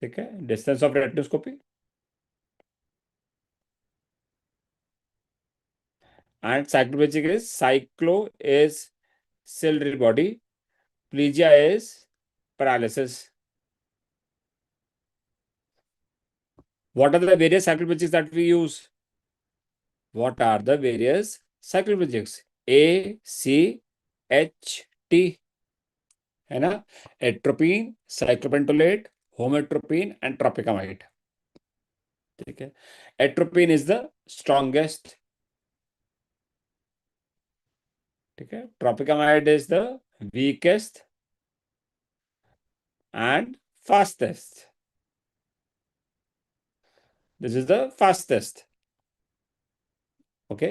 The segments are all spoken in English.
ठीक है, distance of retinoscopy. And cycloplegic is cyclo is ciliary body, plegia is paralysis. What are the various cycloplegics that we use? What are the various cycloplegics? A, C, H, T, है ना? Atropine, cyclopentolate, homatropine and tropicamide. ठीक है, atropine is the strongest. ठीक है, tropicamide is the weakest and fastest. This is the fastest. Okay,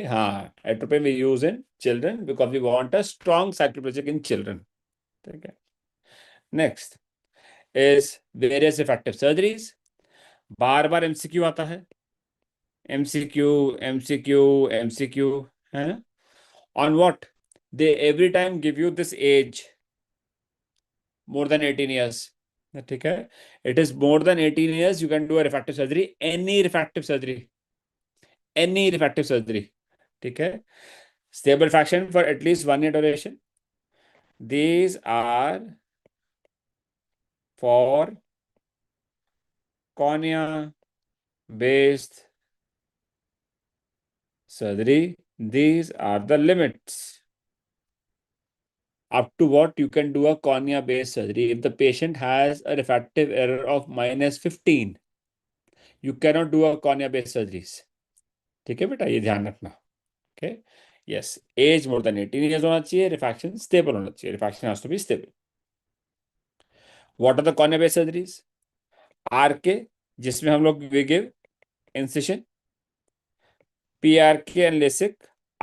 atropine we use in children because we want a strong cycloplegic in children. Okay. Next is various refractive surgeries. Bar bar MCQ आता है, MCQ, MCQ, MCQ, है ना? On what? They every time give you this age more than 18 years. ठीक है, it is more than 18 years you can do a refractive surgery, any refractive surgery, any refractive surgery. ठीक है, stable fraction for at least 1 year duration. These are for cornea based surgery. These are the limits up to what you can do a cornea based surgery. If the patient has a refractive error of -15, you cannot do a cornea based surgeries. ठीक है बेटा, ये ध्यान रखना। Okay, yes, age more than 18 years होना चाहिए, refraction stable होना चाहिए, refraction has to be stable. What are the cornea based surgeries? RK, जिसमें हम लोग we give incision. PRK and LASIK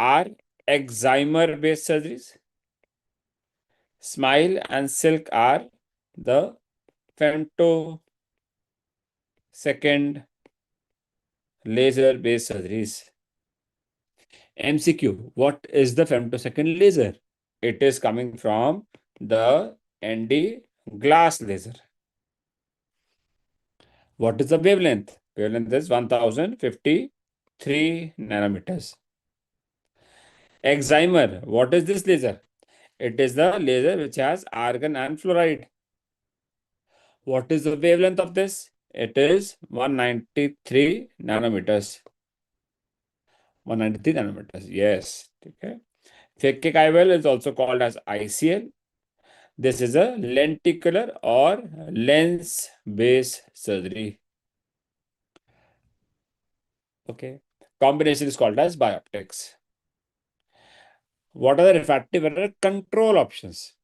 are excimer based surgeries. Smile and Silk are the femtosecond laser based surgeries. MCQ, what is the femtosecond laser? It is coming from the ND glass laser. What is the wavelength? Wavelength is 1053 nanometers. Excimer, what is this laser? It is the laser which has argon and fluoride. What is the wavelength of this? It is 193 nanometers. 193 nanometers, yes. Okay. Phakic IOL is also called as ICL. This is a lenticular or lens-based surgery. Okay. Combination is called as bioptics. What are the refractive error control options?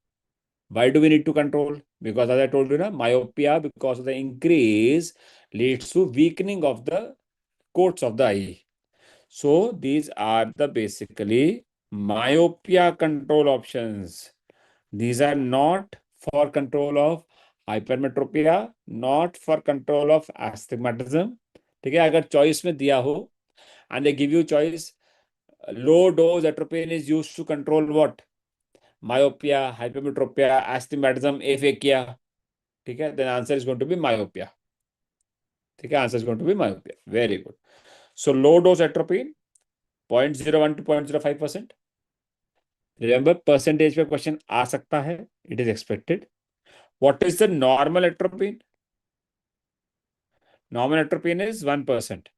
Why do we need to control? Because as I told you, myopia, because of the increase, leads to weakening of the coats of the eye. So these are the basically myopia control options. These are not for control of hypermetropia, not for control of astigmatism. ठीक है, अगर choice में दिया हो and they give you choice, low dose atropine is used to control what? Myopia, hypermetropia, astigmatism, aphakia. ठीक है, then answer is going to be myopia. ठीक है, answer is going to be myopia. Very good. So low dose atropine 0.01 to 0.05%. Remember, percentage पे question आ सकता है, it is expected. What is the normal atropine? Normal atropine is 1%.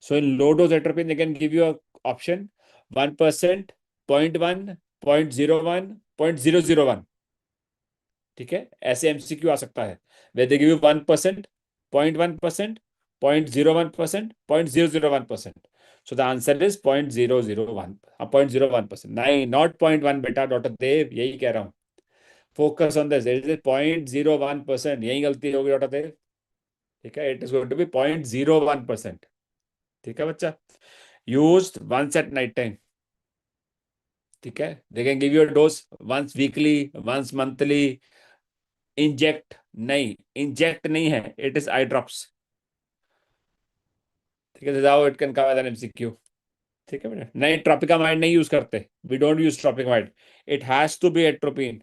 So in low dose atropine, they can give you a option 1%, 0.1, 0.01, 0.001. ठीक है, ऐसे MCQ आ सकता है, where they give you 1%, 0.1%, 0.01%, 0.001%. So the answer is 0.001, 0.01%. नहीं, not 0.1 बेटा, doctor देव यही कह रहा हूँ. Focus on this. It is 0.01%. यही गलती होगी डॉक्टर देव. ठीक है, it is going to be 0.01%. ठीक है बच्चा, used once at night time. ठीक है, they can give you a dose once weekly, once monthly. Inject नहीं, inject नहीं है, it is eye drops. ठीक है, how it can come as an MCQ. ठीक है बेटा, नहीं ट्रॉपिकामाइड नहीं यूज करते, we don't use ट्रॉपिकामाइड, it has to be atropine.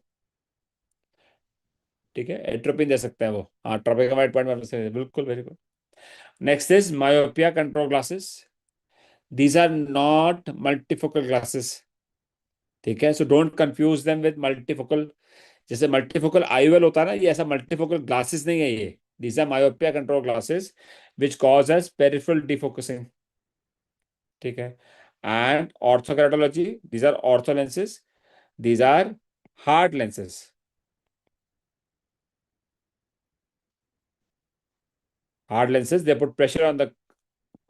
ठीक है, एट्रोपिन दे सकते हैं वो, हाँ ट्रॉपिक वाइट पॉइंट में से, बिल्कुल, very good. Next is myopia control glasses. These are not multifocal glasses, ठीक है, so don't confuse them with multifocal. जैसे मल्टीफोकल आईओएल होता है ना, ये ऐसा मल्टीफोकल ग्लासेस नहीं है ये। These are myopia control glasses which cause as peripheral defocusing, ठीक है। And orthokeratology, these are ortho lenses, these are hard lenses. Hard lenses, they put pressure on the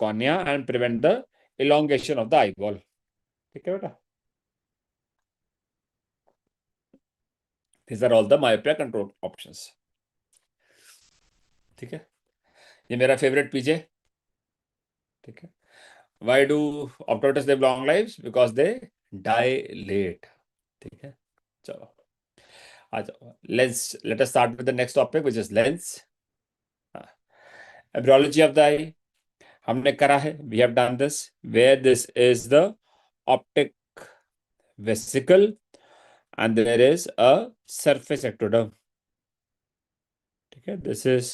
cornea and prevent the elongation of the eyeball. ठीक है बेटा, these are all the myopia control options. ठीक है, ये मेरा favourite पीजे, ठीक है। Why do optometrists live long lives? Because they die late. ठीक है, चलो आ जाओ। Lens, let us start with the next topic which is lens. Embryology of the eye हमने करा है, we have done this, where this is the optic vesicle and there is a surface ectoderm, ठीक है, this is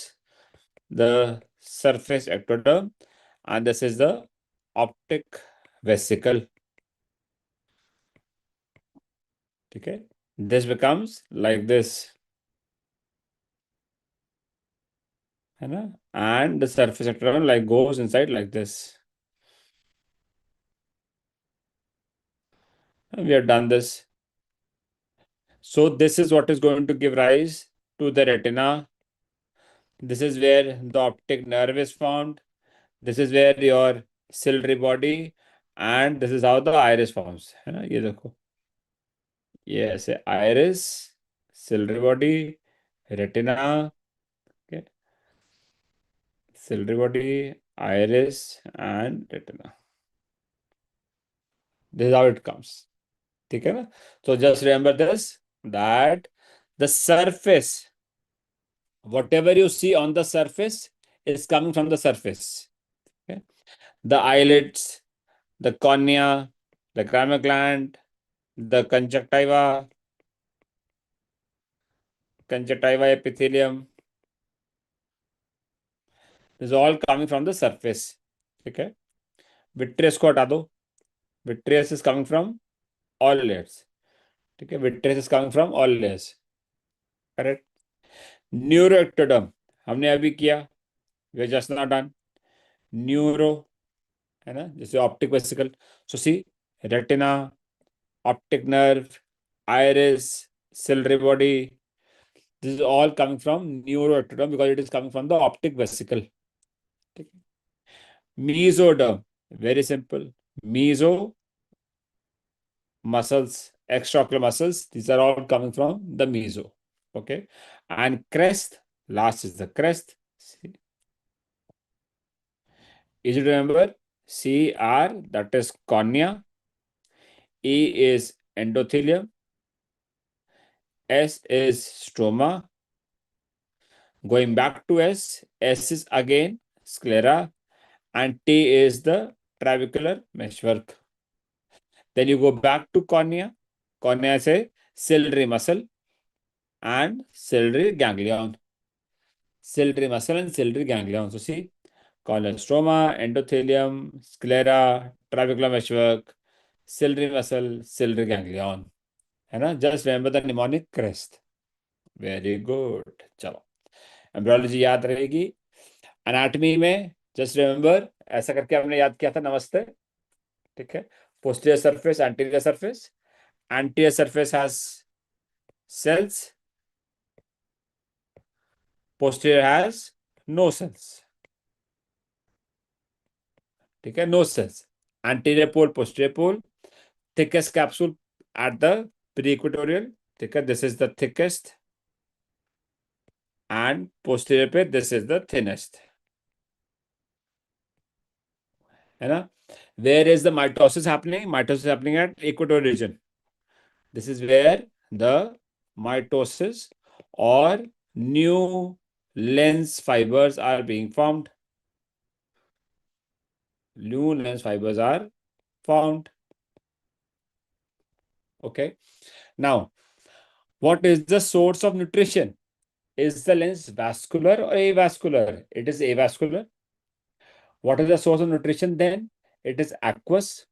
the surface ectoderm and this is the optic vesicle, ठीक है, this becomes like this, है ना, and the surface ectoderm like goes inside like this. And we have done this. So this is what is going to give rise to the retina. This is where the optic nerve is formed. This is where your ciliary body and this is how the iris forms, है ना, ये देखो, ये ऐसे iris, ciliary body, retina, okay, ciliary body, iris and retina. This is how it comes, ठीक है ना। So just remember this, that the surface, whatever you see on the surface is coming from the surface, okay. The eyelids, the cornea, the cranial gland, the conjunctiva epithelium, this is all coming from the surface, ठीक है। Vitreous को हटा दो, vitreous is coming from all layers, ठीक है, vitreous is coming from all layers, correct. Neuroectoderm हमने अभी किया, we just not done. Neuro, है ना, जैसे optic vesicle, so see, retina, optic nerve, iris, ciliary body, this is all coming from neuroectoderm because it is coming from the optic vesicle. Mesoderm, very simple. Meso muscles, extraocular muscles, these are all coming from the meso. Okay. And crest, last is the crest. See. Easy to remember. CR, that is cornea. E is endothelium. S is stroma. Going back to S is again sclera. And T is the trabecular meshwork. Then you go back to cornea. Cornea say ciliary muscle and ciliary ganglion. Ciliary muscle and ciliary ganglion. So see, corneal stroma, endothelium, sclera, trabecular meshwork, ciliary muscle, ciliary ganglion. है ना? Just remember the mnemonic crest. Very good. चलो, embryology याद रहेगी। Anatomy में just remember, ऐसा करके हमने याद किया था, नमस्ते, ठीक है। Posterior surface, anterior surface, anterior surface has cells, posterior has no cells, ठीक है, no cells, anterior pole, posterior pole, thickest capsule at the pre-equatorial, ठीक है, this is the thickest, and posterior पे this is the thinnest, है ना। Where is the mitosis happening? Mitosis happening at equatorial region. This is where the mitosis or new lens fibers are being formed. New lens fibers are formed. Okay. Now, what is the source of nutrition? Is the lens vascular or avascular? It is avascular. What is the source of nutrition then? It is aqueous.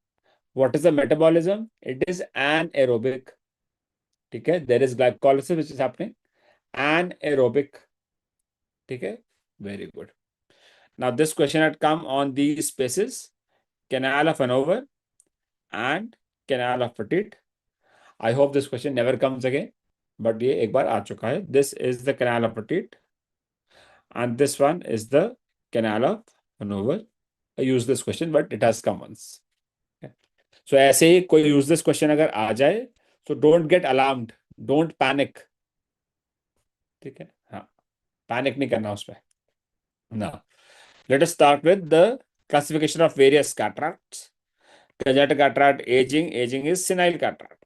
What is the metabolism? It is anaerobic. Okay, there is glycolysis which is happening. Anaerobic. Okay, very good. Now this question had come on these spaces: canal of Hanover and canal of Petit. I hope this question never comes again, but ये एक बार आ चुका है. This is the canal of Petit and this one is the canal of Hanover. I use this question, but it has come once. Okay. So ऐसे ही कोई useless question अगर आ जाए, so don't get alarmed, don't panic. ठीक है, हाँ, panic नहीं करना उस पे. Now, let us start with the classification of various cataracts. Congenital cataract, aging is senile cataract.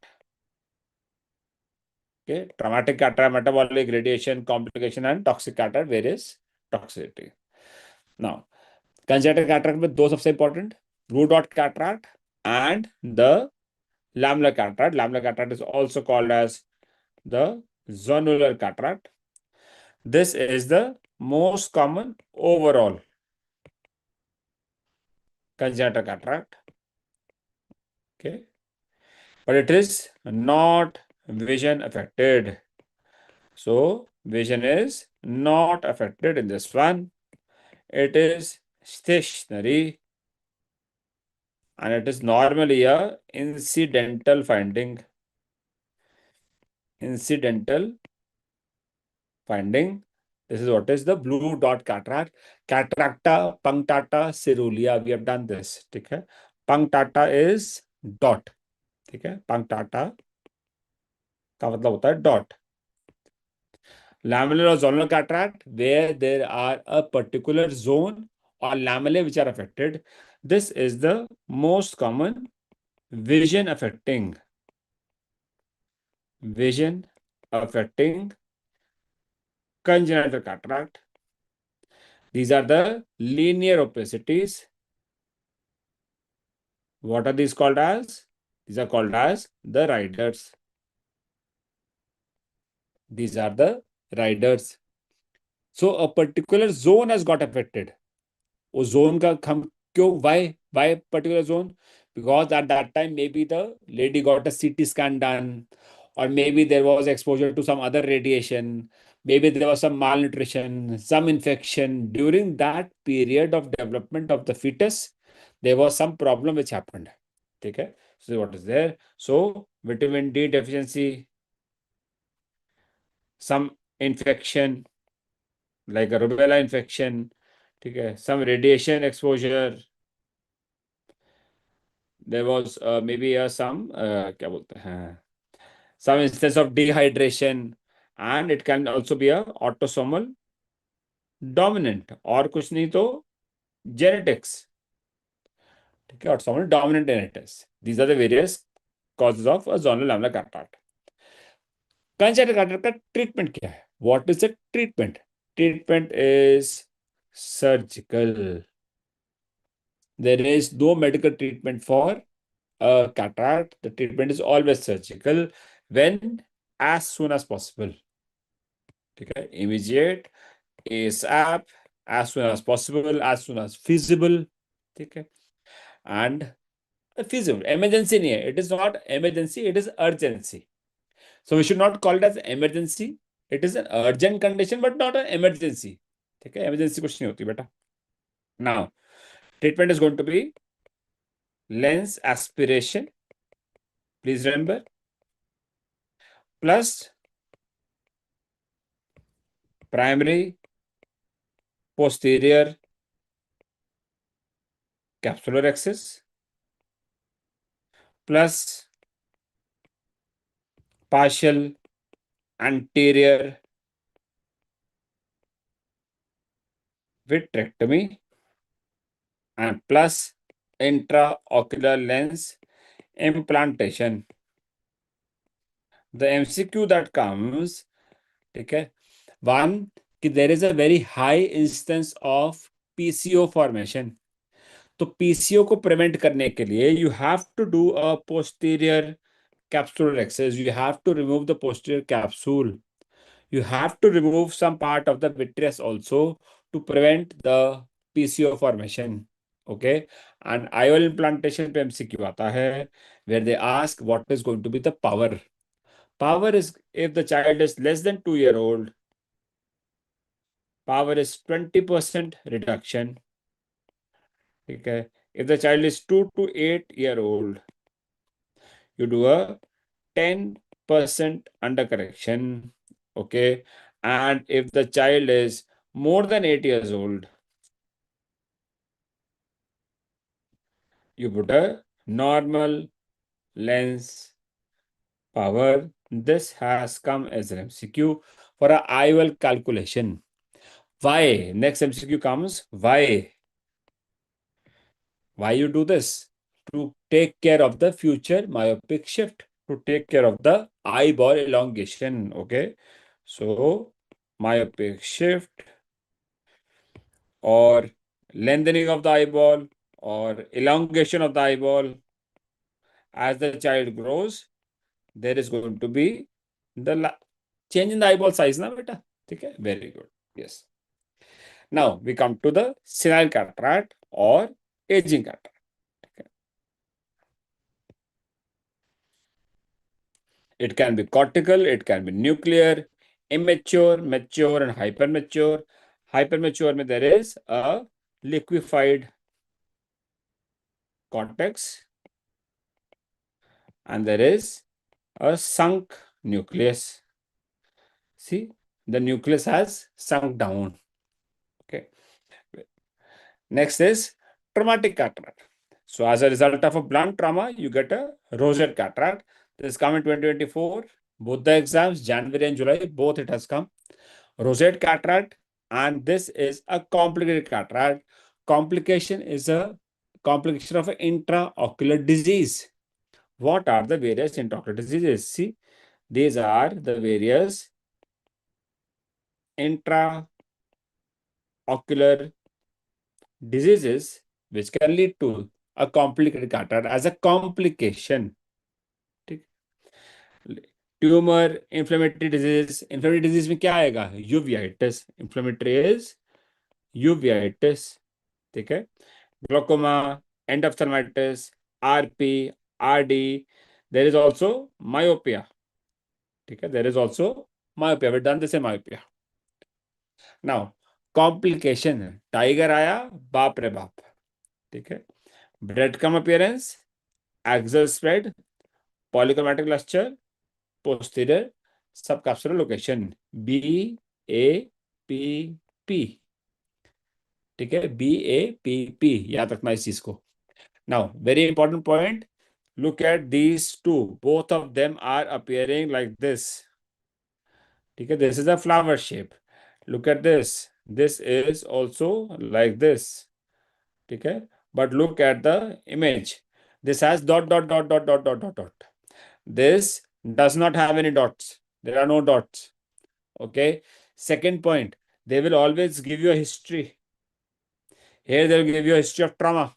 Okay, traumatic cataract, metabolic, radiation, complication, and toxic cataract, various toxicity. Now, congenital cataract में दो सबसे important, blue dot cataract and the lamellar cataract. Lamellar cataract is also called as the zonular cataract. This is the most common overall congenital cataract. Okay, but it is not vision affected. So vision is not affected in this one. It is stationary and it is normally a incidental finding. Incidental finding. This is what is the blue dot cataract. Cataracta punctata caeruleus. We have done this. Okay. Punctata is dot. Okay. Punctata का मतलब होता है dot. Lamellar or zonal cataract, where there are a particular zone or lamellae which are affected. This is the most common vision affecting congenital cataract. These are the linear opacities. What are these called as? These are called as the riders. These are the riders. So a particular zone has got affected. उस zone का हम क्यों? Why particular zone? Because at that time maybe the lady got a CT scan done, or maybe there was exposure to some other radiation, maybe there was some malnutrition, some infection. During that period of development of the fetus, there was some problem which happened. Okay, so what is there? So vitamin D deficiency, some infection like a rubella infection, okay, some radiation exposure. There was maybe some क्या बोलते हैं, some instance of dehydration, and it can also be a autosomal dominant और कुछ नहीं तो genetics. ठीक है, autosomal dominant genetics. These are the various causes of a zonal lamellar cataract. Congenital cataract का treatment क्या है? What is the treatment? Treatment is surgical. There is no medical treatment for cataract. The treatment is always surgical when as soon as possible. Okay, immediate, ASAP, as soon as possible, as soon as feasible. Okay, and feasible. Emergency नहीं है. It is not emergency. It is urgency. So we should not call it as emergency. It is an urgent condition, but not an emergency. Okay, emergency कुछ नहीं होती बेटा. Now, treatment is going to be lens aspiration. Please remember, plus primary posterior capsular axis plus partial anterior vitrectomy and plus intraocular lens implantation. The MCQ that comes, okay, one, there is a very high instance of PCO formation. तो PCO को prevent करने के लिए you have to do a posterior capsular access. You have to remove the posterior capsule. you have to remove some part of the vitreous also to prevent the PCO formation. Okay, and IOL implantation पे MCQ आता है, where they ask what is going to be the power. Power is, if the child is less than 2 year old, power is 20% reduction. Okay, if the child is 2 to 8 year old, you do a 10% undercorrection. Okay, and if the child is more than 8 years old, you put a normal lens power. This has come as an MCQ for a IOL calculation. Why? Next MCQ comes why. Why you do this? To take care of the future myopic shift, to take care of the eyeball elongation. Okay, so myopic shift or lengthening of the eyeball or elongation of the eyeball as the child grows, there is going to be the change in the eyeball size, na beta? Okay, very good. Yes. Now we come to the senile cataract or aging cataract. Okay. It can be cortical, it can be nuclear, immature, mature, and hypermature. Hypermature, there is a liquefied cortex and there is a sunk nucleus. See, the nucleus has sunk down. Okay. Next is traumatic cataract. So, as a result of a blunt trauma, you get a rosette cataract. This is come in 2024. Both the exams, January and July, both it has come. Rosette cataract, and this is a complicated cataract. Complication is a complication of an intraocular disease. What are the various intraocular diseases? See, these are the various intraocular diseases which can lead to a complicated cataract as a complication. Tumor, inflammatory disease. Inflammatory disease में क्या आएगा? Uveitis. Inflammatory is uveitis. ठीक है? Glaucoma, endophthalmitis, RP, RD. There is also myopia. ठीक है? There is also myopia. We've done this in myopia. Now, complication. Tiger आया, बाप रे बाप. ठीक है? Breadcrumb appearance, axial spread, polychromatic luster, posterior subcapsular location. BAPP. ठीक है, BAPP याद रखना इस चीज को. Now, very important point. Look at these two. Both of them are appearing like this. ठीक है, this is a flower shape. Look at this. This is also like this. ठीक है, but look at the image. This has dot dot dot dot dot dot dot dot. This does not have any dots. There are no dots. Okay. Second point, they will always give you a history. Here they will give you a history of trauma.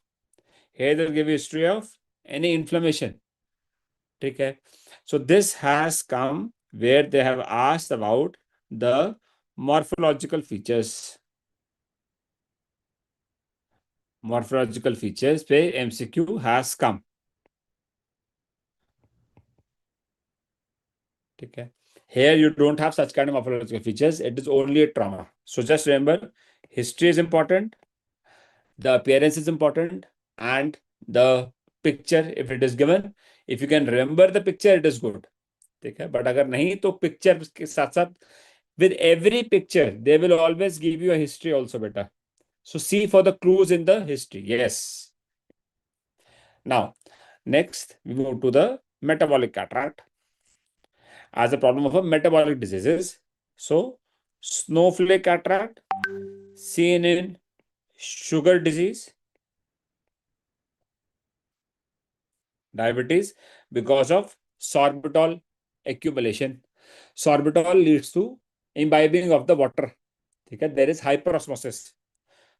Here they will give you a history of any inflammation. Okay. So this has come where they have asked about the morphological features. Morphological features पे MCQ has come. ठीक है. Here you don't have such kind of morphological features. It is only a trauma. So just remember, history is important, the appearance is important, and the picture if it is given. If you can remember the picture, it is good. ठीक है. But अगर नहीं तो picture के साथ साथ with every picture they will always give you a history also, beta. So see for the clues in the history. Yes. Now, next we move to the metabolic cataract as a problem of a metabolic diseases. So, snowflake cataract seen in sugar disease, diabetes because of sorbitol accumulation. Sorbitol leads to imbibing of the water. Okay? There is hyperosmosis.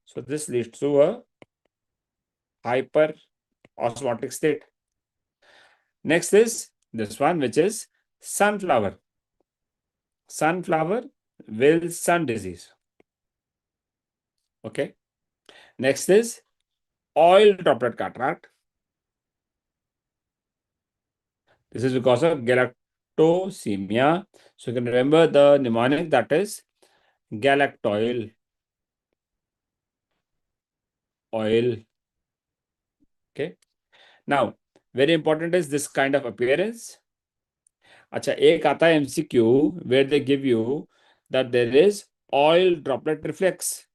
So, this leads to a hyperosmotic state. Next is this one, which is sunflower. Sunflower Wilson disease. Okay. Next is oil droplet cataract. This is because of galactosemia. So you can remember the mnemonic, that is galactoil oil. Okay. Now, very important is this kind of appearance. अच्छा, एक आता है MCQ where they give you that there is oil droplet reflex.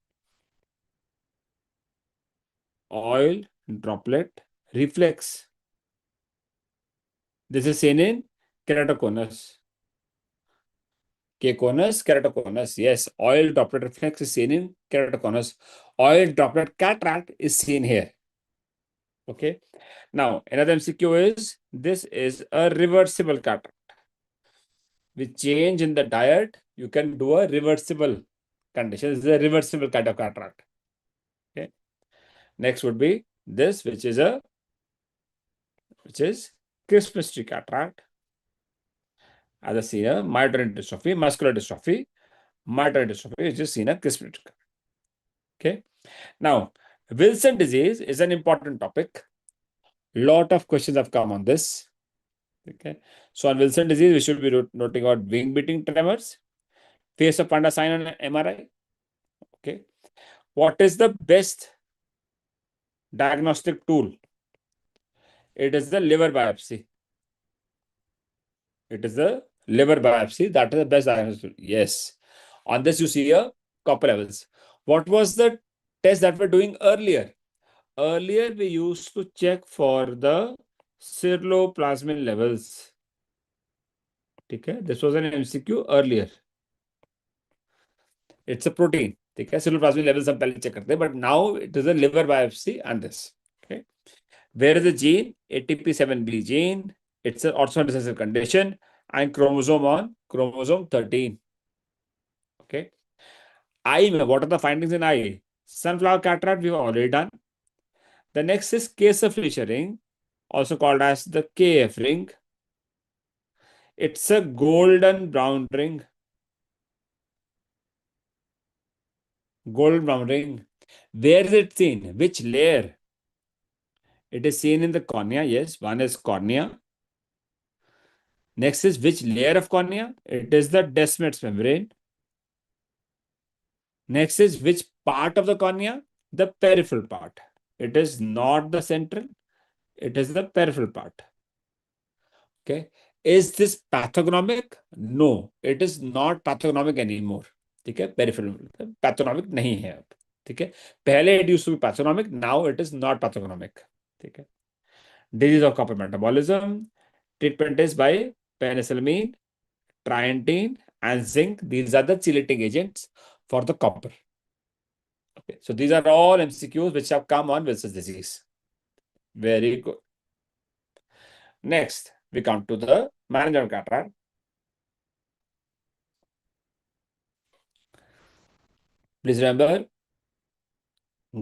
Oil droplet reflex. This is seen in keratoconus. K-conus, keratoconus. Yes, oil droplet reflex is seen in keratoconus. Oil droplet cataract is seen here. Okay. Now, another MCQ is, this is a reversible cataract. With change in the diet, you can do a reversible condition. This is a reversible kind of cataract. Okay. Next would be this, which is Christmas tree cataract. As I see here, myotonia dystrophy, muscular dystrophy, myotonia dystrophy, which is seen a Christmas tree. Okay. Now, Wilson disease is an important topic. Lot of questions have come on this. Okay. So on Wilson disease, we should be noting about wing beating tremors, face of panda sign on MRI. Okay. What is the best diagnostic tool? It is the liver biopsy. It is the liver biopsy. That is the best diagnostic tool. Yes. On this, you see a copper levels. What was the test that we're doing earlier? Earlier, we used to check for the ceruloplasmin levels. Okay. This was an MCQ earlier. It's a protein. Okay. Ceruloplasmin levels हम पहले check करते हैं, but now it is a liver biopsy and this. Okay. Where is the gene? ATP7B gene. It's an autosomal recessive condition and chromosome on chromosome 13. Okay. Eye, what are the findings in eye? Sunflower cataract we have already done. The next is Kessler-Fleischer ring, also called as the KF ring. It's a golden brown ring. Golden brown ring. Where is it seen? Which layer? It is seen in the cornea. Yes, one is cornea. Next is which layer of cornea? It is the Descemet's membrane. Next is which part of the cornea? The peripheral part. It is not the central. It is the peripheral part. Okay. Is this pathognomic? No, it is not pathognomic anymore. ठीक है, peripheral pathognomic नहीं है अब. ठीक है, पहले it used to be pathognomic, now it is not pathognomic. ठीक है. Disease of copper metabolism. Treatment is by penicillamine, trientine, and zinc. These are the chelating agents for the copper. Okay, so these are all MCQs which have come on Wilson's disease. Very good. Next, we come to the management cataract. Please remember,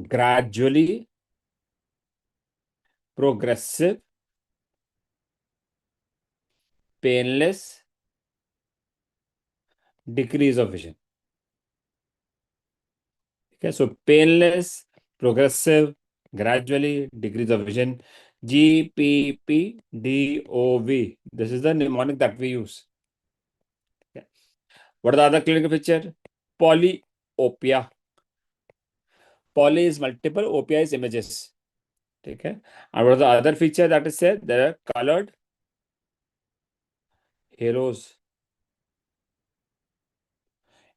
gradually progressive, painless decrease of vision. Okay, so painless, progressive, gradually decrease of vision. GPPDOV. This is the mnemonic that we use. Okay. What are the other clinical feature? Polyopia. Poly is multiple, opia is images. Okay. And what are the other feature that is said? There are colored halos.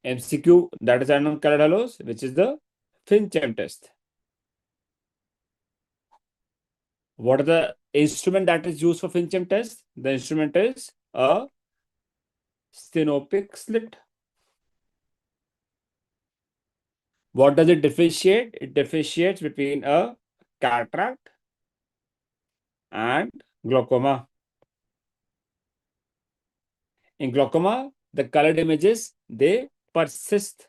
MCQ that is unknown colored halos, which is the Fincham test. What are the instrument that is used for Fincham test? The instrument is a stenopic slit. What does it differentiate? It differentiates between a cataract and glaucoma. In glaucoma, the colored images, they persist.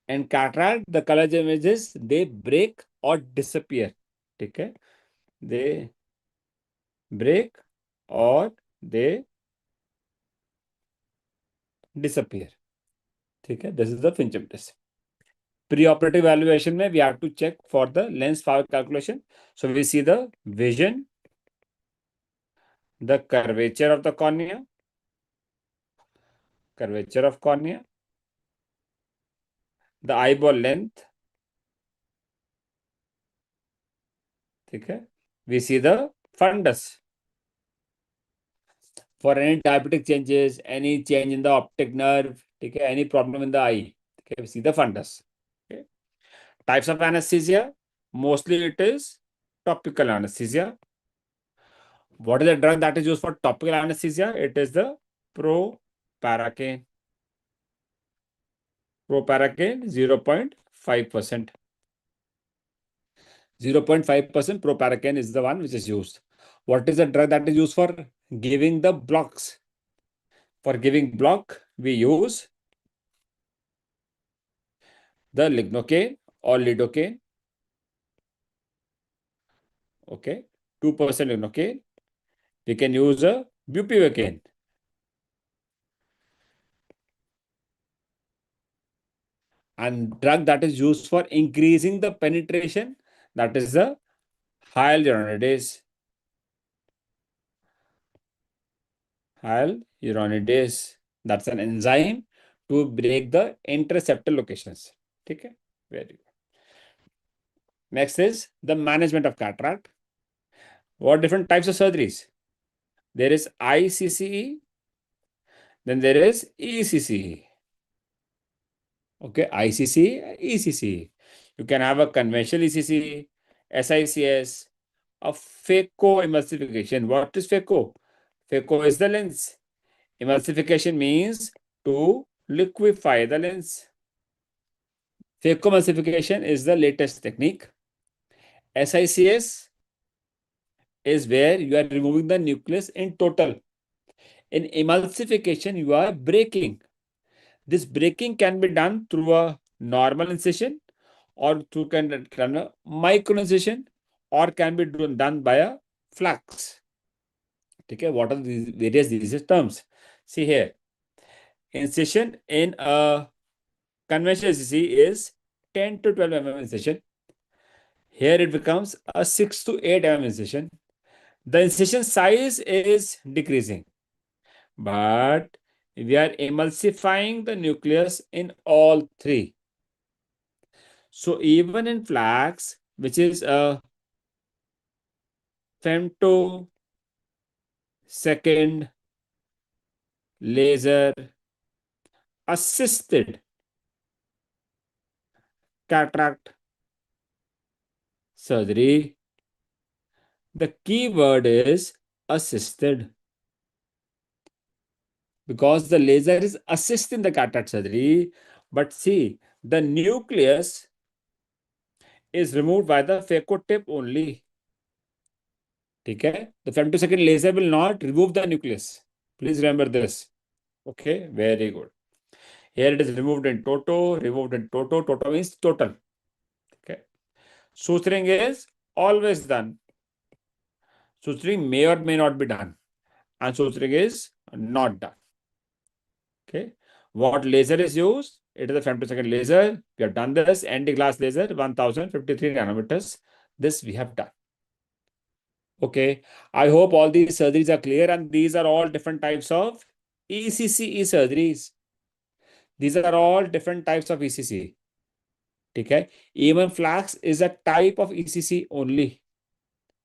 In cataract, the colored images, they break or disappear. Okay? They break or they disappear. ठीक है, this is the Fincham test. Preoperative evaluation में we have to check for the lens power calculation, so we see the vision, the curvature of the cornea, curvature of cornea, the eyeball length. ठीक है, we see the fundus for any diabetic changes, any change in the optic nerve. ठीक है, any problem in the eye. Okay, we see the fundus. Okay. Types of anesthesia, mostly it is topical anesthesia. What is the drug that is used for topical anesthesia? It is the proparacaine. Proparacaine 0.5%. 0.5% proparacaine is the one which is used. What is the drug that is used for giving the blocks? For giving block, we use the lignocaine or lidocaine. Okay, 2% lignocaine. We can use a bupivacaine. And drug that is used for increasing the penetration, that is the hyaluronidase. Hyaluronidase. That's an enzyme to break the interceptor locations. Okay, very good. Next is the management of cataract. What different types of surgeries? There is ICCE, then there is ECCE. Okay, ICCE, ECCE. You can have a conventional ECCE, SICS, a phacoemulsification. What is phaco? Phaco is the lens. Emulsification means to liquefy the lens. Phacoemulsification is the latest technique. SICS is where you are removing the nucleus in total. In emulsification, you are breaking. This breaking can be done through a normal incision or through a micro incision or can be done by a flux. Okay, what are these various disease terms? See here, incision in a conventional CC is 10 to 12 mm incision. Here it becomes a 6 to 8 mm incision. The incision size is decreasing, but we are emulsifying the nucleus in all three. So even in flax, which is a femtosecond laser assisted cataract surgery, the key word is assisted, because the laser is assisting the cataract surgery. But see, the nucleus is removed by the phaco tip only. Okay, the femtosecond laser will not remove the nucleus. Please remember this. Okay, very good. Here it is removed in toto, removed in toto. Toto means total. Okay. Suturing is always done. Suturing may or may not be done. And suturing is not done. Okay. What laser is used? It is a femtosecond laser. We have done this. ND glass laser, 1053 nanometers. This we have done. Okay. I hope all these surgeries are clear, and these are all different types of ECCE surgeries. These are all different types of ECC. ठीक है, even flax is a type of ECC only.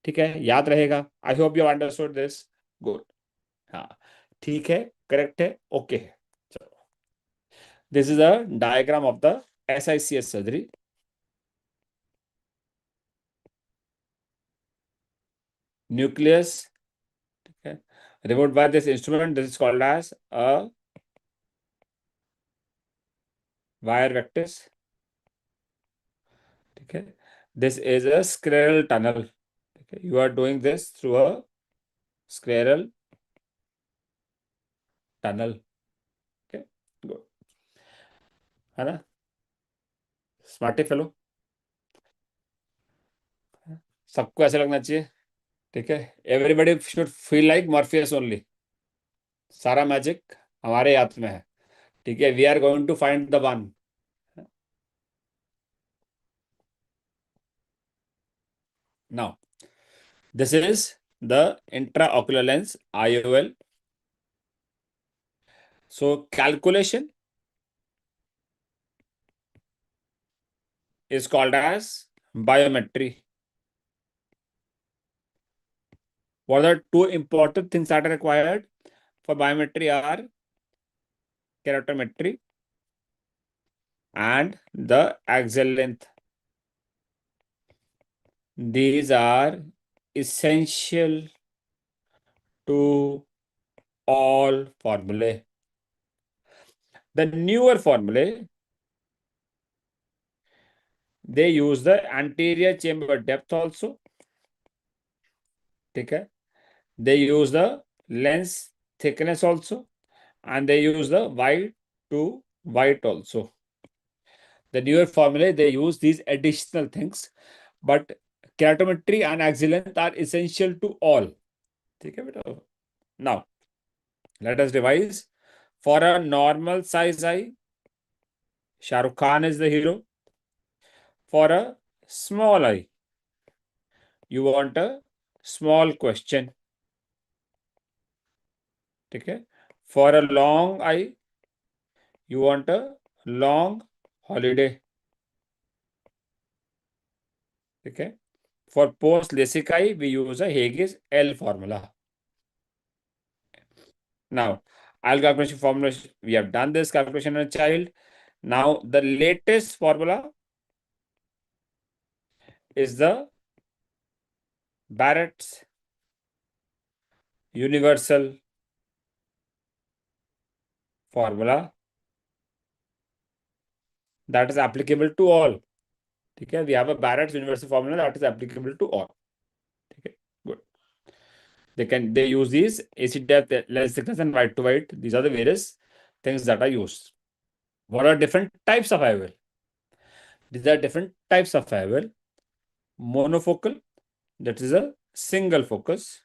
ठीक है, याद रहेगा. I hope you understood this. Good. हाँ, ठीक है, correct है, ओके है. चलो, this is a diagram of the SICS surgery. Nucleus, ठीक है, removed by this instrument. This is called as a wire vectis. ठीक है, this is a scleral tunnel. Okay, you are doing this through a scleral tunnel. Okay, good. है ना, smarty fellow. सबको ऐसे लगना चाहिए. ठीक है, everybody should feel like Morpheus only. सारा मैजिक हमारे हाथ में है. Okay, we are going to find the one. Now, this is the intraocular lens, IOL. So, calculation is called as biometry. What are the two important things that are required for biometry are keratometry and the axial length. These are essential to all formulae. The newer formulae, they use the anterior chamber depth also. Okay. They use the lens thickness also, and they use the wide to wide also. The newer formulae, they use these additional things, but keratometry and axial length are essential to all. Okay, now, let us revise. For a normal size eye, Shah Rukh Khan is the hero. For a small eye, you want a small question. Okay. For a long eye, you want a long holiday. Okay. For post LASIK eye, we use a Haig's L formula. Now, I'll calculation formula. We have done this calculation on a child. Now, the latest formula is the Barrett's universal formula that is applicable to all. Okay, we have a Barrett's universal formula that is applicable to all. Okay, good. They use these AC depth, lens thickness, and white to white. These are the various things that are used. What are different types of IOL? These are different types of IOL. Monofocal, that is a single focus.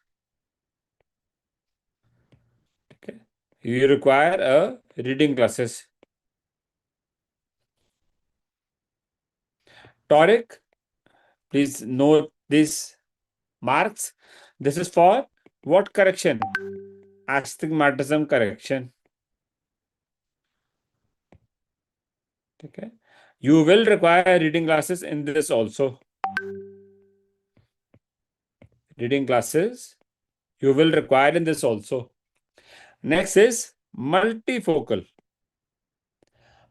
Okay. You require a reading glasses. Toric, please note these marks. This is for what correction? Astigmatism correction. Okay. You will require reading glasses in this also. Reading glasses you will require in this also. Next is multifocal.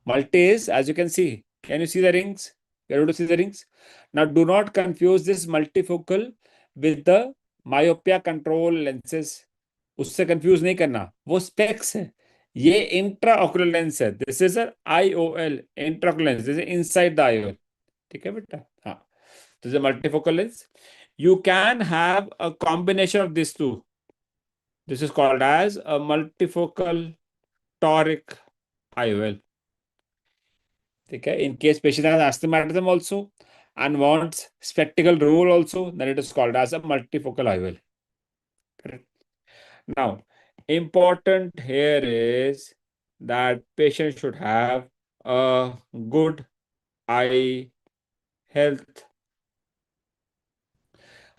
Multi is, as you can see, can you see the rings? You're able to see the rings? Now, do not confuse this multifocal with the myopia control lenses. उससे confuse नहीं करना, वो specs है, ये intraocular lens है. This is a IOL, intraocular lens, this is inside the IOL. ठीक है बेटा? हाँ, this is multifocal lens. You can have a combination of these two. This is called as a multifocal toric IOL. Okay. In case patient has astigmatism also and wants spectacle removal also, then it is called as a multifocal IOL. Correct. Now, important here is that patient should have a good eye health.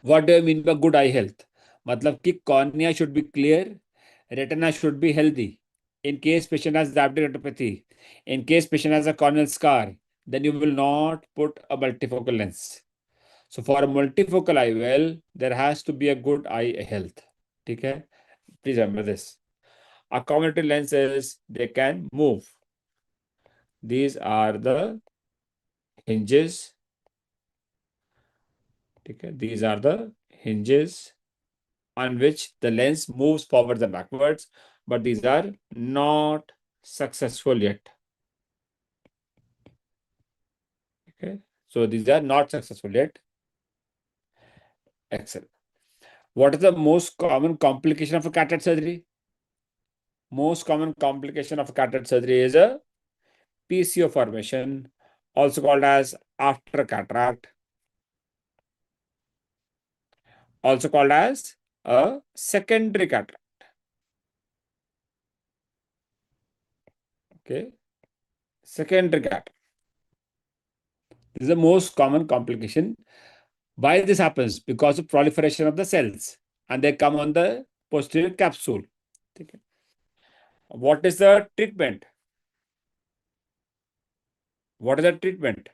What do you mean by good eye health? मतलब कि cornea should be clear, retina should be healthy. In case patient has diabetic retinopathy, in case patient has a corneal scar, then you will not put a multifocal lens. So for a multifocal IOL, there has to be a good eye health. Okay? Please remember this. Accommodative lenses, they can move. These are the hinges. Okay? These are the hinges on which the lens moves forwards and backwards, but these are not successful yet. Okay, so these are not successful yet. Excellent. What is the most common complication of a cataract surgery? Most common complication of a cataract surgery is a PCO formation, also called as after cataract, also called as a secondary cataract. Okay. Secondary gap. This is the most common complication. Why this happens? Because of proliferation of the cells, and they come on the posterior capsule. Okay. What is the treatment? What is the treatment?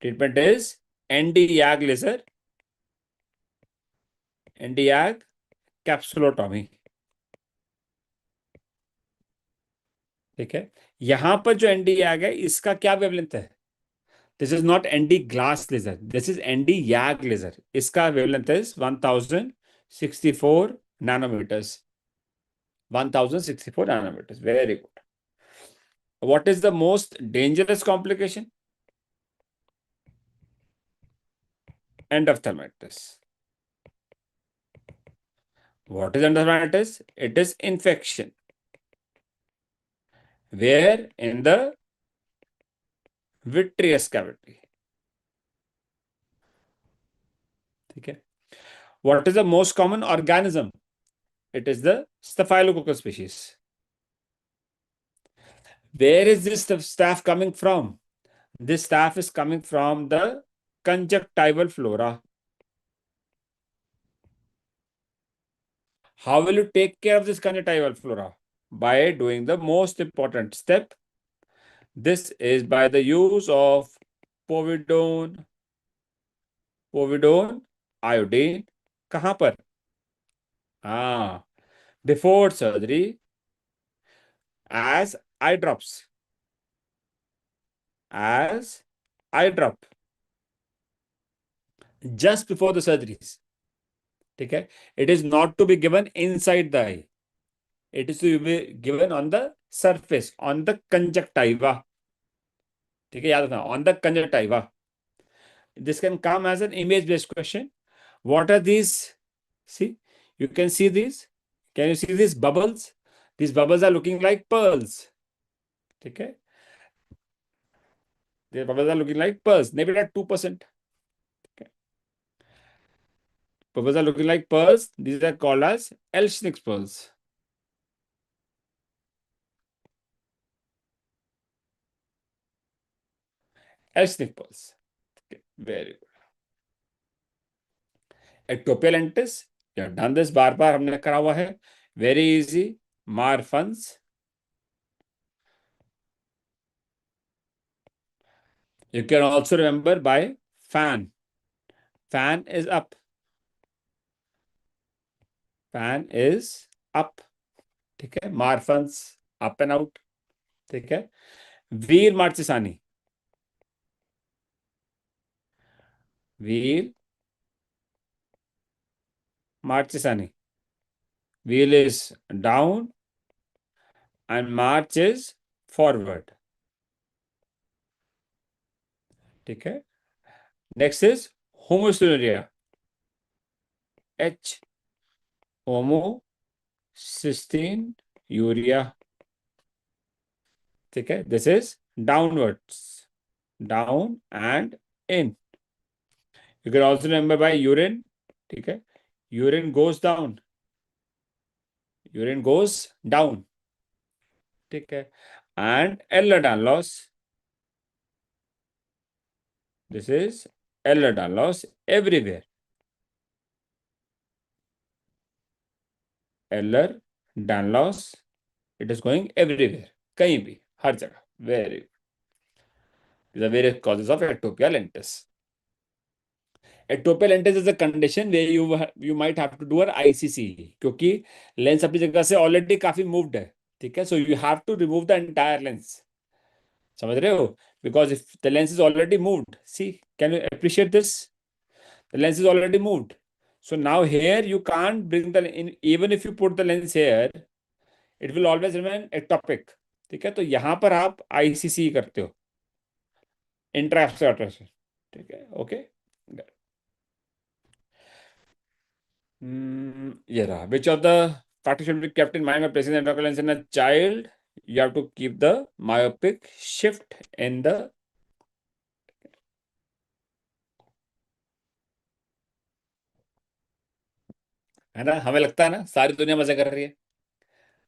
Treatment is ND-YAG laser, ND-YAG capsulotomy. ठीक है. यहां पर जो ND यैग है, इसका क्या wavelength है? This is not ND glass laser, this is ND YAG laser. इसका wavelength is 1064 nanometers. 1064 nanometers. Very good. What is the most dangerous complication? Endophthalmitis. What is endophthalmitis? It is infection. Where? In the vitreous cavity. ठीक है. What is the most common organism? It is the Staphylococcus species. Where is this staph coming from? This staph is coming from the conjunctival flora. How will you take care of this conjunctival flora? By doing the most important step. This is by the use of povidone iodine. कहां पर? हाँ, before surgery as eye drops. As eye drop. Just before the surgeries. ठीक है. It is not to be given inside the eye. It is to be given on the surface, on the conjunctiva. ठीक है, याद रखना, on the conjunctiva. This can come as an image-based question. What are these? See, you can see these. Can you see these bubbles? These bubbles are looking like pearls. ठीक है. The bubbles are looking like pearls. Maybe at 2%. Okay. Bubbles are looking like pearls. These are called as Elschnick's pearls. Elschnick pearls. Okay. Very good. Ectopia lentis. You have done this, बार बार हमने करा हुआ है. Very easy. Marfans. You can also remember by fan. Fan is up. Fan is up. ठीक है. Marfans up and out. ठीक है. Wheel marchisani. Wheel marchisani. Wheel is down and march is forward. ठीक है. Next is homocystinuria. H. Homocystinuria. ठीक है. This is downwards. Down and in. You can also remember by urine. ठीक है. Urine goes down. Urine goes down. ठीक है. And Ehlers-Danlos. This is Ehlers-Danlos everywhere. Ehlers-Danlos. It is going everywhere. कहीं भी, हर जगह. Very good. These are various causes of ectopia lentis. Ectopia lentis is a condition where you might have to do an ICC, क्योंकि lens अपनी जगह से already काफी moved है. ठीक है. So you have to remove the entire lens. समझ रहे हो? Because if the lens is already moved, see, can you appreciate this? The lens is already moved. So now here you can't bring the in, even if you put the lens here, it will always remain ectopic. ठीक है. तो यहां पर आप ICC करते हो, इंट्राएब्सट्रैक्टर. ठीक है. ओके. ये रहा. Which of the factors should be kept in mind by placing the intraocular lens in a child? You have to keep the myopic shift in the. है ना. हमें लगता है ना सारी दुनिया मजे कर रही है,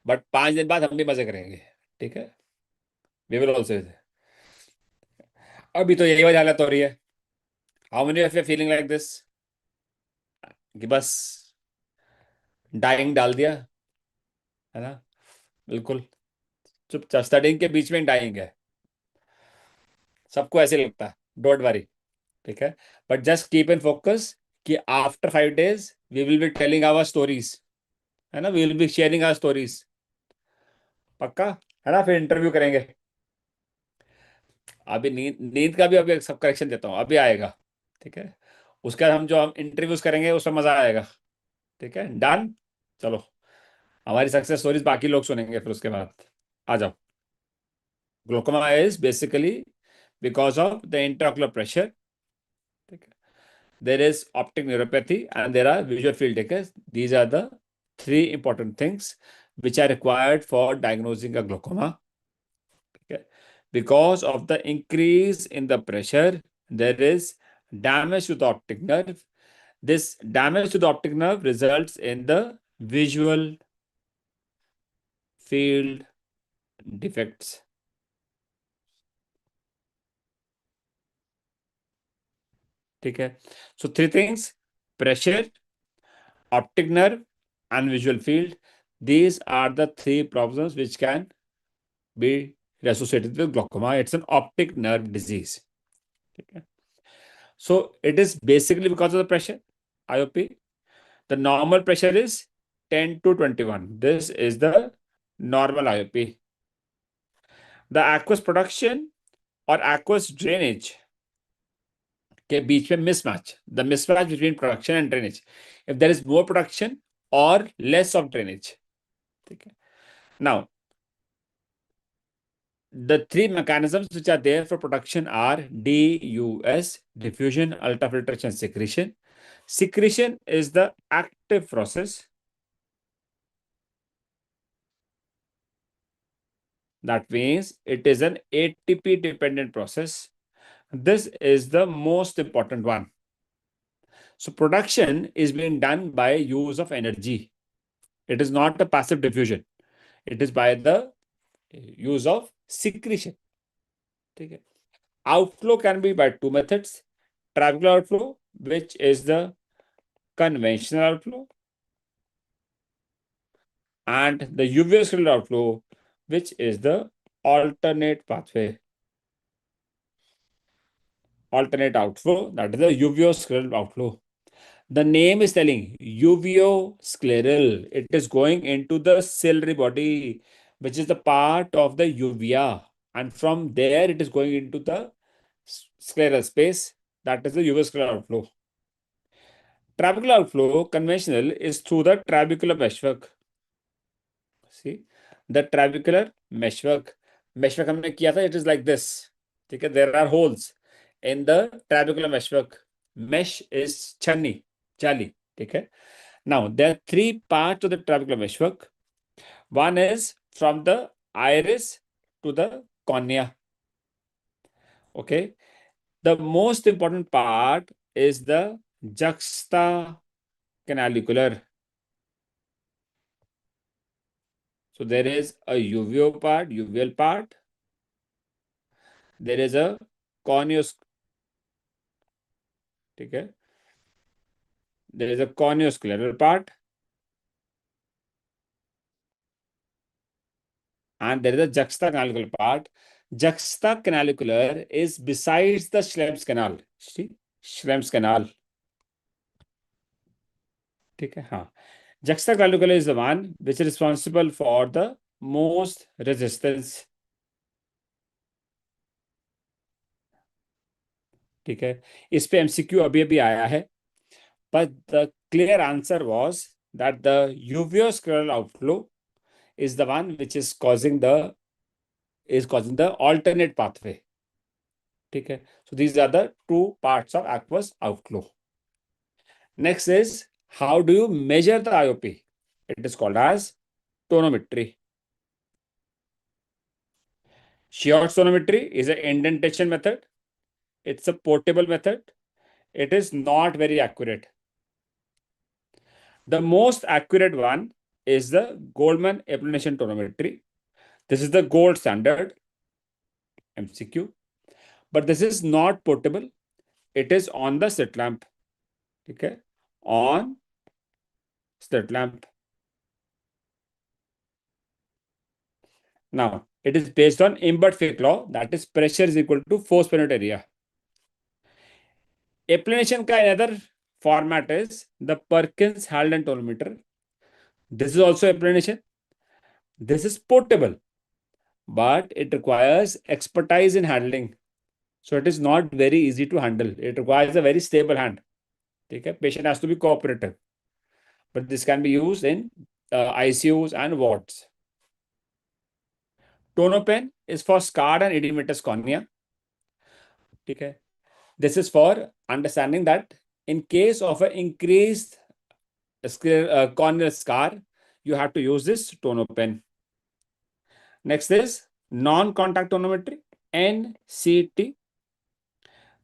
बट 5 दिन बाद हम भी मजे करेंगे. ठीक है. We will also. अभी तो यही वाली हालत हो रही है। How many of you feeling like this, कि बस डाइंग डाल दिया, है ना? बिल्कुल चुपचाप स्टडिंग के बीच में डाइंग है। सबको ऐसे लगता है, डोंट वरी। ठीक है, but just keep in focus कि after 5 days we will be telling our stories, है ना? We will be sharing our stories. पक्का, है ना? फिर इंटरव्यू करेंगे। अभी नींद नींद का भी अभी सब करेक्शन देता हूँ, अभी आएगा। ठीक है, उसके बाद हम इंटरव्यूज करेंगे, उसमें मजा आएगा। ठीक है, डन। चलो, हमारी सक्सेस स्टोरीज बाकी लोग सुनेंगे फिर उसके बाद। आ जाओ। Glaucoma is basically because of the intraocular pressure. ठीक है, there is optic neuropathy and there are visual field takers. These are the three important things which are required for diagnosing a glaucoma. Okay. Because of the increase in the pressure, there is damage to the optic nerve. This damage to the optic nerve results in the visual field defects. ठीक है, so three things: pressure, optic nerve, and visual field. These are the three problems which can be associated with glaucoma. It's an optic nerve disease. Okay. So it is basically because of the pressure, IOP. The normal pressure is 10 to 21. This is the normal IOP. The aqueous production or aqueous drainage के बीच में mismatch, the mismatch between production and drainage. If there is more production or less of drainage. Okay. Now, the three mechanisms which are there for production are DUS, diffusion, ultrafiltration, secretion. Secretion is the active process. That means it is an ATP dependent process. This is the most important one. So production is being done by use of energy. It is not a passive diffusion. It is by the use of secretion. Okay. Outflow can be by two methods: trabecular outflow, which is the conventional outflow, and the uvascular outflow, which is the alternate pathway. Alternate outflow, that is the uvascular outflow. The name is telling uvoscleral. It is going into the ciliary body, which is the part of the uvea, and from there it is going into the scleral space. That is the uvascular outflow. Trabecular outflow, conventional, is through the trabecular meshwork. See, the trabecular meshwork. Meshwork हमने किया था. It is like this. ठीक है, there are holes in the trabecular meshwork. Mesh is chani, jali. ठीक है. Now there are three parts of the trabecular meshwork. One is from the iris to the cornea. Okay. The most important part is the juxta canalicular. So there is a uveal part. There is a corneus. ठीक है. There is a corneoscleral part, and there is a juxtacanalicular part. Juxtacanalicular is besides the Schlepp's canal. See, Schlepp's canal. ठीक है, हाँ. Juxtacanalicular is the one which is responsible for the most resistance. ठीक है, इस पे MCQ अभी अभी आया है. But the clear answer was that the uveoscleral outflow is the one which is causing the alternate pathway. ठीक है, so these are the two parts of aqueous outflow. Next is, how do you measure the IOP? It is called as tonometry. Shear tonometry is an indentation method. It's a portable method. It is not very accurate. The most accurate one is the Goldman applanation tonometry. This is the gold standard. MCQ. But this is not portable. It is on the slit lamp. Okay, on slit lamp. Now, it is based on Imbert-Fick law, that is pressure is equal to force per unit area. Applanation ka another format is the Perkins-Haldane tonometer. This is also applanation. This is portable, but it requires expertise in handling. So it is not very easy to handle. It requires a very stable hand. Okay? Patient has to be cooperative. But this can be used in ICUs and wards. Tonopen is for scarred and edematous cornea. Okay? This is for understanding that in case of an increased corneal scar, you have to use this tonopen. Next is non-contact tonometry, NCT.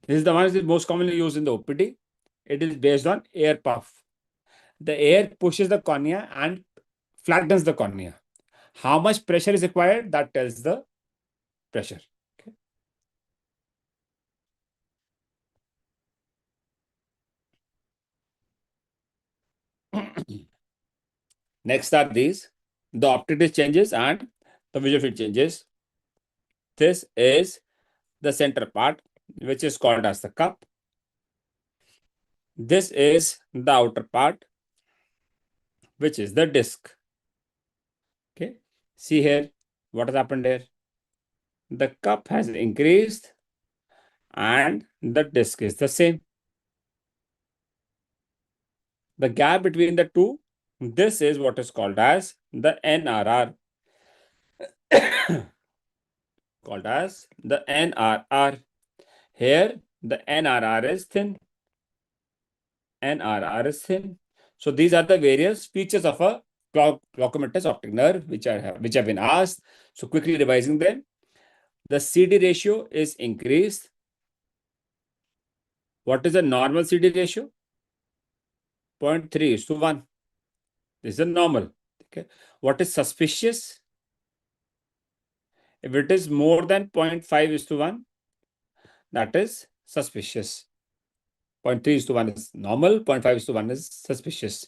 This is the one that is most commonly used in the OPD. It is based on air puff. The air pushes the cornea and flattens the cornea. How much pressure is required? That tells the pressure. Okay. Next are these, the optic disc changes and the visual field changes. This is the center part, which is called as the cup. This is the outer part, which is the disc. Okay. See here, what has happened here? The cup has increased and the disc is the same. The gap between the two, this is what is called as the NRR. Called as the NRR. Here, the NRR is thin. NRR is thin. So these are the various features of a glaucomatous optic nerve which have been asked. So quickly revising them. The CD ratio is increased. What is the normal CD ratio? 0.3:1. This is a normal. Okay. What is suspicious? If it is more than 0.5:1, that is suspicious. 0.3:1 is normal, 0.5:1 is suspicious.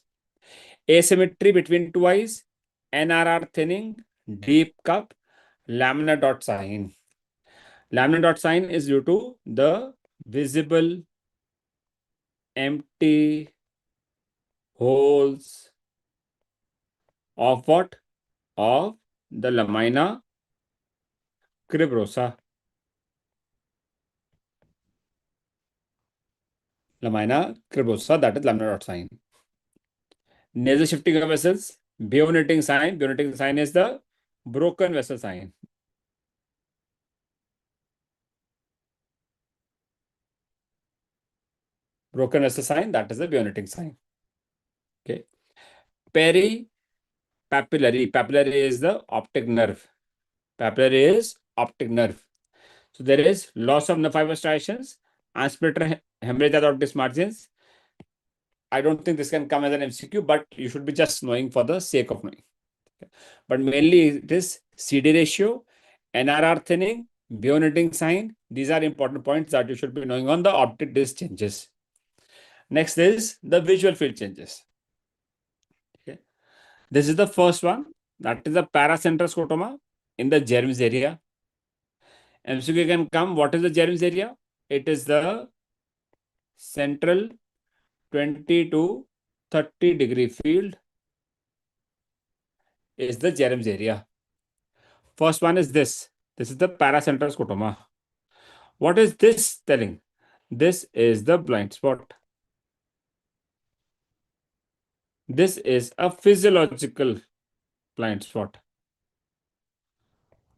Asymmetry between two eyes, NRR thinning, deep cup, laminar dot sign. Laminar dot sign is due to the visible empty holes of what? Of the lamina cribrosa. Lamina cribrosa, that is laminar dot sign. Nasal shifting of vessels, Bionating sign. Bionating sign is the broken vessel sign. Broken vessel sign, that is the Bionating sign. Okay. Papillary. Papillary is the optic nerve. Papillary is optic nerve. So there is loss of nerve fiber striations, aspirator hemorrhage at optic margins. I don't think this can come as an MCQ, but you should be just knowing for the sake of knowing. Okay. But mainly it is CD ratio, NRR thinning, Bionating sign. These are important points that you should be knowing on the optic disc changes. Next is the visual field changes. Okay. This is the first one. That is the paracentral scotoma in the Jervis area. MCQ can come. What is the Jervis area? It is the central 20 to 30-degree field is the Jervis area. First one is this. This is the paracentral scotoma. What is this telling? This is the blind spot. This is a physiological blind spot.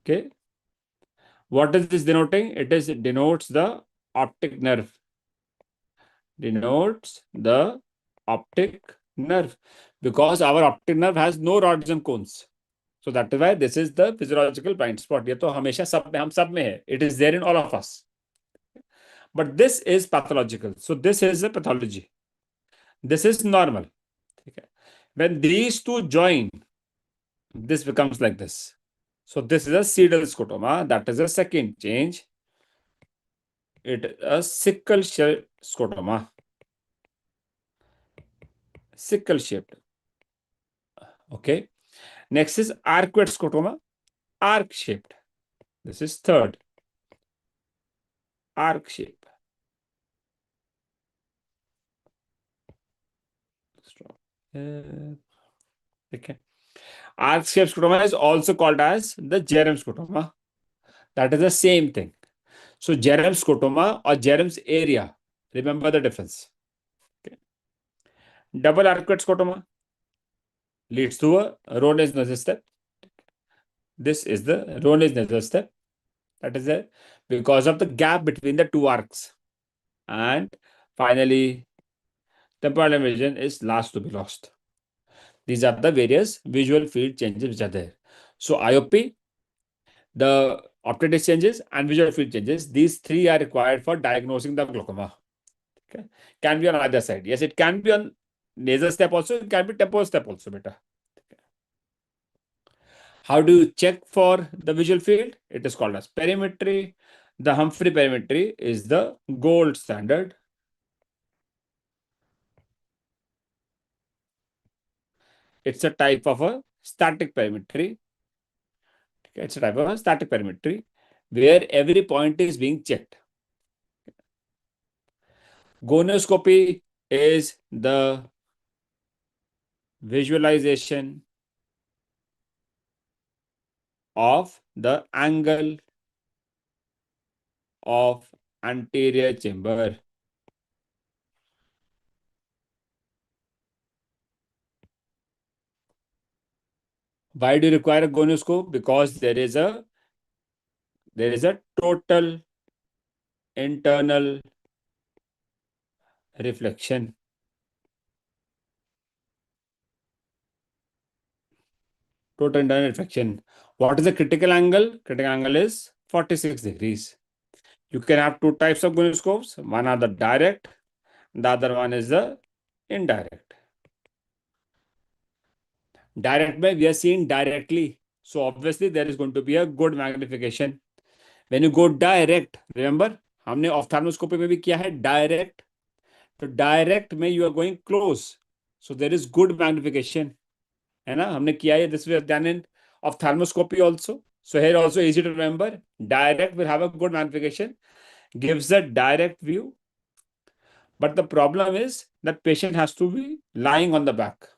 Okay. What is this denoting? It denotes the optic nerve. Denotes the optic nerve because our optic nerve has no rods and cones. So that is why this is the physiological blind spot. ये तो हमेशा सब में हम सब में है. It is there in all of us. But this is pathological. So this is a pathology. This is normal. Okay. When these two join, this becomes like this. So this is a sedal scotoma. That is the second change. It is a sickle shaped scotoma. Sickle shaped. Okay. Next is arcuate scotoma. Arc shaped. This is third. Arc shape. Okay. Arc shaped scotoma is also called as the germ scotoma. That is the same thing. So germ scotoma or germ's area. Remember the difference. Okay. Double arcuate scotoma leads to a Ronez nasal step. This is the Ronez nasal step. That is there because of the gap between the two arcs. And finally, temporal vision is last to be lost. These are the various visual field changes which are there. So IOP, the optic changes and visual field changes, these three are required for diagnosing the glaucoma. Okay. Can be on either side. Yes, it can be on nasal step also, it can be temporal step also, beta. How do you check for the visual field? It is called as perimetry. The Humphrey perimetry is the gold standard. It's a type of a static perimetry. It's a type of a static perimetry where every point is being checked. Gonioscopy is the visualization of the angle of anterior chamber. Why do you require a gonioscope? Because there is a total internal reflection. Total internal reflection. What is the critical angle? Critical angle is 46 degrees. You can have two types of gonioscopes. One are the direct, the other one is the indirect. Direct by we are seeing directly. So obviously there is going to be a good magnification. When you go direct, remember हमने ऑफ्थाल्मोस्कोपी में भी किया है direct. तो direct में you are going close, so there is good magnification. है ना, हमने किया है this we have done in ophthalmoscopy also. So here also easy to remember. Direct will have a good magnification, gives a direct view. But the problem is that patient has to be lying on the back.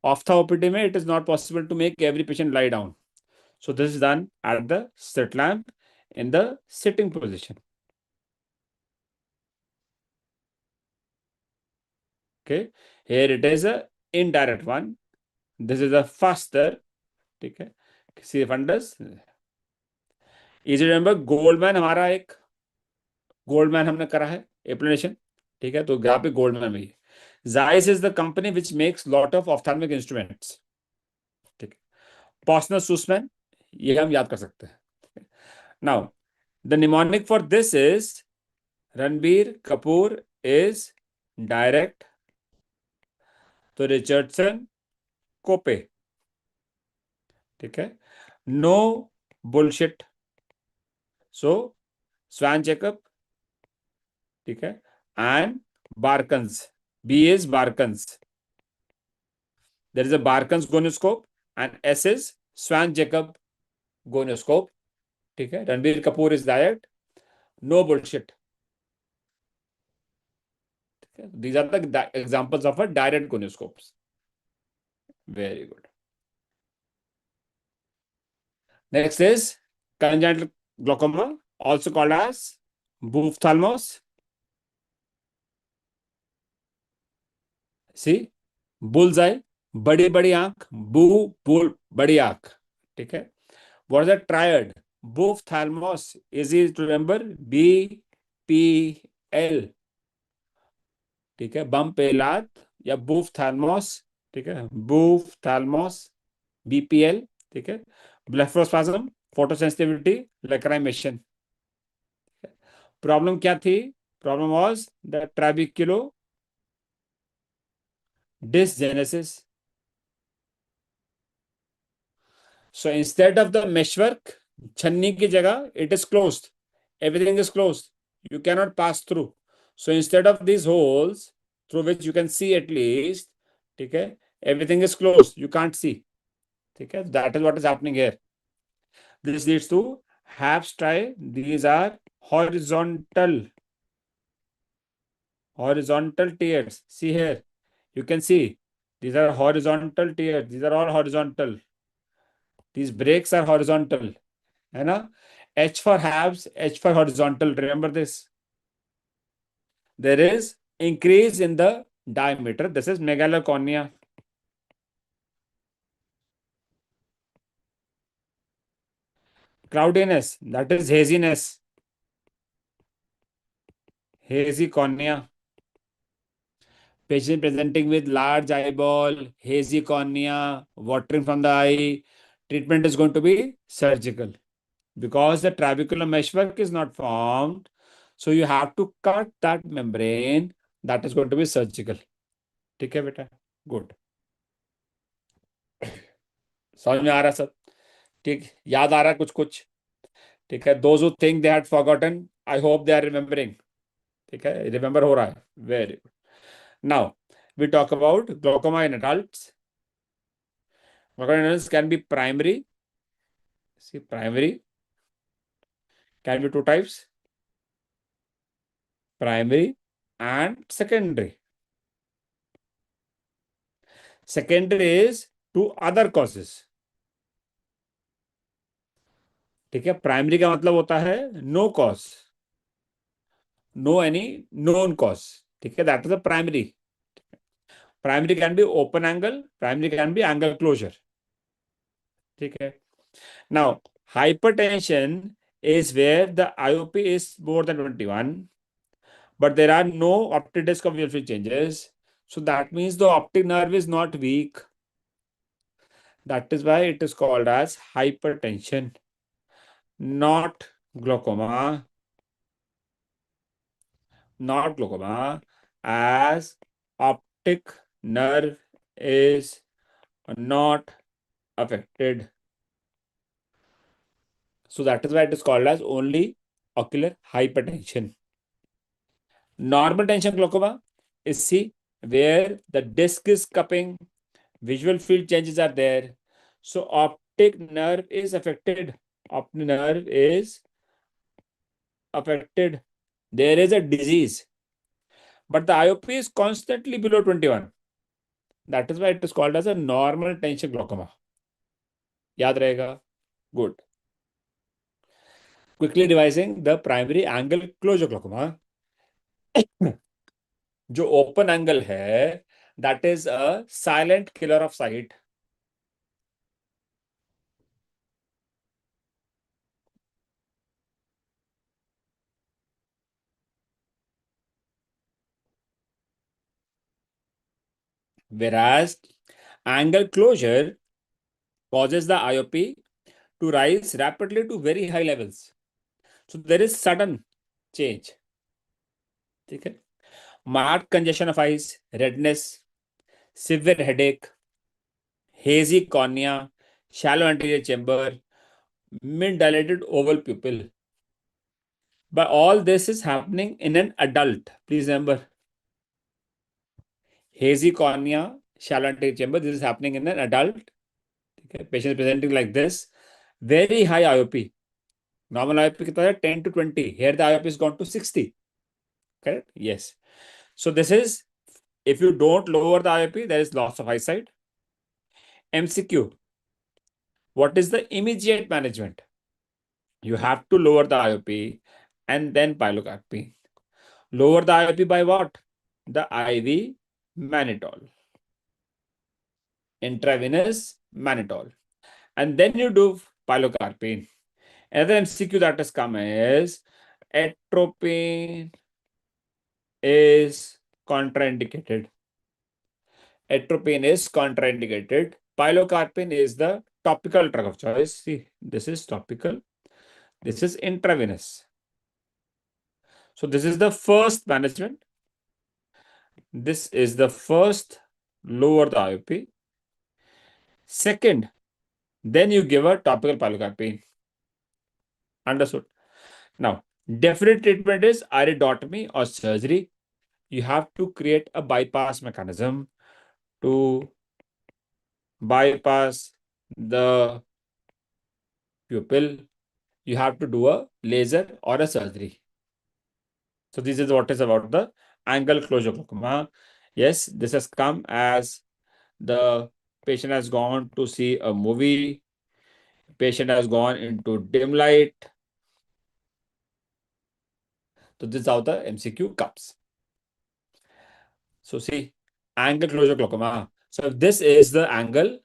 Ophtha OPD mein, it is not possible to make every patient lie down. So this is done at the slit lamp in the sitting position. Okay. Here it is a indirect one. This is a faster. Okay. See the fundus. Easy to remember. Goldman हमारा एक Goldman हमने करा है एप्लिनेशन. ठीक है, तो यहाँ पे गोल्डमैन में Zeiss is the company which makes lot of ophthalmic instruments. ठीक है. Bosner Sussman, ये हम याद कर सकते हैं. Now the mnemonic for this is Ranbir Kapoor is direct, तो Richardson Cope. ठीक है. No bullshit, so Swan Jacob. ठीक है. And Barkans, B is Barkans. There is a Barkans gonioscope and S is Swan Jacob gonioscope. ठीक है. Ranbir Kapoor is direct. No bullshit. These are the examples of a direct gonioscopes. Very good. Next is congenital glaucoma, also called as buophthalmos. See, bullseye, बड़ी बड़ी आंख, bull बड़ी आंख. ठीक है. What is the triad? Buophthalmos. Easy to remember. BPL. ठीक है. बम पे लात या buophthalmos. ठीक है. buophthalmos. BPL. ठीक है. Blepharospasm, photosensitivity, लैक्राइमेशन. प्रॉब्लम क्या थी? Problem was the trabeculo dysgenesis. So instead of the meshwork, छन्नी की जगह it is closed. Everything is closed. You cannot pass through. So instead of these holes through which you can see at least, ठीक है, everything is closed. You can't see. ठीक है, that is what is happening here. This leads to half striae. These are horizontal tears. See here, you can see these are horizontal tears. These are all horizontal. These breaks are horizontal. है ना? H for halves, H for horizontal. Remember this. There is increase in the diameter. This is megalocornea. Cloudiness, that is haziness. Hazy cornea. Patient presenting with large eyeball, hazy cornea, watering from the eye. Treatment is going to be surgical because the trabecular meshwork is not formed. So you have to cut that membrane. That is going to be surgical. ठीक है बेटा? Good. समझ में आ रहा सब? ठीक, याद आ रहा कुछ कुछ? ठीक है, those who think they had forgotten, I hope they are remembering. ठीक है, remember हो रहा है. Very good. Now we talk about glaucoma in adults. Glaucoma in adults can be primary. See, primary can be two types: primary and secondary. Secondary is to other causes. ठीक है, primary का मतलब होता है no cause, no any known cause. ठीक है, that is a primary. Primary can be open angle, primary can be angle closure. ठीक है. Now hypertension is where the IOP is more than 21, but there are no optic disc of visual field changes. So that means the optic nerve is not weak. That is why it is called as hypertension, not glaucoma. Not glaucoma, as optic nerve is not affected. So that is why it is called as only ocular hypertension. Normal tension glaucoma is C, where the disc is cupping, visual field changes are there. So optic nerve is affected. Optic nerve is affected. There is a disease, but the IOP is constantly below 21. That is why it is called as a normal tension glaucoma. याद रहेगा? Good. Quickly revising the primary angle closure glaucoma. जो open angle है, that is a silent killer of sight. Whereas angle closure causes the IOP to rise rapidly to very high levels. So there is sudden change. ठीक है? Marked congestion of eyes, redness, severe headache, hazy cornea, shallow anterior chamber, mid-dilated oval pupil. But all this is happening in an adult. Please remember, hazy cornea, shallow anterior chamber. This is happening in an adult. Okay. Patient is presenting like this. Very high IOP. Normal IOP is 10 to 20. Here the IOP is gone to 60. Correct? Yes. So this is, if you don't lower the IOP, there is loss of eyesight. MCQ. What is the immediate management? You have to lower the IOP and then pilocarpine. Lower the IOP by what? The IV mannitol, intravenous mannitol. And then you do pilocarpine. Another MCQ that has come is atropine is contraindicated. Atropine is contraindicated. Pilocarpine is the topical drug of choice. See, this is topical. This is intravenous. So this is the first management. This is the first, lower the IOP. Second, Then you give a topical pilocarpine. Understood? Now, definite treatment is iridotomy or surgery. You have to create a bypass mechanism to bypass the pupil. You have to do a laser or a surgery. So this is what is about the angle closure glaucoma. Yes, this has come as the patient has gone to see a movie, patient has gone into dim light. So this is how the MCQ comes. So see, angle closure glaucoma. So if this is the angle,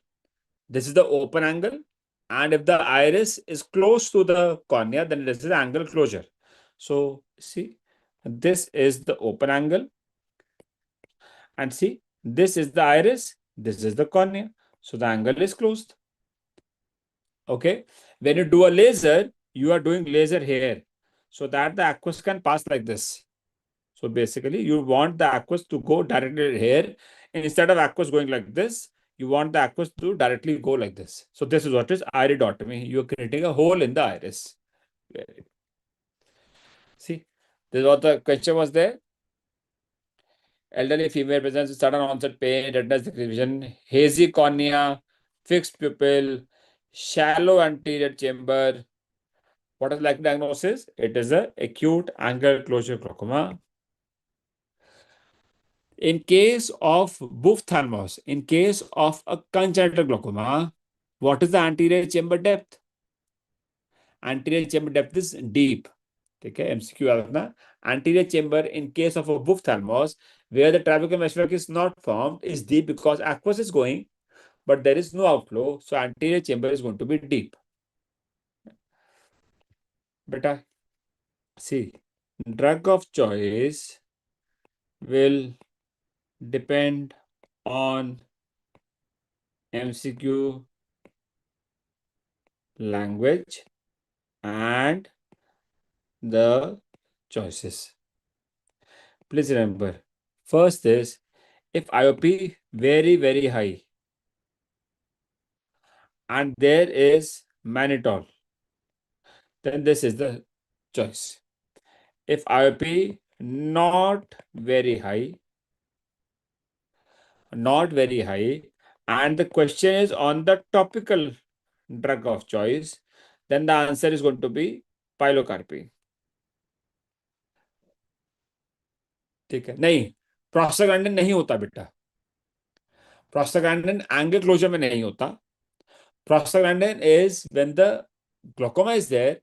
this is the open angle, and if the iris is close to the cornea, then this is angle closure. So see, this is the open angle, and see, this is the iris, this is the cornea. So the angle is closed. Okay. When you do a laser, you are doing laser here so that the aqueous can pass like this. So basically, you want the aqueous to go directly here. Instead of aqueous going like this, you want the aqueous to directly go like this. So this is what is iridotomy. You are creating a hole in the iris. See, this is what the question was there. Elderly female presents sudden onset pain, redness, vision, hazy cornea, fixed pupil, shallow anterior chamber. What is like diagnosis? It is a acute angle closure glaucoma. In case of ophthalmos, in case of a congenital glaucoma, what is the anterior chamber depth? Anterior chamber depth is deep. Okay, MCQ आना. Anterior chamber in case of a ophthalmos, where the trabecular meshwork is not formed, is deep because aqueous is going, but there is no outflow. So anterior chamber is going to be deep. Beta, see, drug of choice will depend on MCQ language and the choices. Please remember, first is if IOP very high and there is mannitol, then this is the choice. If IOP not very high, and the question is on the topical drug of choice, then the answer is going to be pilocarpine. ठीक है? नहीं, prostaglandin नहीं होता बेटा. Prostaglandin angle closure में नहीं होता. Prostaglandin is when the glaucoma is there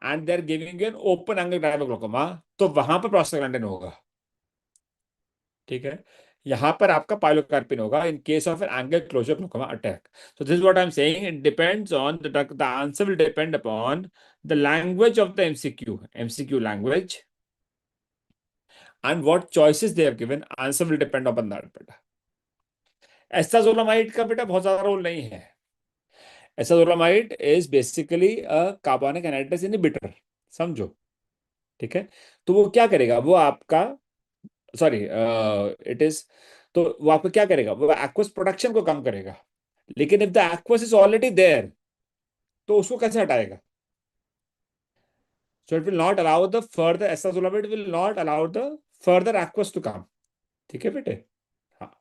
and they're giving you an open angle diagonal glaucoma, तो वहां पर prostaglandin होगा. ठीक है. यहां पर आपका pilocarpine होगा in case of an angle closure glaucoma attack. So this is what I'm saying. It depends on the answer will depend upon the language of the MCQ language, and what choices they have given. Answer will depend upon that बेटा. Acetazolamide का बेटा बहुत ज्यादा role नहीं है. Acetazolamide is basically a carbonic anhydrase inhibitor. समझो. ठीक है. तो वो क्या करेगा, वो आपका सॉरी इट इज तो वो आपको क्या करेगा, वो एक्वस प्रोडक्शन को कम करेगा. लेकिन if the aqueous is already there, तो उसको कैसे हटाएगा? So it will not allow the further acetazolamide will not allow the further aqueous to come. ठीक है बेटे. हाँ.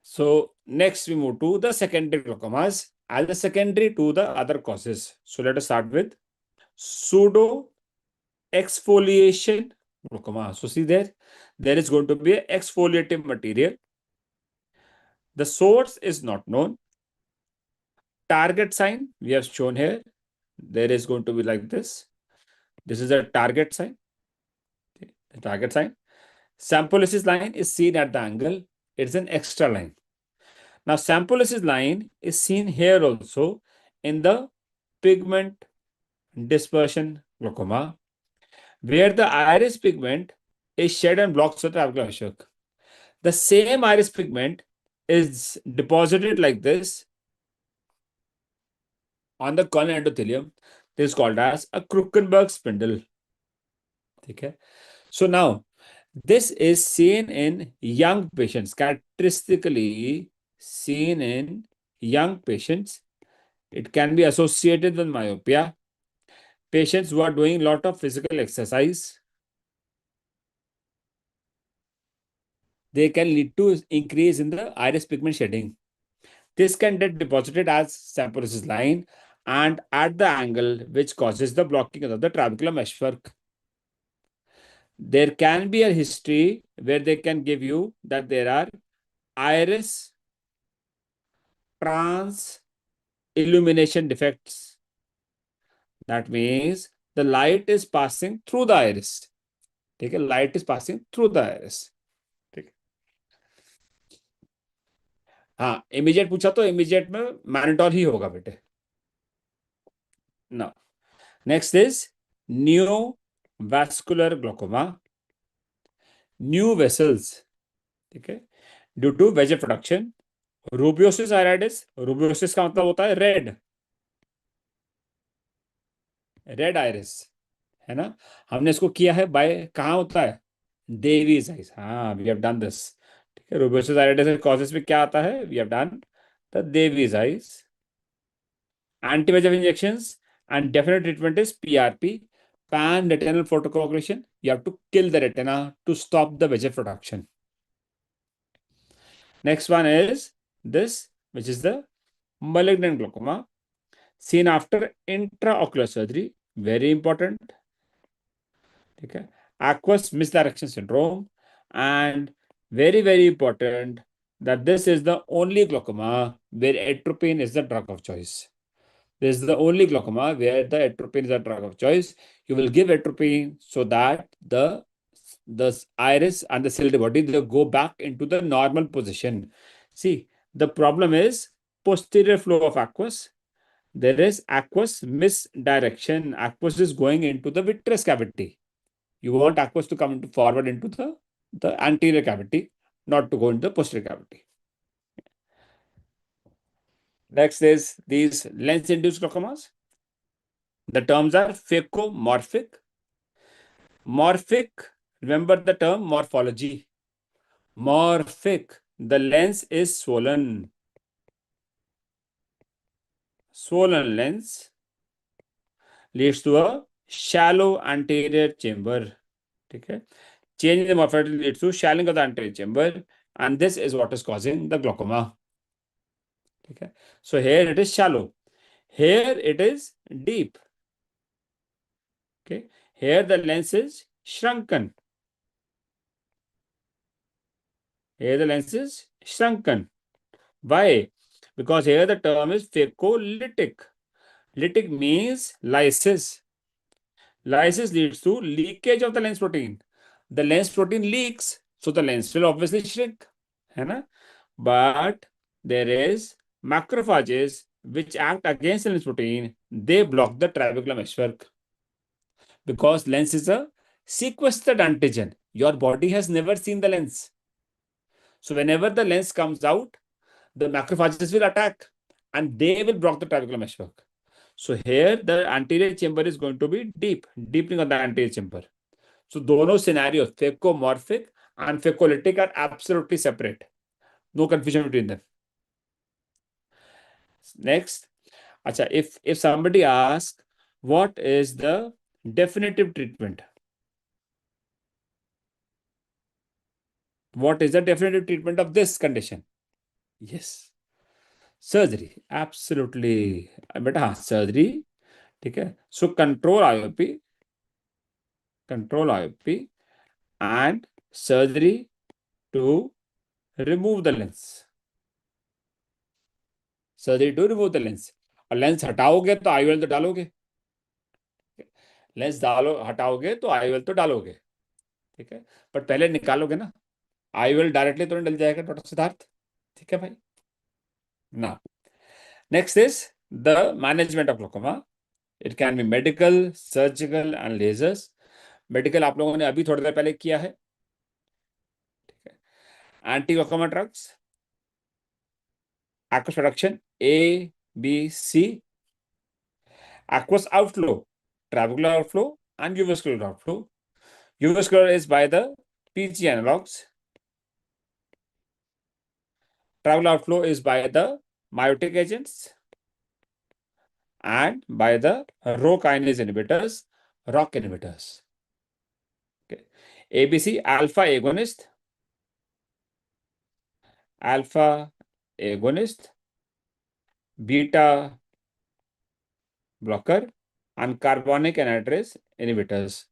So next we move to the secondary glaucomas as a secondary to the other causes. So let us start with pseudo exfoliation glaucoma. So see there is going to be an exfoliative material. The source is not known. Target sign we have shown here. There is going to be like this. This is a target sign. Okay. The target sign. Sampolysis line is seen at the angle. It's an extra line. Now, sampolysis line is seen here also in the pigment dispersion glaucoma, where the iris pigment is shed and blocks the trabecular meshwork. The same iris pigment is deposited like this on the corneal endothelium. This is called as a Krukenberg spindle. Okay. So now, This is seen in young patients, characteristically seen in young patients. It can be associated with myopia. Patients who are doing a lot of physical exercise, they can lead to increase in the iris pigment shedding. This can get deposited as samphosis line and at the angle which causes the blocking of the trabecular meshwork. There can be a history where they can give you that there are iris trans illumination defects. That means the light is passing through the iris. ठीक है, light is passing through the iris. ठीक है, हाँ immediate पूछा तो immediate में mannitol ही होगा बेटे ना. Next is new vascular glaucoma, new vessels. ठीक है, ड्यू टू वेजेफ प्रोडक्शन. रूबियोसिस आइराइडिस, रूबियोसिस का मतलब होता है रेड, रेड आइरिस, है ना. हमने इसको किया है बाय, कहाँ होता है, देवीज आइज. हाँ वी हैव डन दिस. ठीक है, रूबियोसिस आइराइडिस कॉजेस में क्या आता है, we have done the Davies eyes. Anti-VEGF injections and definite treatment is PRP, pan-retinal photocoagulation. You have to kill the retina to stop the VEGF production. Next one is this, which is the malignant glaucoma seen after intraocular surgery. Very important. Okay. Aqueous misdirection syndrome, and very important that this is the only glaucoma where atropine is the drug of choice. This is the only glaucoma where the atropine is a drug of choice. You will give atropine so that the iris and the ciliary body, they go back into the normal position. See, the problem is posterior flow of aqueous. There is aqueous misdirection. Aqueous is going into the vitreous cavity. You want aqueous to come into forward into the anterior cavity, not to go into the posterior cavity. Next is these lens-induced glaucomas. The terms are phacomorphic, morphic. Remember the term morphology. Morphic. The lens is swollen. Swollen lens leads to a shallow anterior chamber. Okay. Change in the morphology leads to shallowing of the anterior chamber, and this is what is causing the glaucoma. Okay. So here it is shallow. Here it is deep. Okay. Here the lens is shrunken. Here the lens is shrunken. Why? Because here the term is phacolytic. Lytic means lysis. Lysis leads to leakage of the lens protein. The lens protein leaks, so the lens will obviously shrink. है ना? But there is macrophages which act against the lens protein. They block the trabecular meshwork. Because lens is a sequestered antigen. Your body has never seen the lens. So whenever the lens comes out, the macrophages will attack and they will block the trabecular meshwork. So here the anterior chamber is going to be deep, deepening of the anterior chamber. So दोनों scenarios, phacomorphic and phacolytic, are absolutely separate. No confusion between them. Next, acha, if somebody asks what is the definitive treatment, what is the definitive treatment of this condition? Yes, surgery. Absolutely, बेटा हाँ surgery. ठीक है. So control IOP and surgery to remove the lens. Surgery to remove the lens. और lens हटाओगे तो IOL तो डालोगे. Lens हटाओगे तो IOL तो डालोगे. ठीक है, बट पहले निकालोगे ना. आईओएल डायरेक्टली तो नहीं डल जाएगा डॉक्टर सिद्धार्थ. ठीक है भाई ना. Next is the management of glaucoma. It can be medical, surgical and lasers. Medical आप लोगों ने अभी थोड़ी देर पहले किया है. ठीक है, anti glaucoma drugs, aqueous production A, B, C, aqueous outflow, trabecular outflow, and uvascular outflow. Uvascular is by the PG analogs. Travel outflow is by the meiotic agents and by the Rho kinase inhibitors, ROCK inhibitors. Okay. ABC, alpha agonist, beta blocker, and carbonic anhydrase inhibitors.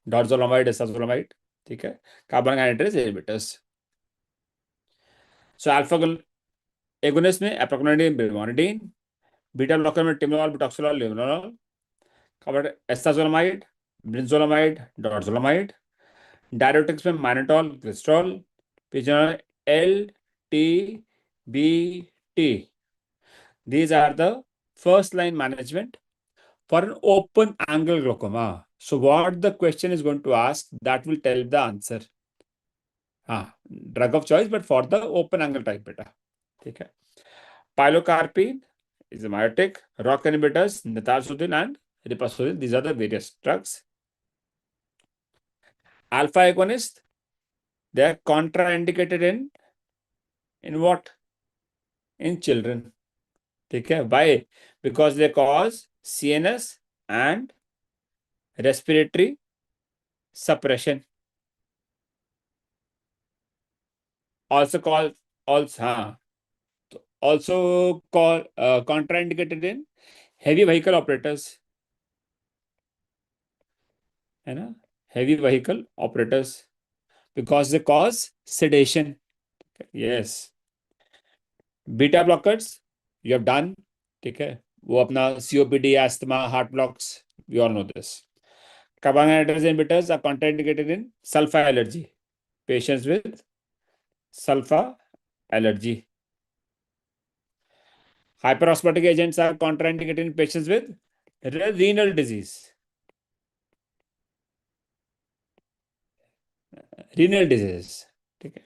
डॉर्जोलमाइड एसाजोलमाइड, ठीक है, कार्बनिक anhydrase inhibitors. So alpha agonist में एप्रोक्विनोलिन, ब्रिमोनिडीन, beta blocker में Timol, बुटॉक्सोलॉल, लिमोनॉल, carbon एसाजोलमाइड, ब्रिंजोलमाइड, dorzolamide, diuretics में mannitol, glycerol, पिजोनॉल, L T B T. These are the first line management for an open angle glaucoma. So what the question is going to ask, that will tell the answer. हाँ, drug of choice but for the open angle type बेटा, ठीक है. Pilocarpine is a myotic, ROCK inhibitors, nitazoxanide and ripasodine. These are the various drugs. Alpha agonist, they are contraindicated in what? In children. ठीक है. Why? Because they cause CNS and respiratory suppression. Also called also call contraindicated in heavy vehicle operators, है ना, heavy vehicle operators, because they cause sedation. Yes. Beta blockers you have done, ठीक है, वो अपना COPD, asthma, heart blocks, we all know this. Carbon anhydrase inhibitors are contraindicated in sulfa allergy, patients with sulfa allergy. Hyperosmotic agents are contraindicated in patients with renal disease. Renal disease, ठीक है.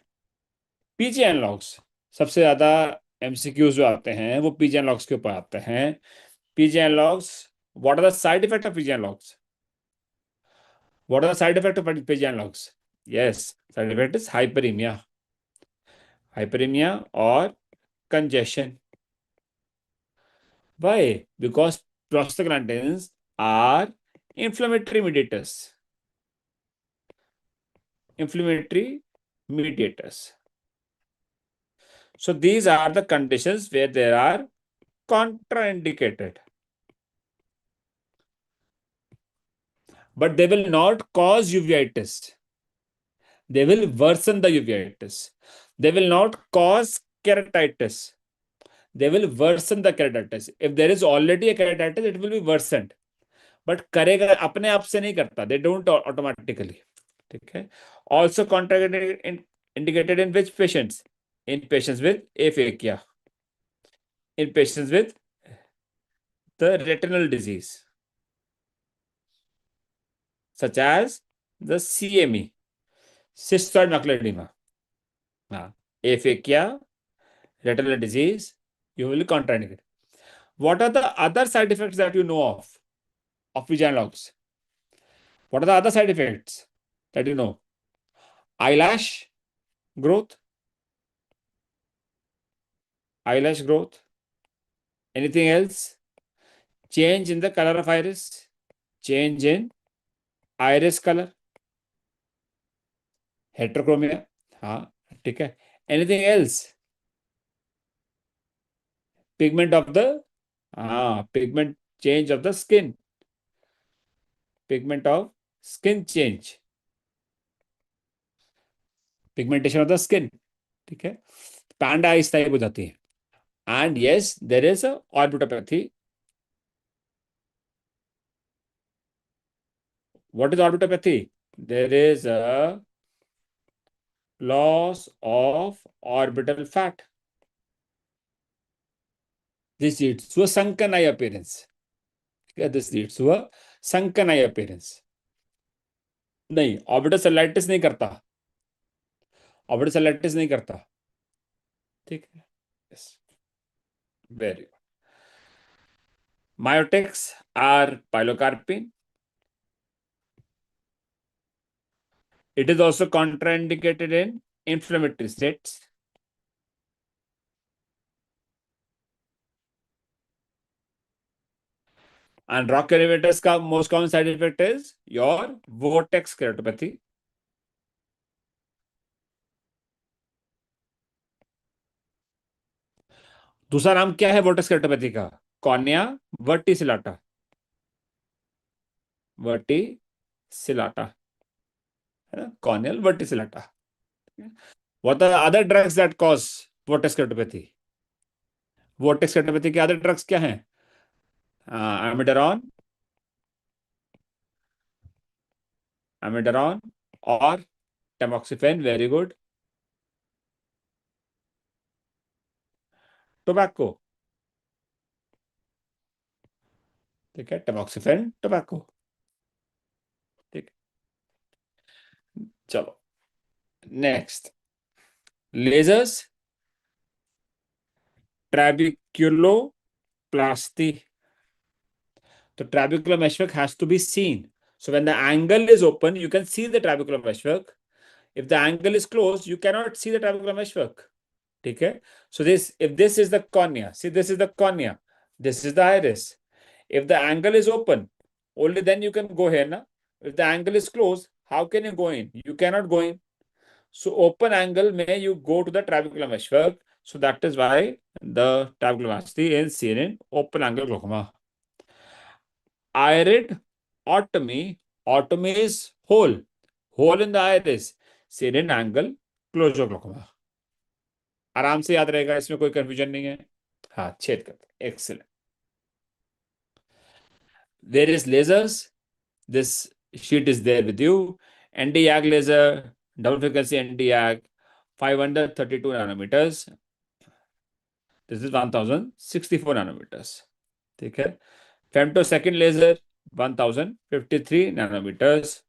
PG analogues, सबसे ज्यादा MCQs जो आते हैं वो PG analogues के ऊपर आते हैं. PG analogues, what are the side effect of PG analogues? What are the side effects of PG analogs? Yes, side effect is hyperemia or congestion. Why? Because prostaglandins are inflammatory mediators. So these are the conditions where they are contraindicated. But they will not cause uveitis. They will worsen the uveitis. They will not cause keratitis. They will worsen the keratitis. If there is already a keratitis, it will be worsened. But करेगा अपने आप से नहीं करता. They don't automatically. ठीक है. Also indicated in which patients? In patients with aphakia. In patients with the retinal disease, such as the CME, cystoid macular edema. Aphakia, retinal disease, you will contraindicate. What are the other side effects that you know of PG analogs? What are the other side effects that you know? Eyelash growth. Anything else? Change in the color of iris. Change in iris color. Heterochromia. हाँ, ठीक है. Anything else? Pigment of the pigment change of the skin. Pigment of skin change. Pigmentation of the skin. ठीक है. Panda eyes type हो जाती है. And yes, there is a orbitopathy. What is orbitopathy? There is a loss of orbital fat. This leads to a sunken eye appearance. This leads to a sunken eye appearance. नहीं, orbital cellulitis नहीं करता. Orbital cellulitis नहीं करता. ठीक है. Yes. Very good. Myotics are pilocarpine. It is also contraindicated in inflammatory states. And rock inhibitors का most common side effect is your vortex keratopathy. दूसरा नाम क्या है वोर्टेक्स केराटोपैथी का? कॉर्निया वर्टिसिलाटा। वर्टिसिलाटा है ना, corneal वर्टिसिलाटा। What are the other drugs that cause vortex keratopathy? Vortex keratopathy के other drugs क्या हैं? Amiodarone, और tamoxifen, very good. Tobacco, ठीक है, tamoxifen, tobacco, ठीक है। चलो next, lasers, trabeculoplasty. The trabecular meshwork has to be seen. So when the angle is open, you can see the trabecular meshwork. If the angle is closed, you cannot see the trabecular meshwork. ठीक है? So if this is the cornea, see this is the cornea, this is the iris. If the angle is open, only then you can go here, na? If the angle is closed, how can you go in? You cannot go in. So open angle may you go to the trabecular meshwork. So that is why the trabeculoplasty is seen in open angle glaucoma. Iridotomy, otomy is hole in the iris, seen in angle closure glaucoma. आराम से याद रहेगा, इसमें कोई confusion नहीं है। हाँ, छेद कर, excellent. There is lasers, this sheet is there with you. ND-YAG laser, double frequency ND-YAG, 532 nanometers. This is 1064 nanometers. ठीक है। femtosecond laser, 1053 nanometers.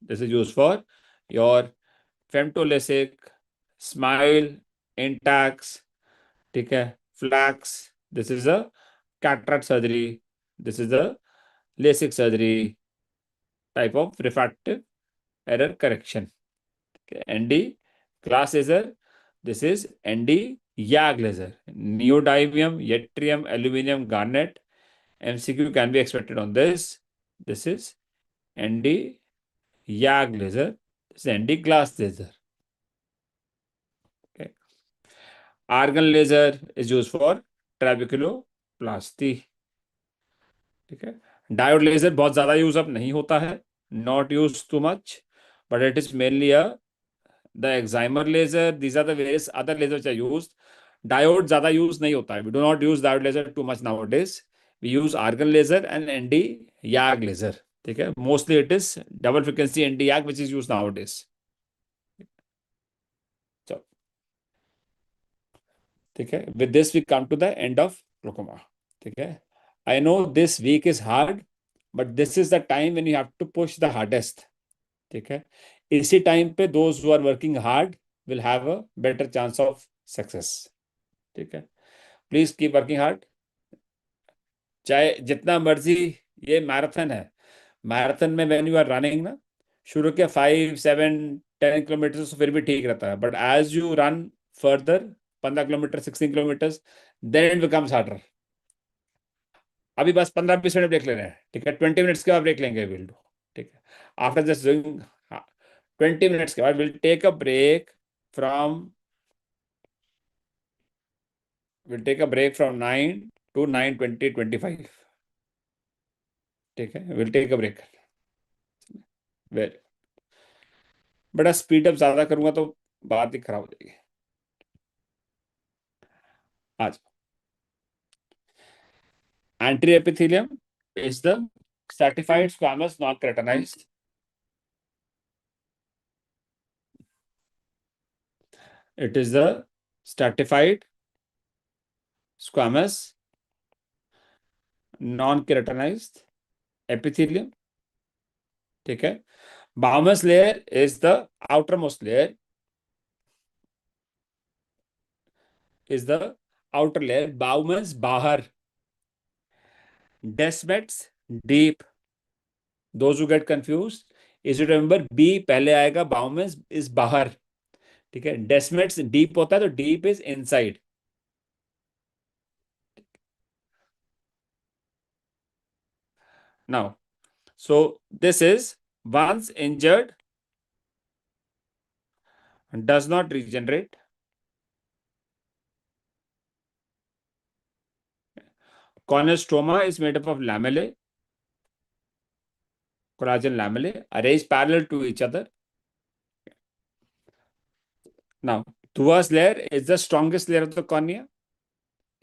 This is used for your femtolasic, smile, intacs, ठीक है, flax. This is a cataract surgery. This is the LASIK surgery type of refractive error correction. Okay. ND glass laser. This is ND YAG laser. Neodymium, yttrium, aluminum, garnet. MCQ can be expected on this. This is ND YAG laser. This is ND glass laser. Okay. Argon laser is used for trabeculoplasty. ठीक है। Diode laser बहुत ज्यादा use अब नहीं होता है, not use too much, but it is mainly the excimer laser, these are the various other lasers are used. Diode ज्यादा use नहीं होता है, we do not use diode laser too much nowadays, we use argon laser and ND YAG laser. ठीक है, mostly it is double frequency ND YAG which is use nowadays. ठीक है, with this we come to the end of glaucoma. ठीक है, I know this week is hard, but this is the time when you have to push the hardest. ठीक है, इसी time पे those who are working hard will have a better chance of success. ठीक है, please keep working hard, चाहे जितना मर्जी। ये मैराथन है, मैराथन में व्हेन यू आर रनिंग ना, शुरू के 5, 7, 10 किलोमीटर तो फिर भी ठीक रहता है, but as you run further 15 kilometre, 16 kilometre, then it becomes harder. अभी बस 15-20 मिनट ब्रेक ले रहे हैं। ठीक है, 20 मिनट्स के बाद ब्रेक लेंगे, विल डू। ठीक है, आफ्टर दिस डूइंग 20 मिनट्स के बाद will take a break from, 9 to 9:20-25। ठीक है, will take a break. Very, बड़ा स्पीड अप ज्यादा करूंगा तो बात ही खराब हो जाएगी। आज anterior epithelium is the stratified squamous non-keratinized. It is the stratified squamous non-keratinized epithelium. ठीक है, Bauman's layer is the outermost layer, is the outer layer. Bauman's बाहर, Descemet's deep. Those who get confused, is you remember, B पहले आएगा, Bowman's is बाहर, ठीक है, डेस्मेट्स deep होता है तो deep is inside. Now so this is once injured, does not regenerate. Corneal stroma is made up of lamellae, collagen lamellae, arranged parallel to each other. Now, Dua's layer is the strongest layer of the cornea.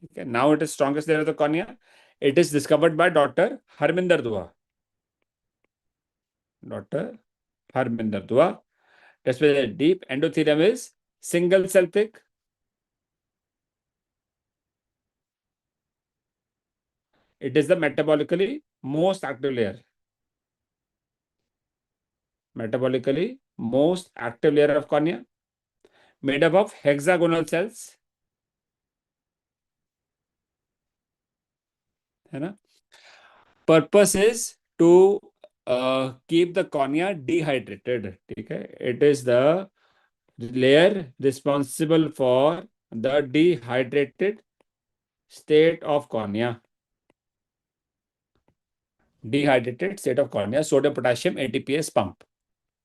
Okay. Now it is strongest layer of the cornea. It is discovered by Dr. Harminder Dua. Dr. Harminder Dua. That's why the deep endothelium is single cell thick. It is the metabolically most active layer. Metabolically most active layer of cornea, made up of hexagonal cells, है ना. Purpose is to keep the cornea dehydrated, ठीक है. It is the layer responsible for the dehydrated state of cornea. Dehydrated state of cornea, sodium potassium ATPase pump.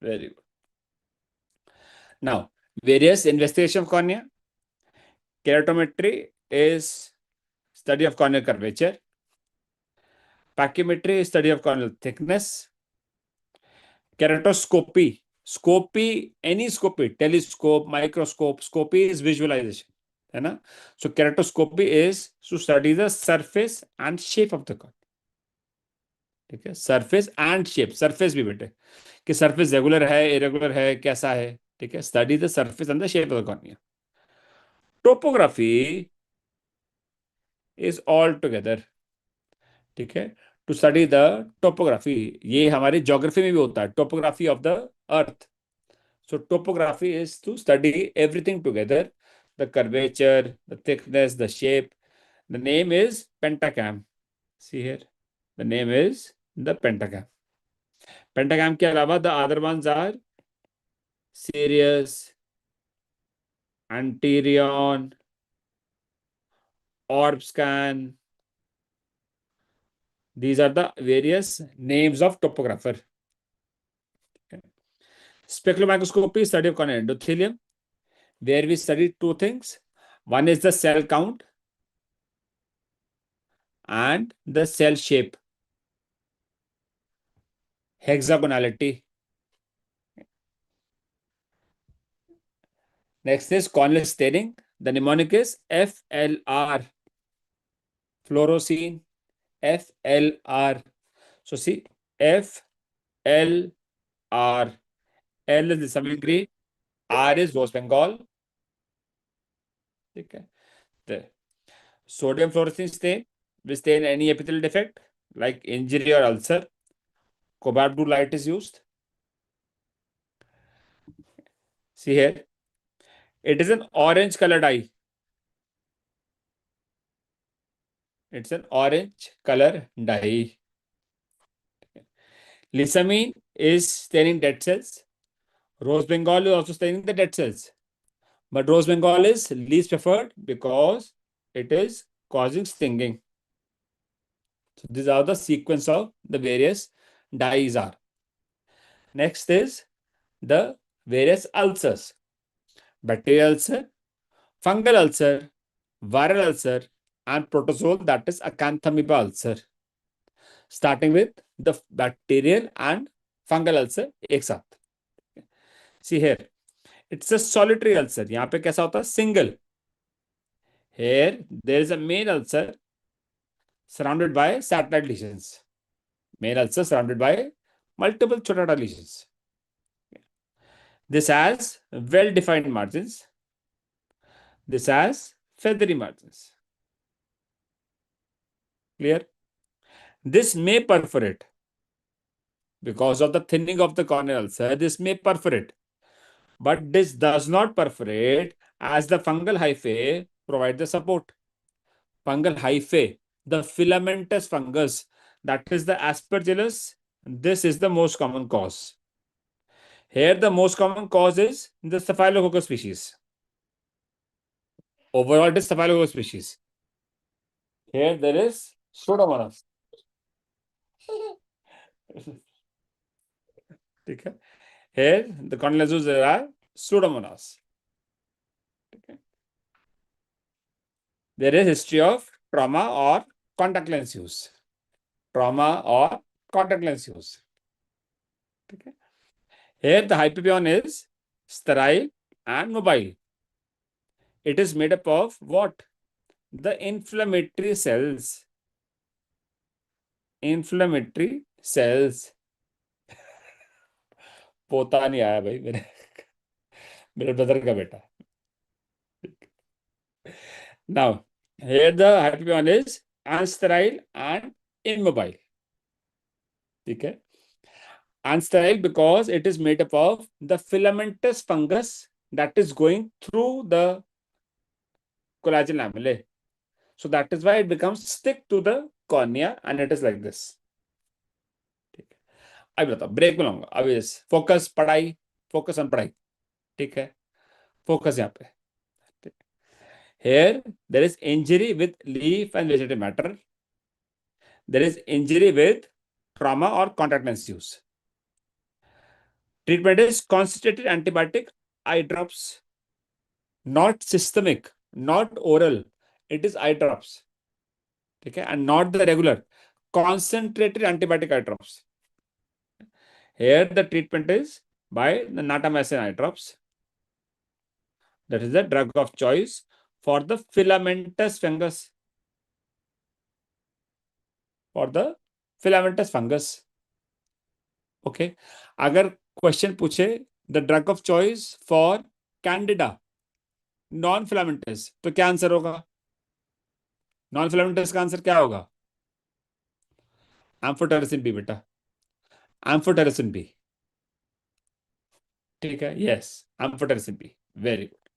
Very good. Now, various investigation of cornea. Keratometry is study of corneal curvature. Pachymetry is study of corneal thickness. Keratoscopy, scopy, any scopy, telescope, microscope, scopy is visualization, है ना. So keratoscopy is to study the surface and shape of the cornea. ठीक है, surface and shape, surface भी बेटे कि surface regular है, irregular है, कैसा है, ठीक है. Study the surface and the shape of the cornea. Topography is all together, ठीक है. टू स्टडी द टोपोग्राफी, ये हमारी ज्योग्राफी में भी होता है, topography of the earth. So topography is to study everything together, the curvature, the thickness, the shape. The name is pentacam. See here, the name is the pentacam. Pentacam के अलावा the other ones are Sirius, Anterion, Orb scan. These are the various names of topographer. Specular microscopy is study of corneal endothelium, where we study two things. One is the cell count and the cell shape, hexagonality. Next is corneal staining. The mnemonic is FLR, fluorescein, FLR. So see, FLR. L is the Summing Green, R is Rose Bengal. Okay. The sodium fluorescein stain will stain any epithelial defect like injury or ulcer. Cobalt blue light is used. See here, it is an orange colored eye. It's an orange color dye. Lissamine is staining dead cells. Rose Bengal is also staining the dead cells. But Rose Bengal is least preferred because it is causing stinging. So these are the sequence of the various dyes are. Next is the various ulcers. Bacterial ulcer, fungal ulcer, viral ulcer, and protozoal, that is acanthamoeba ulcer. Starting with the bacterial and fungal ulcer एक साथ. See here, it's a solitary ulcer. यहाँ पे कैसा होता है? Single. Here there is a main ulcer surrounded by satellite lesions. Main ulcer surrounded by multiple छोटा lesions. This has well-defined margins. This has feathery margins. Clear? This may perforate because of the thinning of the corneal ulcer. This may perforate, but this does not perforate as the fungal hyphae provide the support. Fungal hyphae, the filamentous fungus, that is the aspergillus. This is the most common cause. Here, the most common cause is the Staphylococcus species. Overall, it is Staphylococcus species. Here, there is Pseudomonas. Okay. Here, the corneal there are Pseudomonas. Okay. There is history of trauma or contact lens use. Trauma or contact lens use. Okay. Here, the hyperion is sterile and mobile. It is made up of what? The inflammatory cells. Inflammatory cells. पोता नहीं आया भाई मेरे brother का बेटा. Now, here the hyperion is unsterile and immobile. Okay. Unsterile because it is made up of the filamentous fungus that is going through the collagen lamellae. So that is why it becomes stick to the cornea and it is like this. अभी बताओ break में लाऊंगा अभी. Focus पढ़ाई, focus on पढ़ाई. ठीक है, focus यहाँ पे. Here there is injury with leaf and vegetative matter. There is injury with trauma or contact lens use. Treatment is concentrated antibiotic eye drops, not systemic, not oral. It is eye drops. Okay, and not the regular concentrated antibiotic eye drops. Here the treatment is by the natamycin eye drops. That is the drug of choice for the filamentous fungus. For the filamentous fungus. Okay. अगर question पूछे the drug of choice for Candida non filamentous तो क्या answer होगा? Non filamentous का answer क्या होगा? Amphotericin B बेटा, amphotericin B. ठीक है, yes, amphotericin B. Very good.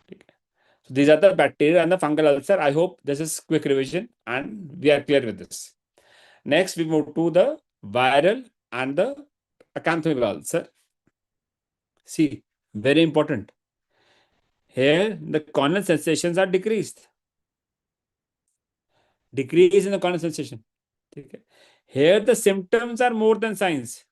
ठीक है. So these are the bacterial and the fungal ulcer. I hope this is quick revision and we are clear with this. Next, we move to the viral and the acanthamoeba ulcer. See, very important. Here, the corneal sensations are decreased. Decrease in the corneal sensation. Okay. Here, the symptoms are more than signs.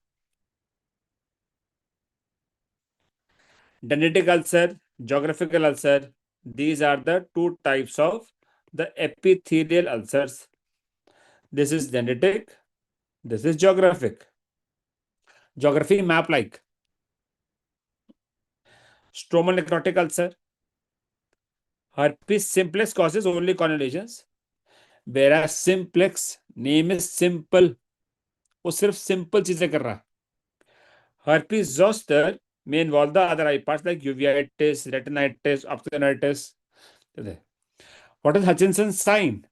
Dendritic ulcer, geographical ulcer. These are the two types of the epithelial ulcers. This is dendritic. This is geographic. Geography map like. Stromal necrotic ulcer. Herpes simplex causes only corneal lesions. Whereas simplex, name is simple. वो सिर्फ simple चीजें कर रहा है. Herpes zoster may involve the other eye parts like uveitis, retinitis, ophthalmitis. What is Hutchinson's sign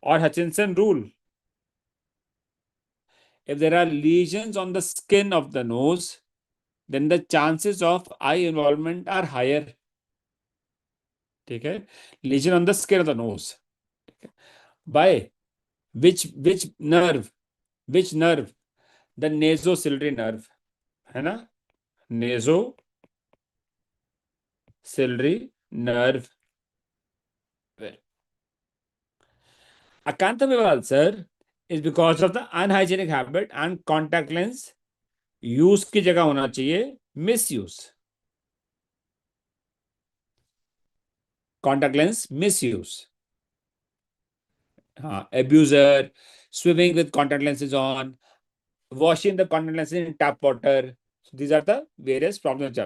or Hutchinson rule? If there are lesions on the skin of the nose, then the chances of eye involvement are higher. Okay? Lesion on the skin of the nose. Okay. By which nerve? Which nerve? The nasociliary nerve. है ना? Nasociliary nerve. Acanthamoeba ulcer is because of the unhygienic habit and contact lens use की जगह होना चाहिए misuse. Contact lens misuse. Abuser, swimming with contact lenses on, washing the contact lenses in tap water. So these are the various problems.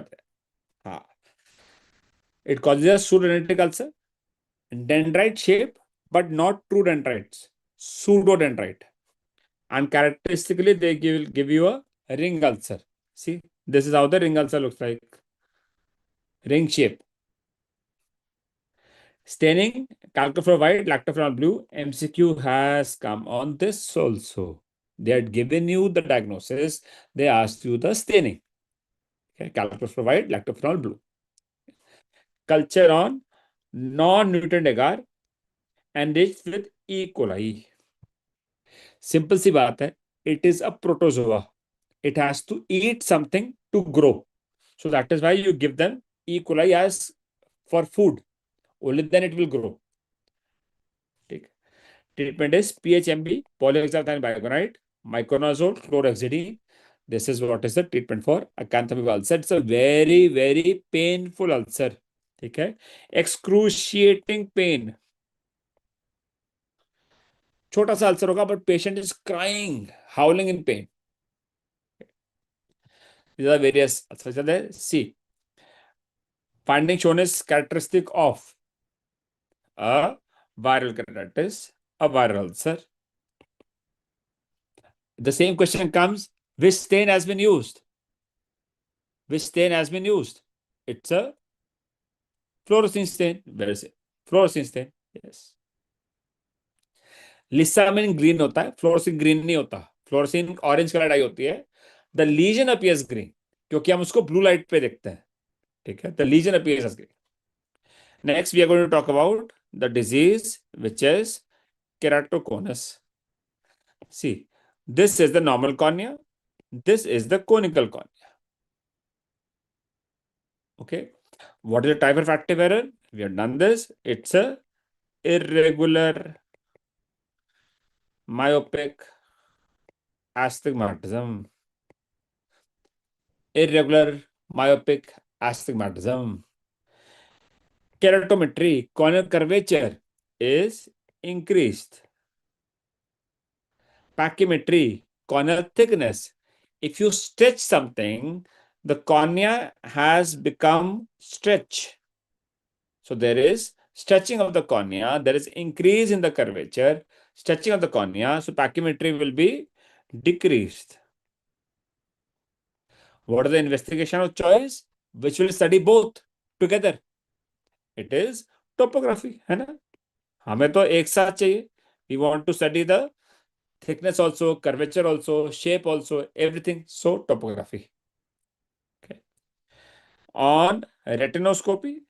It causes a pseudodendritic ulcer, dendrite shape, but not true dendrites, pseudodendrite. And characteristically, they give you a ring ulcer. See, this is how the ring ulcer looks like. Ring shape. Staining, calcium white, lactophenol blue. MCQ has come on this also. They had given you the diagnosis. They asked you the staining. Okay, calcium white, lactophenol blue. Culture on non-nutrient agar enriched with E. coli. Simple सी बात है. It is a protozoa. it has to eat something to grow. So that is why you give them E. coli as for food. Only then it will grow. ठीक. Treatment is PHMB, polyhexathine bicarbonate, miconazole, chlorhexidine. This is what is the treatment for acanthamoeba ulcer. It's a very, very painful ulcer. ठीक है. Excruciating pain. छोटा सा ulcer होगा, but patient is crying, howling in pain. These are various ulcers. See, finding shown is characteristic of a viral keratitis, a viral ulcer. The same question comes, which stain has been used? Which stain has been used? It's a fluorescein stain. Where is it? Fluorescein stain. Yes. Lissamine green होता है, fluorescein green नहीं होता. Fluorescein orange colour die होती है. The lesion appears green, क्योंकि हम उसको blue light पे देखते हैं. ठीक है. The lesion appears as green. Next, we are going to talk about the disease, which is keratoconus. See, this is the normal cornea. This is the conical cornea. Okay. What is the type of refractive error? We have done this. It's a irregular myopic astigmatism. Irregular myopic astigmatism. Keratometry, corneal curvature is increased. Pachymetry, corneal thickness. If you stretch something, the cornea has become stretch. So there is stretching of the cornea, there is increase in the curvature, stretching of the cornea, so pachymetry will be decreased. What is the investigation of choice? Which will study both together? It is topography, है ना? हमें तो एक साथ चाहिए. We want to study the thickness also, curvature also, shape also, everything. So topography. Okay. On retinoscopy,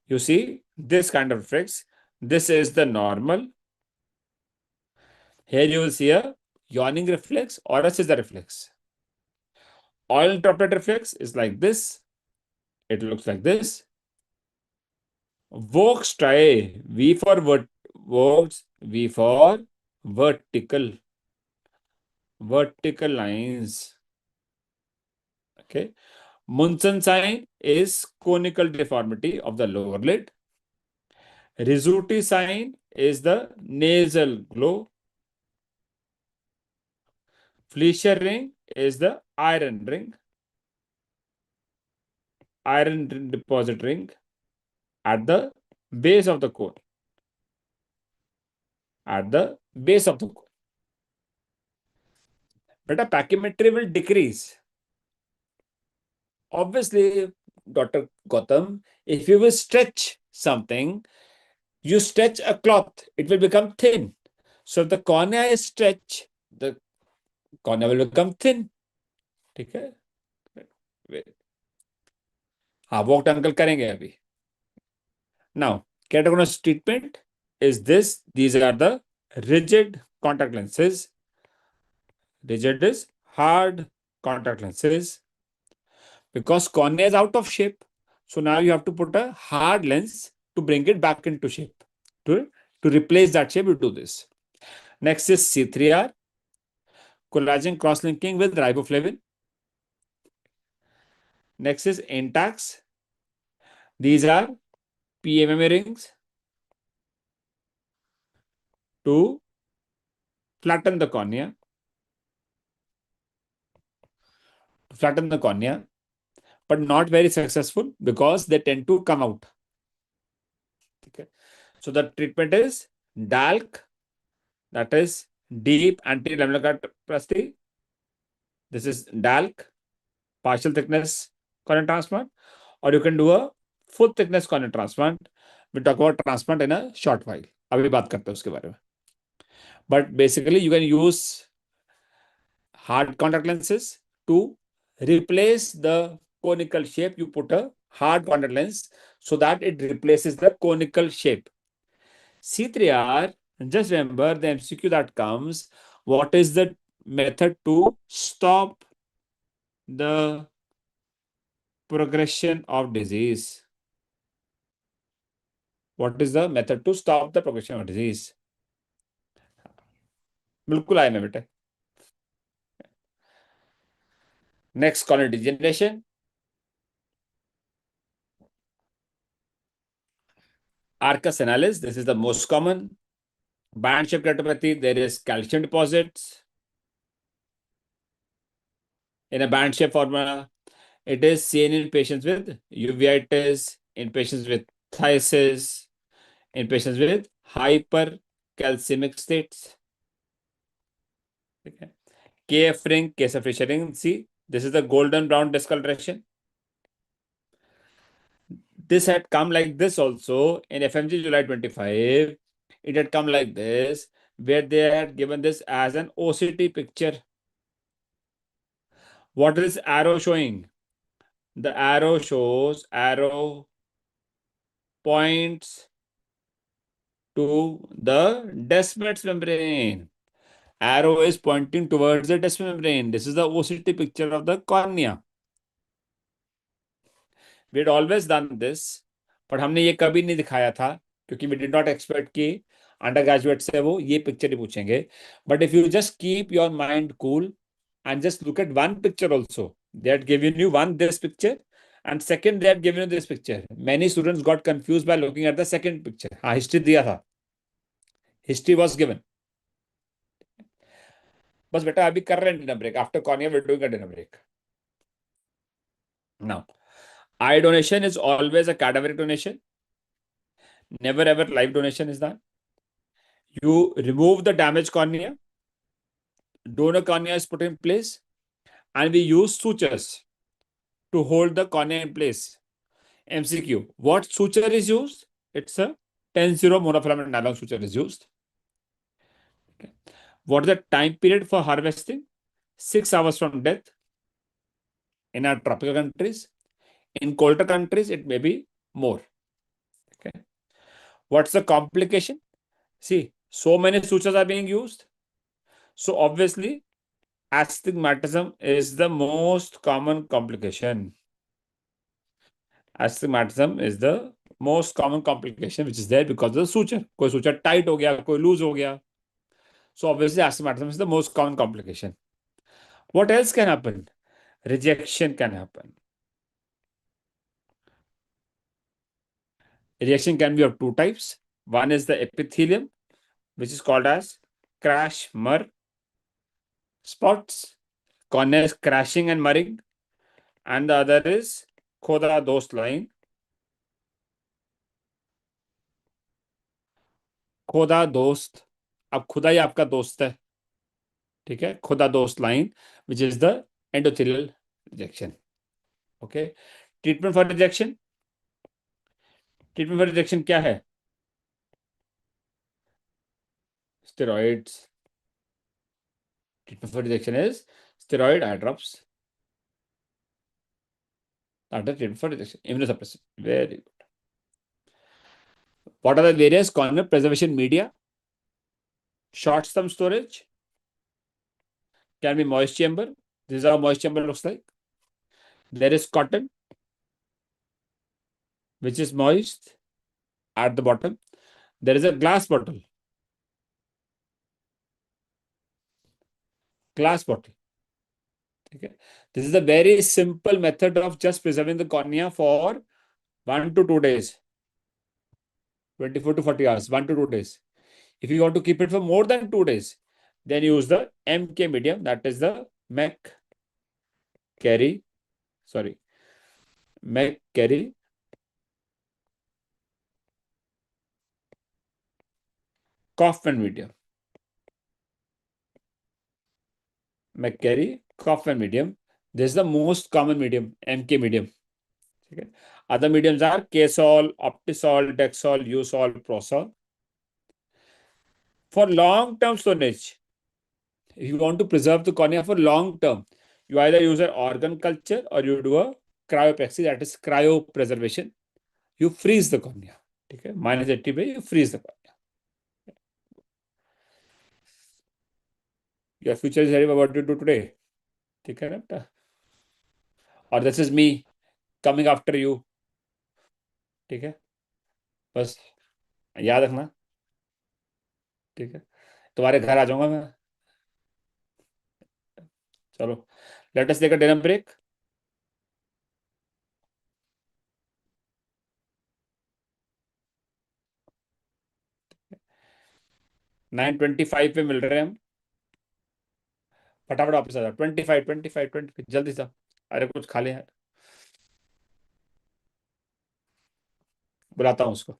you see this kind of reflex. This is the normal. Here you will see a yawning reflex or a scissor reflex. Oil droplet reflex is like this. It looks like this. Vox striae, V for vertical. Vertical lines. Okay. Munson sign is conical deformity of the lower lid. Rizzuti sign is the nasal glow. Fleischer ring is the iron ring. Iron deposit ring at the base of the cone. At the base of the cone. But a pachymetry will decrease. Obviously, Dr. Gautam, if you will stretch something, you stretch a cloth, it will become thin. So if the cornea is stretched, the cornea will become thin. ठीक है? हाँ, walk uncle करेंगे अभी. Now, keratoconus treatment is this. These are the rigid contact lenses. Rigid is hard contact lenses. Because cornea is out of shape. So now you have to put a hard lens to bring it back into shape. To replace that shape, you do this. Next is C3R. Collagen cross-linking with riboflavin. Next is Intax. These are PMMA rings to flatten the cornea. But not very successful because they tend to come out. Okay. So the treatment is DALC, that is deep anti-lamellar plasty. This is DALC, partial thickness corneal transplant, or you can do a full thickness corneal transplant. We'll talk about transplant in a short while. अभी बात करते हैं उसके बारे में. But basically, you can use hard contact lenses to replace the conical shape. You put a hard contact lens so that it replaces the conical shape. C3R, just remember the MCQ that comes. What is the method to stop the progression of disease? What is the method to stop the progression of disease? बिल्कुल आए ना बेटे. Next, corneal degeneration. Arcus senalis, this is the most common. Band-shaped retinopathy, there is calcium deposits in a band-shaped formula. It is seen in patients with uveitis, in patients with phthisis, in patients with hypercalcemic states. Okay. KF ring, case of Fisher ring. See, this is the golden brown discoloration. This had come like this also in FMG July 25. It had come like this, where they had given this as an OCT picture. What is arrow showing? The arrow shows, arrow points to the Descemet's membrane. Arrow is pointing towards the Descemet membrane. This is the OCT picture of the cornea. We had always done this, but हमने ये कभी नहीं दिखाया था क्योंकि we did not expect कि undergraduate से वो ये picture ही पूछेंगे. But if you just keep your mind cool and just look at one picture also, they had given you one this picture and second they had given you this picture. Many students got confused by looking at the second picture. हाँ history दिया था, history was given. बस बेटा अभी कर रहे हैं dinner break. After cornea we're doing a dinner break. Now, eye donation is always a cadaveric donation. Never ever live donation is done. You remove the damaged cornea, donor cornea is put in place, and we use sutures to hold the cornea in place. MCQ. What suture is used? It's a 10-0 monofilament nylon suture is used. Okay. What is the time period for harvesting? 6 hours from death in our tropical countries. In colder countries, it may be more. Okay. What's the complication? See, so many sutures are being used. So obviously, astigmatism is the most common complication. Astigmatism is the most common complication which is there because of the suture. कोई suture tight हो गया, कोई loose हो गया. So obviously astigmatism is the most common complication. What else can happen? Rejection can happen. Rejection can be of two types. One is the epithelium, which is called as crash mur spots. Cornea is crashing and murring. And the other is khoda dost line. खुदा दोस्त, अब खुदा ही आपका दोस्त है, ठीक है. खुदा दोस्त line which is the endothelial rejection. Okay. Treatment for rejection. Treatment for rejection क्या है? Steroids. Treatment for rejection is steroid eye drops. That is treatment for rejection. Immunosuppressant. Very good. What are the various corneal preservation media? Short stem storage. Can be moist chamber. This is how moist chamber looks like. There is cotton, which is moist at the bottom. There is a glass bottle. Glass bottle. Okay. This is a very simple method of just preserving the cornea for 1 to 2 days. 24 to 40 hours, 1 to 2 days. If you want to keep it for more than 2 days, then use the MK medium, that is the McCarry Kaufman medium. McCarry Kaufman medium. This is the most common medium, MK medium. Okay. Other mediums are K-sol, Optisol, Dexol, Usol, Prosol. For long-term storage, if you want to preserve the cornea for long term, you either use an organ culture or you do a cryopexy, that is cryopreservation. You freeze the cornea. Okay. -80 by you freeze the cornea. Your future is very what you do today. ठीक है ना बेटा, और this is me coming after you. ठीक है, बस याद रखना। ठीक है, तुम्हारे घर आ जाऊंगा मैं। चलो, let us take a dinner break. 9:25 पे मिल रहे हैं हम। फटाफट वापस आ जाओ। 25, 25, 20, जल्दी से। अरे कुछ खा ले यार, बुलाता हूँ उसको।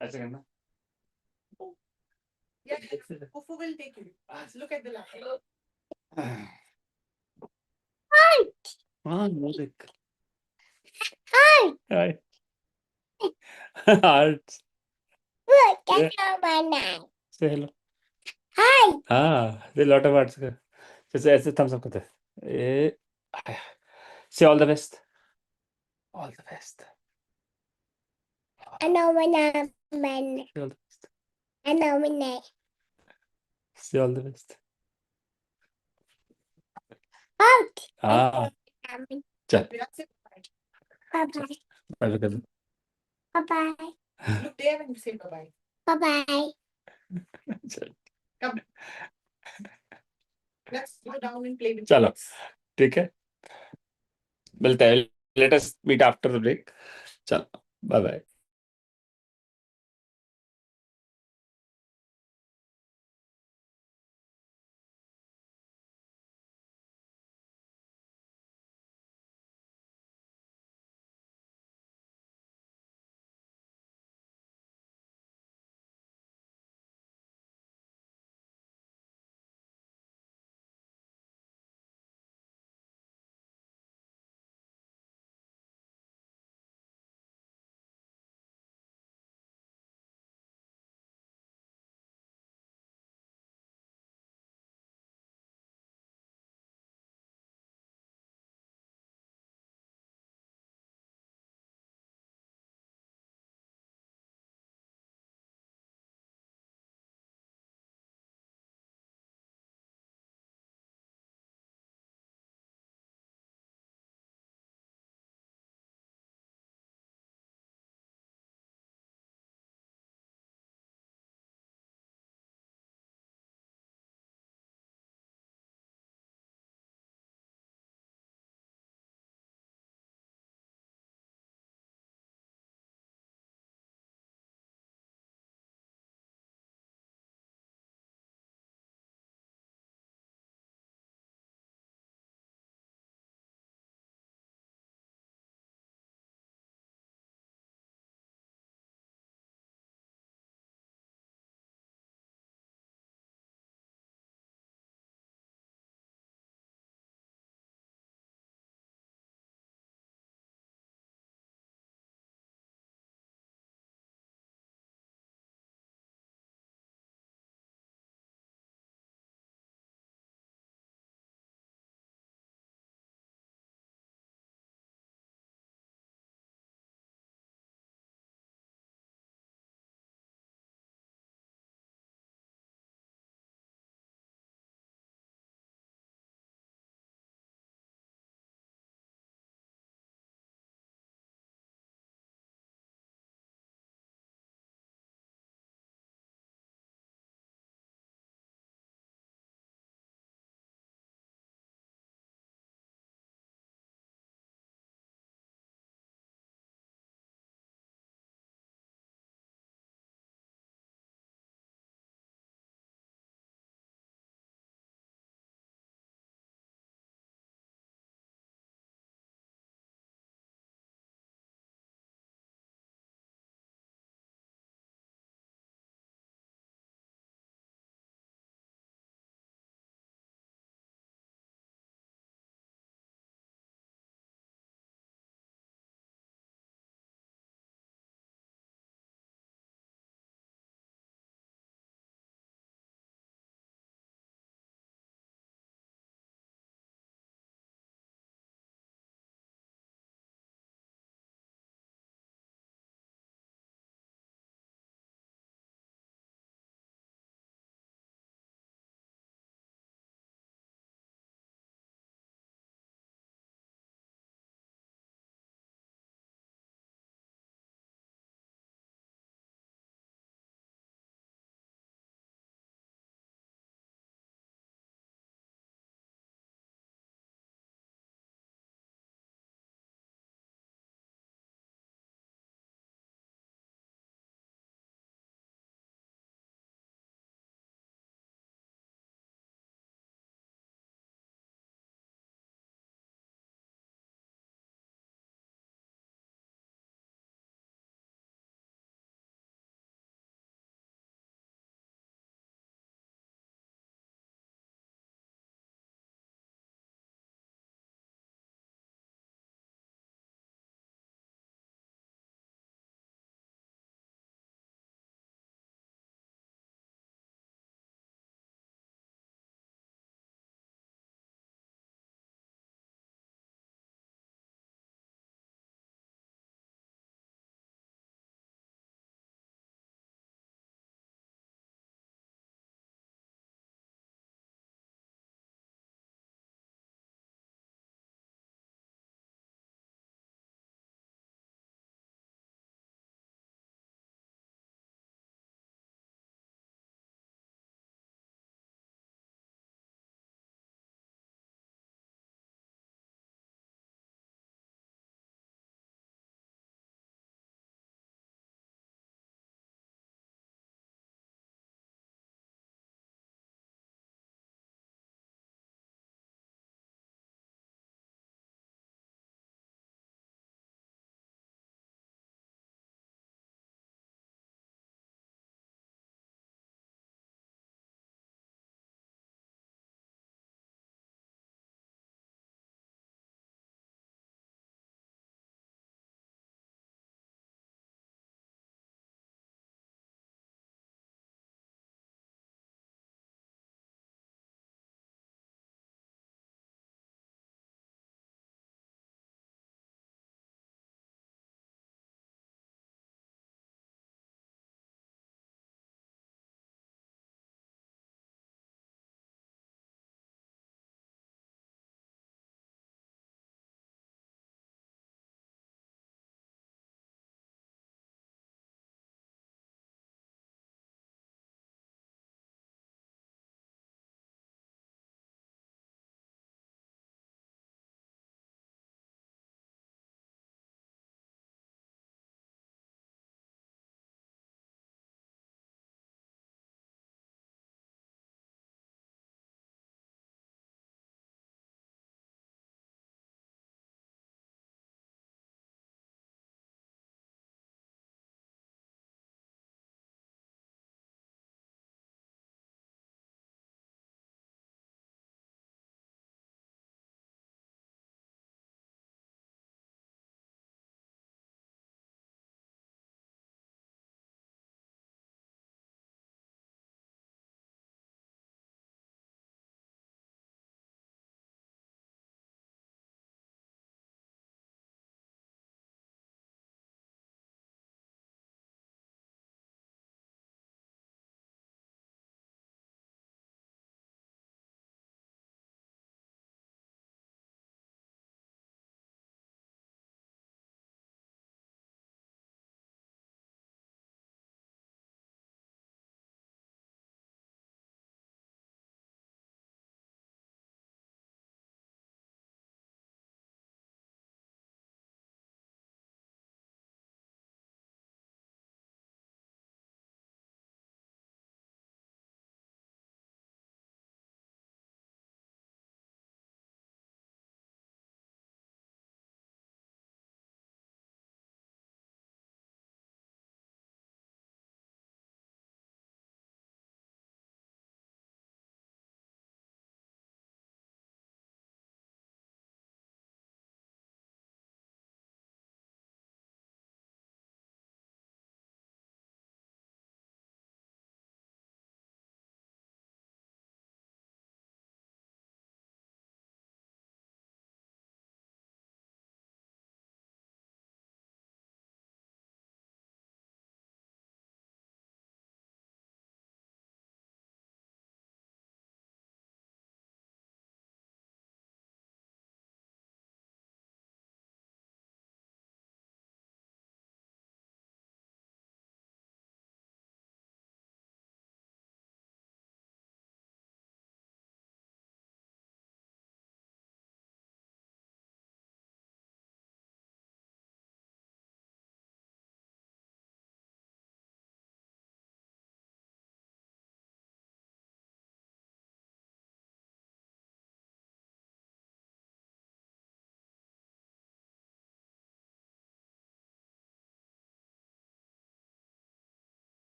ऐसे करना। Yeah, Fufu will take you. Look at the light. हाँ म्यूजिक। हाय। हार्ट। से हेलो। हाँ, दे लॉट ऑफ हार्ट्स का। जैसे ऐसे थम्स अप करते हैं। ए से all the best. All the best. से ऑल द बेस्ट। हाँ चल, बाय बाय कर दो। Look there and say bye-bye. चल, Come, let's go down and play with चलो kids. ठीक है, मिलते हैं। Let us meet after the break. चलो, bye bye.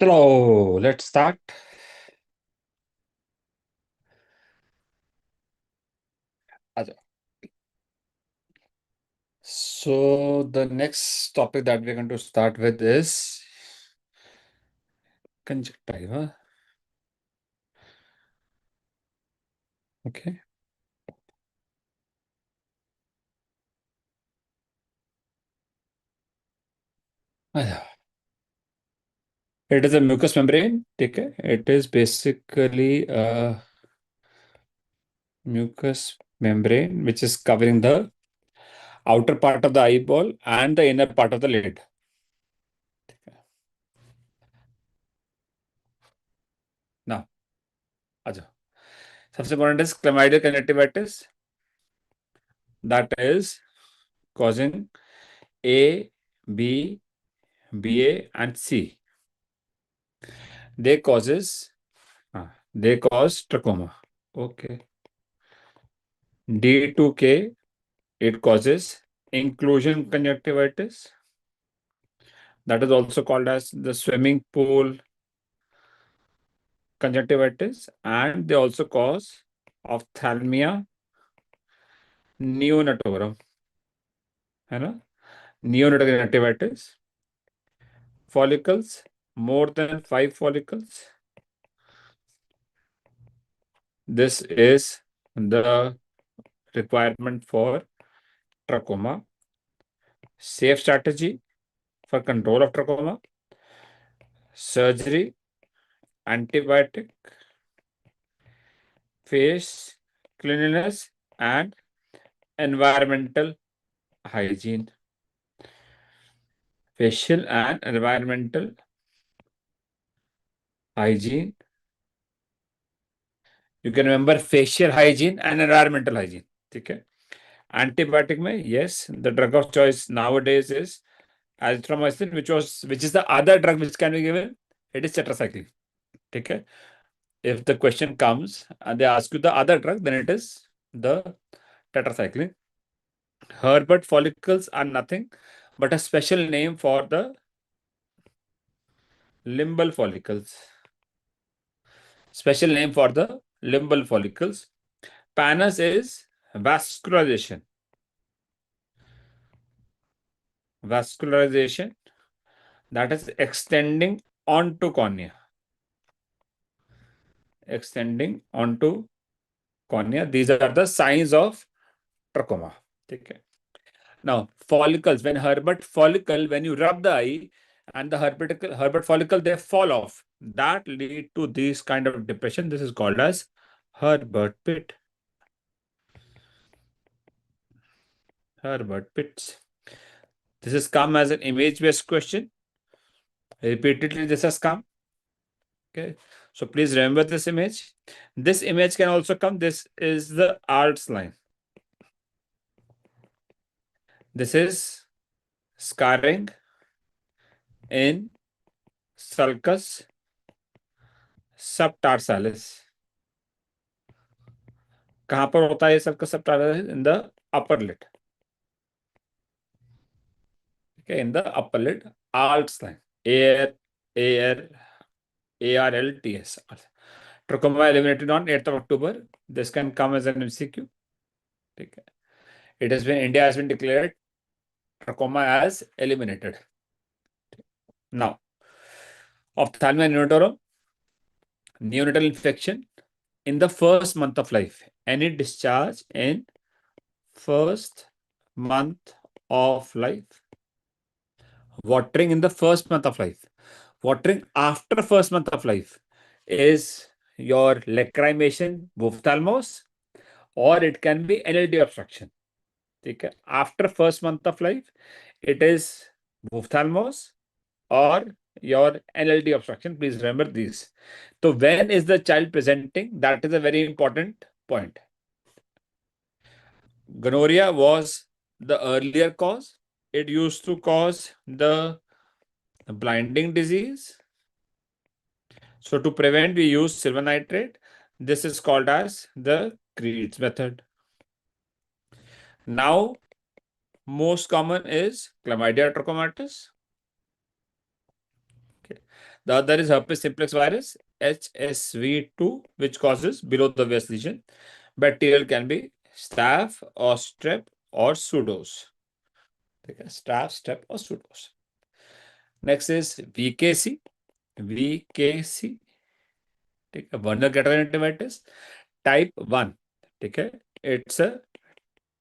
So let's start. Acha. So the next topic that we're going to start with is conjunctiva. Okay. Acha. It is a mucous membrane. Okay. It is basically a mucous membrane which is covering the outer part of the eyeball and the inner part of the lid. Now, acha. सबसे important is chlamydia conjunctivitis, that is causing A, B, BA, and C. They causes they cause trachoma. Okay. D2K, it causes inclusion conjunctivitis. That is also called as the swimming pool conjunctivitis, and they also cause ophthalmia neonatorum. है ना? Neonatal conjunctivitis. Follicles, more than 5 follicles. This is the requirement for trachoma. Safe strategy for control of trachoma: surgery, antibiotic, face cleanliness, and environmental hygiene. Facial and environmental hygiene. You can remember facial hygiene and environmental hygiene. Okay. Antibiotic mein, yes, the drug of choice nowadays is azithromycin, which is the other drug which can be given. It is tetracycline. Okay. If the question comes and they ask you the other drug, then it is the tetracycline. Herbert follicles are nothing but a special name for the limbal follicles. Special name for the limbal follicles. Pannus is vascularization. Vascularization, that is extending onto cornea. Extending onto cornea. These are the signs of trachoma. Okay. Now, follicles, when Herbert follicle, when you rub the eye and the Herbert follicle, they fall off. That lead to this kind of depression. This is called as Herbert pit. Herbert pits. This has come as an image-based question. Repeatedly, this has come. Okay. So please remember this image. This image can also come. This is the arts line. This is scarring in sulcus subtarsalis. कहां पर होता है ये sulcus subtarsalis? In the upper lid. Okay, in the upper lid, arts line. ARLTS. Trachoma eliminated on 8th of October. This can come as an MCQ. Okay. India has been declared trachoma as eliminated. Now, ophthalmia neonatorum, neonatal infection in the first month of life. Any discharge in first month of life. Watering in the first month of life. Watering after first month of life is your lacrimation, ophthalmos, or it can be NLD obstruction. Okay. After first month of life, it is ophthalmos or your NLD obstruction. Please remember these. So when is the child presenting? That is a very important point. Gonorrhea was the earlier cause. It used to cause the blinding disease. So to prevent, we use silver nitrate. This is called as the Creed's method. Now, most common is chlamydia trachomatis. Okay. The other is herpes simplex virus, HSV2, which causes below the waist lesion. Bacterial can be staph or strep or pseudos. Staph, strep or pseudos. Next is VKC. VKC, ठीक है, वर्नल कैटाराइटिस type 1, ठीक है, it's a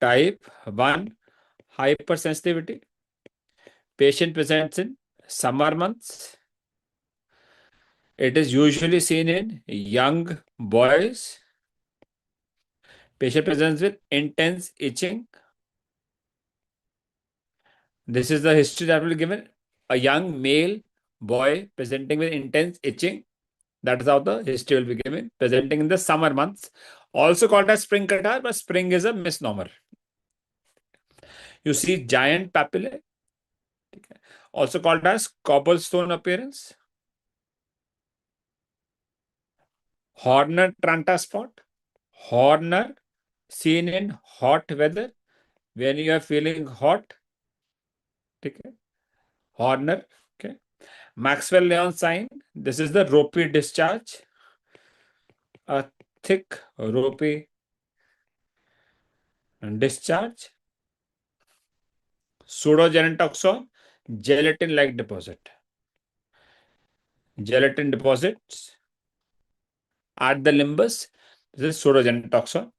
type 1 hypersensitivity. Patient presents in summer months. It is usually seen in young boys. Patient presents with intense itching. This is the history that will be given. A young male boy presenting with intense itching. That is how the history will be given. Presenting in the summer months. Also called as spring catarrh, but spring is a misnomer. You see giant papillae. Also called as cobblestone appearance. Horner Tranta spot. Horner seen in hot weather when you are feeling hot. Okay. Horner. Okay. Maxwell-Leon sign. This is the ropey discharge. A thick ropey discharge. Pseudogenetoxon. Gelatin-like deposit. Gelatin deposits at the limbus. This is pseudogenetoxon.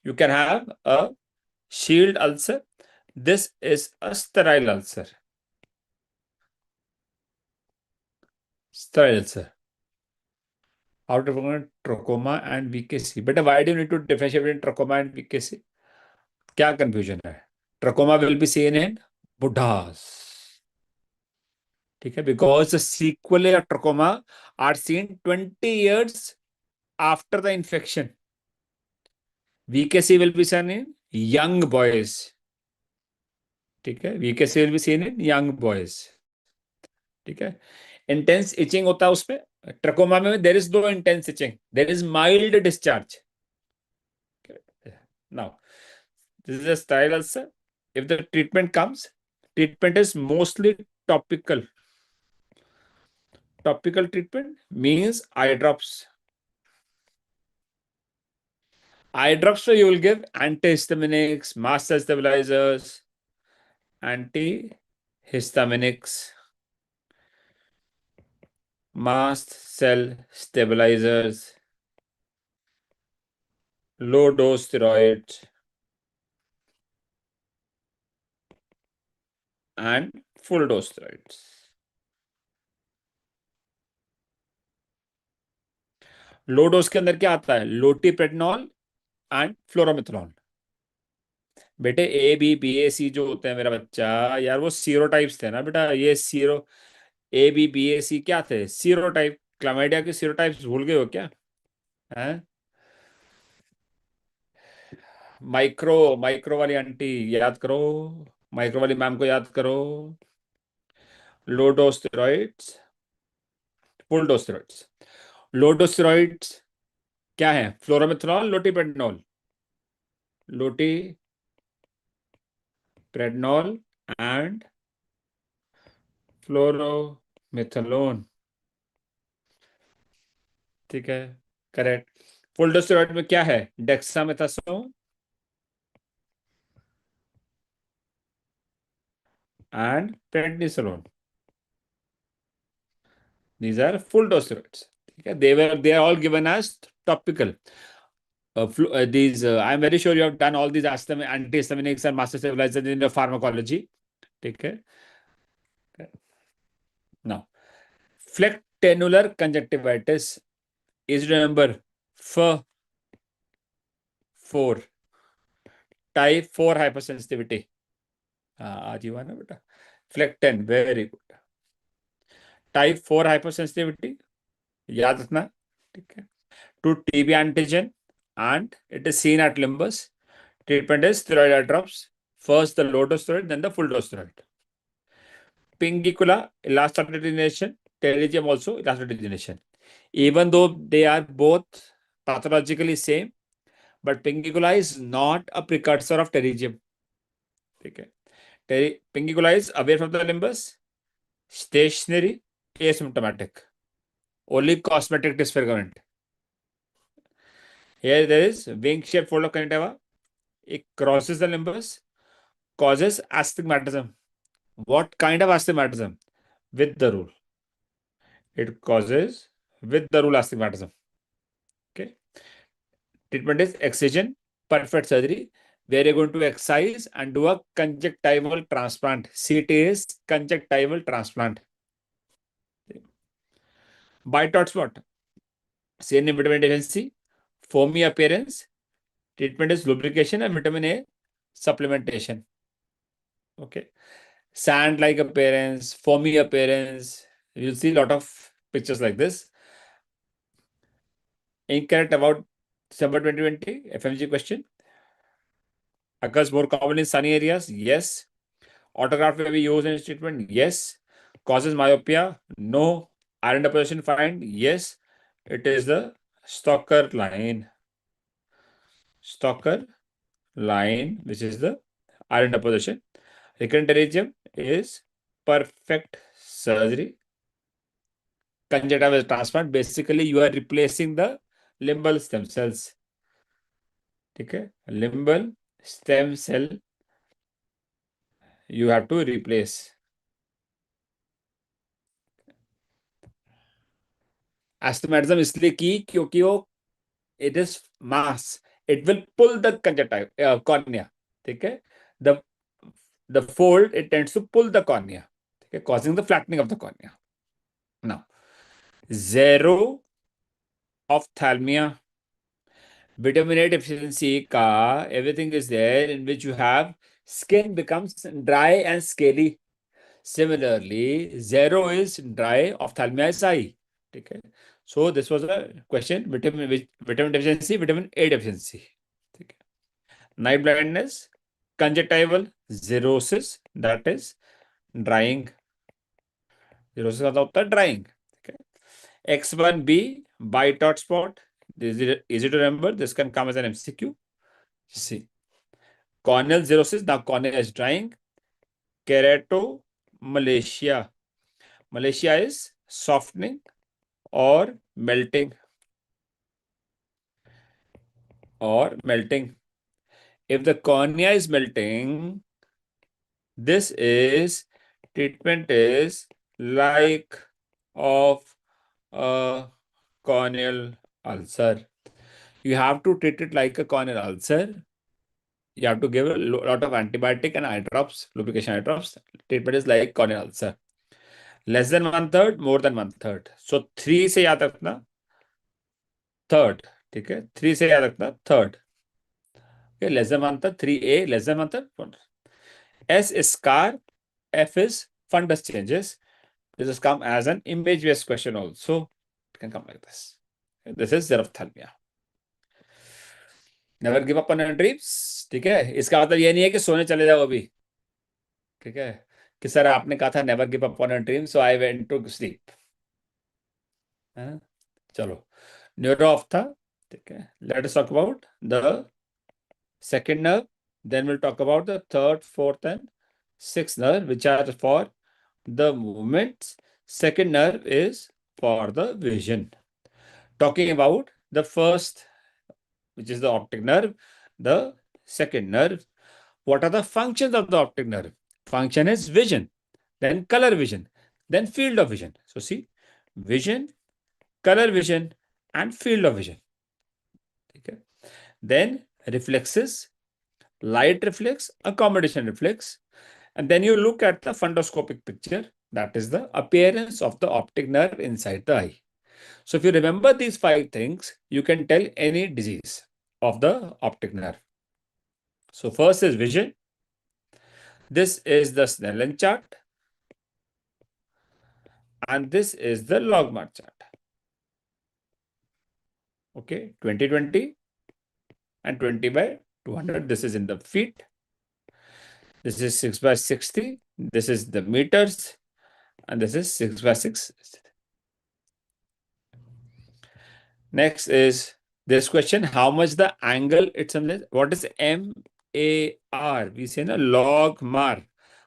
You can have a shield ulcer. This is a sterile ulcer. Sterile ulcer. Outer trachoma and VKC. But why do you need to differentiate between trachoma and VKC? क्या confusion है? Trachoma will be seen in Buddhas. ठीक है, because the sequelae of trachoma are seen 20 years after the infection. VKC will be seen in young boys. ठीक है, VKC will be seen in young boys. ठीक है, intense itching होता है उसमें. Trachoma में there is no intense itching. There is mild discharge. Now, this is a sterile ulcer. If the treatment comes, treatment is mostly topical. Topical treatment means eye drops. Eye drops, so you will give antihistaminics, mast cell stabilizers, antihistaminics, mast cell stabilizers, low dose steroids, and full dose steroids. Low dose के अंदर क्या आता है? लोटीप्रेडनॉल and फ्लोरोमिथनॉल. बेटे ABBAC जो होते हैं मेरा बच्चा, यार वो सीरोटाइप्स थे ना बेटा. ये सीरो ABBAC क्या थे? सीरोटाइप. क्लामाइडिया के सीरोटाइप्स भूल गए हो क्या? हैं? माइक्रो माइक्रो वाली आंटी याद करो. माइक्रो वाली मैम को याद करो. Low dose steroids, full dose steroids. Low dose steroids क्या है? फ्लोरोमिथनॉल, लोटीप्रेडनॉल. लोटीप्रेडनॉल एंड फ्लोरोमिथलोन. ठीक है, करेक्ट. फुल डोज स्टेरॉइड में क्या है? Dexamethasone and prednisolone. These are full dose steroids. Okay? They are all given as topical. I am very sure you have done all these antihistaminics and master stabilizers in your pharmacology. Okay? Now, flectanular conjunctivitis is, remember, F4 type 4 hypersensitivity. आज ही हुआ ना बेटा. Flecten, very good. Type 4 hypersensitivity, याद रखना. ठीक है, to TB antigen, and it is seen at limbus. Treatment is steroid eye drops. First the low dose steroid, then the full dose steroid. Pingicula, elastic degeneration. Pterygium also elastic degeneration. Even though they are both pathologically same, but pingicula is not a precursor of pterygium. Okay. Pingicula is away from the limbus, stationary, asymptomatic. Only cosmetic disfigurement. Here there is wing-shaped fold of conjunctiva. It crosses the limbus, causes astigmatism. What kind of astigmatism? With the rule. It causes with the rule astigmatism. Okay. Treatment is excision, perfect surgery, where you're going to excise and do a conjunctival transplant. CT is conjunctival transplant. Bite hotspot, CN vitamin deficiency, foamy appearance. Treatment is lubrication and vitamin A supplementation. Okay. Sand-like appearance, foamy appearance. You'll see a lot of pictures like this. Incorrect about December 2020 FMG question. Occurs more commonly in sunny areas? Yes. Autograph may be used in treatment? Yes. Causes myopia? No. Iron deposition find? Yes. It is the Stoker line. Stoker line, which is the iron deposition. Recurrent pterygium is perfect surgery. Conjunctival transplant, basically you are replacing the limbal stem cells. Okay, limbal stem cell you have to replace. Astigmatism इसलिए की क्योंकि वो it is mass, it will pull the conjunctiva cornea. ठीक है, the fold, it tends to pull the cornea, okay, causing the flattening of the cornea. Now, zero ophthalmia, vitamin A deficiency ka everything is there in which you have skin becomes dry and scaly. Similarly, zero is dry, ophthalmia is high. Okay. So this was a question, vitamin deficiency, vitamin A deficiency. Okay. Night blindness, conjunctival xerosis, that is drying. Xerosis का होता है drying. Okay. X1B, bite dot spot. This is easy to remember. This can come as an MCQ. See. Corneal xerosis, now cornea is drying. Kerato, Malaysia. Malaysia is softening or melting. If the cornea is melting, this is treatment is like of a corneal ulcer. You have to treat it like a corneal ulcer. You have to give a lot of antibiotic and eye drops, lubrication eye drops. Treatment is like corneal ulcer. Less than 1/3, more than 1/3. So 3 से याद रखना third. ठीक है, 3 से याद रखना third. Okay, less than 1/3, 3A, less than 1/3. S is scar, F is fundus changes. This has come as an image-based question also. It can come like this. This is xerophthalmia. Never give up on your dreams. ठीक है, इसका मतलब ये नहीं है कि सोने चले जाओ अभी. ठीक है, कि सर आपने कहा था never give up on your dreams, so I went to sleep. चलो, न्यूरोऑप्था. ठीक है, let us talk about the second nerve. Then we'll talk about the third, fourth, and sixth nerve, which are for the movements. Second nerve is for the vision. Talking about the first, which is the optic nerve, the second nerve. What are the functions of the optic nerve? Function is vision, then color vision, then field of vision. So see, vision, color vision, and field of vision. Okay. Then reflexes, light reflex, accommodation reflex. And then you look at the fundoscopic picture. That is the appearance of the optic nerve inside the eye. So if you remember these 5 things, you can tell any disease of the optic nerve. So first is vision. This is the Snellen chart. And this is the Logmar chart. Okay, 2020 and 20/200. This is in the feet. This is 6/60. This is the meters. And this is 6/6. Next is this question. How much the angle it's on? What is MAR? We say na log mar.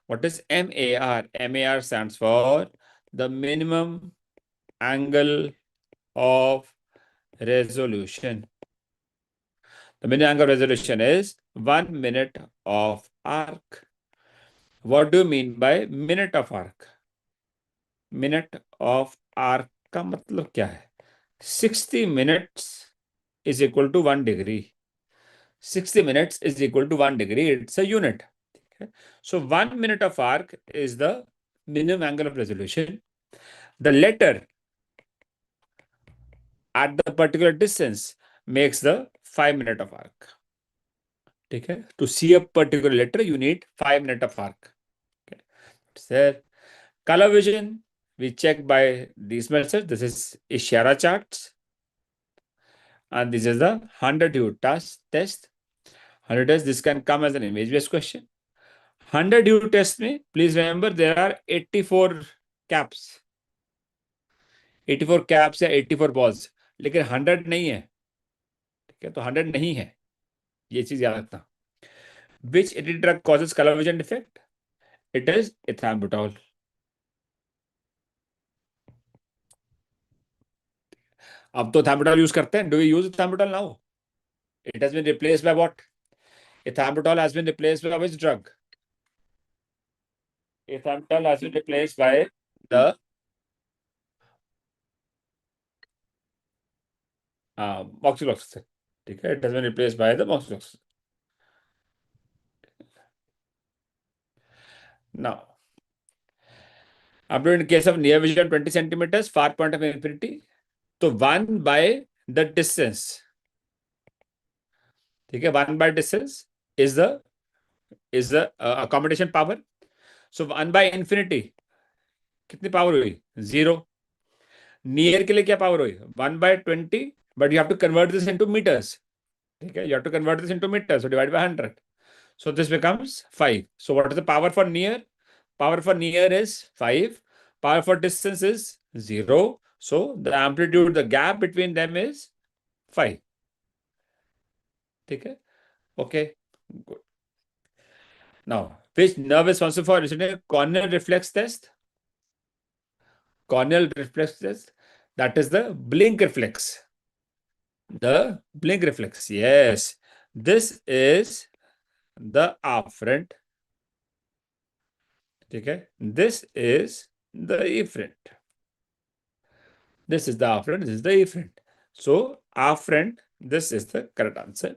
What is MAR? MAR stands for the minimum angle of resolution. The minimum angle of resolution is 1 minute of arc. What do you mean by minute of arc? Minute of arc का मतलब क्या है? 60 minutes is equal to 1 degree. 60 minutes is equal to 1 degree. It's a unit. Okay. So 1 minute of arc is the minimum angle of resolution. The letter at the particular distance makes the 5 minute of arc. Okay. To see a particular letter, you need 5 minute of arc. Okay. So, color vision, we check by these methods. This is Ishara charts. And this is the 100 hue test. 100 test, this can come as an image based question. 100 hue test में, please remember there are 84 caps. 84 caps या 84 balls, लेकिन 100 नहीं है. ठीक है, तो 100 नहीं है, ये चीज याद रखना. Which AD drug causes color vision defect? It is ethambutol. अब तो ethambutol यूज करते हैं. Do we use ethambutol now? It has been replaced by what? Ethambutol has been replaced by which drug? Ethambutol has been replaced by the moxifloxacin. ठीक है, it has been replaced by the moxifloxacin. Now, in case of near vision 20 centimeters, far point of infinity, तो 1 by the distance. ठीक है, 1 by distance is the accommodation power. So 1 by infinity कितनी power हुई? 0. Near के लिए क्या power हुई? 1 by 20, but you have to convert this into meters. ठीक है, you have to convert this into meters, so divide by 100. So this becomes 5. So what is the power for near? Power for near is 5. Power for distance is 0. So the amplitude, the gap between them is 5. ठीक है, okay, good. Now, which nerve is responsible for eliciting corneal reflex test? Corneal reflex test, that is the blink reflex. The blink reflex, yes. This is the afferent. Okay, this is the efferent. This is the afferent, this is the efferent. So, afferent, this is the correct answer.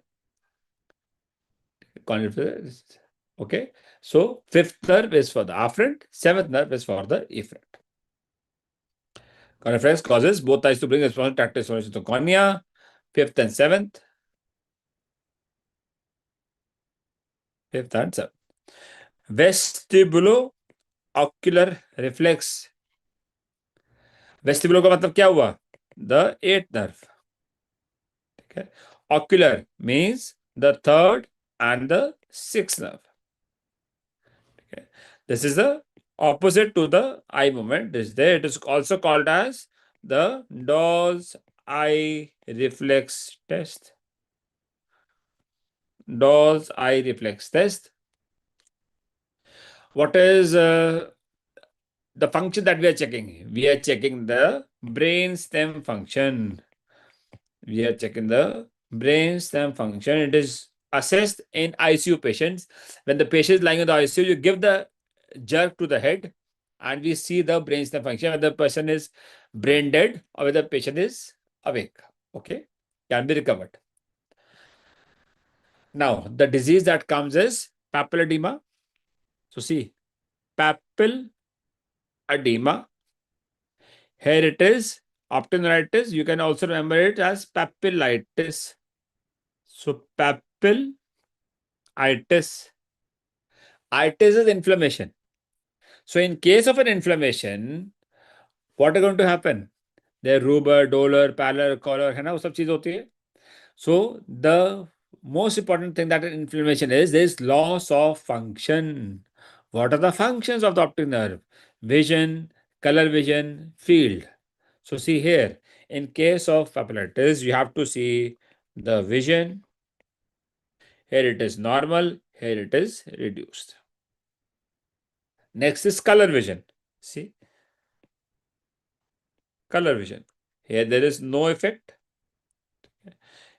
Okay, so fifth nerve is for the afferent, seventh nerve is for the efferent. Corneal reflex causes both eyes to bring response tactile stimulation to cornea. Fifth and seventh. Fifth and seventh. Vestibulo-ocular reflex. Vestibulo का मतलब क्या हुआ? The eighth nerve. Okay. Ocular means the third and the sixth nerve. Okay. This is the opposite to the eye movement. This there. It is also called as the Dawes eye reflex test. Dawes eye reflex test. What is the function that we are checking? We are checking the brain stem function. We are checking the brain stem function. It is assessed in ICU patients. When the patient is lying in the ICU, you give the jerk to the head and we see the brain stem function, whether the person is brain dead or whether the patient is awake. Okay, can be recovered. Now, the disease that comes is papilledema. So see, papilledema. Here it is ophthalmitis. You can also remember it as papillitis. So papillitis. Itis is inflammation. So in case of an inflammation, what is going to happen? There rubor, dolor, pallor, color, है ना, वो सब चीज होती है. So the most important thing that in inflammation is there is loss of function. What are the functions of the optic nerve? Vision, color vision, field. So see here, in case of papillitis, you have to see the vision. Here it is normal, here it is reduced. Next is color vision. See, color vision. Here there is no effect.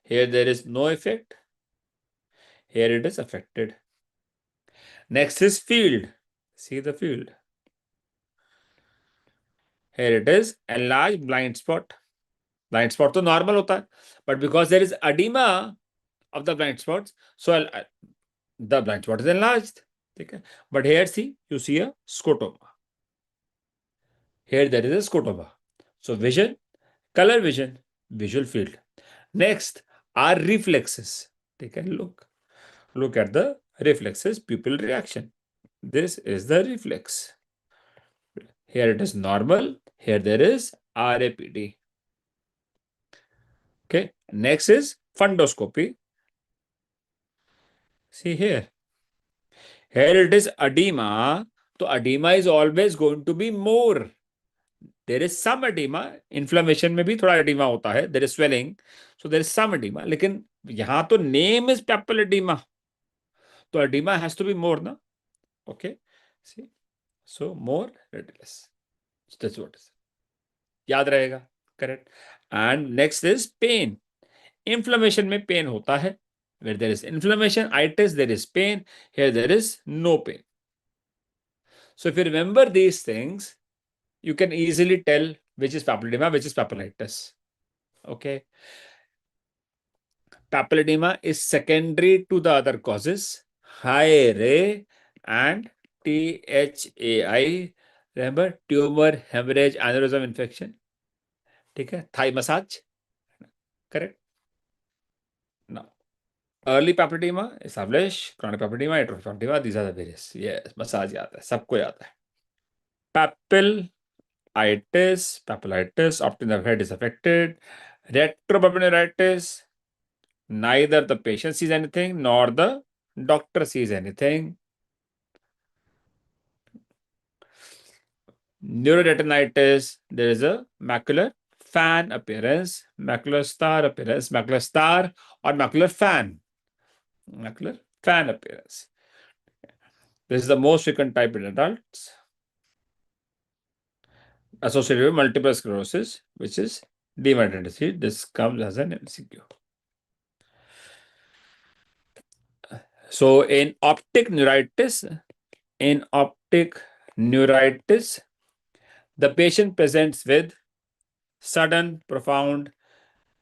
Here there is no effect. Here it is affected. Next is field. See the field. Here it is enlarged blind spot. Blind spot तो normal होता है, but because there is edema of the blind spots, so the blind spot is enlarged. Okay? But here see, you see a scotoma. Here there is a scotoma. So vision, color vision, visual field. Next are reflexes. Take a look. Look at the reflexes, pupil reaction. This is the reflex. Here it is normal. Here there is RAPD. Okay. Next is fundoscopy. See here. Here it is edema. So edema is always going to be more. There is some edema. Inflammation में भी थोड़ा edema होता है. There is swelling. So there is some edema. लेकिन यहाँ तो name is papal edema. So edema has to be more, na? Okay. See. So more redness. So that's what it is. याद रहेगा. Correct. And next is pain. Inflammation में pain होता है. Where there is inflammation, itis, there is pain. Here there is no pain. So if you remember these things, you can easily tell which is papilledema, which is papillitis. Okay. Papilledema is secondary to the other causes, high ray and THAI. Remember, tumor, hemorrhage, aneurysm, infection. Okay. Thigh massage. Correct. Now, early papilledema, established, chronic papilledema, atrophic papilledema, these are the various. Yes, massage याद है, सबको याद है. Papillitis, often the head is affected. Retropapillaritis, neither the patient sees anything nor the doctor sees anything. Neuroretinitis, there is a macular fan appearance, macular star appearance, macular star or macular fan. Macular fan appearance. This is the most frequent type in adults, associated with multiple sclerosis, which is dermatitis. This comes as an MCQ. So in optic neuritis, the patient presents with sudden, profound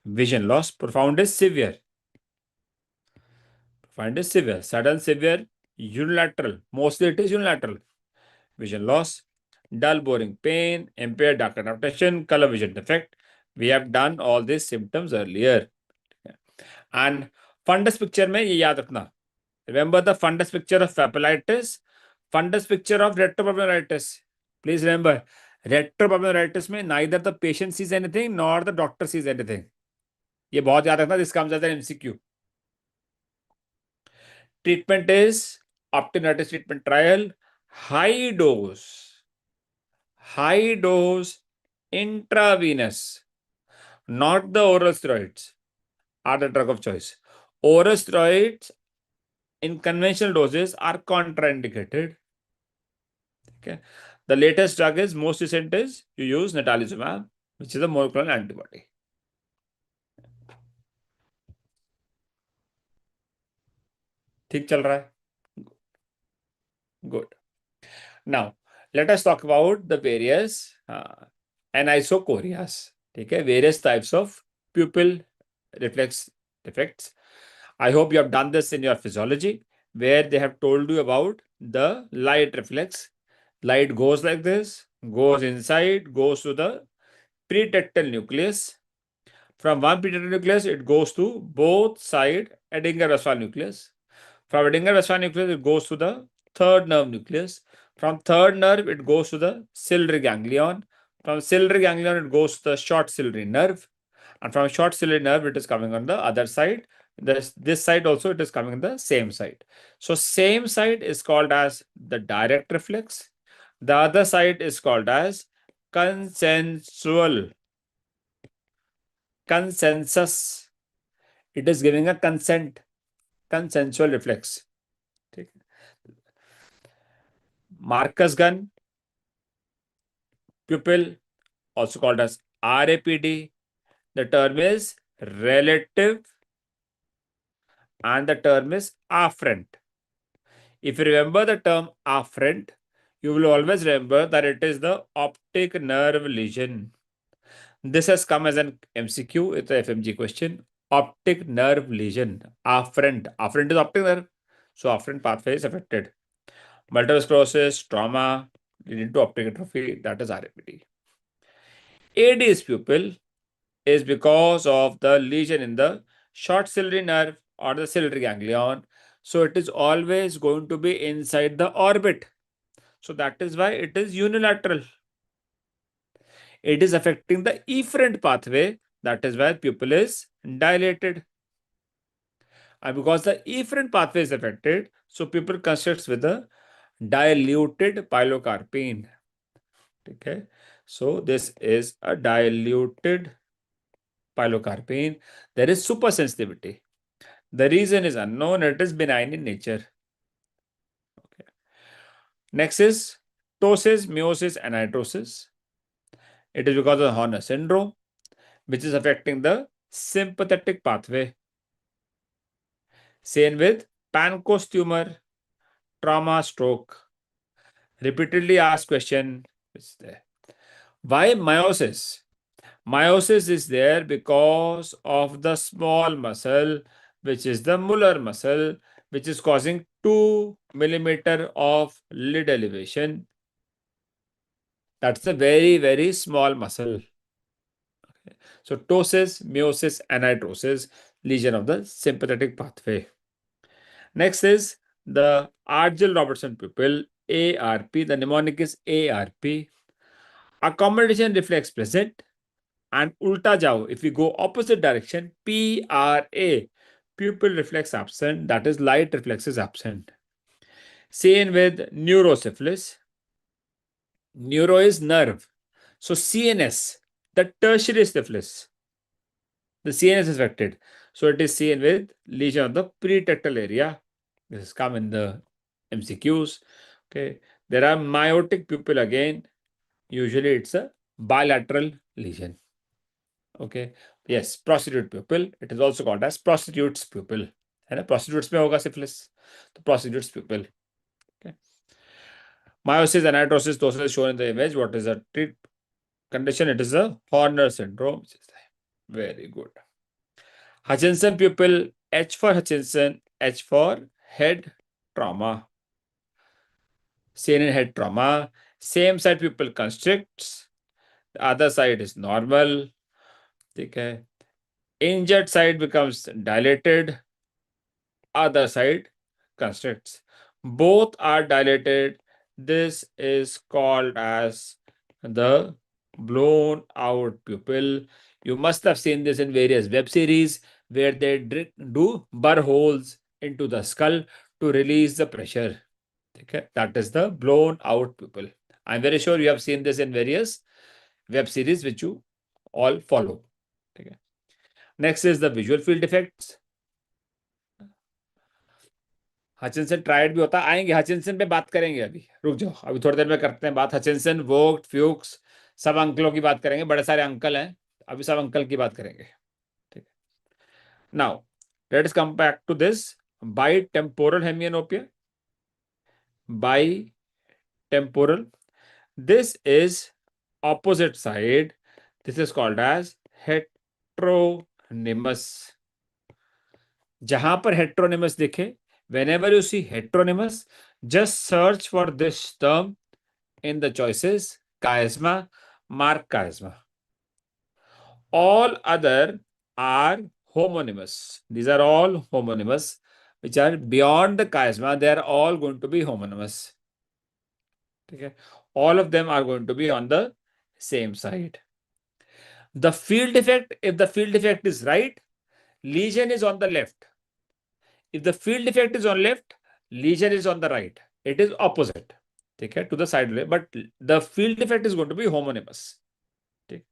vision loss. Profound is severe. Sudden, severe, unilateral. Mostly it is unilateral. Vision loss, dull, boring pain, impaired dark adaptation, color vision defect. We have done all these symptoms earlier. And fundus picture में ये याद रखना. Remember the fundus picture of papillitis, fundus picture of retropapillaritis. Please remember, retropapillaritis में neither the patient sees anything nor the doctor sees anything. ये बहुत याद रखना. This comes as an MCQ. Treatment is optic neuritis treatment trial, high dose intravenous, not the oral steroids are the drug of choice. Oral steroids in conventional doses are contraindicated. Okay. The latest drug is, most recent is, you use natalizumab, which is a monoclonal antibody. ठीक चल रहा है? Good. Now, let us talk about the various anisocorias. Okay, various types of pupil reflex defects. I hope you have done this in your physiology, where they have told you about the light reflex. Light goes like this, goes inside, goes to the pretectal nucleus. From one pretectal nucleus, it goes to both side Edinger-Westphal nucleus. From Edinger-Westphal nucleus, it goes to the third nerve nucleus. From third nerve, it goes to the ciliary ganglion. From ciliary ganglion, it goes to the short ciliary nerve. And from short ciliary nerve, it is coming on the other side. This side also, it is coming on the same side. So same side is called as the direct reflex. The other side is called as consensual. Consensus. It is giving a consent. Consensual reflex. Marcus gun, pupil, also called as RAPD, The term is relative and the term is afferent. If you remember the term afferent, you will always remember that it is the optic nerve lesion. This has come as an MCQ. It's a FMG question. Optic nerve lesion. Afferent. Afferent is optic nerve. So afferent pathway is affected. Multiple sclerosis, trauma, leading to optic atrophy. That is RAPT. AD's pupil is because of the lesion in the short ciliary nerve or the ciliary ganglion. So it is always going to be inside the orbit. So that is why it is unilateral. It is affecting the efferent pathway. That is why pupil is dilated. And because the efferent pathway is affected, so pupil constructs with a diluted pilocarpine. Okay. So this is a diluted pilocarpine. There is supersensitivity. The reason is unknown. It is benign in nature. Okay. Next is ptosis, meiosis, anhidrosis. It is because of Horner syndrome, which is affecting the sympathetic pathway. Same with Pankos tumor, trauma, stroke. Repeatedly asked question is there. Why meiosis? Meiosis is there because of the small muscle, which is the Muller muscle, which is causing 2 millimeter of lid elevation. That's a very, very small muscle. Okay. So ptosis, meiosis, anhidrosis, lesion of the sympathetic pathway. Next is the Argyll-Robertson pupil, ARP. The mnemonic is ARP. Accommodation reflex present. And ulta jao, if we go opposite direction, PRA, pupil reflex absent, that is light reflex is absent. Same with neurosyphilis. Neuro is nerve. So CNS, the tertiary syphilis, the CNS is affected. So it is seen with lesion of the pretectal area. This has come in the MCQs. Okay. There are meiotic pupil again. Usually it's a bilateral lesion. Okay. Yes, prostitute pupil. It is also called as prostitute's pupil. And prostitutes में होगा syphilis. The prostitute's pupil. Okay. Meiosis, anhidrosis, those are shown in the image. What is the condition? It is a Horner syndrome. Very good. Hutchinson pupil, H for Hutchinson, H for head trauma. Seen in head trauma. Same side pupil constricts. The other side is normal. Okay. Injured side becomes dilated. Other side constricts. Both are dilated. This is called as the blown out pupil. You must have seen this in various web series where they do burr holes into the skull to release the pressure. Okay, that is the blown out pupil. I'm very sure you have seen this in various web series which you all follow. Okay. Next is the visual field defects. Hutchinson triad भी होता है, आएंगे Hutchinson पे बात करेंगे, अभी रुक जाओ, अभी थोड़ी देर में करते हैं बात हचिनसन, वोग्ट, फ्यूक्स, सब अंकलों की बात करेंगे, बड़े सारे अंकल हैं, अभी सब अंकल की बात करेंगे. ठीक है. Now let us come back to this bitemporal hemianopia. Bitemporal, this is opposite side. This is called as heteronymous. जहां पर heteronymous दिखे, whenever you see heteronymous, just search for this term in the choices. Chiasma, mark chiasma. All other are homonymous. These are all homonymous, which are beyond the chiasma. They are all going to be homonymous. Okay. All of them are going to be on the same side. The field effect, if the field effect is right, lesion is on the left. If the field effect is on left, lesion is on the right. It is opposite. Okay, to the side, but the field effect is going to be homonymous. Okay.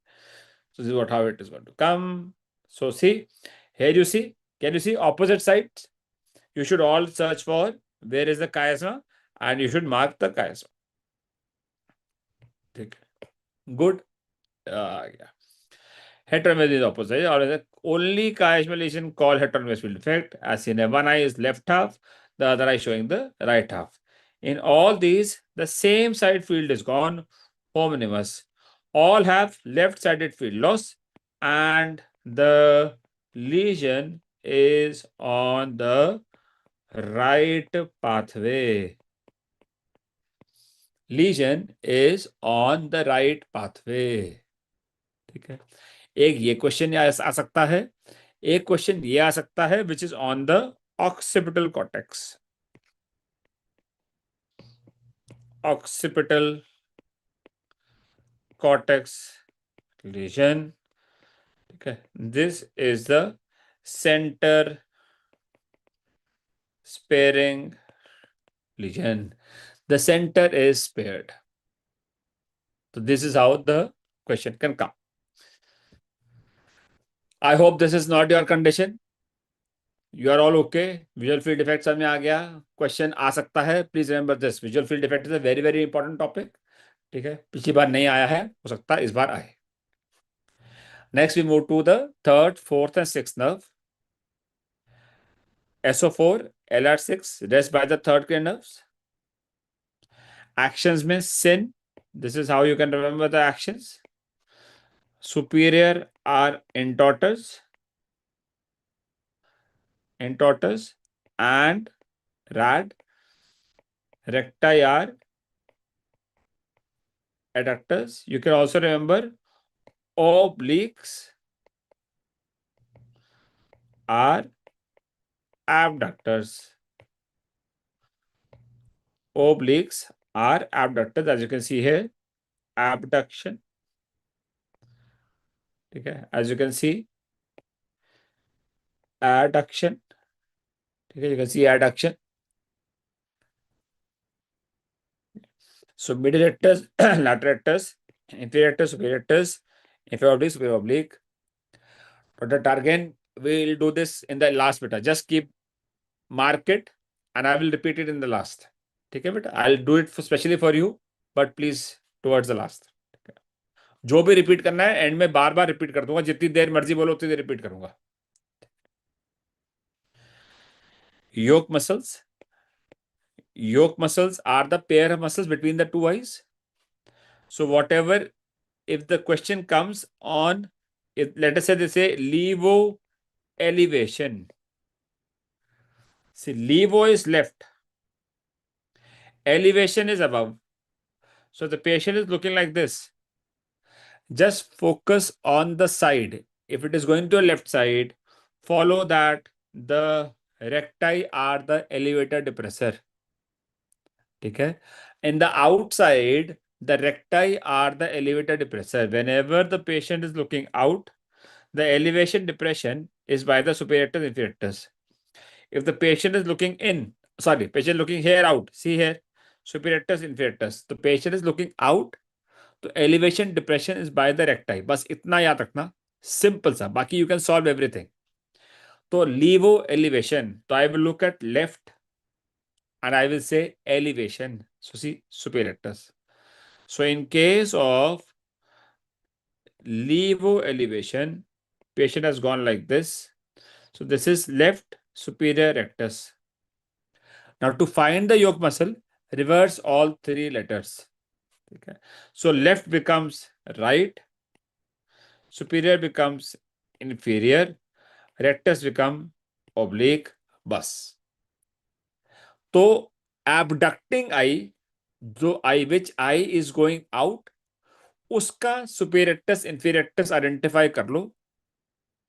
So this is how it is going to come. So see, here you see, can you see opposite sides? You should all search for where is the chiasma and you should mark the chiasma. Okay. Good. Yeah. Heteromegaly is opposite, or the only chiasmal lesion called heteromegaly field defect, as in one eye is left half, the other eye showing the right half. In all these, the same side field is gone, homonymous. All have left-sided field loss, and the lesion is on the right pathway. Lesion is on the right pathway. ठीक है, एक ये question आ सकता है, एक question ये आ सकता है, which is on the occipital cortex. Occipital cortex lesion. Okay, this is the center sparing lesion. The center is spared. So this is how the question can come. I hope this is not your condition. You are all okay. Visual field defect समझ में आ गया. Question आ सकता है. Please remember this. Visual field defect is a very very important topic. ठीक है, पिछली बार नहीं आया है, हो सकता है इस बार आए. Next we move to the third, fourth and sixth nerve. SO4, LR6 rest by the third cranial nerves. Actions means sin. This is how you can remember the actions. Superior are intorters, and rad. Recti are adductors. You can also remember obliques are abductors. Obliques are abductors, as you can see here. Abduction. Okay, as you can see, adduction. Okay, you can see adduction. So middle rectus, lateral rectus, inferior rectus, superior rectus, inferior oblique, superior oblique. Dr. Targan will do this in the last beta. Just keep mark it, and I will repeat it in the last. ठीक है बेटा, I'll do it specially for you, but please towards the last. जो भी repeat करना है and में बार बार repeat कर दूंगा, जितनी देर मर्जी बोलो उतनी देर रिपीट करूंगा. Yoke muscles. Yoke muscles are the pair of muscles between the two eyes. So whatever, if the question comes on, if, let us say they say levo elevation. See, levo is left, elevation is above. So the patient is looking like this. Just focus on the side. If it is going to a left side, follow that the recti are the elevator depressor. Okay. In the outside, the recti are the elevator depressor. Whenever the patient is looking out, the elevation depression is by the superior rectus, inferior rectus. If the patient is looking in, sorry, patient looking here out, see here, superior rectus, inferior rectus. The patient is looking out, तो elevation depression is by the recti. बस इतना याद रखना, simple सा, बाकी you can solve everything. तो लीवो elevation, तो I will look at left and I will say elevation. So see, superior rectus. So in case of levo elevation, patient has gone like this. So this is left superior rectus. Now to find the yoke muscle, reverse all three letters. Okay. So left becomes right, superior becomes inferior, rectus become oblique. बस. तो abducting eye, जो eye which eye is going out, उसका superior rectus inferior rectus identify कर लो,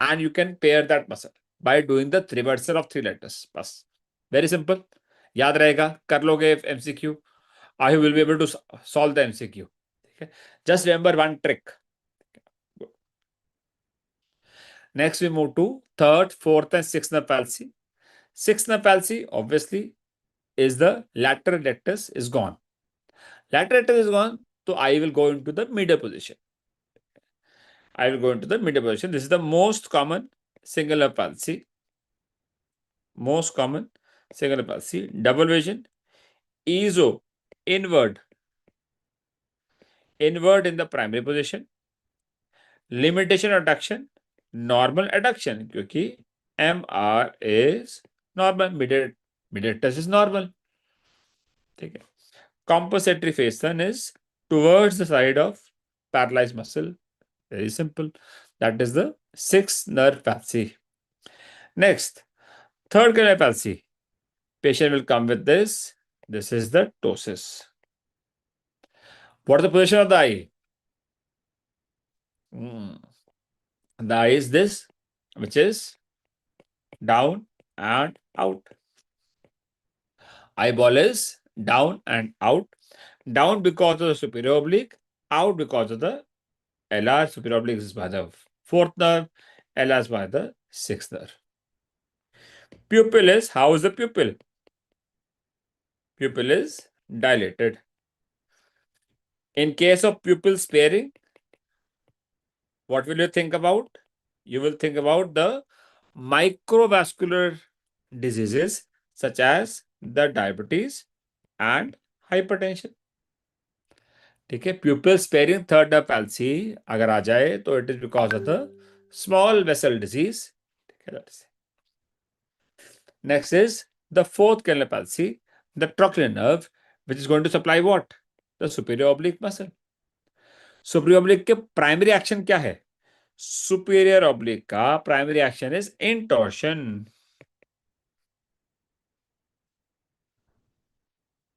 and you can pair that muscle by doing the reversal of three letters. बस, very simple. याद रहेगा, कर लोगे MCQ. I will be able to solve the MCQ. Okay. Just remember one trick. Next we move to third, fourth and sixth nerve palsy. Sixth nerve palsy obviously is the lateral rectus is gone. Lateral rectus is gone, so I will go into the middle position. I will go into the middle position. This is the most common singular palsy. Most common singular palsy. Double vision. ESO, inward. Inward in the primary position. Limitation adduction, normal adduction, क्योंकि MR is normal, mid test is normal. ठीक है. Compensatory fascian is towards the side of paralyzed muscle. Very simple. That is the sixth nerve palsy. Next, third canal palsy. Patient will come with this. This is the ptosis. What is the position of the eye? The eye is this, which is down and out. Eyeball is down and out. Down because of the superior oblique, out because of the LR. Superior oblique is by the fourth nerve, LR is by the sixth nerve. Pupil is, how is the pupil? Pupil is dilated. In case of pupil sparing, what will you think about? You will think about the microvascular diseases such as the diabetes and hypertension. ठीक है. Pupil sparing third nerve palsy अगर आ जाए तो it is because of the small vessel disease. ठीक है. Next is the fourth canal palsy, the trochlear nerve, which is going to supply what? The superior oblique muscle. Superior oblique के primary action क्या है? Superior oblique का primary action is intorsion.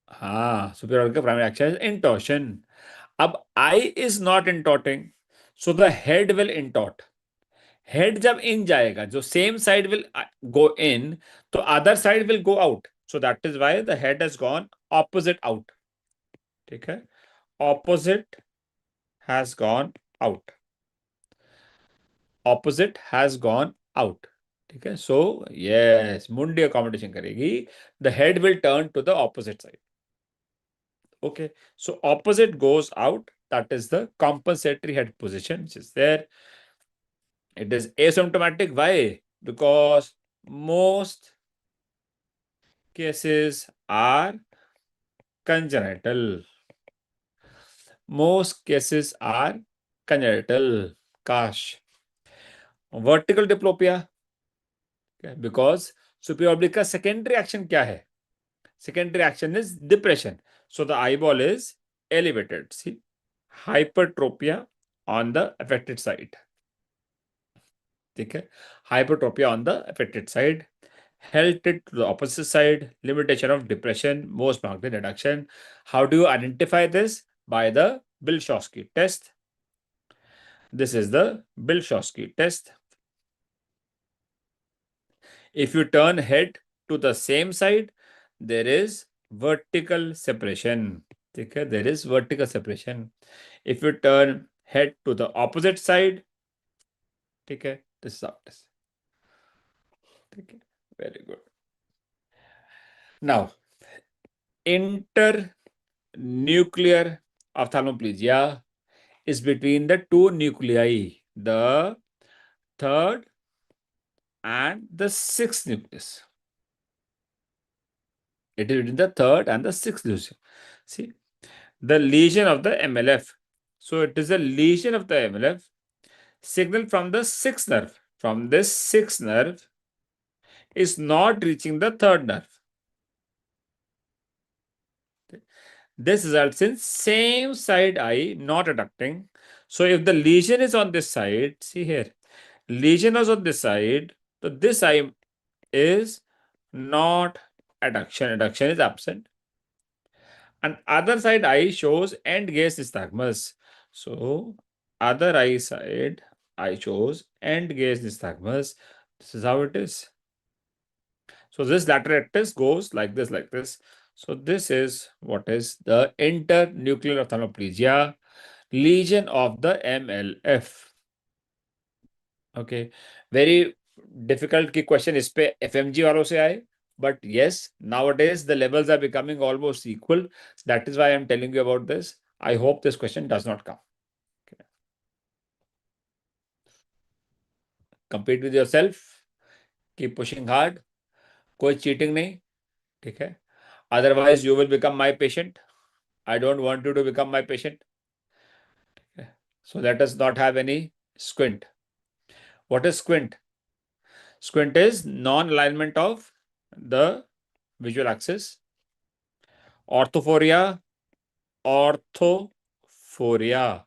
हाँ, superior oblique का primary action is intorsion. अब eye is not intorting, so the head will intort. Head जब in जाएगा, जो same side will go in, तो other side will go out. So that is why the head has gone opposite out. ठीक है. Opposite has gone out. Opposite has gone out. ठीक है. So yes, मुंडी accommodation करेगी. The head will turn to the opposite side. Okay. So opposite goes out. That is the compensatory head position which is there. It is asymptomatic. Why? Because most cases are congenital. Most cases are congenital. Kash. Vertical diplopia. Because superior oblique का secondary action क्या है? Secondary action is depression. So the eyeball is elevated. See? Hypertropia on the affected side. ठीक है. Hypertropia on the affected side. Held it to the opposite side. Limitation of depression, most marked in reduction. How do you identify this? By the Bilshowski test. This is the Bilshowski test. If you turn head to the same side, there is vertical separation. Okay, there is vertical separation. If you turn head to the opposite side, okay, this is how it is. Okay, very good. Now, internuclear ophthalmoplegia is between the two nuclei, the third and the sixth nucleus. It is between the third and the sixth nucleus. See, the lesion of the MLF. So it is a lesion of the MLF signal from the sixth nerve. From this sixth nerve is not reaching the third nerve. This results in same side eye not adducting. So if the lesion is on this side, see here, lesion is on this side, so this eye is not adduction. Adduction is absent. And other side eye shows end gaze nystagmus. So other eye side I shows end gaze nystagmus. This is how it is. So this lateral rectus goes like this, like this. So this is what is the internuclear ophthalmoplegia, lesion of the MLF. Okay, very difficult की question इस पे FMG वालों से आए. But yes, nowadays the levels are becoming almost equal. That is why I am telling you about this. I hope this question does not come. Okay. Compete with yourself. Keep pushing hard. कोई cheating नहीं. ठीक है. Otherwise, you will become my patient. I don't want you to become my patient. Okay. So let us not have any Squint. What is squint? Squint is non-alignment of the visual axis. Orthophoria. Orthophoria.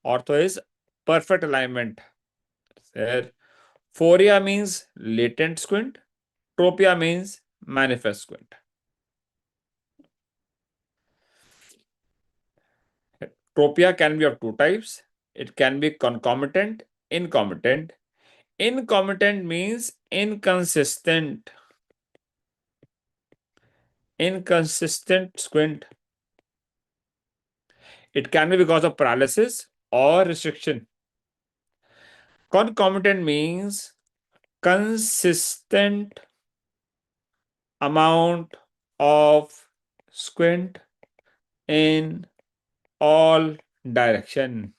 Ortho is perfect alignment. There. Phoria means latent squint. Tropia means manifest squint. Tropia can be of two types. It can be concomitant, incomitant. Incomitant means inconsistent. Inconsistent squint. It can be because of paralysis or restriction. Concomitant means consistent amount of squint in all direction.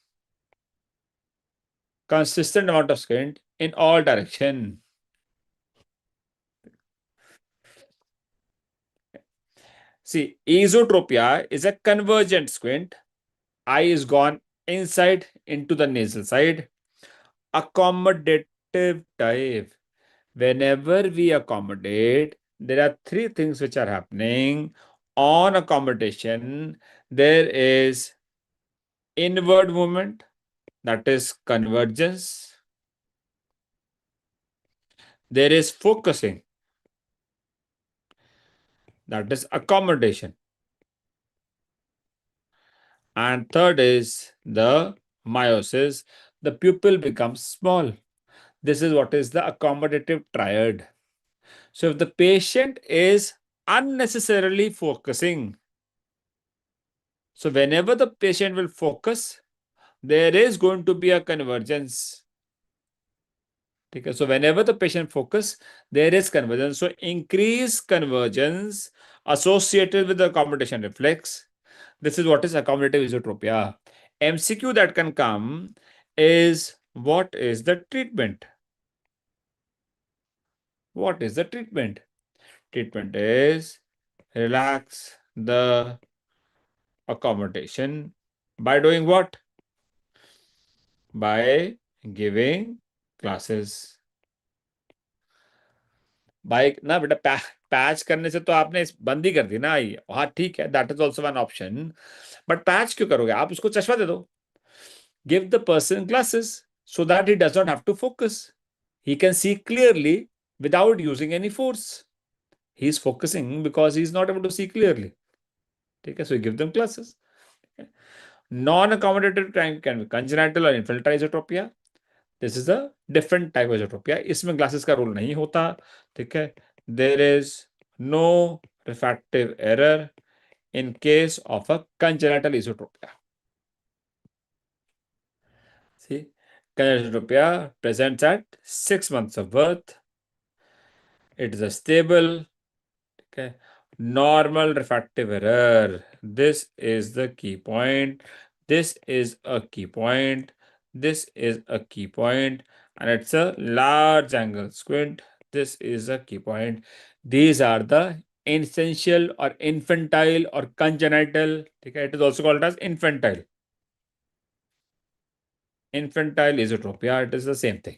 Consistent amount of squint in all direction. See, esotropia is a convergent squint. Eye is gone inside into the nasal side. Accommodative type. Whenever we accommodate, there are three things which are happening. On accommodation, there is inward movement, that is convergence. There is focusing, that is accommodation. And third is the meiosis. The pupil becomes small. This is what is the accommodative triad. So if the patient is unnecessarily focusing, so whenever the patient will focus, there is going to be a convergence. Okay, so whenever the patient focus, there is convergence. So increased convergence associated with the accommodation reflex. This is what is accommodative esotropia. MCQ that can come is, what is the treatment? What is the treatment? Treatment is relax the accommodation by doing what? By giving classes. Bike ना बेटा patch करने से तो आपने बंद ही कर दी ना आई। हाँ ठीक है, that is also one option, but patch क्यों करोगे? आप उसको चश्मा दे दो। Give the person glasses so that he does not have to focus, he can see clearly without using any force. He is focusing because he is not able to see clearly. Okay, so you give them glasses. Non-accommodative time can be congenital or infantile esotropia. This is a different type of esotropia. इसमें glasses का role नहीं होता, ठीक है। There is no refractive error in case of a congenital esotropia. See, congenital esotropia presents at 6 months of birth. It is a stable, okay, normal refractive error. This is the key point. This is a key point. This is a key point, and it's a large angle squint. This is a key point. These are the essential or infantile or congenital. Okay, it is also called as infantile. Infantile esotropia, it is the same thing.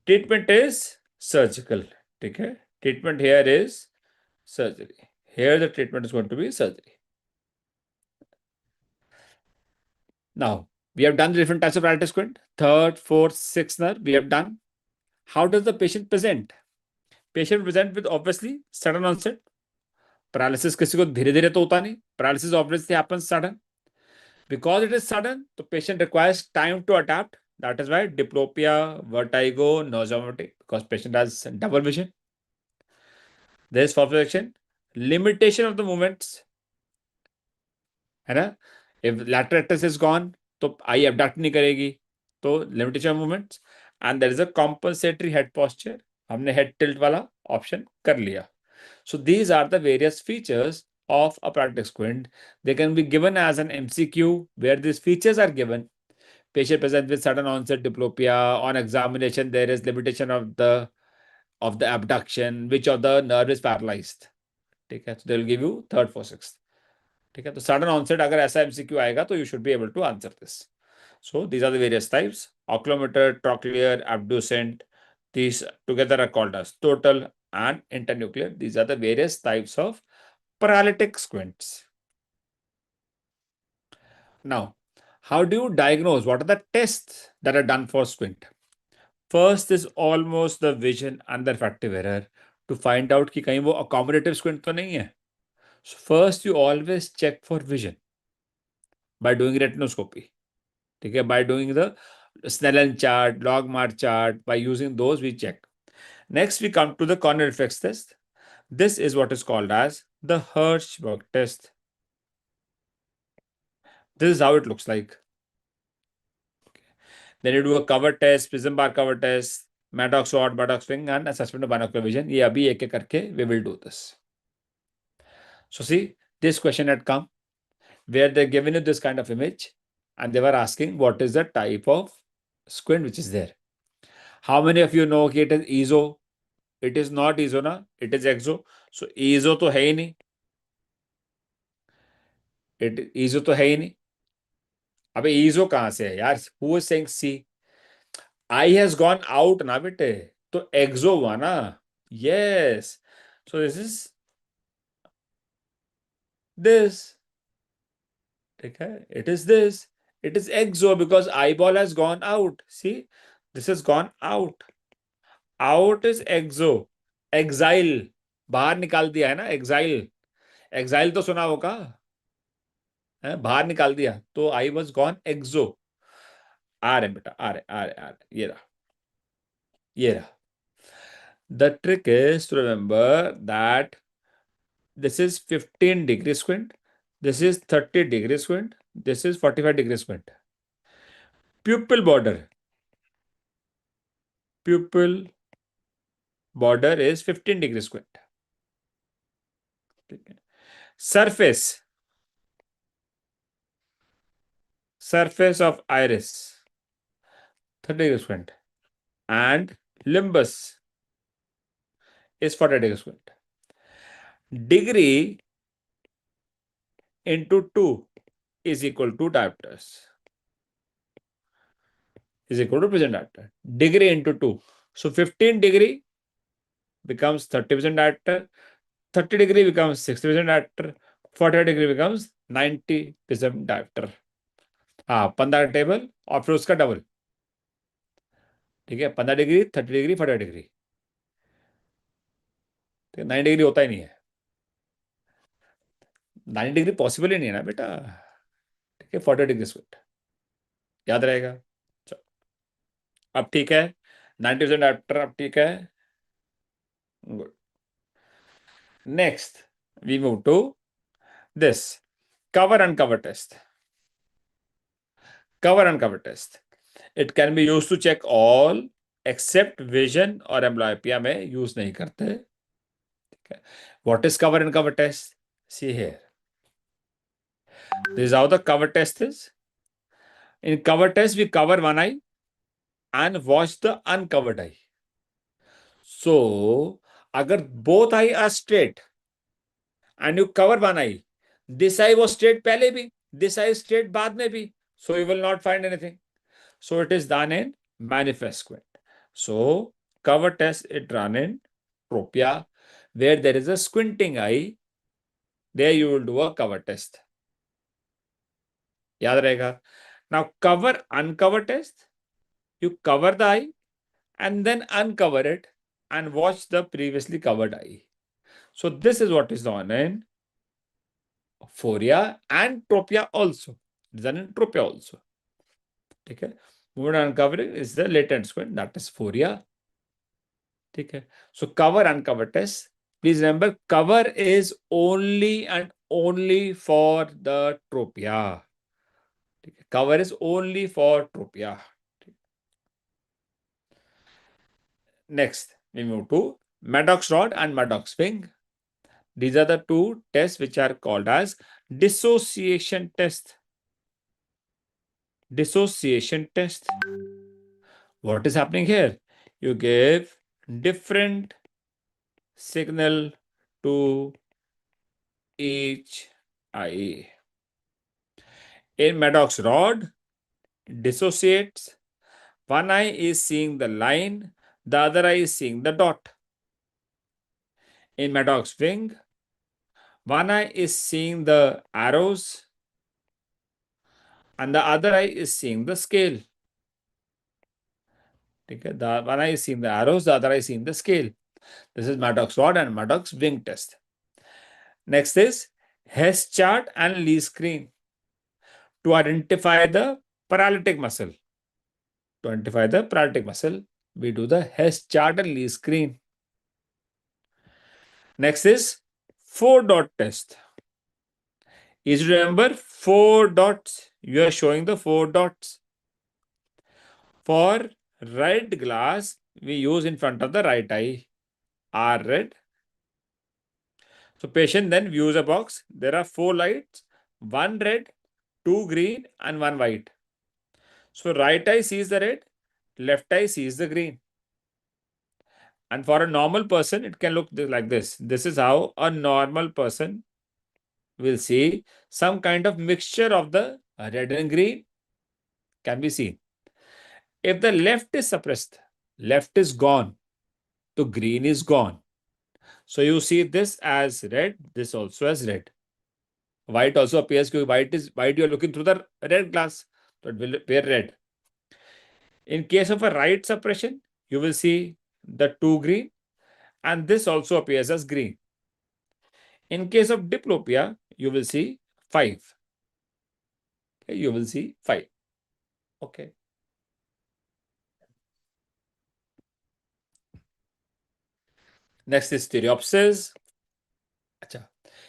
Treatment is surgical. Okay, treatment here is surgery. Here the treatment is going to be surgery. Now, we have done the different types of paralytic squint. Third, fourth, sixth nerve, we have done. How does the patient present? Patient present with obviously sudden onset. Paralysis किसी को धीरे धीरे तो होता नहीं. Paralysis obviously happens sudden. Because it is sudden, the patient requires time to adapt. That is why diplopia, vertigo, nausea, vomiting, because patient has double vision. There is fall projection, limitation of the movements, है ना? If lateral rectus is gone, तो आई abduct नहीं करेगी, तो limitation of movements, and there is a compensatory head posture. हमने head tilt वाला option कर लिया. So these are the various features of a paralytic squint. They can be given as an MCQ where these features are given. Patient presents with sudden onset diplopia. On examination, there is limitation of the abduction. Which of the nerve is paralyzed? ठीक है, so they will give you third, fourth, sixth. ठीक है, तो sudden onset अगर ऐसा MCQ आएगा तो you should be able to answer this. So these are the various types: oculometer, trochlear, abducent. These together are called as total and internuclear. These are the various types of paralytic squints. Now, how do you diagnose? What are the tests that are done for squint? First is almost the vision and the refractive error to find out कि कहीं वो accommodative squint तो नहीं है. So first you always check for vision by doing retinoscopy. Okay, by doing the Snellen chart, Logmar chart, by using those we check. Next we come to the corneal reflex test. This is what is called as the Hirschberg test. This is how it looks like. Then you do a cover test, prism bar cover test, Maddox rod, Maddox swing, and assessment of binocular vision. ये अभी एक एक करके we will do this. So see, this question had come where they're giving you this kind of image and they were asking what is the type of squint which is there. How many of you know कि it is ESO? It is not ESO ना, it is EXO. So ESO तो है ही नहीं. ESO तो है ही नहीं. अबे ESO कहाँ से है यार? Who is saying C? I has gone out ना बेटे. तो EXO हुआ ना. Yes. So this is this. Okay. It is this. It is EXO because eyeball has gone out. See, this has gone out. Out is EXO. Exile. बाहर निकाल दिया है ना. Exile. Exile तो सुना होगा. बाहर निकाल दिया तो आई वॉज गॉन एक्सो. आ रहे बेटा, आ रहे आ रहे आ रहे. ये रहा, ये रहा. The trick is to remember that this is 15-degree squint, this is 30-degree squint, this is 45-degree squint. Pupil border is 15-degree squint. Surface of iris, 30-degree squint, and limbus is 40-degree squint. Degree into 2 is equal to diopters. Is equal to present diopter. Degree into 2. So 15-degree becomes 30% diopter. 30-degree becomes 60% diopter. 40-degree becomes 90% diopter. हाँ, 15 table और फिर उसका double. ठीक है, 15-डिग्री, 30-डिग्री, 40-डिग्री. 90-डिग्री होता ही नहीं है. 90-डिग्री possible ही नहीं है ना बेटा. ठीक है, 40-डिग्री स्क्वायर याद रहेगा. चलो, अब ठीक है. 90% डायप्टर अब ठीक है. Good. Next we move to this cover uncover test. Cover uncover test. It can be used to check all except vision और amblyopia में use नहीं करते. What is cover uncover test? See here. This is how the cover test is. In cover test, we cover one eye and watch the uncovered eye. So, अगर both eye are straight and you cover one eye, this eye was straight पहले भी, this eye is straight बाद में भी, so you will not find anything. So it is done in manifest squint. So cover test it run in tropia where there is a squinting eye. There you will do a cover test. याद रहेगा. Now cover uncover test. You cover the eye and then uncover it and watch the previously covered eye. So this is what is done in phoria and tropia also. It is done in tropia also. Okay. Movement uncovering is the latent squint, that is phoria. Okay. So cover uncover test. Please remember, cover is only and only for the tropia. Okay. Cover is only for tropia. Okay. Next, we move to Maddox rod and Maddox wing. These are the two tests which are called as dissociation test. Dissociation test. What is happening here? You give different signal to each eye. In Maddox rod, dissociates. One eye is seeing the line, the other eye is seeing the dot. In Maddox wing, one eye is seeing the arrows and the other eye is seeing the scale. Okay? The one eye is seeing the arrows, the other eye is seeing the scale. This is Maddox rod and Maddox wing test. Next is Hess chart and Lee screen to identify the paralytic muscle. To identify the paralytic muscle, we do the Hess chart and Lee screen. Next is 4-dot test. Is you remember 4 dots? You are showing the 4 dots. For red glass, we use in front of the right eye. R red. So patient then views a box. There are 4 lights, 1 red, 2 green and 1 white. So right eye sees the red, left eye sees the green. And for a normal person, it can look like this. This is how a normal person will see some kind of mixture of the red and green can be seen. If the left is suppressed, left is gone, so green is gone. So you see this as red, this also as red. White also appears because white you are looking through the red glass, so it will appear red. In case of a right suppression, you will see the 2 green and this also appears as green. In case of diplopia, you will see 5. Okay, you will see 5. Okay. Next is stereopsis.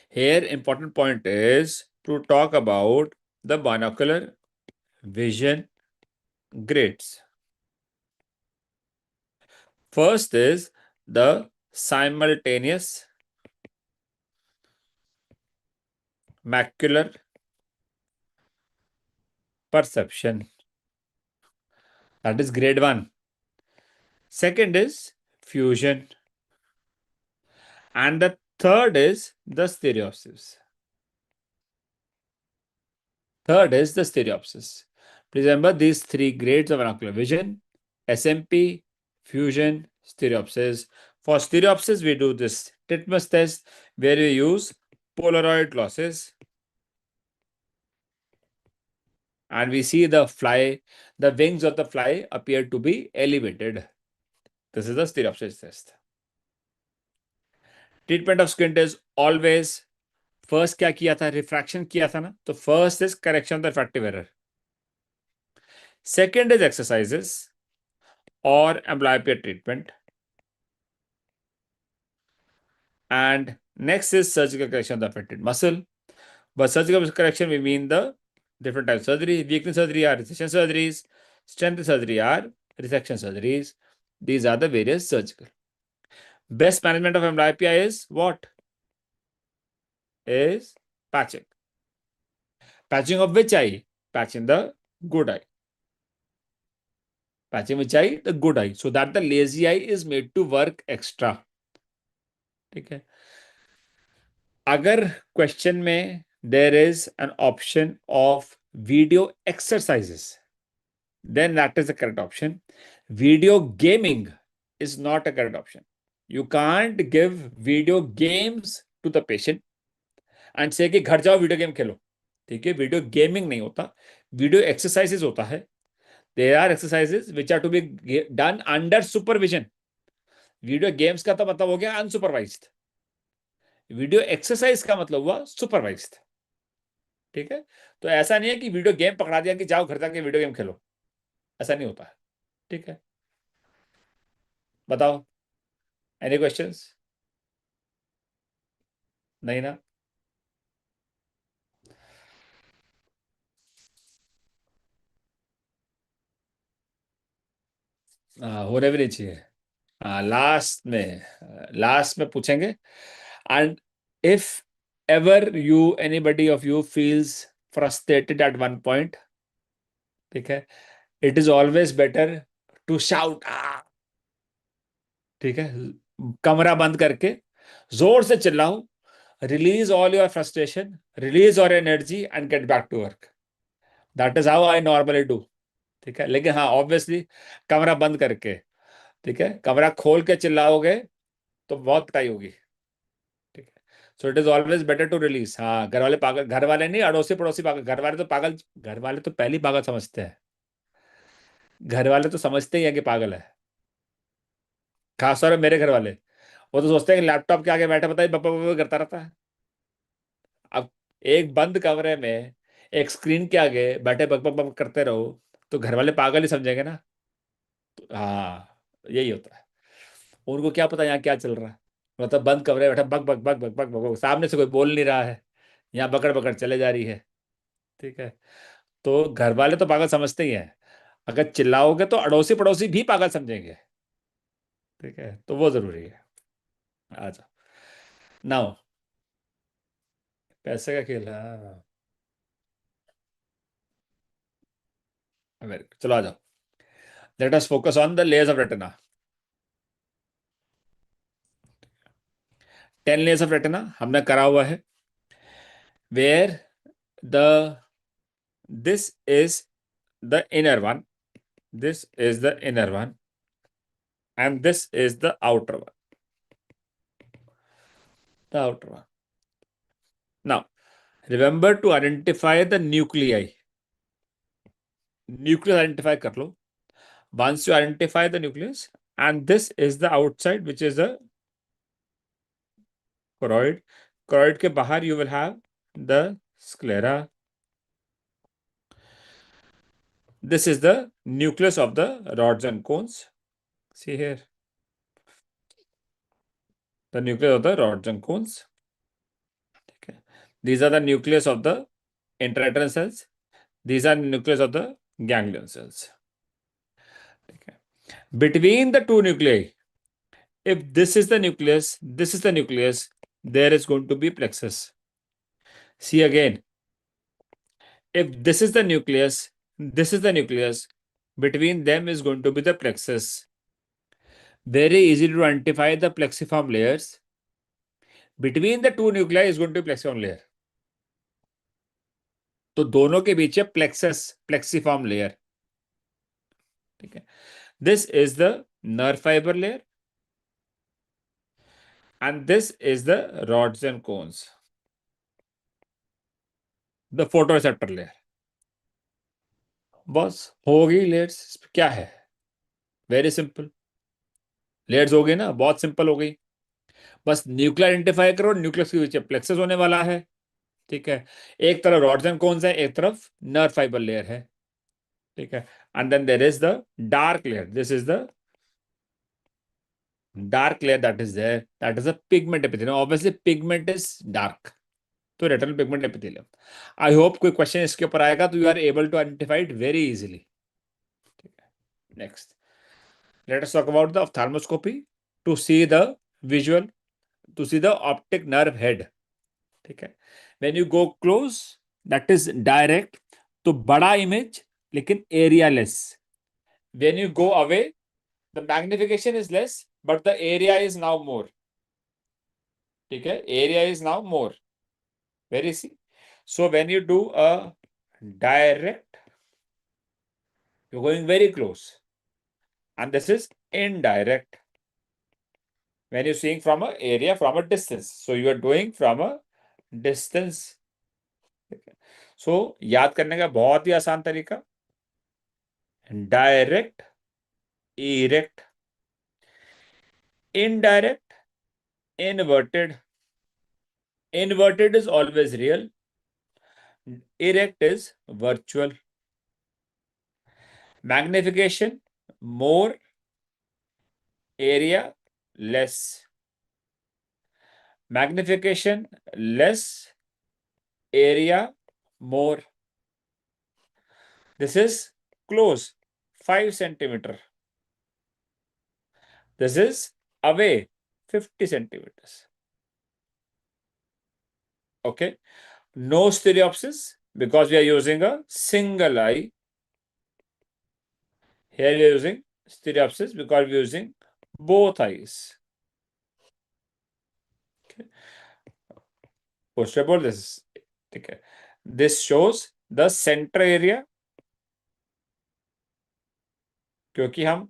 Here, important point is to talk about the binocular vision grades. First is the simultaneous macular perception. That is grade 1. Second is fusion. And the third is the stereopsis. Third is the stereopsis. Please remember these 3 grades of binocular vision: SMP, fusion, stereopsis. For stereopsis, we do this Titmus test where we use Polaroid glasses. And we see the fly, the wings of the fly appear to be elevated. This is the stereopsis test. Treatment of squint is always, first क्या किया था? Refraction किया था ना? तो first is correction of the refractive error. Second is exercises or amblyopia treatment. And next is surgical correction of the affected muscle. By surgical correction, we mean the different types of surgery. Weakness surgery are recession surgeries. Strength surgery are resection surgeries. These are the various surgical. Best management of amblyopia is what? Is patching. Patching of which eye? Patching the good eye. Patching which eye? The good eye. So that the lazy eye is made to work extra. ठीक है. अगर question में there is an option of video exercises, then that is the correct option. Video gaming is not a correct option. You can't give video games to the patient and say कि घर जाओ video game खेलो. ठीक है, video gaming नहीं होता, video exercises होता है. There are exercises which are to be done under supervision. Video games का तो मतलब हो गया अनसुपरवाइज्ड. वीडियो एक्सरसाइज का मतलब हुआ सुपरवाइज्ड. ठीक है, तो ऐसा नहीं है कि वीडियो गेम पकड़ा दिया कि जाओ घर जाके वीडियो गेम खेलो, ऐसा नहीं होता है. ठीक है, बताओ, एनी क्वेश्चंस? नहीं ना? होने भी नहीं चाहिए. लास्ट में पूछेंगे. And if ever you anybody of you feels frustrated at one point, ठीक है, it is always better to shout. ठीक है, कमरा बंद करके जोर से चिल्लाओ, release all your frustration, release your energy and get back to work. That is how I normally do. ठीक है, लेकिन हाँ ऑब्वियसली कमरा बंद करके, ठीक है, कमरा खोल के चिल्लाओगे तो बहुत पिटाई होगी। ठीक है, so it is always better to release. हाँ, घर वाले पागल, घर वाले नहीं, अड़ोसी पड़ोसी पागल, घर वाले तो पागल, घर वाले तो पहली पागल समझते हैं। घर वाले तो समझते ही है कि पागल है, खासतौर पर मेरे घर वाले। वो तो सोचते हैं कि लैपटॉप के आगे बैठे बताइए बप्पा बप्पा करता रहता है। अब एक बंद कमरे में एक स्क्रीन के आगे बैठे बक बक बक करते रहो तो घर वाले पागल ही समझेंगे ना। तो हाँ, यही होता है। उनको क्या पता यहाँ क्या चल रहा है। मतलब बंद कमरे में बैठा बक बक बक बक बक बक बक, सामने से कोई बोल नहीं रहा है, यहाँ बकड़ बकड़ चले जा रही है। ठीक है, तो घर वाले तो पागल समझते ही हैं। अगर चिल्लाओगे तो अड़ोसी पड़ोसी भी पागल समझेंगे। ठीक है, तो वो जरूरी है। आ जाओ नाउ, पैसे का खेल है। वेरी गुड, चलो आ जाओ। Let us focus on the layers of retina. 10 layers of retina हमने करा हुआ है, where the this is the inner one, this is the inner one, and this is the outer one, the outer one. Now remember to identify the nuclei. Nucleus identify kar lo. Once you identify the nucleus, and this is the outside, which is the choroid. Choroid ke bahar you will have the sclera. This is the nucleus of the rods and cones. See here, the nucleus of the rods and cones. Okay. These are the nucleus of the intraretinal cells. These are nucleus of the ganglion cells. Okay. Between the two nuclei, if this is the nucleus, this is the nucleus, there is going to be plexus. See again, if this is the nucleus, this is the nucleus, between them is going to be the plexus. Very easy to identify the plexiform layers. Between the two nuclei is going to be plexiform layer. तो दोनों के बीच है plexus, प्लेक्सिफॉर्म layer. ठीक है, this is the nerve fibre layer and this is the rods and cones, the photoreceptor layer. बस हो गई layers. क्या है, वेरी सिंपल। लेयर्स हो गई ना, बहुत सिंपल हो गई। बस न्यूक्लियर आइडेंटिफाई करो, न्यूक्लियस के पीछे प्लेक्सस होने वाला है। ठीक है, एक तरफ रॉड्स एंड कोन्स है, एक तरफ नर्व फाइबर लेयर है। ठीक है, and then there is the dark layer, this is the dark layer that is there, that is a pigment epithelium. Obviously pigment is dark, तो retinal pigment epithelium. I hope कोई question इसके ऊपर आएगा तो you are able to identify it very easily. Next, let us talk about the ophthalmoscopy to see the visual, to see the optic nerve head. ठीक है, when you go close, that is direct, तो बड़ा image लेकिन area less. When you go away, the magnification is less, but the area is now more. ठीक है, area is now more. Very easy. So when you do a direct, you're going very close, and this is indirect. When you're seeing from a area from a distance, so you are doing from a distance. So याद करने का बहुत ही आसान तरीका, direct, erect, indirect, inverted. Inverted is always real, erect is virtual. Magnification more, area less. Magnification less, area more. This is close, 5 centimeter. This is away, 50 centimeters. Okay. No stereopsis because we are using a single eye. Here we are using stereopsis because we are using both eyes. Okay. Postable, this is, okay. This shows the center area. क्योंकि हम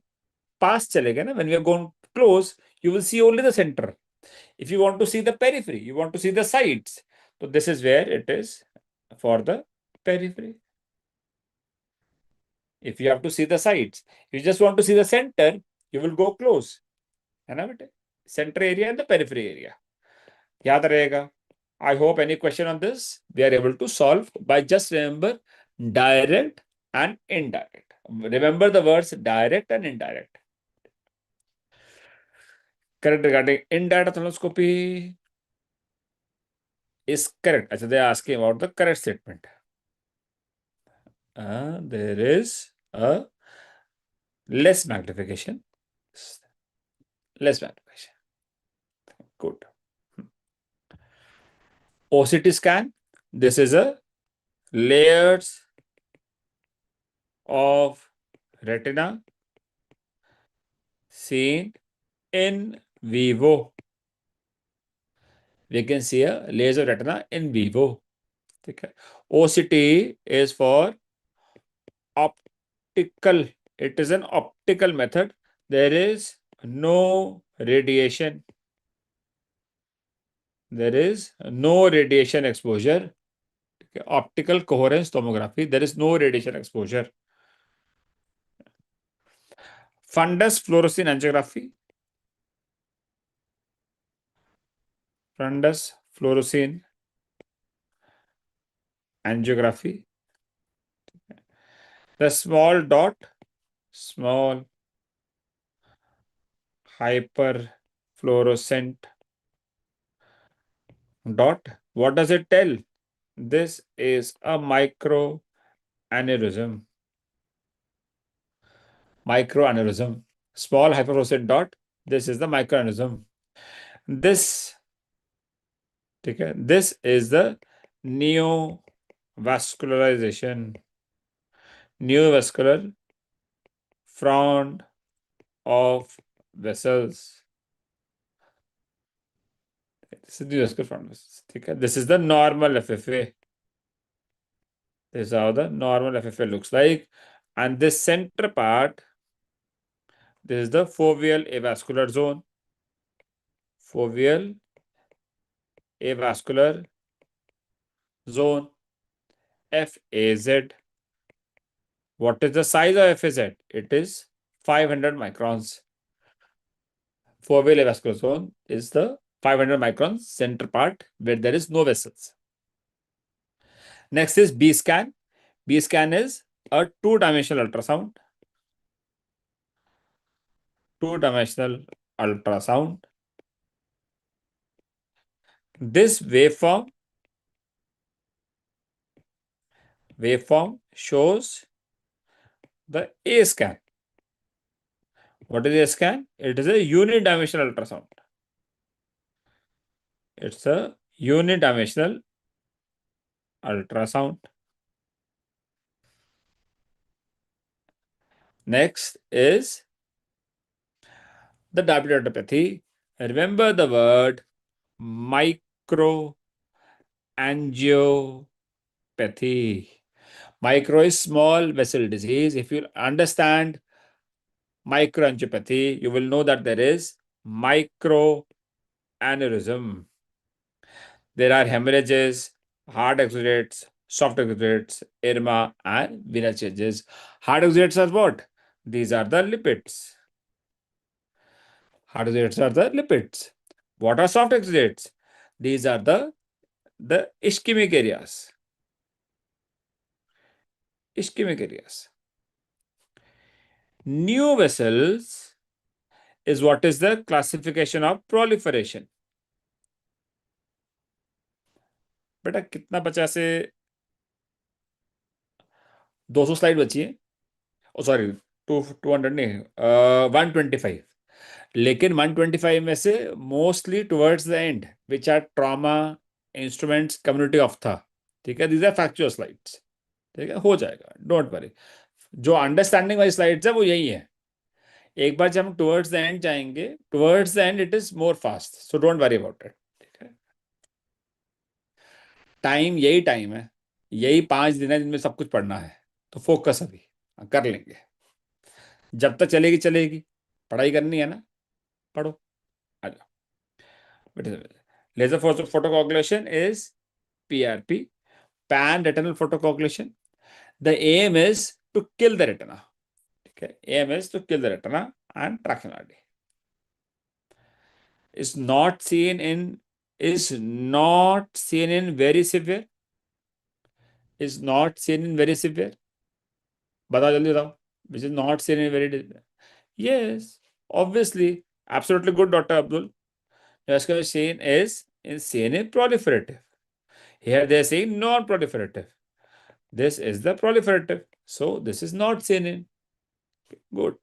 पास चले गए ना. When we are going close, you will see only the centre. If you want to see the periphery, you want to see the sides. So this is where it is for the periphery. If you have to see the sides, you just want to see the center, you will go close. है ना बेटे? Center area and the periphery area. याद रहेगा. I hope any question on this we are able to solve by just remember direct and indirect. Remember the words direct and indirect. Correct regarding indirect ophthalmoscopy is correct. Actually, they are asking about the correct statement. There is a less magnification. Less magnification. Good. OCT scan. This is a layers of retina seen in vivo. We can see a layers of retina in vivo. Okay. OCT is for optical. It is an optical method. There is no radiation. There is no radiation exposure. Okay. Optical coherence tomography. There is no radiation exposure. Fundus fluorescein angiography. Fundus fluorescein angiography. The small dot, small hyperfluorescent dot. What does it tell? This is a microaneurysm. Microaneurysm. Small hyperfluorescent dot. This is the microaneurysm. This, okay, this is the neovascularization. Neovascular front of vessels. This is neovascular front of vessels. Okay. This is the normal FFA. This is how the normal FFA looks like. And this center part, this is the foveal avascular zone. Foveal avascular zone, FAZ. What is the size of FAZ? It is 500 microns. Foveal avascular zone is the 500 microns center part where there is no vessels. Next is B scan. B scan is a two-dimensional ultrasound. Two-dimensional ultrasound. This waveform shows the A scan. What is A scan? It is a unidimensional ultrasound. It's a unidimensional ultrasound. Next is the diabetic. Remember the word microangiopathy. Micro is small vessel disease. If you understand microangiopathy, you will know that there is microaneurysm. There are hemorrhages, hard exudates, soft exudates, edema, and venous changes. Hard exudates are what? These are the lipids. Hard exudates are the lipids. What are soft exudates? These are the ischemic areas. Ischemic areas. New vessels is what is the classification of proliferation. बेटा कितना बचा से 200 slide बची है. ओ sorry, 200 नहीं, 125. लेकिन 125 में से mostly towards the end which are trauma instruments community of था. ठीक है, दीज आर फैक्चुअल स्लाइड्स. ठीक है, हो जाएगा, डोंट वरी. जो अंडरस्टैंडिंग वाली स्लाइड्स है वो यही है. एक बार जब हम टुवर्ड्स द एंड जाएंगे, towards the and it is more fast, so don't worry about it. ठीक है, टाइम यही टाइम है, यही 5 दिन है जिनमें सब कुछ पढ़ना है. तो फोकस अभी कर लेंगे. जब तक चलेगी चलेगी, पढ़ाई करनी है ना, पढ़ो। आ जाओ। Laser photocoagulation is PRP, pan retinal photocoagulation. The aim is to kill the retina. Okay, aim is to kill the retina and tracheotomy. Is not seen in is not seen in very severe. Is not seen in very severe. बताओ जल्दी बताओ. Which is not seen in very. Yes, obviously, absolutely good, Dr. Abdul. Vascular seen is seen in proliferative. Here they are saying non-proliferative. This is the proliferative. So this is not seen in. Good.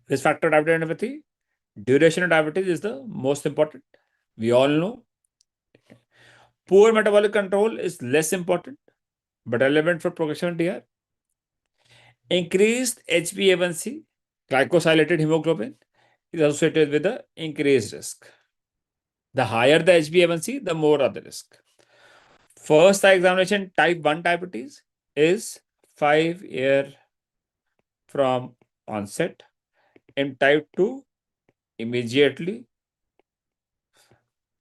Risk factor of diabetes retinopathy. Duration of diabetes is the most important. We all know. Poor metabolic control is less important, but relevant for progression DR. Increased HbA1c, glycosylated hemoglobin, is associated with the increased risk. The higher the HbA1c, the more of the risk. First eye examination, type 1 diabetes is 5 years from onset. In type 2, immediately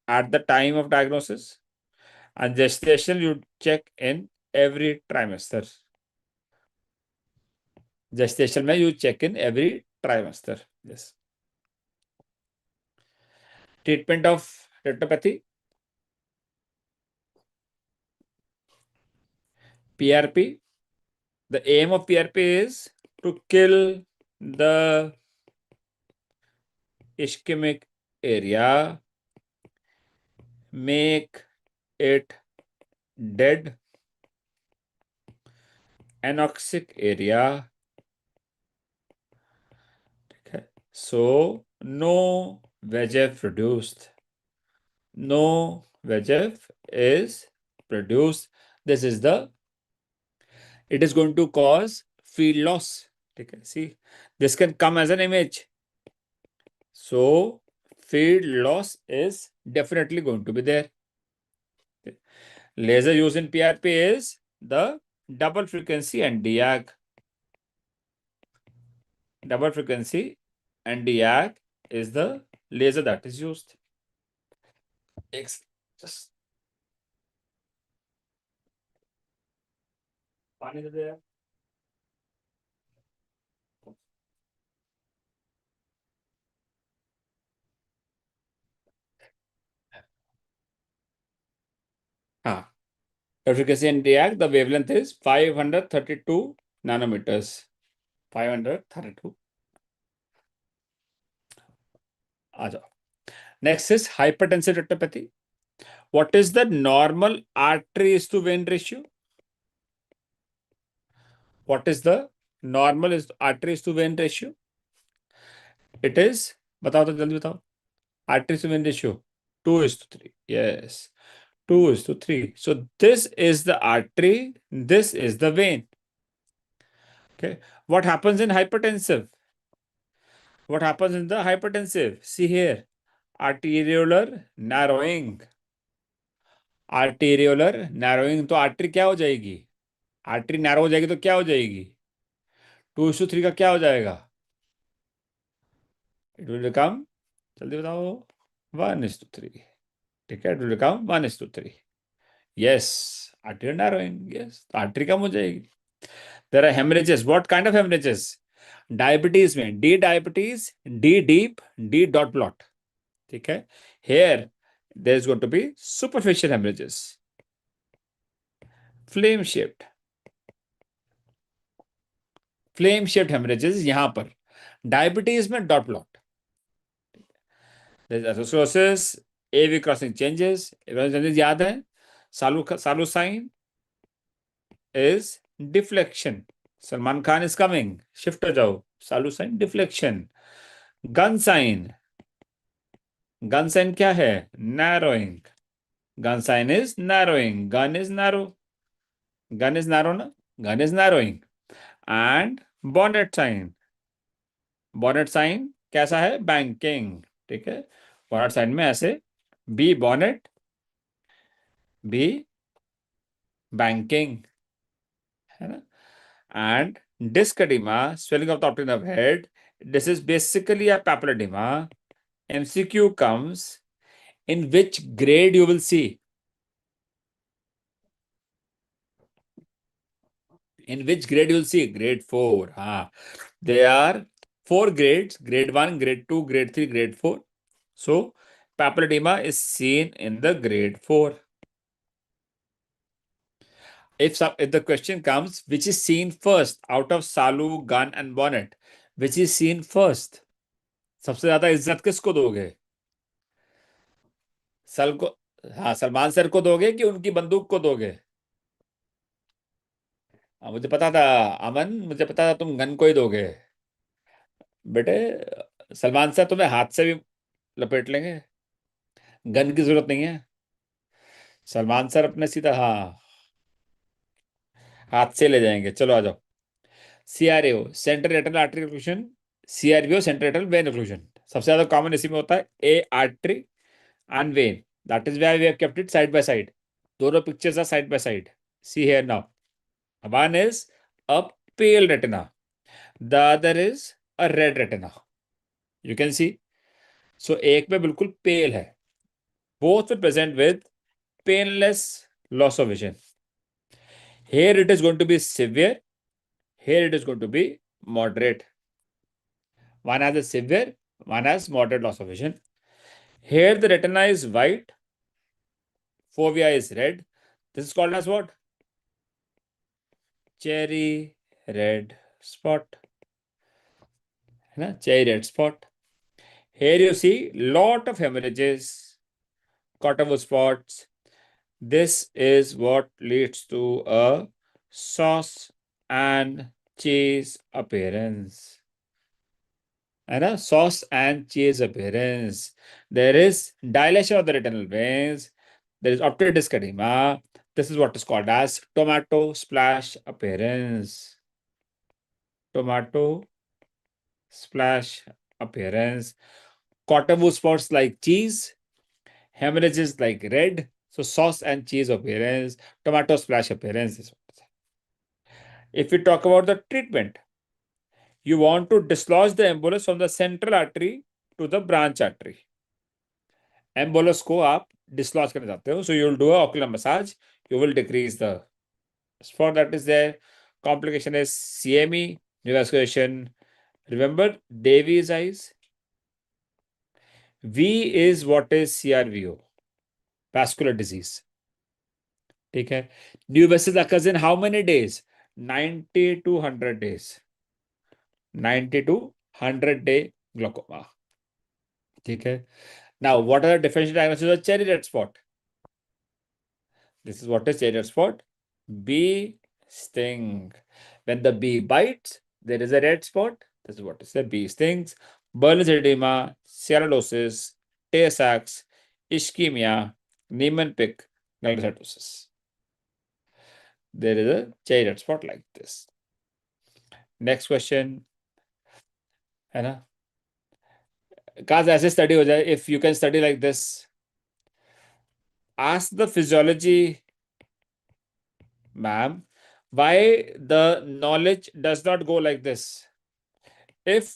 at the time of diagnosis. And gestation, you check in every trimester. Gestation में you check in every trimester. Yes. Treatment of retinopathy. PRP. The aim of PRP is to kill the ischemic area, make it dead, anoxic area. Okay. So no VEGF produced. No VEGF is produced. This is it is going to cause field loss. Okay. See, this can come as an image. So field loss is definitely going to be there. Okay. Laser used in PRP is the double frequency Nd:YAG. Double frequency Nd:YAG is the laser that is used. Just पानी दे दे यार. हाँ. Efficacy Nd:YAG, the wavelength is 532 nanometers. 532. आ जाओ. Next is hypertensive retinopathy. What is the normal arteries to vein ratio? What is the normal arteries to vein ratio? It is, बताओ तो जल्दी बताओ. Arteries to vein ratio 2:3. Yes, 2:3. So this is the artery, this is the vein. Okay. What happens in hypertensive? What happens in the hypertensive? See here, arteriolar narrowing. Arteriolar narrowing. तो artery क्या हो जाएगी? Artery narrow हो जाएगी तो क्या हो जाएगी? 2:3 का क्या हो जाएगा? इट विल बिकम, जल्दी बताओ, 1:3. ठीक है, it will become 1:3. Yes, artery narrowing. Yes, तो आर्टरी कम हो जाएगी. There are haemorrhages. What kind of haemorrhages? Diabetes में D diabetes, D deep, D dot blot. ठीक है. Here there is going to be superficial haemorrhages, flame shaped. Flame shaped haemorrhages यहां पर. Diabetes में dot blot. Atherosclerosis, AV crossing changes. याद है, Salus sign is deflection. Salman Khan is coming, shift हो जाओ. सालुसाइन deflection. Gunn sign. Gunn sign क्या है? Narrowing. Gunn sign is narrowing. Gun is narrow. Gun is narrow ना. Gun is narrowing. And Bonnet sign. Bonnet sign कैसा है? Banking. ठीक है. Bonnet sign में ऐसे बी बॉनेट, बी बैंकिंग, है ना. And Disc edema, swelling of the optic nerve head. This is basically a papilledema. MCQ comes, in which grade you will see? In which grade you will see? Grade 4. There are 4 grades: grade 1, grade 2, grade 3, grade 4. So, papilledema is seen in the grade 4. If the question comes, which is seen first out of Salu, gun and bonnet, which is seen first? सबसे ज्यादा इज्जत किसको दोगे? सल को हाँ, Salman sir को दोगे कि उनकी बंदूक को दोगे? मुझे पता था, अमन, मुझे पता था तुम गन को ही दोगे। बेटे, सलमान सर तुम्हें हाथ से भी लपेट लेंगे, गन की जरूरत नहीं है। सलमान सर अपने सीधा, हाँ, हाथ से ले जाएंगे। चलो आ जाओ। CRAO, central retinal artery occlusion. CRVO, central retinal vein occlusion. सबसे ज्यादा कॉमन इसी में होता है, a artery and vein. That is why we have kept it side by side. दोनों pictures are side by side. See here now, one is a pale retina, the other is a red retina. You can see. So एक में बिल्कुल pale है. Both will present with painless loss of vision. Here it is going to be severe. Here it is going to be moderate. One has a severe, one has moderate loss of vision. Here the retina is white, fovea is red. This is called as what? Cherry red spot. Cherry red spot. Here you see lot of hemorrhages, cottonwood spots. This is what leads to a sauce and cheese appearance. And sauce and cheese appearance. There is dilation of the retinal veins. There is optic disc edema. This is what is called as tomato splash appearance. Tomato splash appearance. Cottonwood spots like cheese. Hemorrhages like red. So sauce and cheese appearance. Tomato splash appearance is what. If we talk about the treatment, you want to dislodge the embolus from the central artery to the branch artery. Embolus को आप dislodge करना चाहते हो, so you will do a ocular massage. You will decrease the spot that is there. Complication is CME, neovascularization. Remember Davies eyes. V is what is CRVO, vascular disease. ठीक है. New vessels occurs in how many days? 90 to 100 days. 90 to 100 day glaucoma. ठीक है. Now, what are the differential diagnosis of cherry red spot? This is what is cherry red spot. Bee sting. When the bee bites, there is a red spot. This is what is the bee stings. Berlin's edema, sialidosis, Tay Sachs, ischemia, Niemann-Pick, galactosis. There is a cherry red spot like this. Next question. है ना? काश ऐसे study हो जाए. If you can study like this, ask the physiology, ma'am, why the knowledge does not go like this. If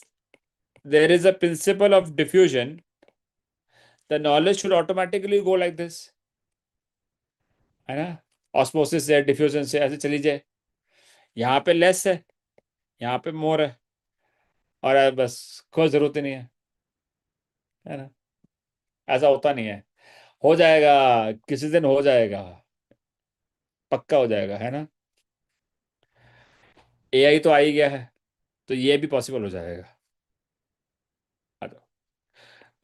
there is a principle of diffusion, the knowledge should automatically go like this. है ना? Osmosis से, diffusion से ऐसे चली जाए. यहाँ पे less है, यहाँ पे मोर है, और बस कोई जरूरत ही नहीं है ना? ऐसा होता नहीं है. हो जाएगा, किसी दिन हो जाएगा, पक्का हो जाएगा, है ना? एआई तो आ ही गया है, तो ये भी पॉसिबल हो जाएगा.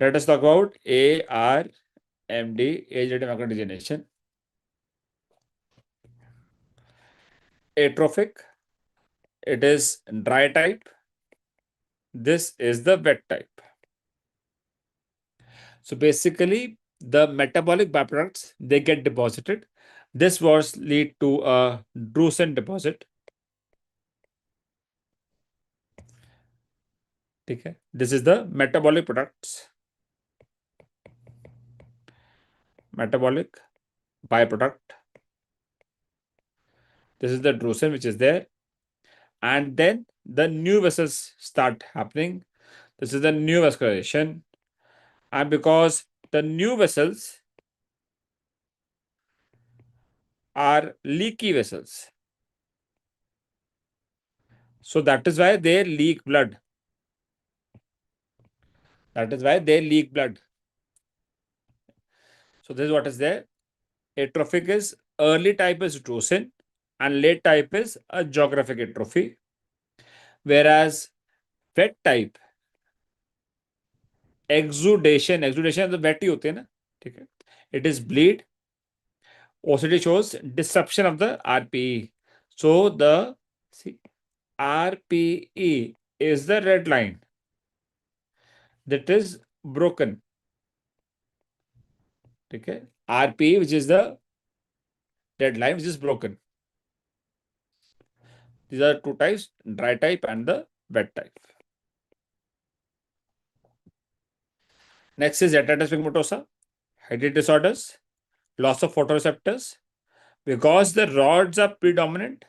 Let us talk about ARMD, age-related macular degeneration. Atrophic, it is dry type. This is the wet type. So basically, the metabolic byproducts, they get deposited. This was lead to a drusen deposit. Okay. This is the metabolic products. Metabolic byproduct. This is the drusen which is there. and then the new vessels start happening. This is the new vascularization, and because the new vessels are leaky vessels, so that is why they leak blood. That is why they leak blood. So this is what is there. Atrophic is early type is drusen and late type is a geographic atrophy. Whereas wet type exudation तो wet ही होते हैं ना, ठीक है. It is bleed. OCD shows disruption of the RPE. So the RPE is the red line that is broken. Okay, RPE, which is the red line, which is broken. These are two types: dry type and the wet type. Next is retinitis pigmentosa, headache disorders, loss of photoreceptors. Because the rods are predominant,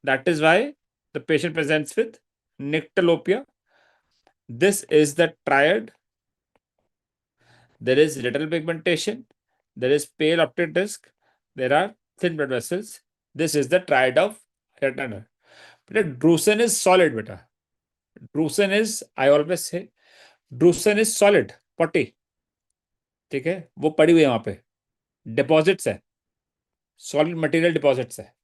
that is why the patient presents with nyctalopia. This is the triad. There is retinal pigmentation, there is pale optic disc, there are thin blood vessels. This is the triad of retina. But drusen is solid, beta. Drusen is, I always say, drusen is solid, potty. ठीक है, वो पड़ी हुई है वहां पे, deposits है, solid material deposits है.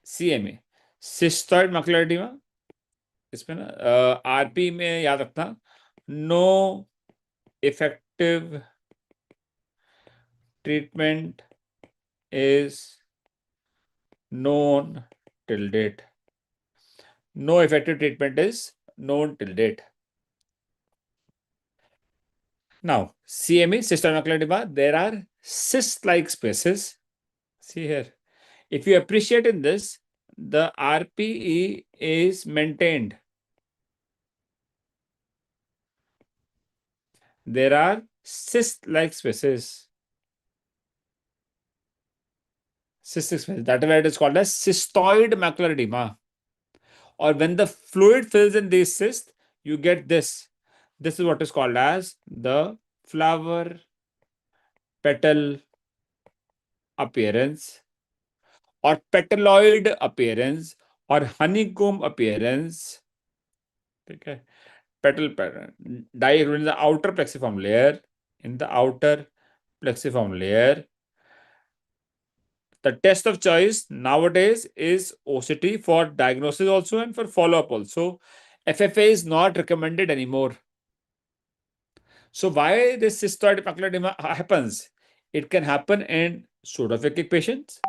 CMA, cystoid macular oedema. इसमें ना आरपी में याद रखना, no effective treatment is known till date. No effective treatment is known till date. Now, CME, cystic macular edema, there are cyst-like spaces. See here. If you appreciate in this, the RPE is maintained. There are cyst-like spaces. Cystic spaces. That is why it is called as cystoid macular edema. Or when the fluid fills in these cysts, you get this. This is what is called as the flower petal appearance or petaloid appearance or honeycomb appearance. Okay. Petal pattern. Dye in the outer plexiform layer. In the outer plexiform layer. The test of choice nowadays is OCT for diagnosis also and for follow-up also. FFA is not recommended anymore. So why this cystoid macular edema happens? It can happen in pseudophakic patients.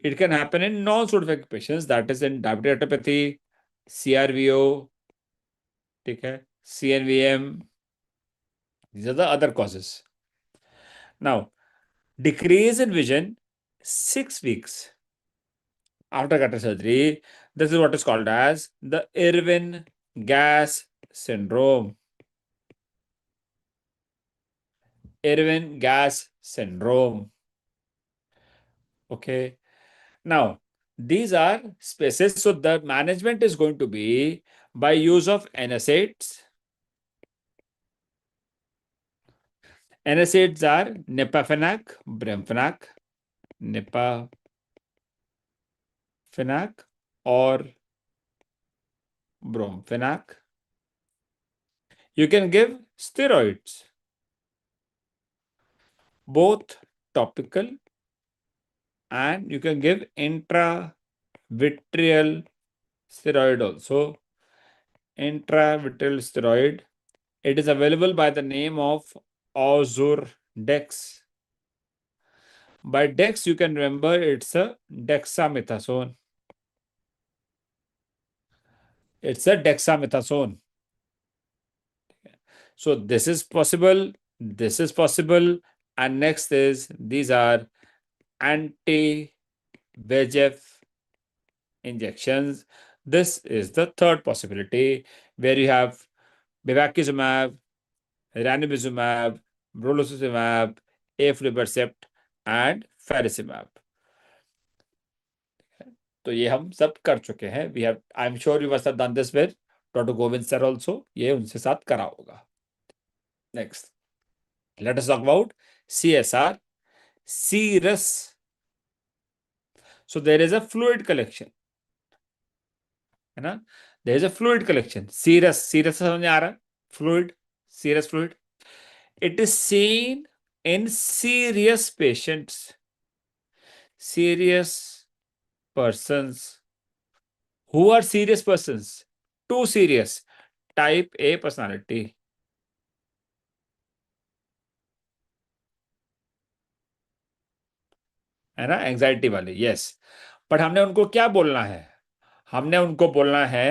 It can happen in non-pseudophakic patients, that is in diabetic retinopathy, CRVO, okay, CNVM. These are the other causes. Now, decrease in vision 6 weeks after cataract surgery. This is what is called as the Irwin gas syndrome. Irwin gas syndrome. Okay. Now, these are spaces. So the management is going to be by use of NSAIDs. NSAIDs are Nepafenac, Bremfenac, Nepafenac or Bromfenac. You can give steroids, both topical, and you can give intravitreal steroid also. Intravitreal steroid. It is available by the name of Ozurdex. By Dex, you can remember it's a dexamethasone. It's a dexamethasone. So this is possible, and next is these are anti-VEGF injections. This is the third possibility where you have bevacizumab, ranibizumab, brolucizumab, aflibercept, and faricimab. तो ये हम सब कर चुके हैं. We have, I am sure you must have done this with doctor Govind sir also. ये उनसे साथ करा होगा. Next, let us talk about CSR, serous. So there is a fluid collection, है ना. There is a fluid collection. Serous, serous समझ में आ रहा है? Fluid, serous fluid. It is seen in serious patients, serious persons. Who are serious persons? Too serious, type A personality, है ना, anxiety वाले. यस, बट हमने उनको क्या बोलना है? हमने उनको बोलना है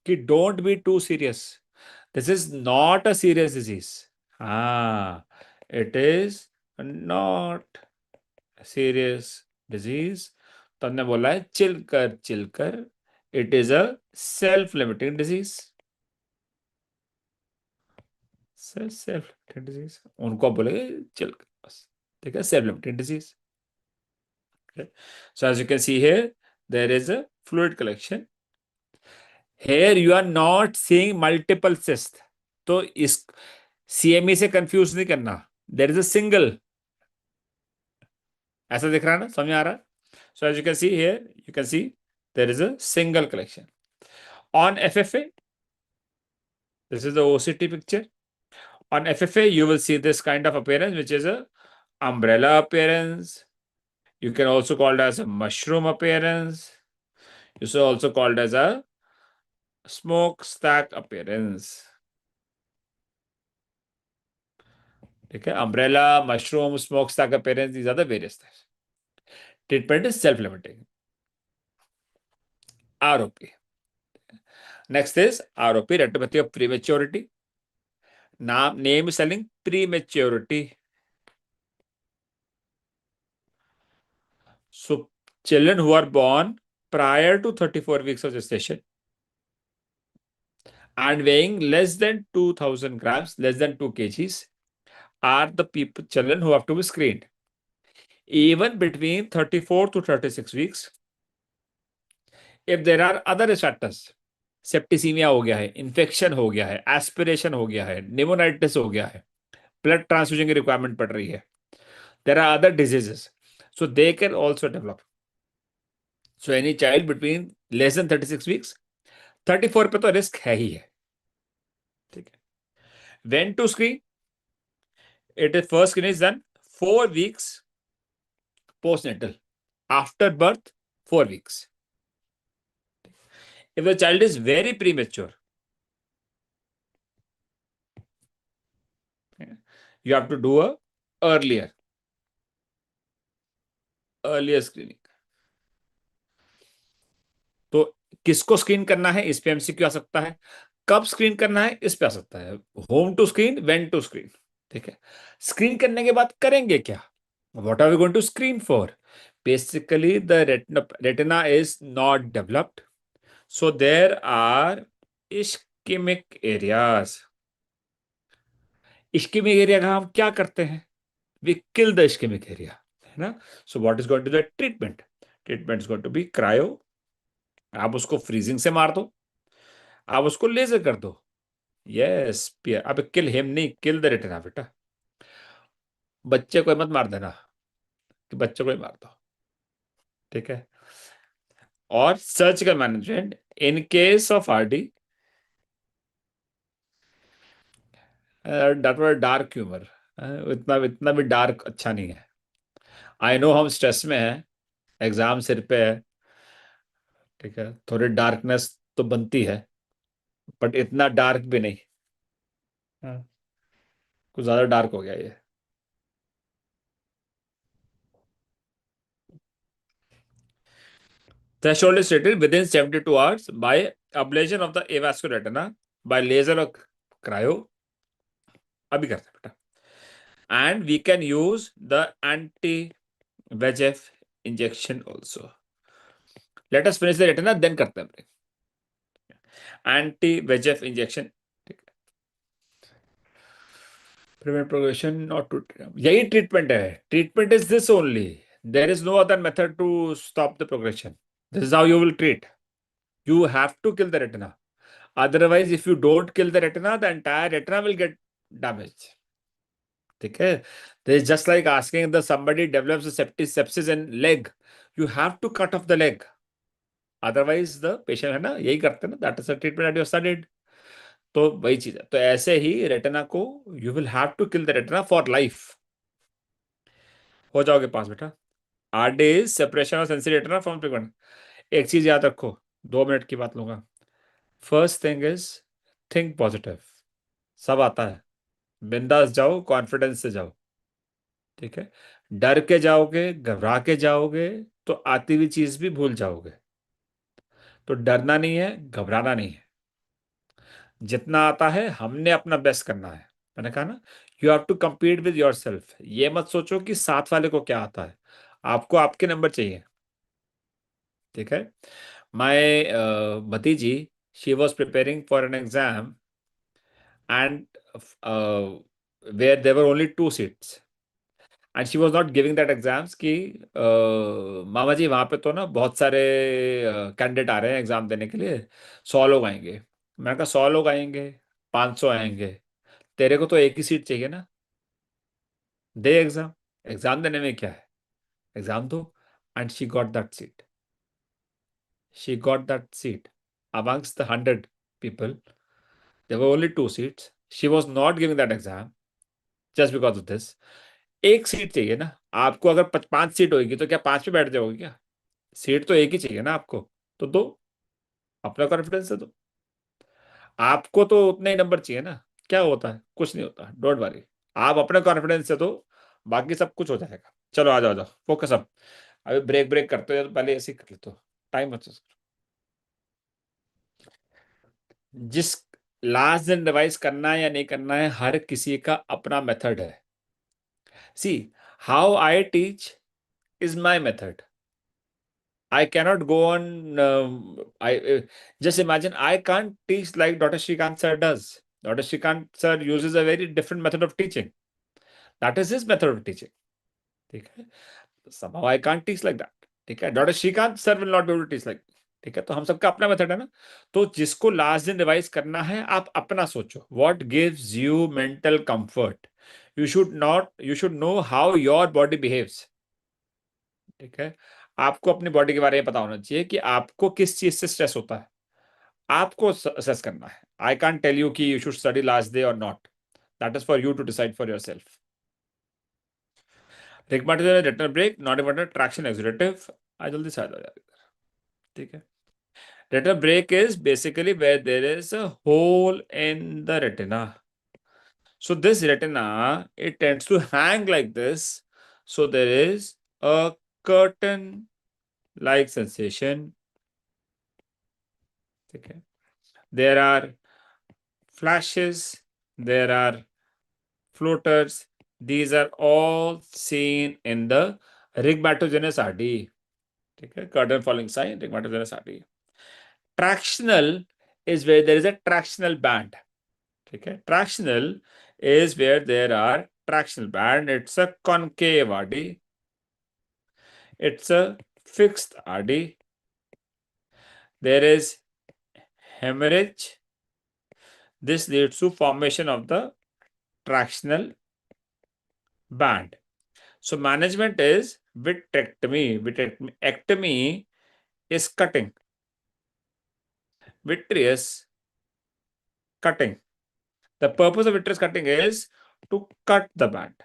कि don't be too serious. This is not a serious disease. हाँ, it is not serious disease. तो हमने बोला है चिल कर. It is a self limiting disease. Self limiting disease, उनको आप बोलेंगे चिल कर बस. ठीक है, self limiting disease. So as you can see here, there is a fluid collection. Here you are not seeing multiple cysts. तो इस CME से कंफ्यूज नहीं करना. There is a single. ऐसा दिख रहा है ना, समझ में आ रहा है? So as you can see here, you can see there is a single collection. On FFA, this is the OCT picture. On FFA, you will see this kind of appearance, which is a umbrella appearance. You can also call it as a mushroom appearance. You are also called as a smokestack appearance. ठीक है, umbrella, mushroom, smokestack appearance, these are the various types. Treatment is self-limiting. ROP. Next is ROP, retinopathy of prematurity. Name is telling prematurity. So children who are born prior to 34 weeks of gestation and weighing less than 2000 grams, less than 2 kgs, are the children who have to be screened. Even between 34 to 36 weeks, if there are other factors, septicaemia हो गया है, infection हो गया है, aspiration हो गया है, pneumonitis हो गया है, ब्लड ट्रांसफ्यूजन की रिक्वायरमेंट पड़ रही है, there are other diseases, so they can also develop. So any child between less than 36 weeks, 34 पे तो रिस्क है ही है. ठीक है. When to screen? It is first screen is done 4 weeks postnatal, after birth 4 weeks. If the child is very premature, you have to do a earlier screening. तो किसको screen करना है, इस पे एमसीक्यू आ सकता है. कब स्क्रीन करना है, इस पे आ सकता है. Home to screen, when to screen. ठीक है. स्क्रीन करने के बाद करेंगे क्या? What are we going to screen for? Basically the retina is not developed, so there are ischaemic areas. Ischaemic area का हम क्या करते हैं? We kill the ischaemic area, है ना. So what is going to the treatment? Treatment is going to be cryo. आप उसको freezing से मार दो, आप उसको लेजर कर दो. यस, अब किल हिम नहीं, किल द रेटिना बेटा. बच्चे को मत मार देना, कि बच्चे को ही मार दो. ठीक है. और surgical management in case of RD, that was dark humour. इतना इतना भी डार्क अच्छा नहीं है. आई नो हम स्ट्रेस में है, एग्जाम सिर पे है. ठीक है, थोड़ी डार्कनेस तो बनती है, बट इतना डार्क भी नहीं. हाँ, कुछ ज्यादा डार्क हो गया ये. Threshold is treated within 72 hours by ablation of the avascular retina by laser or cryo. अभी करते हैं बेटा. And we can use the anti-VEGF injection also. Let us finish the retina, then करते हैं break. Anti-VEGF injection. Prevent progression, not to. यही treatment है. Treatment is this only. There is no other method to stop the progression. This is how you will treat. You have to kill the retina. Otherwise, if you don't kill the retina, the entire retina will get damaged. Okay, this is just like asking the somebody develops a sepsis in leg, you have to cut off the leg. Otherwise, the patient है ना यही करते हैं ना, that is the treatment that you studied. तो वही चीज है. तो ऐसे ही रेटिना को you will have to kill the retina for life. हो जाओगे पास बेटा. RD is separation of sensory retina from pigment. एक चीज याद रखो, 2 मिनट की बात लूंगा. First thing is think positive. सब आता है, बिंदास जाओ, कॉन्फिडेंस से जाओ. ठीक है. डर के जाओगे, घबरा के जाओगे, तो आती हुई चीज भी भूल जाओगे. तो डरना नहीं है, घबराना नहीं है. जितना आता है हमने अपना बेस्ट करना है. मैंने कहा ना, you have to compete with yourself. ये मत सोचो कि साथ वाले को क्या आता है. आपको आपके नंबर चाहिए. ठीक है. माय भतीजी, she was preparing for an exam, and where there were only 2 seats, and she was not giving that exams कि मामा जी वहां पे तो ना बहुत सारे कैंडिडेट आ रहे हैं एग्जाम देने के लिए, 100 लोग आएंगे. मैंने कहा 100 लोग आएंगे, 500 आएंगे, तेरे को तो एक ही सीट चाहिए ना, दे एग्जाम. एग्जाम देने में क्या है, एग्जाम दो. And she got that seat amongst the 100 people. There were only 2 seats. She was not giving that exam just because of this. एक सीट चाहिए ना आपको. अगर 5 सीट होगी तो क्या 5 पे बैठ जाओगे क्या? सीट तो एक ही चाहिए ना आपको. तो दो, अपना कॉन्फिडेंस से दो. आपको तो उतने ही नंबर चाहिए ना. क्या होता है, कुछ नहीं होता, डोंट वरी. आप अपने कॉन्फिडेंस से दो, बाकी सब कुछ हो जाएगा. चलो आ जाओ, आ जाओ, फोकस अप. अभी ब्रेक ब्रेक करते हो तो पहले ऐसे ही कर लेते हो, टाइम बचा. जिस लास्ट दिन रिवाइज करना है या नहीं करना है, हर किसी का अपना मेथड है. See, how I teach is my method. I cannot go on. I just imagine I can't teach like Dr. Shrikant sir does. Dr. Shrikant sir uses a very different method of teaching. That is his method of teaching. ठीक है. Somehow I can't teach like that. ठीक है. Dr. Shrikant sir will not be able to teach like. ठीक है. तो हम सबका अपना मेथड है ना. तो जिसको लास्ट दिन रिवाइज करना है, आप अपना सोचो. What gives you mental comfort? You should know how your body behaves. ठीक है. आपको अपनी बॉडी के बारे में पता होना चाहिए कि आपको किस चीज से स्ट्रेस होता है. आपको असेस करना है. आई कांट टेल यू कि you should study last day और not. That is for you to decide for yourself. Recommended retinal break, not important traction exudative. आ जल्दी से आ जाओ यार. ठीक है. Retinal break is basically where there is a hole in the retina. So this retina, it tends to hang like this. So there is a curtain-like sensation. Okay. There are flashes, there are floaters. These are all seen in the rhigmatogenous RD. Okay. Curtain falling sign, rhigmatogenous RD. Tractional is where there is a tractional band. Okay. Tractional is where there are tractional band. It's a concave RD. It's a fixed RD. There is hemorrhage. This leads to formation of the tractional band. So management is vitrectomy. Vitrectomy is cutting. Vitreous cutting. The purpose of vitreous cutting is to cut the band.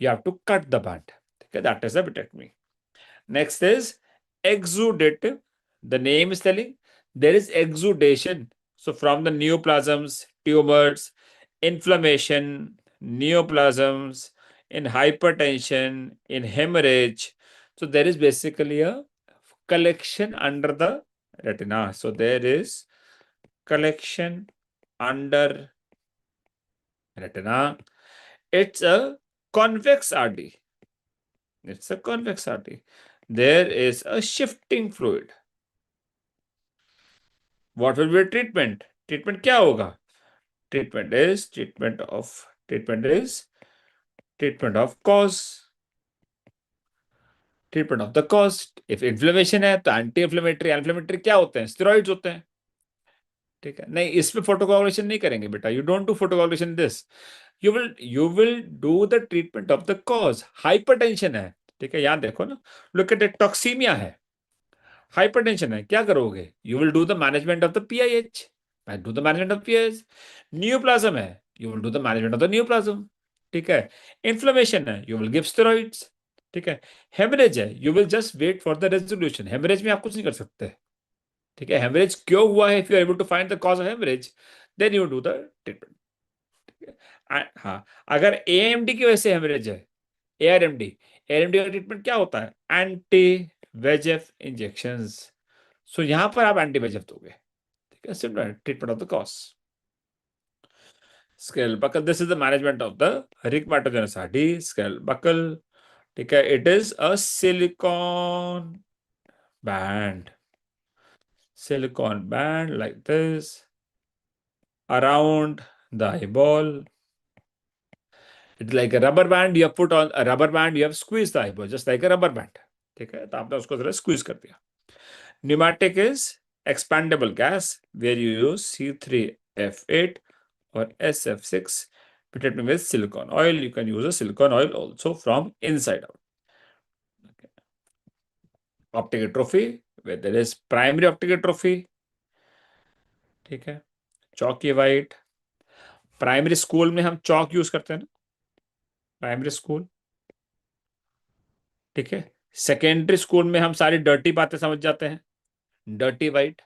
You have to cut the band. Okay, that is a vitrectomy. Next is exudative. The name is telling there is exudation. So from the neoplasms, tumors, inflammation, neoplasms, in hypertension, in hemorrhage. So there is basically a collection under the retina. So there is collection under retina. It's a convex RD. It's a convex RD. There is a shifting fluid. What will be treatment? Treatment क्या होगा? Treatment is treatment of cause. Treatment of the cost, if inflammation है तो anti inflammatory, inflammatory क्या होते हैं, steroids होते हैं। ठीक है, नहीं इसमें फोटोकोagulation नहीं करेंगे बेटा, you don't do photocoagulation this, you will do the treatment of the cause. Hypertension है, ठीक है, यहां देखो ना, लुक एट टॉक्सीमिया है, हाइपरटेंशन है, क्या करोगे, you will do the management of the PIH, do the management of PIH. Neoplasm है, you will do the management of the neoplasm. ठीक है, इन्फ्लेमेशन है, यू विल गिव स्टेरॉइड्स। ठीक है, हेमरेज है, you will just wait for the resolution, haemorrhage में आप कुछ नहीं कर सकते। ठीक है, हेमरेज क्यों हुआ है, if you are able to find the cause of haemorrhage, then you do the treatment. हाँ, अगर एएमडी की वजह से हेमरेज है, एआरएमडी, एआरएमडी का ट्रीटमेंट क्या होता है, एंटी वेजेफ इंजेक्शंस। सो यहां पर आप एंटी वेजेफ दोगे। ठीक है, simple treatment of the cause. Scleral buckle, this is the management of the rhegmatogenous RD scleral buckle. ठीक है, it is a silicone band, silicon band like this around the eyeball. It's like a rubber band, you have put on a rubber band, you have squeezed the eyeball just like a rubber band. ठीक है, तो आपने उसको जरा squeeze कर दिया। Pneumatic is expandable gas where you use C3F8 or SF6 treatment with silicone oil. You can use a silicone oil also from inside out. Okay. Optic atrophy where there is primary optic atrophy. ठीक है, chalky white, primary school में हम चौक use करते हैं ना, primary school. ठीक है, secondary school में हम सारी डर्टी बातें समझ जाते हैं, डर्टी वाइट।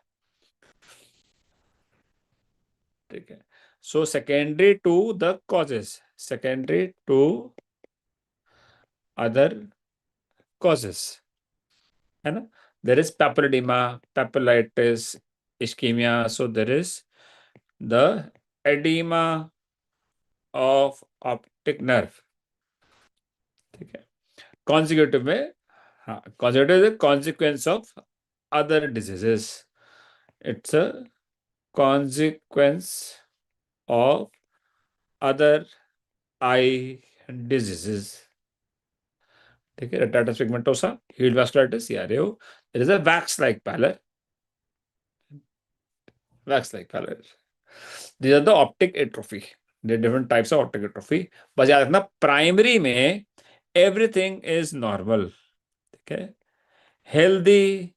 ठीक है, so secondary to the causes, secondary to other causes, है ना, there is papilloedema, papillitis, ischaemia, so there is the oedema of optic nerve. ठीक है, कॉन्जिक्यूटिव में, हाँ consecutive is consequence of other diseases. It's a consequence of other eye diseases. ठीक है, retinitis pigmentosa, heat vasculitis, ये आ रहे हो, there is a wax-like pallor, wax-like pallor. These are the optic atrophy. There are different types of optic atrophy. बस याद रखना primary में everything is normal. ठीक है, healthy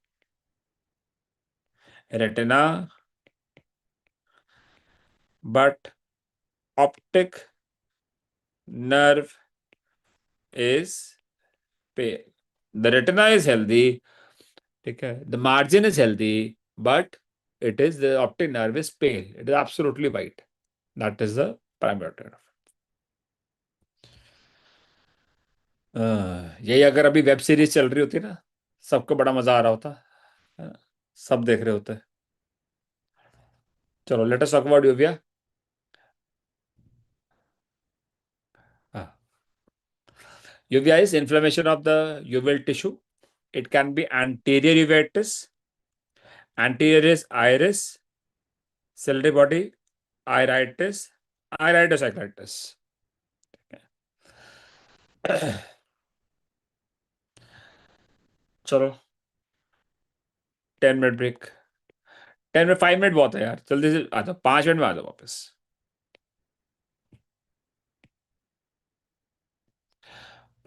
retina, but optic nerve is pale. The retina is healthy, ठीक है, the margin is healthy, but it is the optic nerve is pale. It is absolutely white. That is the primary optic nerve. यही अगर अभी web series चल रही होती ना, सबको बड़ा मजा आ रहा होता है ना? सब देख रहे होते। चलो let us talk about uvea. uvea is inflammation of the uveal tissue. It can be anterior uveitis, anterior is iris, ciliary body, iritis, iridocyclitis. चलो 10 मिनट ब्रेक, 10 मिनट, 5 मिनट बहुत है यार, जल्दी से आ जाओ, 5 मिनट में आ जाओ वापस।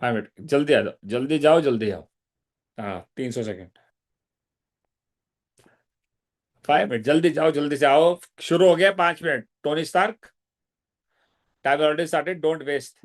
5 मिनट, जल्दी आ जाओ, जल्दी जाओ जल्दी आओ। हाँ 300 सेकेंड, 5 मिनट, जल्दी जाओ जल्दी से आओ, शुरू हो गया, 5 minute, Tony Stark, time already started, don't waste.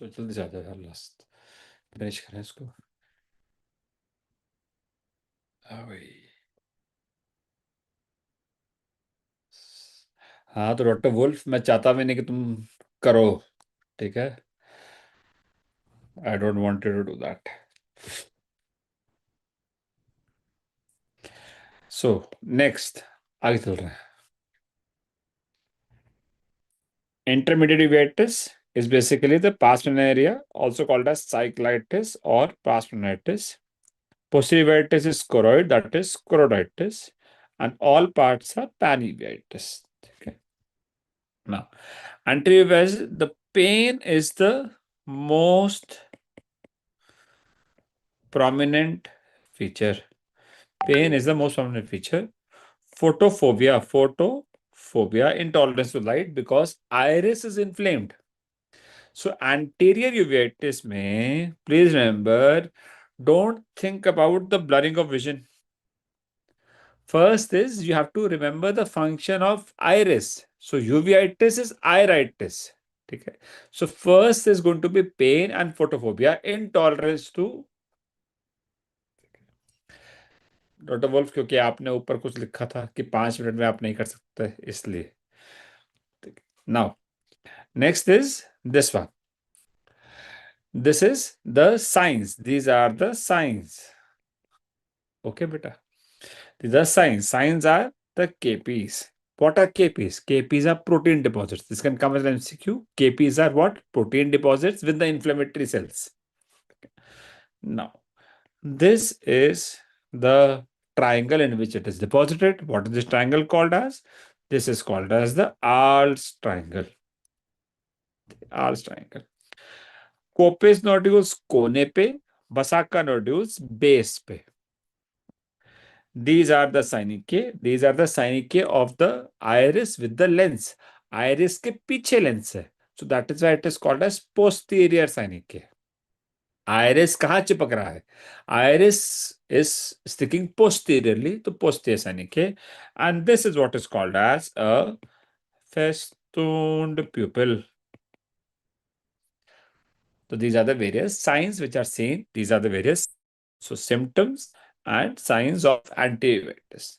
जल्दी से आ जाओ यार, लास्ट फिनिश करें इसको। हाँ भाई। हाँ तो डॉक्टर वुल्फ, मैं चाहता भी नहीं कि तुम करो, ठीक है? I don't want to do that. So next, आगे चल रहे हैं। Intermediate uveitis is basically the pars planaria, also called as cyclitis or pars planaris. Posterior uveitis is choroid, that is choroiditis, and all parts are panuveitis. Okay. Now, anterior uveitis, the pain is the most prominent feature. Pain is the most prominent feature. Photophobia, intolerance to light because iris is inflamed. So anterior uveitis में, please remember, don't think about the blurring of vision. First is you have to remember the function of iris. So uveitis is iritis. ठीक है? So first is going to be pain and photophobia, intolerance to. Doctor Wolf, क्योंकि आपने ऊपर कुछ लिखा था कि 5 minute में आप नहीं कर सकते, इसलिए। Now next is this one. This is the signs. These are the signs. Okay, beta. These are signs. Signs are the KPs. What are KPs? KPs are protein deposits. This can come as an MCQ. KPs are what? Protein deposits with the inflammatory cells. Now, this is the triangle in which it is deposited. What is this triangle called as? This is called as the Arles triangle. Arles triangle. Koeppe nodules कोने पे, Busacca nodules base पे. These are the synechiae. These are the synechiae of the iris with the lens. Iris के पीछे lens है. So that is why it is called as posterior synechiae. Iris कहाँ चिपक रहा है? Iris is sticking posteriorly to posterior synechiae, and this is what is called as a festooned pupil. So these are the various signs which are seen. These are the various symptoms and signs of anti-uveitis.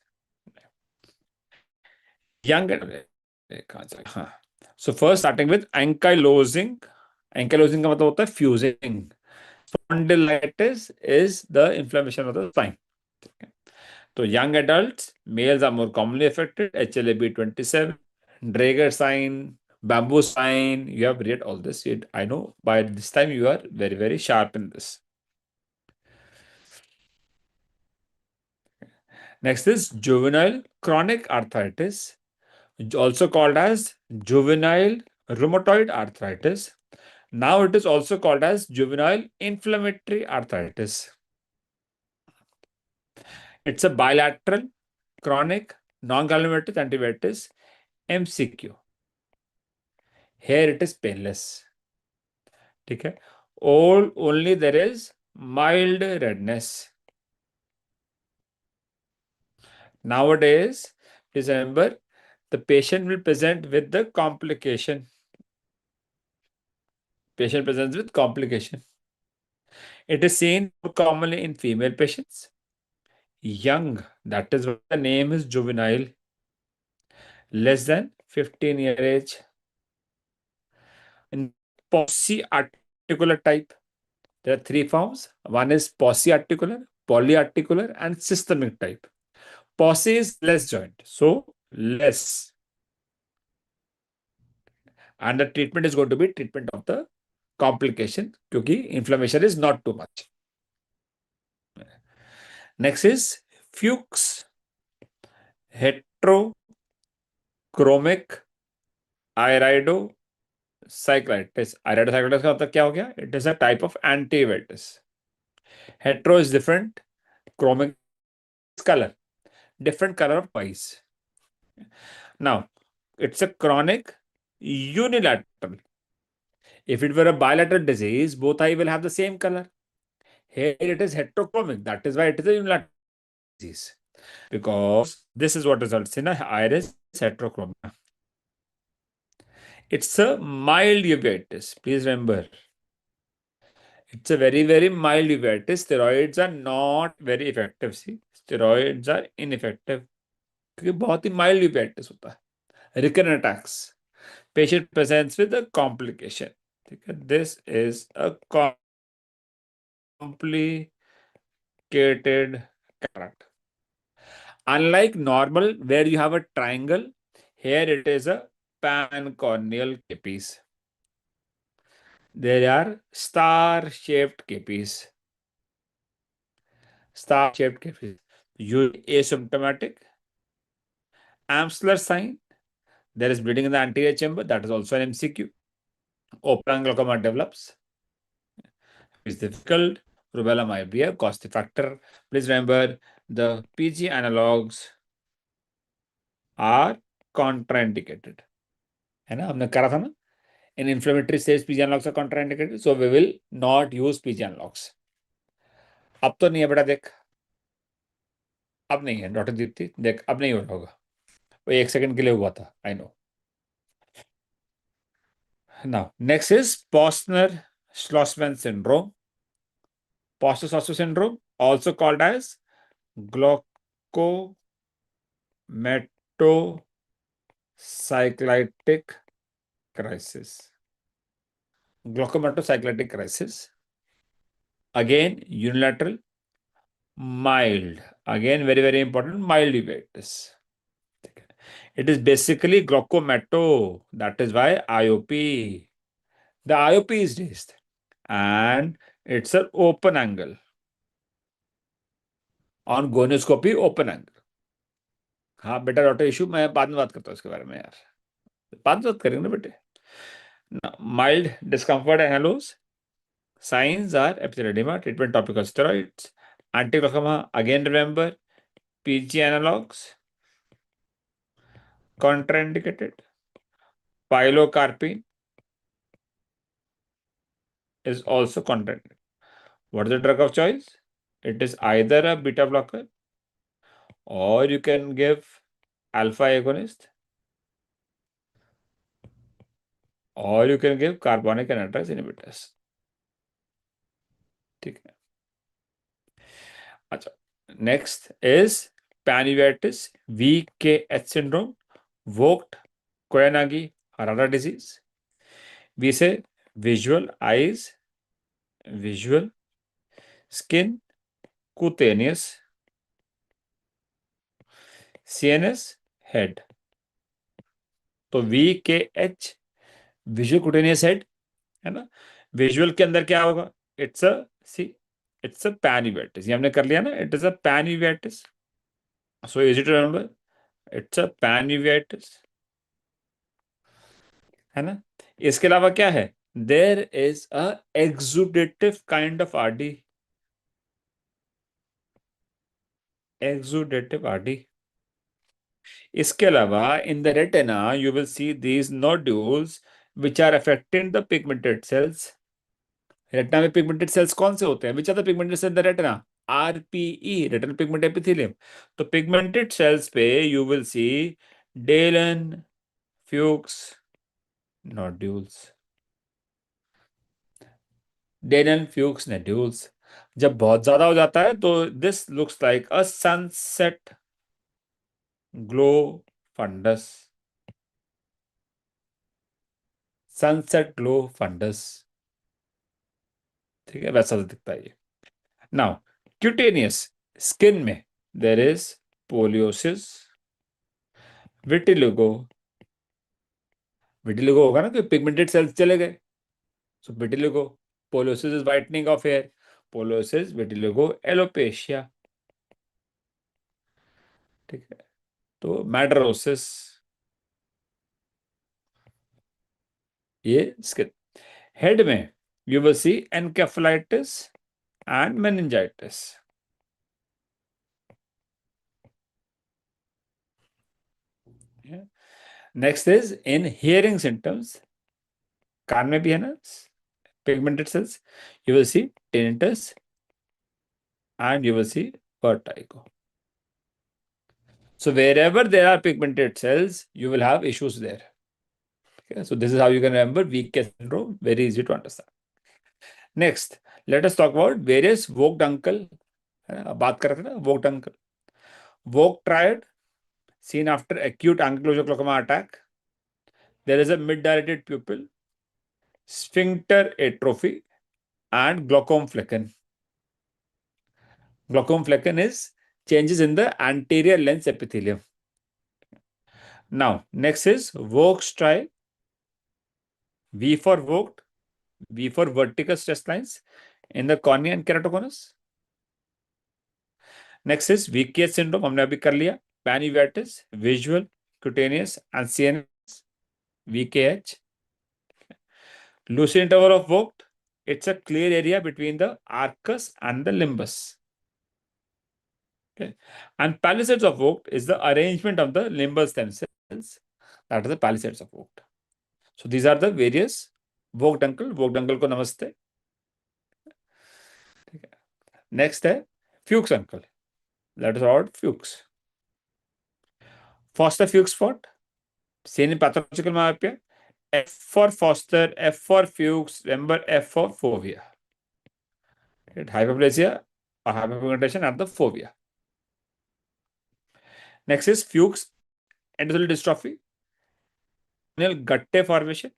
Young हाँ. So first starting with ankylosing. Ankylosing का मतलब होता है fusing. Spondylitis is the inflammation of the spine. So young adults, males are more commonly affected. HLA-B27, Draeger sign, bamboo sign. You have read all this. I know by this time you are very, very sharp in this. Next is juvenile chronic arthritis, also called as juvenile rheumatoid arthritis. Now it is also called as juvenile inflammatory arthritis. It's a bilateral, chronic, non-gallopathic antivitis, MCQ. Here it is painless. Okay. Only there is mild redness. Nowadays, please remember, the patient will present with the complication. Patient presents with complication. It is seen more commonly in female patients. Young, that is why the name is juvenile. Less than 15-year age. In pauci-articular type, there are three forms. One is pauci-articular, polyarticular, and systemic type. Pauci is less joint, so less. And the treatment is going to be treatment of the complication, because inflammation is not too much. Next is Fuchs heterochromic iridocyclitis. Iridocyclitis का मतलब क्या हो गया? It is a type of antivitis. Hetero is different, chromic is color, different color of eyes. Now, it's a chronic unilateral. If it were a bilateral disease, both eye will have the same color. Here it is heterochromic. That is why it is a unilateral disease. Because this is what results in a iris heterochromia. It's a mild uveitis. Please remember, It's a very, very mild uveitis. Steroids are not very effective. See, steroids are ineffective. क्योंकि बहुत ही mild uveitis होता है. Recurrent attacks. Patient presents with a complication. ठीक है. This is a complicated cataract. Unlike normal, where you have a triangle, here it is a pancorneal capice. There are star-shaped capice. Star-shaped capice. Usually asymptomatic. Amsler sign. There is bleeding in the anterior chamber. That is also an MCQ. Open glaucoma develops. It's difficult. Rubella might be a causative factor. Please remember the PG analogs are contraindicated. है ना, हमने करा था ना. In inflammatory stage, PG analogs are contraindicated, so we will not use PG analogs. अब तो नहीं है बेटा, देख. अब नहीं है डॉक्टर दीप्ति, देख अब नहीं हो रहा होगा. वो 1 सेकंड के लिए हुआ था, I know. Now, next is Postner-Schlossman syndrome. Postner-Schlossman syndrome, also called as glaucomatocyclitic crisis. Glaucomatocyclitic crisis. Again, unilateral, mild. Again, very, very important, mild uveitis. It is basically glaucomato. That is why IOP. The IOP is raised. And it's an open angle. On gonioscopy open angle. हाँ बेटा, doctor issue मैं बाद में बात करता हूँ इसके बारे में यार. बाद में बात करेंगे ना बेटे. Mild discomfort and halos. Signs are epitheledema, treatment topical steroids. Anti-glaucoma, again remember, PG analogs, contraindicated. Pilocarpine is also contraindicated. What is the drug of choice? It is either a beta blocker or you can give alpha agonist or you can give carbonic anhydrase inhibitors. ठीक है. अच्छा, next is panuveitis, VKH syndrome, Vogt Koyanagi Harada disease. We say visual eyes, visual, skin, cutaneous, CNS, head. तो VKH visual cutaneous head है ना. Visual के अंदर क्या होगा? It's a panuveitis. ये हमने कर लिया ना. It is a panuveitis. So easy to remember. It's a panuveitis, है ना. इसके अलावा क्या है? There is a exudative kind of RD. Exudative RD. इसके अलावा in the retina you will see these nodules which are affecting the pigmented cells. Retina में pigmented cells कौन से होते हैं? Which are the pigmented cells in the retina? RPE, retinal pigment epithelium. तो pigmented cells पे you will see Dalen Fuchs nodules. Dalen Fuchs nodules जब बहुत ज्यादा हो जाता है तो this looks like a sunset glow fundus. Sunset glow fundus. ठीक है, वैसा दिखता है ये. नाउ क्यूटेनियस, स्किन में there is poliosis, vitiligo. Vitiligo होगा ना कि पिगमेंटेड सेल्स चले गए. So vitiligo. Poliosis is whitening of hair. Poliosis, vitiligo, alopecia. ठीक है. तो मैडरोसिस, ये स्किन. हेड में you will see encephalitis and meningitis. Next is in hearing symptoms. कान में भी है ना pigmented cells. You will see tinnitus and you will see vertigo. So wherever there are pigmented cells, you will have issues there. Okay, so this is how you can remember weak syndrome. Very easy to understand. Next, Let us talk about various Vogt uncle. बात कर रहे थे ना Vogt uncle. Vogt triad seen after acute ankylosing glaucoma attack. There is a mid-dilated pupil, sphincter atrophy, and glaucoma flecken. Glaucoma flecken is changes in the anterior lens epithelium. Now, next is Vogt's triad. V for Vogt, V for vertical stress lines in the cornea and keratoconus. Next is VKH syndrome, हमने अभी कर लिया. Panuveitis, visual, cutaneous, and CNS. VKH. Lucid interval of Vogt. It's a clear area between the arcus and the limbus. Okay. And palisades of Vogt is the arrangement of the limbal stem cells. That is the palisades of Vogt. So these are the various Vogt uncle. Vogt uncle को नमस्ते. Next है Fuchs uncle. That is about Fuchs. Foster Fuchs spot. Seen in pathological myopia. F for Foster, F for Fuchs, remember F for fovea. Right? Hyperplasia or hyperpigmentation at the fovea. Next is Fuchs endothelial dystrophy. Corneal gutte formation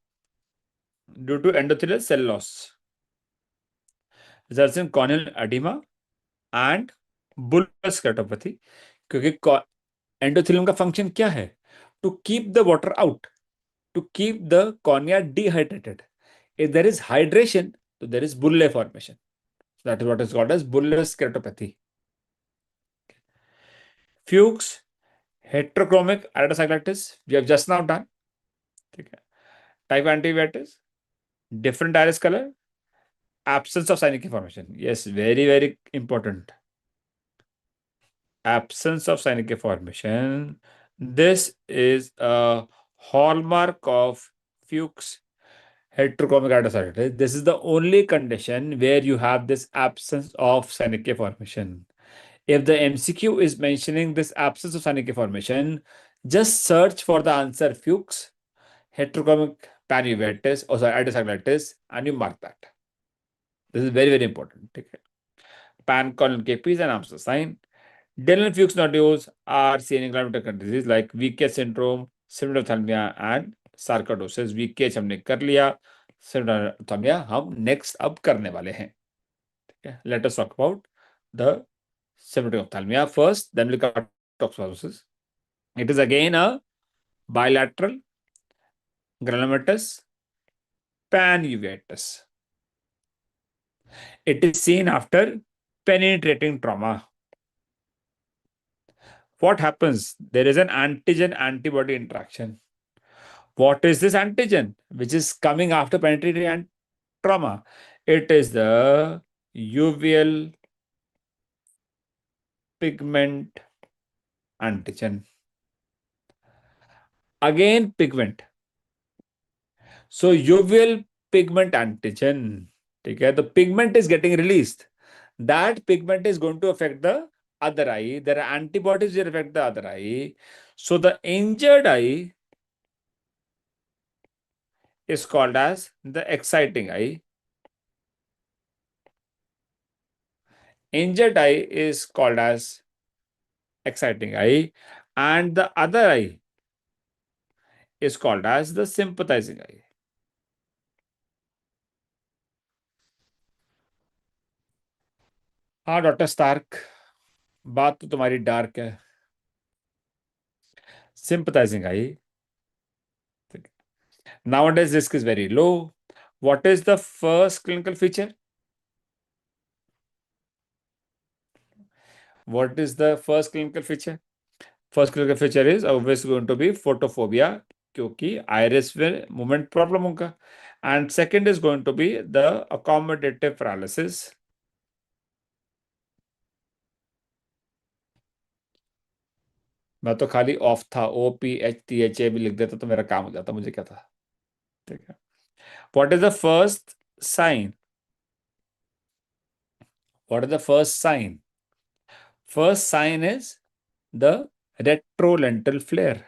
due to endothelial cell loss. Results in corneal edema and bulbous keratopathy. क्योंकि endothelium का function क्या है? To keep the water out, to keep the cornea dehydrated. If there is hydration, so there is bulle formation. So that is what is called as bullous keratopathy. Fuchs heterochromic iridocyclitis, we have just now done. Type antibiotics, different iris color, absence of syncytial formation. Yes, very, very important. Absence of syncytial formation. This is a hallmark of Fuchs heterochromic iridocyclitis. This is the only condition where you have this absence of syncytial formation. If the MCQ is mentioning this absence of syncytial formation, just search for the answer Fuchs heterochromic panuveitis or iridocyclitis and you mark that. This is very, very important. Okay. Pan-colon KPs and Amstel sign. Dental Fuchs nodules are seen in glandular disease like VKH syndrome, symptomophthalmia and sarcoidosis. VKH हमने कर लिया, symptomophthalmia हम next अब करने वाले हैं. Okay. Let us talk about the symptomophthalmia first, then we'll cover toxoplasmosis. It is again a bilateral granulomatous panuveitis. It is seen after penetrating trauma. What happens? There is an antigen-antibody interaction. What is this antigen which is coming after penetrating trauma? It is the uveal pigment antigen. Again, pigment. So, uveal pigment antigen. Okay, the pigment is getting released. That pigment is going to affect the other eye. There are antibodies that affect the other eye. So, the injured eye is called as the exciting eye. Injured eye is called as exciting eye, and the other eye is called as the sympathizing eye. हाँ doctor Stark, बात तो तुम्हारी dark है. Sympathizing eye. Nowadays risk is very low. What is the first clinical feature? What is the first clinical feature? First clinical feature is always going to be photophobia, क्योंकि iris में movement problem होगा. And second is going to be the accommodative paralysis. मैं तो खाली of था, OPHTHA भी लिख देता तो मेरा काम हो जाता, मुझे क्या था. ठीक है. What is the first sign? What is the first sign? First sign is the retrolental flare.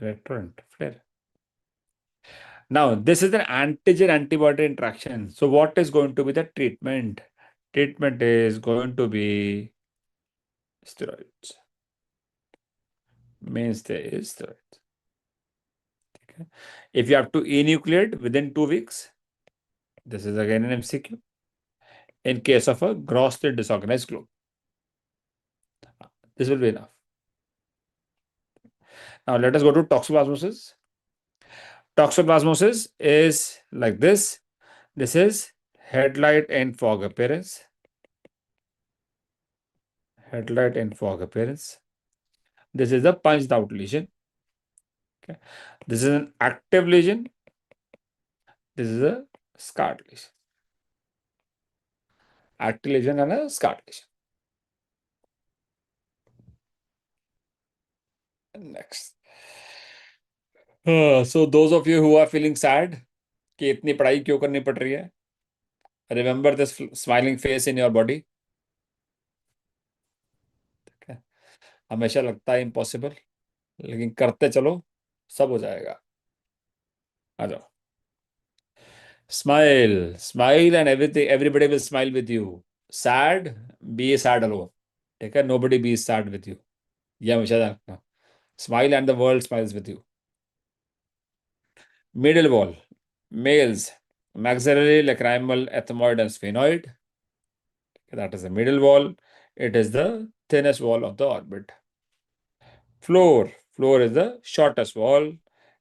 Retrolental flare. Now, this is an antigen-antibody interaction. So what is going to be the treatment? Treatment is going to be steroids. Mainstay is steroids. Okay. If you have to enucleate within 2 weeks, this is again an MCQ. In case of a grossly disorganized globe, this will be enough. Now let us go to toxoplasmosis. Toxoplasmosis is like this. This is headlight and fog appearance. Headlight and fog appearance. This is a punched out lesion. Okay. This is an active lesion. This is a scarred lesion. Active lesion and a scarred lesion. Next. So those of you who are feeling sad कि इतनी पढ़ाई क्यों करनी पड़ रही है, remember this smiling face in your body. Okay. हमेशा लगता है इम्पॉसिबल, लेकिन करते चलो सब हो जाएगा. आ जाओ. Smile, smile, and everybody will smile with you. Sad, be sad alone. ठीक है, nobody be sad with you. ये हमेशा रखना. Smile and the world smiles with you. Middle wall, males, maxillary, lacrimal, ethmoid, and sphenoid. That is the middle wall. It is the thinnest wall of the orbit. Floor, floor is the shortest wall.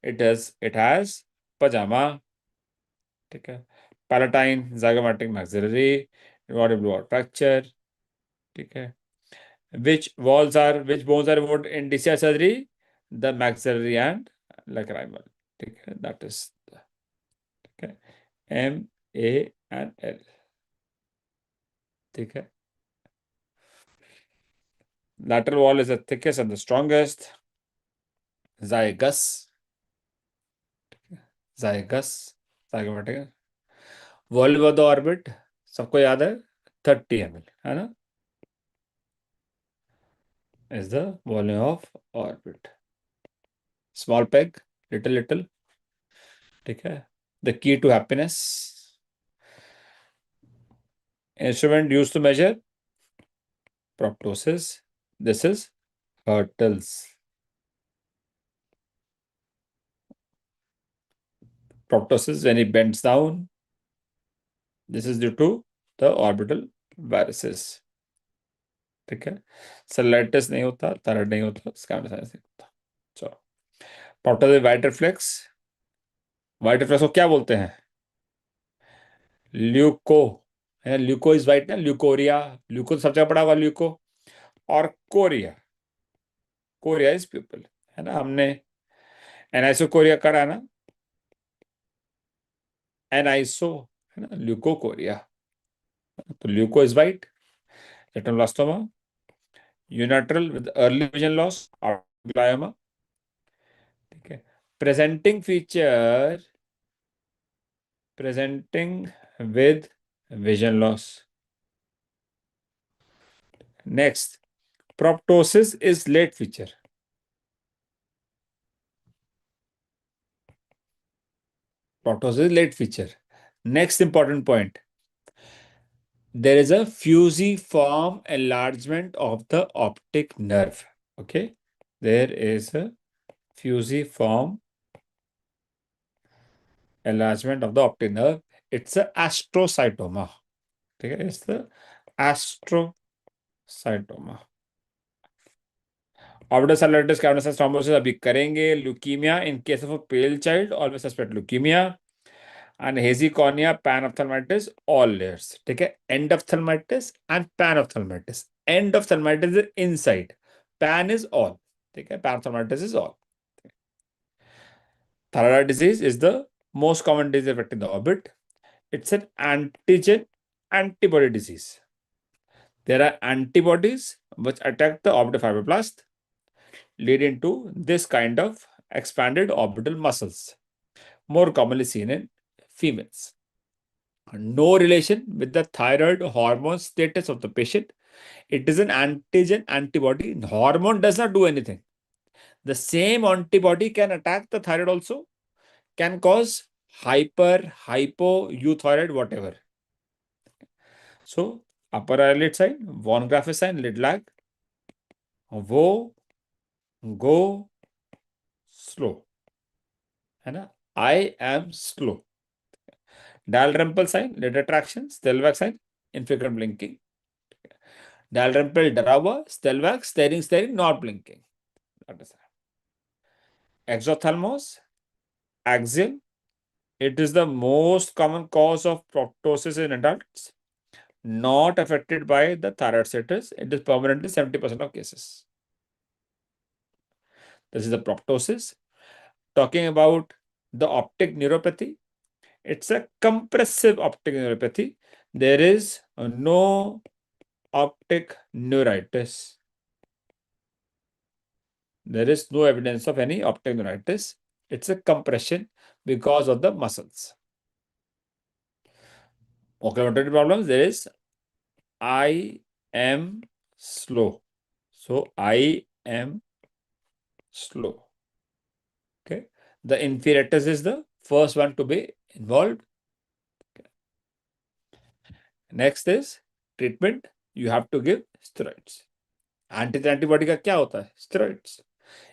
It has pajama. ठीक है. Palatine, zygomatic maxillary, involved blue fracture. ठीक है. Which bones are involved in DCI surgery? The maxillary and lacrimal. ठीक है. That is okay. M, A, and L. ठीक है. Lateral wall is the thickest and the strongest. Zygus. Zygomatic. Volume of the orbit सबको याद है 30 ml, है ना? Is the volume of orbit. Small peg, little. ठीक है. The key to happiness. Instrument used to measure proptosis. This is hurtles. Proptosis when it bends down. This is due to the orbital varices. ठीक है. Cellulitis नहीं होता, thyroid नहीं होता, scamus नहीं होता. चलो. Proptosis white reflex. White reflex को क्या बोलते हैं? ल्यूको है. ल्यूको इज वाइट ना. ल्यूकोरिया. ल्यूको सब जगह पड़ा हुआ ल्यूको. और कोरिया इज प्यूपल, है ना. हमने एनाइसोकोरिया करा ना. एनाइसो है ना. ल्यूकोकोरिया. तो leuco is white. Retinoblastoma unilateral with early vision loss, glioma. ठीक है. Presenting with vision loss. Next, proptosis is late feature. Proptosis is late feature. Next important point. There is a fusiform enlargement of the optic nerve. Okay. There is a fusiform enlargement of the optic nerve. It's a astrocytoma. Okay. It's the astrocytoma. Orbital cellulitis, cavernous thrombosis अभी करेंगे. Leukemia in case of a pale child, always suspect leukemia. And hazy cornea, panophthalmitis, all layers. ठीक है. Endophthalmitis and panophthalmitis. Endophthalmitis is inside. Pan is all. ठीक है. Panophthalmitis is all. Thyroid disease is the most common disease affecting the orbit. It's an antigen antibody disease. There are antibodies which attack the orbital fibroblast, leading to this kind of expanded orbital muscles, more commonly seen in females. No relation with the thyroid hormone status of the patient. It is an antigen antibody. Hormone does not do anything. The same antibody can attack the thyroid also, can cause hyper, hypo, euthyroid, whatever. So upper eyelid sign, von Graffi sign, lid lag, wo, go, slow. है ना? I am slow. Dalrymple sign, lid attraction, Stellwax sign, infrequent blinking. Dalrymple डरा हुआ, Stellwax staring, not blinking. Exophthalmos, axial. It is the most common cause of proptosis in adults, not affected by the thyroid status. It is permanently 70% of cases. This is the proptosis. Talking about the optic neuropathy, it's a compressive optic neuropathy. There is no optic neuritis. There is no evidence of any optic neuritis. It's a compression because of the muscles. Oculomotor problems, there is I am slow. So I am slow. Okay. The inferioritis is the first one to be involved. Okay. Next is treatment. You have to give steroids. Antibody का क्या होता है? Steroids.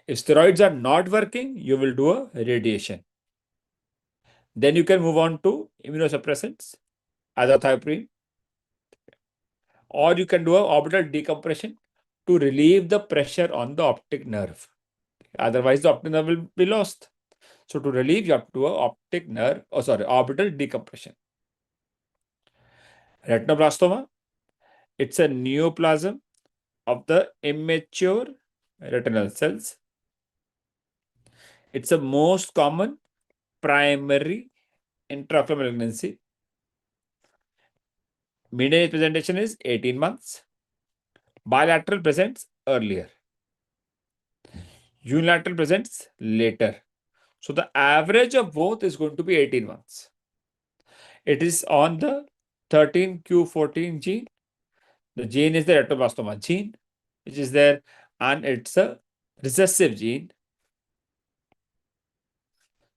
If steroids are not working, you will do a radiation. Then you can move on to immunosuppressants, azathioprine, or you can do a orbital decompression to relieve the pressure on the optic nerve. Otherwise, the optic nerve will be lost. So to relieve, you have to do a orbital decompression. Retinoblastoma, it's a neoplasm of the immature retinal cells. It's the most common primary intraocular malignancy. Median age presentation is 18 months. Bilateral presents earlier. Unilateral presents later. So the average of both is going to be 18 months. It is on the 13q14 gene. The gene is the retinoblastoma gene, which is there, and it's a recessive gene.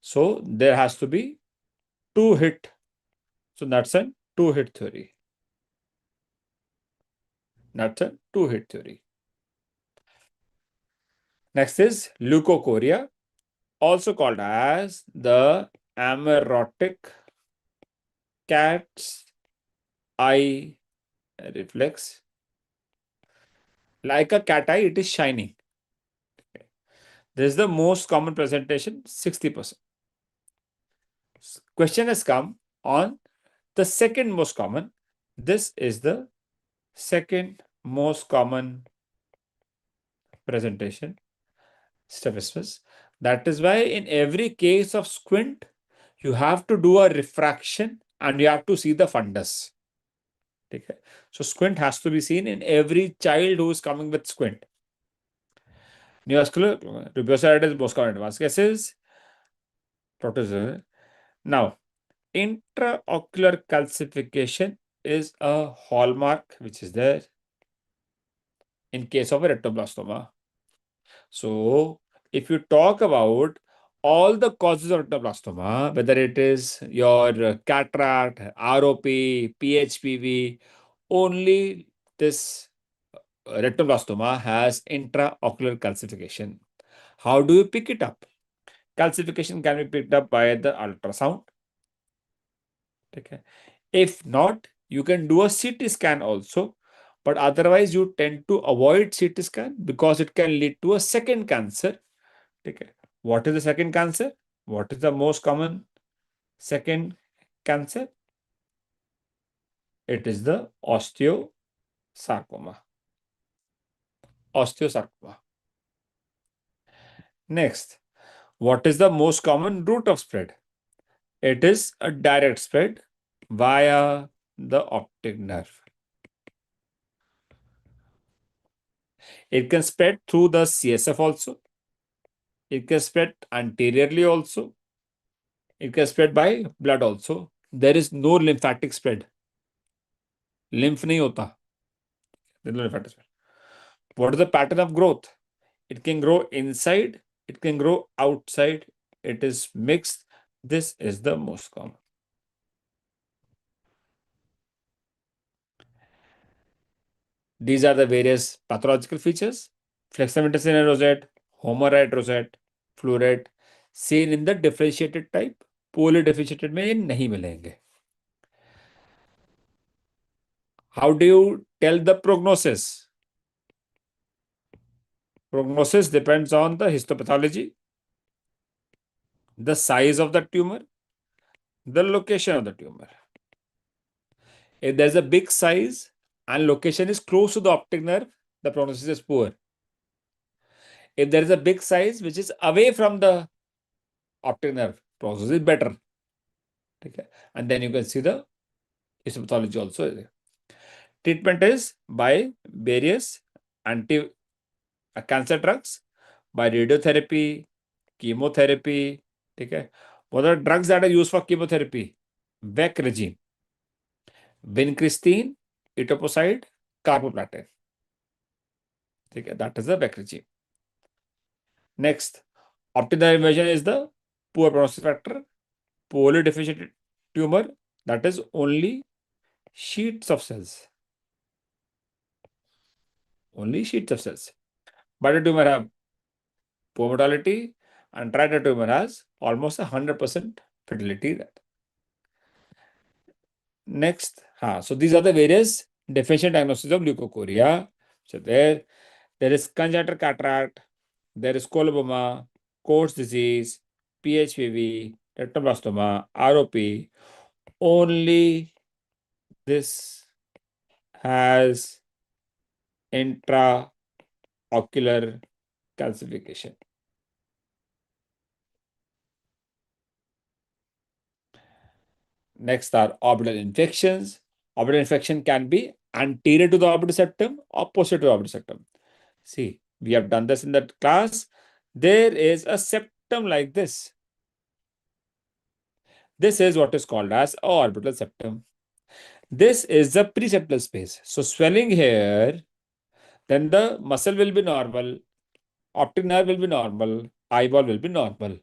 So there has to be two hit. So that's a two-hit theory. That's a two-hit theory. Next is leukocoria, also called as the amaurotic cat's eye reflex. Like a cat eye, it is shining. This is the most common presentation, 60%. Question has come on the second most common. This is the second most common presentation, strabismus. That is why in every case of squint, you have to do a refraction and you have to see the fundus. Okay. So squint has to be seen in every child who is coming with squint. Neovascular rubiosidal is most common advanced cases. Now, intraocular calcification is a hallmark which is there in case of a retinoblastoma. So, if you talk about all the causes of retinoblastoma, whether it is your cataract, ROP, PHPV, only this retinoblastoma has intraocular calcification. How do you pick it up? Calcification can be picked up by the ultrasound. Okay. If not, you can do a CT scan also, but otherwise you tend to avoid CT scan because it can lead to a second cancer. Okay. What is the second cancer? What is the most common second cancer? It is the osteosarcoma. Osteosarcoma. Next, what is the most common route of spread? It is a direct spread via the optic nerve. It can spread through the CSF also. It can spread anteriorly also. It can spread by blood also. There is no lymphatic spread. Lymph नहीं होता. There is no lymphatic spread. What is the pattern of growth? It can grow inside. It can grow outside. It is mixed. This is the most common. These are the various pathological features. Flexumentus in a rosette, homorat rosette, floret, seen in the differentiated type. Poorly differentiated में ये नहीं मिलेंगे. How do you tell the prognosis? Prognosis depends on the histopathology, the size of the tumor, the location of the tumor. If there's a big size and location is close to the optic nerve, the prognosis is poor. If there is a big size which is away from the optic nerve, prognosis is better. Okay. And then you can see the histopathology also. Treatment is by various anti-cancer drugs, by radiotherapy, chemotherapy. Okay. What are drugs that are used for chemotherapy? VEC regime, vincristine, etoposide, carboplatin. Okay. That is the VEC regime. Next, optic invasion is the poor prognosis factor. Poorly differentiated tumor, that is only sheets of cells. Only sheets of cells. But tumor have poor mortality and tried tumor has almost 100% fertility rate. Next, so these are the various differential diagnoses of leukocoria. So there is congenital cataract, there is coloboma, Coats disease, PHPV, retinoblastoma, ROP. Only this has intraocular calcification. Next are orbital infections. Orbital infection can be anterior to the orbital septum or posterior to the orbital septum. See, we have done this in that class. There is a septum like this. This is what is called as orbital septum. This is the preseptal space. So swelling here, then the muscle will be normal, optic nerve will be normal, eyeball will be normal.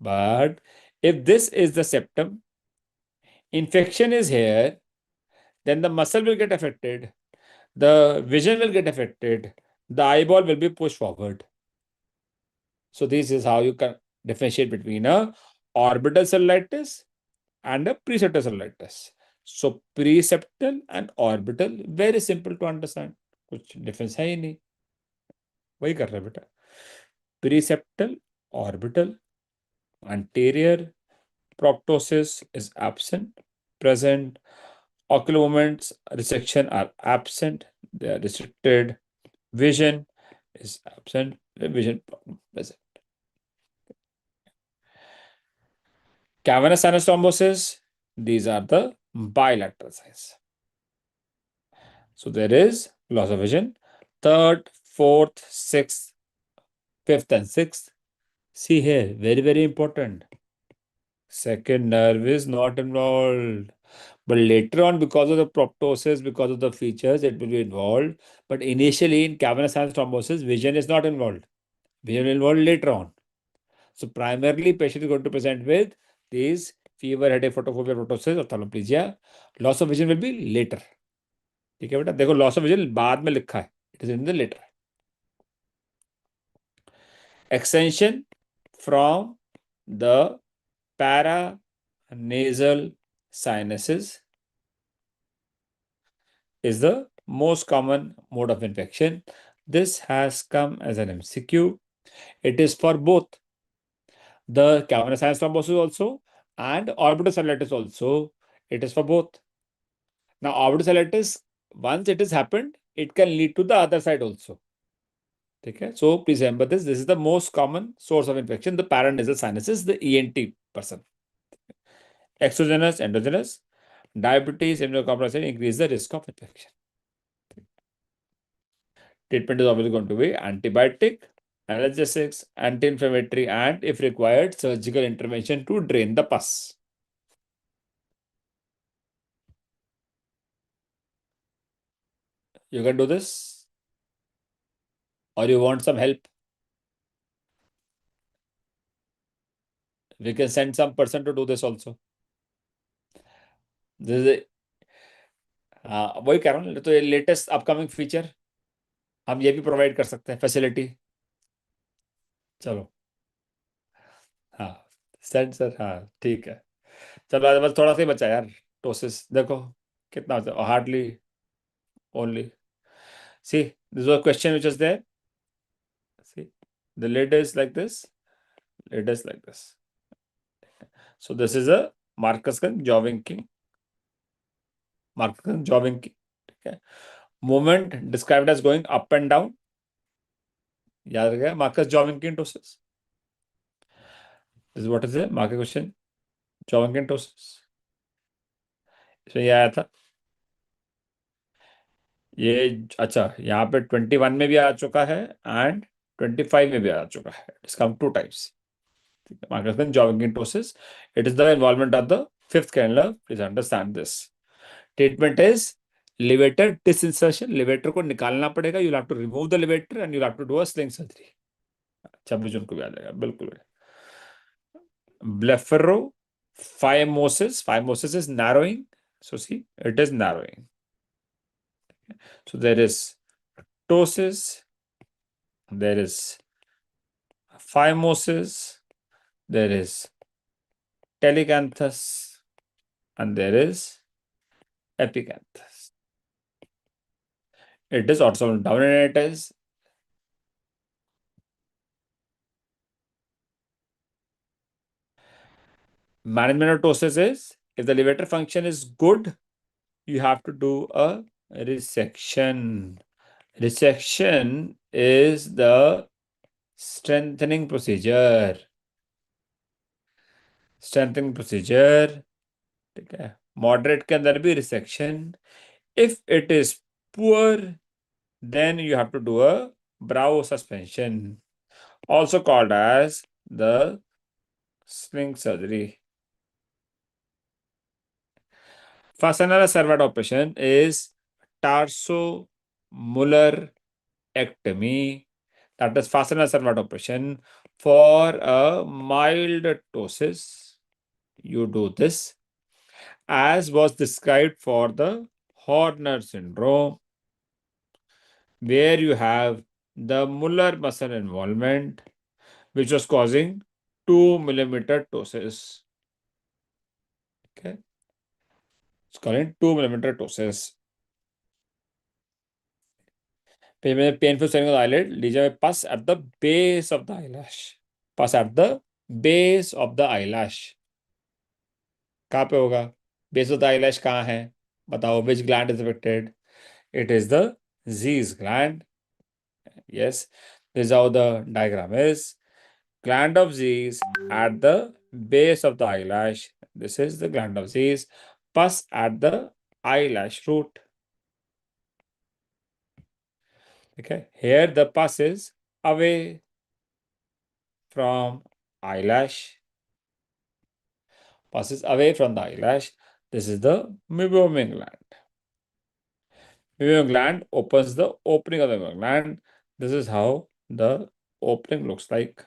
But if this is the septum, infection is here, then the muscle will get affected, the vision will get affected, the eyeball will be pushed forward. So this is how you can differentiate between a orbital cellulitis and a preseptal cellulitis. So preseptal and orbital, very simple to understand. कुछ difference है ही नहीं, वही कर रहे बेटा. Preseptal, orbital, anterior proptosis is absent, present. Ocular movements, resection are absent, they are restricted. Vision is absent, the vision problem present. Cavernous sinus thrombosis, these are the bilateral signs. So there is loss of vision. Third, fourth, sixth, fifth, and sixth. See here, very, very important. Second nerve is not involved. But later on, because of the proptosis, because of the features, it will be involved. But initially, in cavernous sinus thrombosis, vision is not involved. Vision will involved later on. So primarily, patient is going to present with these fever, headache, photophobia, proptosis, ophthalmoplegia. Loss of vision will be later. ठीक है बेटा, देखो loss of vision बाद में लिखा है, it is in the letter. Extension from the paranasal sinuses is the most common mode of infection. This has come as an MCQ. It is for both the cavernous sinus thrombosis also and orbital cellulitis also. It is for both. Now, orbital cellulitis, once it has happened, it can lead to the other side also. Okay, so please remember this. This is the most common source of infection, the paranasal sinuses, the ENT person. Exogenous, endogenous, diabetes, immunocompromised increase the risk of infection. Treatment is obviously going to be antibiotic, analgesics, anti-inflammatory, and if required, surgical intervention to drain the pus. You can do this, or you want some help? We can send some person to do this also. This is वही कह रहा हूँ, तो ये latest upcoming feature हम ये भी provide कर सकते हैं फैसिलिटी। चलो, हाँ, सेंड सर, हाँ ठीक है। चलो आज बस थोड़ा सा ही बचा यार, टोसिस देखो कितना बचा, hardly only. See this was question which is there. See the lid is like this, lid is like this. So this is a Marcuscan jaw winking, Marcuscan jaw winking, ठीक है। Movement described as going up and down, याद रखिएगा, Marcus jaw winking ptosis. This is what is the market question, jaw winking ptosis। इसमें ये आया था ये, अच्छा यहाँ पे 21 में भी आ चुका है एंड 25 में भी आ चुका है। It's come two types. Marcus jaw winking ptosis, it is the involvement of the fifth canal, please understand this। Treatment is levator disinsertion, levator को निकालना पड़ेगा, you have to remove the levator and you have to do a sling surgery. 26 जून को भी आ जाएगा बिल्कुल। Blepharophimosis, phimosis is narrowing, so see it is narrowing. So there is ptosis, there is phimosis, there is telecanthus, and there is epicanthus। It is also down and it is management of ptosis is, if the levator function is good, you have to do a resection। Resection is the strengthening procedure, strengthening procedure, ठीक है। Moderate के अंदर भी resection। If it is poor, then you have to do a brow suspension, also called as the sling surgery। First another servant operation is tarsomular ectomy, that is fastener servant operation for a mild ptosis. You do this as was described for the Horner syndrome, where you have the Muller muscle involvement, which was causing 2 mm ptosis. Okay, it's calling 2 mm ptosis। Painful swelling of the eyelid, lesion में pus at the base of the eyelash, pus at the base of the eyelash। कहाँ पे होगा? Base of the eyelash कहाँ है बताओ? विच gland is affected? It is the Z's gland। Yes, this is how the diagram is। Gland of Z's at the base of the eyelash, this is the gland of Z's। Pus at the eyelash root। Okay, here the pus is away from eyelash, passes away from the eyelash। This is the meibomian gland। Meibomian gland opens the opening of the meibomian gland। This is how the opening looks like।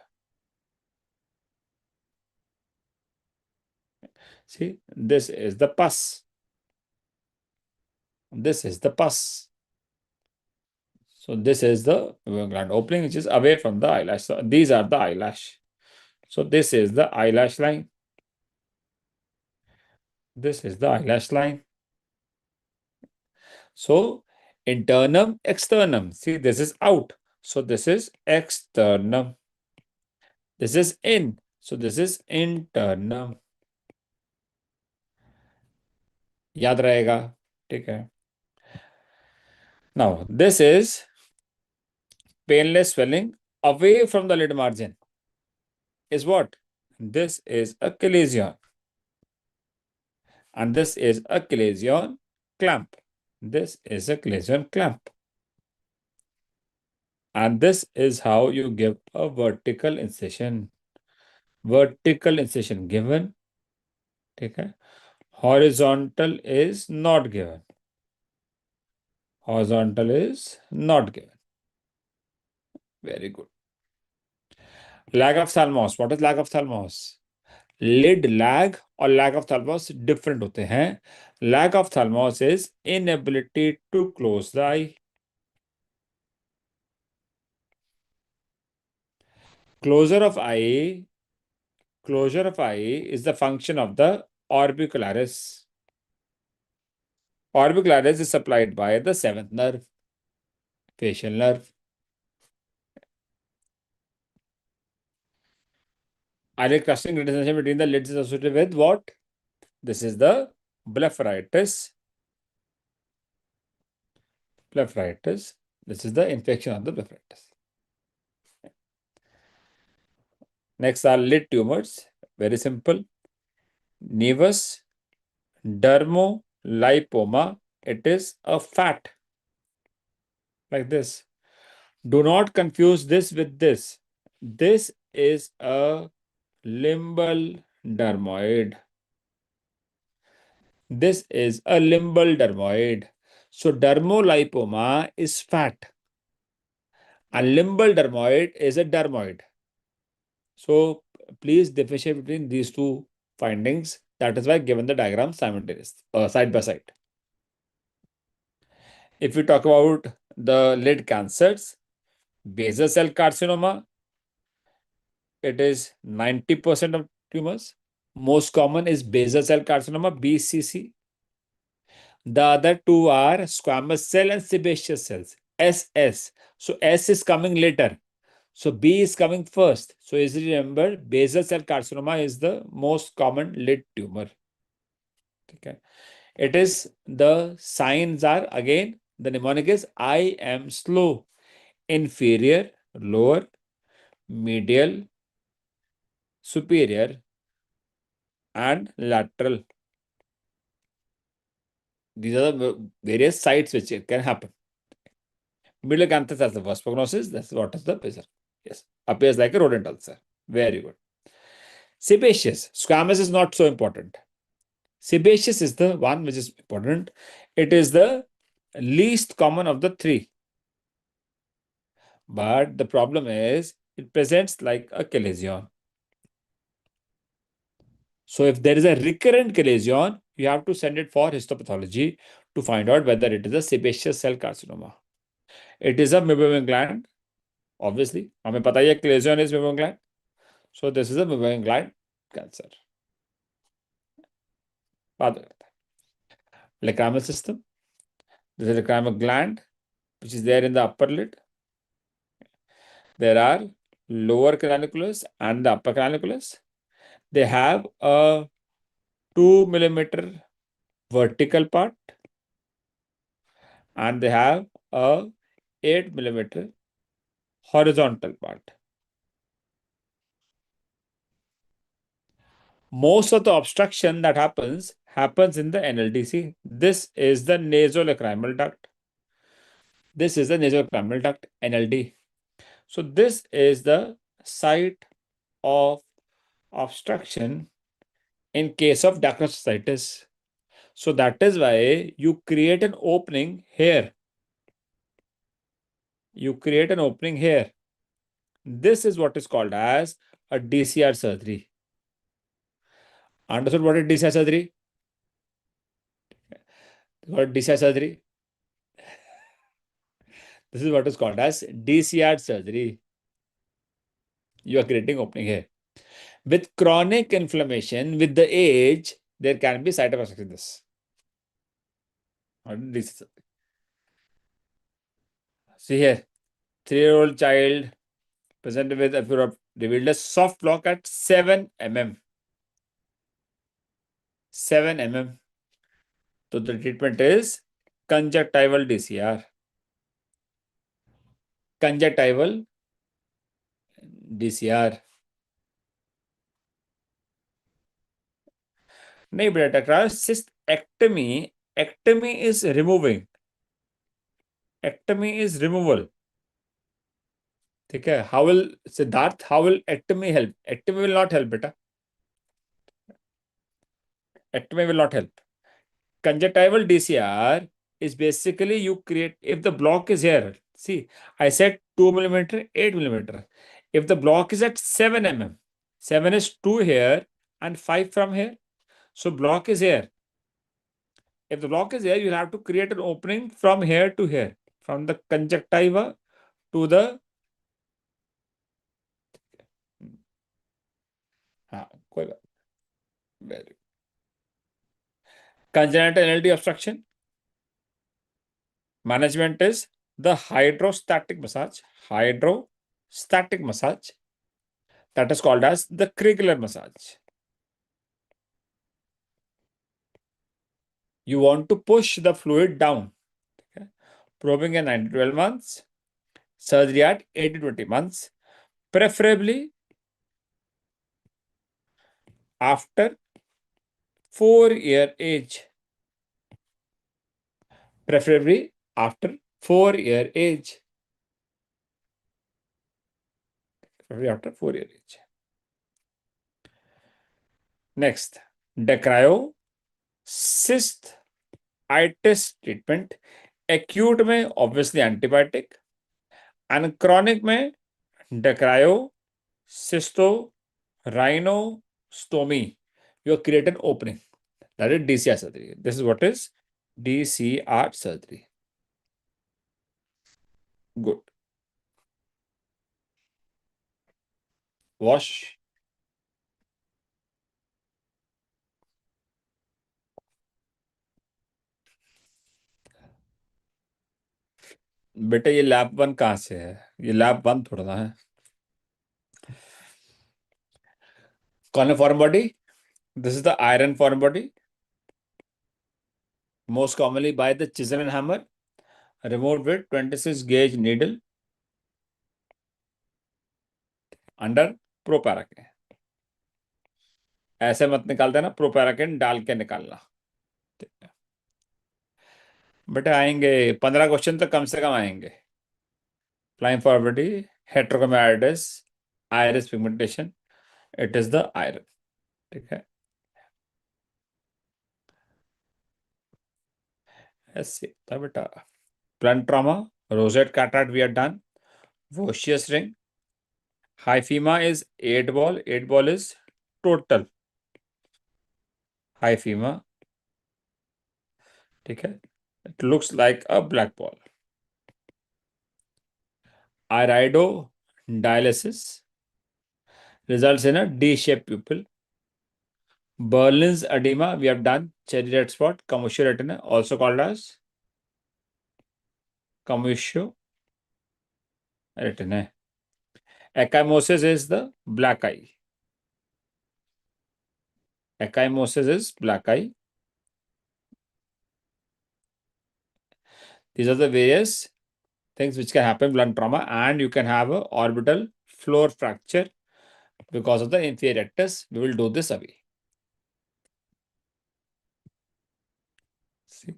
See, this is the pus, this is the pus। So this is the meibomian gland opening, which is away from the eyelash। So these are the eyelash। So this is the eyelash line, this is the eyelash line। So internum, externum, see this is out, so this is externum। This is in, so this is internum। याद रहेगा, ठीक है। Now this is painless swelling away from the lid margin is what? This is a chalazion, and this is a chalazion clamp, this is a chalazion clamp, and this is how you give a vertical incision। Vertical incision given, ठीक है। Horizontal is not given, horizontal is not given। Very good। Lag of thalamus, what is lag of thalamus? Lid lag और lag of thalamus different होते हैं. Lag of thalamus is inability to close the eye. Closure of eye, closure of eye is the function of the orbicularis. Orbicularis is supplied by the seventh nerve, facial nerve. Eye clustering relationship between the lids is associated with what? This is the blepharitis. Blepharitis. This is the infection of the blepharitis. Next are lid tumors. Very simple. Nevus dermolipoma. It is a fat like this. Do not confuse this with this. This is a limbal dermoid. This is a limbal dermoid. So dermolipoma is fat. A limbal dermoid is a dermoid. So please differentiate between these two findings. That is why given the diagram simultaneously, side by side. If we talk about the lid cancers, basal cell carcinoma, it is 90% of tumors. Most common is basal cell carcinoma, BCC. The other two are squamous cell and sebaceous cells, SS. So S is coming later. So B is coming first. So easily remember, basal cell carcinoma is the most common lid tumor. Okay. It is, the signs are again, the mnemonic is I am slow. Inferior, lower, medial, superior, and lateral. These are the various sites which it can happen. Middle canthus has the worst prognosis. That's what is the picture. Yes. Appears like a rodent ulcer. Very good. Sebaceous. Squamous is not so important. Sebaceous is the one which is important. It is the least common of the three. But the problem is it presents like a chalazion. So if there is a recurrent chalazion, you have to send it for histopathology to find out whether it is a sebaceous cell carcinoma. It is a meibomian gland. Obviously, हमें पता ही है chalazion is meibomian gland. So this is a meibomian gland cancer. Lacrimal system. This is a lacrimal gland which is there in the upper lid. There are lower cranioculus and the upper cranioculus. They have a 2 millimeter vertical part and they have a 8 millimeter horizontal part. Most of the obstruction that happens in the NLDC. This is the nasolacrimal duct. This is the nasolacrimal duct, NLD. So this is the site of obstruction in case of dacryocystitis. So that is why you create an opening here. You create an opening here. This is what is called as a DCR surgery. Understood what is DCR surgery? What is DCR surgery? This is what is called as DCR surgery. You are creating opening here. With chronic inflammation, with the age, there can be site of obstruction. This. See here, 3-year-old child presented with revealed a soft block at 7 mm. 7 mm. So the treatment is conjunctival DCR. Conjunctival DCR. नहीं बेटा class cystectomy. Ectomy is removing. Ectomy is removal. ठीक है. How will Siddharth? How will ectomy help? Ectomy will not help, beta. Ectomy will not help. Conjunctival DCR is basically you create, if the block is here, see, I said 2 millimeter, 8 millimeter. If the block is at 7 mm, 7 is 2 here and 5 from here. So block is here. If the block is here, you'll have to create an opening from here to here, from the conjunctiva to the कोई बात very congenital NLD obstruction. Management is the hydrostatic massage. Hydrostatic massage. That is called as the Kriegler massage. You want to push the fluid down. Okay. Probing at 9 to 12 months. Surgery at 8 to 20 months. Preferably after 4-year age. Preferably after 4-year age. Preferably after 4-year age. Next, cystitis treatment. Acute में obviously antibiotic and chronic में cystocystolrhinostomy. You create an opening. That is DCR surgery. This is what is DCR surgery. Good. Wash. बेटा ये lab 1 कहाँ से है? ये lab 1 थोड़ा ना है. Corner foreign body. This is the iron foreign body. Most commonly by the chisel and hammer. Removed with 26 gauge needle under प्रोपैराकेन. ऐसे मत निकाल देना, प्रोपैराकेन डाल के निकालना. बेटा आएंगे 15 क्वेश्चन तो कम से कम आएंगे. Flying forward body, heterochromitis, iris pigmentation. It is the iron. ठीक है. ऐसे था बेटा. Blunt trauma, rosette cataract we are done. Vossius ring. Hyphema is 8 ball. 8 ball is total hyphema. ठीक है. It looks like a black ball. Iridodialysis results in a D-shaped pupil. Berlin's edema, we have done. Cherry red spot, commercial retina, also called as commercial retina. Ecchymosis is the black eye. Ecchymosis is black eye. These are the various things which can happen in blunt trauma, and you can have an orbital floor fracture because of the inferior rectus. We will do this away. See,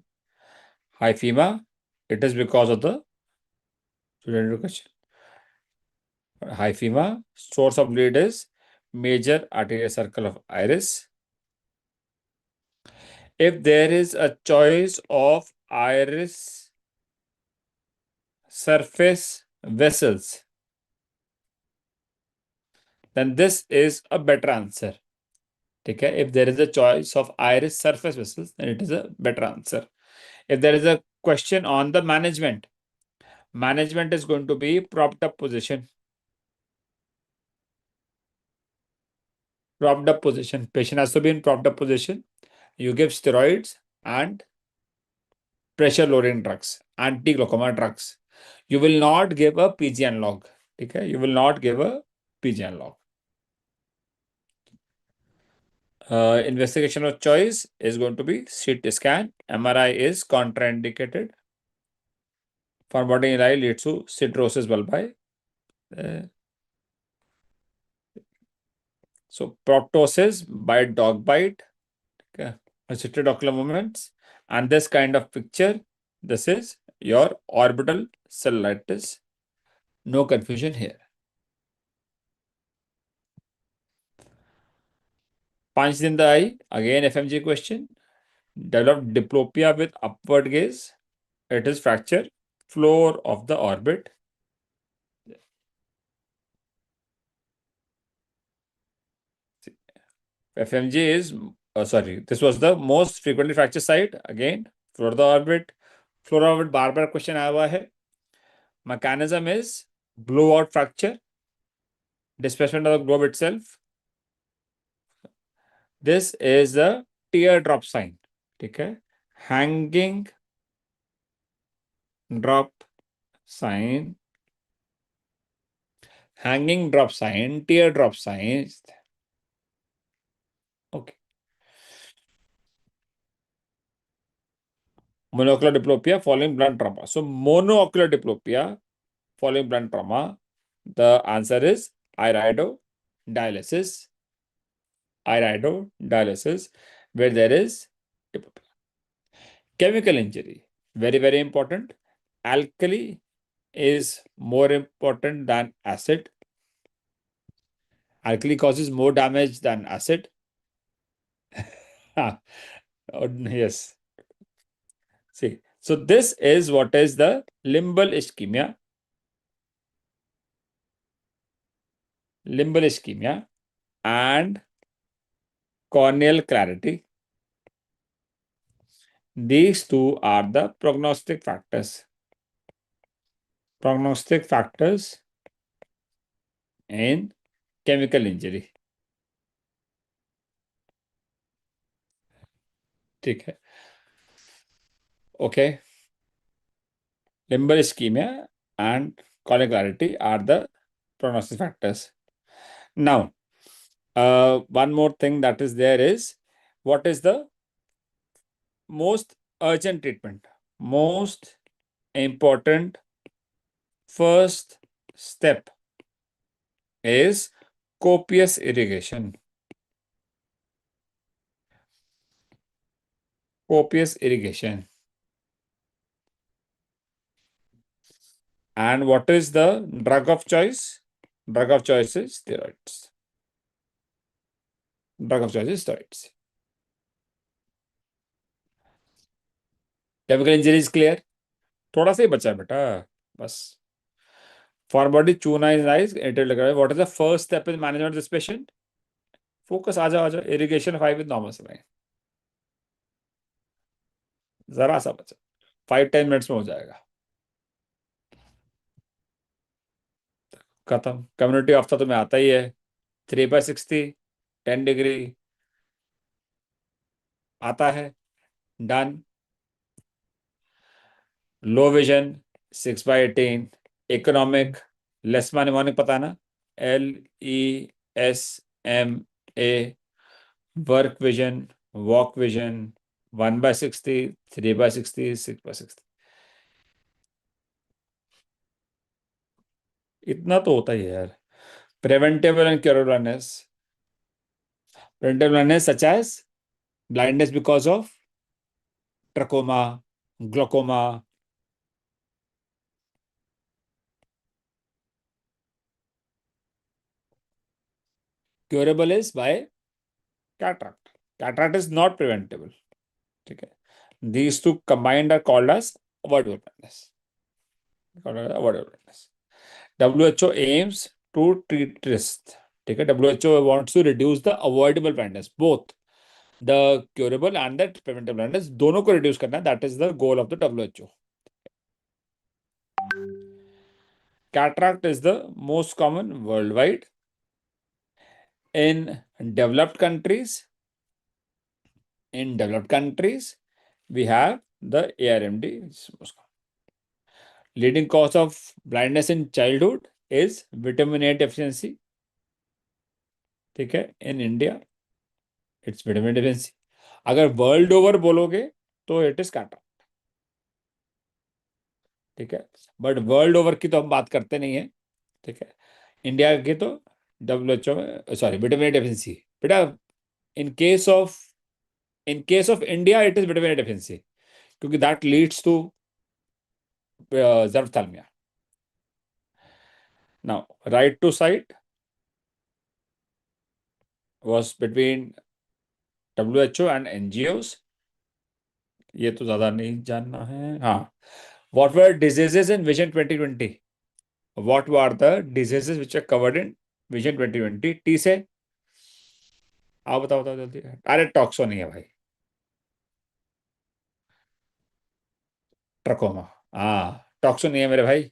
hyphema, it is because of the question. Hyphema, source of bleed is major arterial circle of iris. If there is a choice of iris surface vessels, then this is a better answer. Okay? If there is a choice of iris surface vessels, then it is a better answer. If there is a question on the management is going to be propped up position. Propped up position. Patient has to be in propped up position. You give steroids and pressure lowering drugs, anti-glaucoma drugs. You will not give a PG analog. Okay? You will not give a PG analog. Investigation of choice is going to be CT scan. MRI is contraindicated. Foreign body in eye leads to cirrhosis bulbi. So proptosis by dog bite. Okay. Assisted ocular movements. And this kind of picture, this is your orbital cellulitis. No confusion here. Punched in the eye. Again, FMG question. Developed diplopia with upward gaze. It is fracture. Floor of the orbit. FMG is, sorry, this was the most frequently fractured site. Again, floor of the orbit. Floor of orbit bar bar question आया हुआ है. Mechanism is blowout fracture, displacement of the globe itself. This is the teardrop sign. ठीक है. Hanging drop sign. Hanging drop sign, teardrop sign. Okay. Monocular diplopia following blunt trauma. So monoocular diplopia following blunt trauma. The answer is iridodialysis. Iridodialysis, where there is diplopia. Chemical injury, very, very important. Alkali is more important than acid. Alkali causes more damage than acid. Yes. See, so this is what is the limbal ischemia. Limbal ischemia and corneal clarity. These two are the prognostic factors. Prognostic factors in chemical injury. ठीक है. Okay. Limbal ischemia and corneal clarity are the prognostic factors. Now, one more thing that is there is, what is the most urgent treatment? Most important first step is copious irrigation. Copious irrigation. And what is the drug of choice? Drug of choice is steroids. Drug of choice is steroids. Chemical injury is clear. थोड़ा सा ही बचा है बेटा, बस. For body chuna is nice. What is the first step in management of this patient? Focus, आ जाओ. Irrigation 5 with normal saline. जरा सा बचा, 5-10 मिनट्स में हो जाएगा. खत्म. कम्युनिटी ऑफ्था तुम्हें आता ही है. 3/60, 10 डिग्री आता है. Done. Low vision 6/18. Economic less mnemonic पता है ना, LESMA. Work vision, walk vision 1/60, 3/60, 6/60. इतना तो होता ही है यार. Preventable and curable blindness. Preventable blindness such as blindness because of trachoma, glaucoma. Curable is by cataract. Cataract is not preventable. Okay. These two combined are called as avoidable blindness. WHO aims to treat this. Okay. WHO wants to reduce the avoidable blindness, both the curable and the preventable blindness. दोनों को reduce करना. That is the goal of the WHO. Cataract is the most common worldwide. In developed countries, we have the ARMD. Leading cause of blindness in childhood is vitamin A deficiency. ठीक है. In India, it's vitamin A deficiency. अगर world over बोलोगे तो it is cataract. ठीक है. But world over की तो हम बात करते नहीं है. ठीक है. इंडिया की तो WHO में, सॉरी, विटामिन ए डेफिशिएंसी. बेटा, in case of India it is vitamin A deficiency, क्योंकि that leads to xerophthalmia. Now, right to sight was between WHO and NGOs. ये तो ज्यादा नहीं जानना है. हाँ. What were diseases in Vision 2020? What were the diseases which are covered in Vision 2020? T से आओ बताओ बताओ जल्दी। अरे टॉक्सो नहीं है भाई। ट्रकोमा। हाँ टॉक्सो नहीं है मेरे भाई।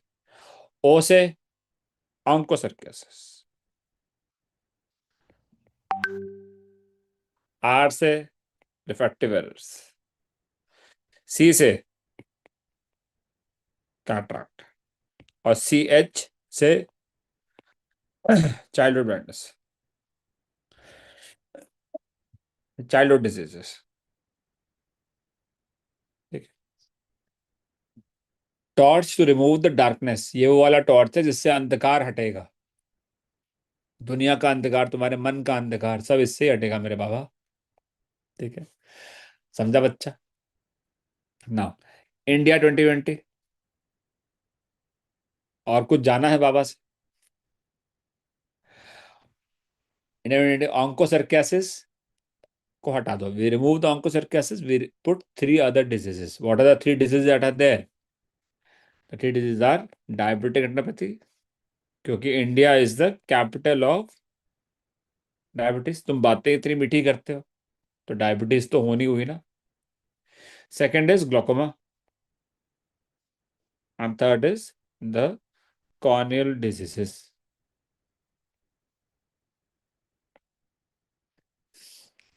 ओ से ऑन्कोसर्कियासिस। आर से रिफ्रैक्टिव एरर्स। सी से कैटरैक्ट। और सी एच से चाइल्डहुड ब्लाइंडनेस। Childhood diseases. ठीक है। Torch to remove the darkness, ये वो वाला टॉर्च है जिससे अंधकार हटेगा। दुनिया का अंधकार, तुम्हारे मन का अंधकार, सब इससे ही हटेगा मेरे बाबा। ठीक है। समझा बच्चा। ना। इंडिया 2020। और कुछ जाना है बाबा से? इंडिया 2020 ऑन्कोसर्कियासिस को हटा दो। We remove the onchocerciasis, we put three other diseases. What are the three diseases that are there? The three diseases are diabetic retinopathy, क्योंकि India is the capital of diabetes. तुम बातें इतनी मीठी करते हो तो डायबिटीज तो होनी हुई ना। Second is glaucoma. And third is the corneal diseases.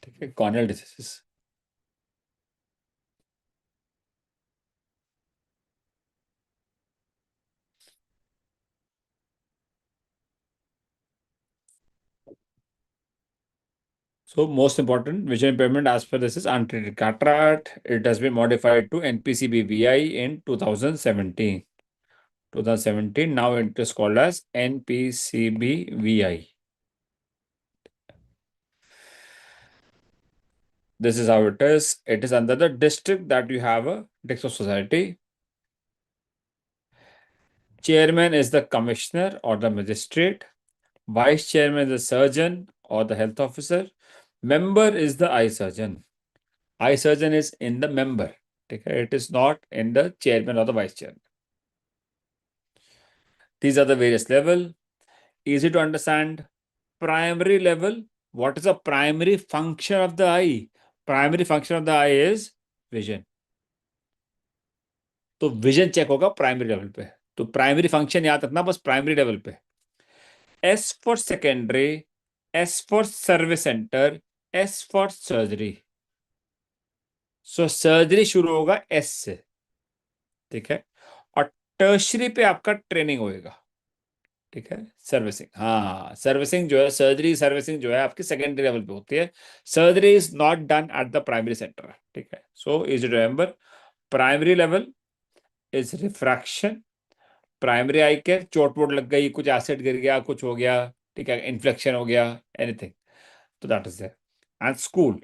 ठीक है, corneal diseases. So most important vision impairment as per this is untreated cataract. It has been modified to NPCBVI in 2017. 2017. Now it is called as NPCBVI. This is how it is. It is under the district that you have a district society. Chairman is the commissioner or the magistrate. Vice chairman is the surgeon or the health officer. Member is the eye surgeon. Eye surgeon is in the member. Okay? It is not in the chairman or the vice chairman. These are the various level. Easy to understand. Primary level. What is the primary function of the eye? Primary function of the eye is vision. तो vision check होगा primary level पे। तो primary function याद रखना बस primary level पे। S for secondary, S for service centre, S for surgery. So surgery शुरू होगा एस से। ठीक है। और टर्शरी पे आपका ट्रेनिंग होएगा। ठीक है। सर्विसिंग, हाँ सर्विसिंग जो है, सर्जरी सर्विसिंग जो है आपकी सेकेंडरी लेवल पे होती है। Surgery is not done at the primary centre. ठीक है। So is remember, primary level is refraction. Primary I care, चोट वोट लग गई, कुछ एसिड गिर गया, कुछ हो गया, ठीक है, इन्फेक्शन हो गया, एनीथिंग, तो that is there. And school,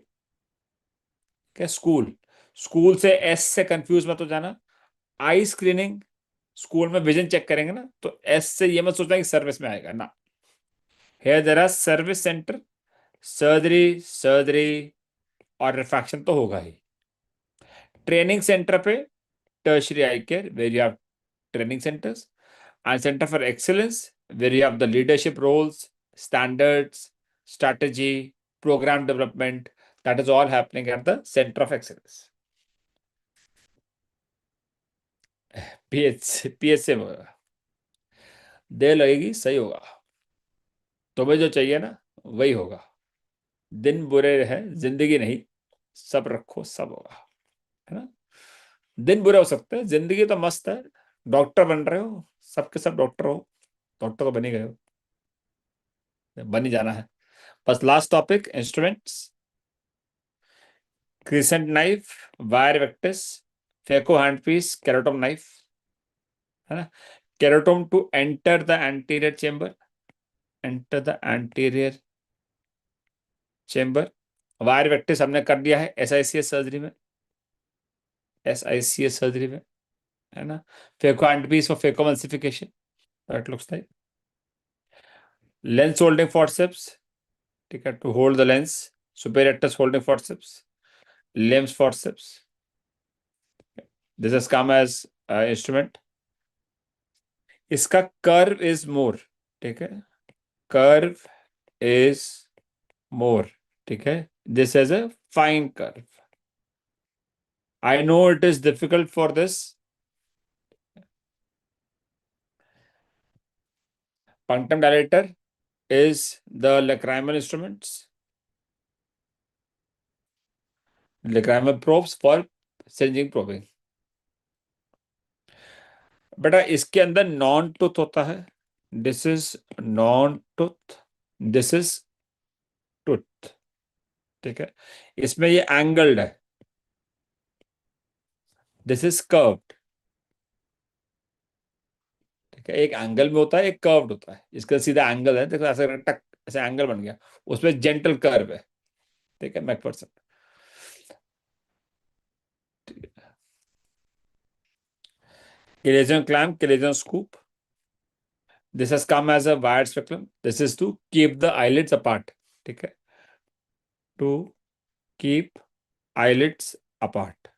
क्या स्कूल, स्कूल से एस से कंफ्यूज मत हो जाना। आई स्क्रीनिंग, स्कूल में विजन चेक करेंगे ना, तो एस से ये मत सोचना कि सर्विस में आएगा ना। Here there are service centre, surgery, surgery और रिफ्रैक्शन तो होगा ही। ट्रेनिंग सेंटर पे tertiary eye care where you have training centers, and center for excellence where you have the leadership roles, standards, strategy, program development. That is all happening at the center of excellence. PH से होगा, दे लगेगी सही होगा। तुम्हें जो चाहिए ना वही होगा। दिन बुरे हैं जिंदगी नहीं, सब रखो सब होगा। है ना। दिन बुरे हो सकते हैं, जिंदगी तो मस्त है। डॉक्टर बन रहे हो, सबके सब डॉक्टर हो, डॉक्टर तो बन ही गए हो, बन ही जाना है। बस last topic, instruments. Crescent knife, wire vectis, phaco handpiece, keratome knife. है ना। Keratome to enter the anterior chamber, enter the anterior chamber. Wire vectis हमने कर दिया है एसआईसीएस सर्जरी में, एसआईसीएस सर्जरी में। है ना। Phaco handpiece for phacoemulsification, that looks like. Lens holding forceps, ठीक है, to hold the lens. Superior holding forceps, Lim's forceps. This has come as instrument. इसका कर्व इज मोर, ठीक है, कर्व इज मोर। ठीक है, this has a fine curve. I know it is difficult for this. Punctum dilator is the lacrimal instruments, lacrimal probes for syringing probing. बेटा इसके अंदर non tooth होता है, this is non tooth, this is tooth, ठीक है। इसमें ये angled है, दिस इज कर्व्ड, ठीक है। एक एंगल में होता है, एक कर्व्ड होता है। इसका सीधा एंगल है, देखो ऐसा टक, ऐसा एंगल बन गया, उसमें जेंटल कर्व है, ठीक है, Macpherson. Chalazion clamp, chalazion scoop. This has come as a wired speculum. This is to keep the eyelids apart. ठीक है, to keep eyelids apart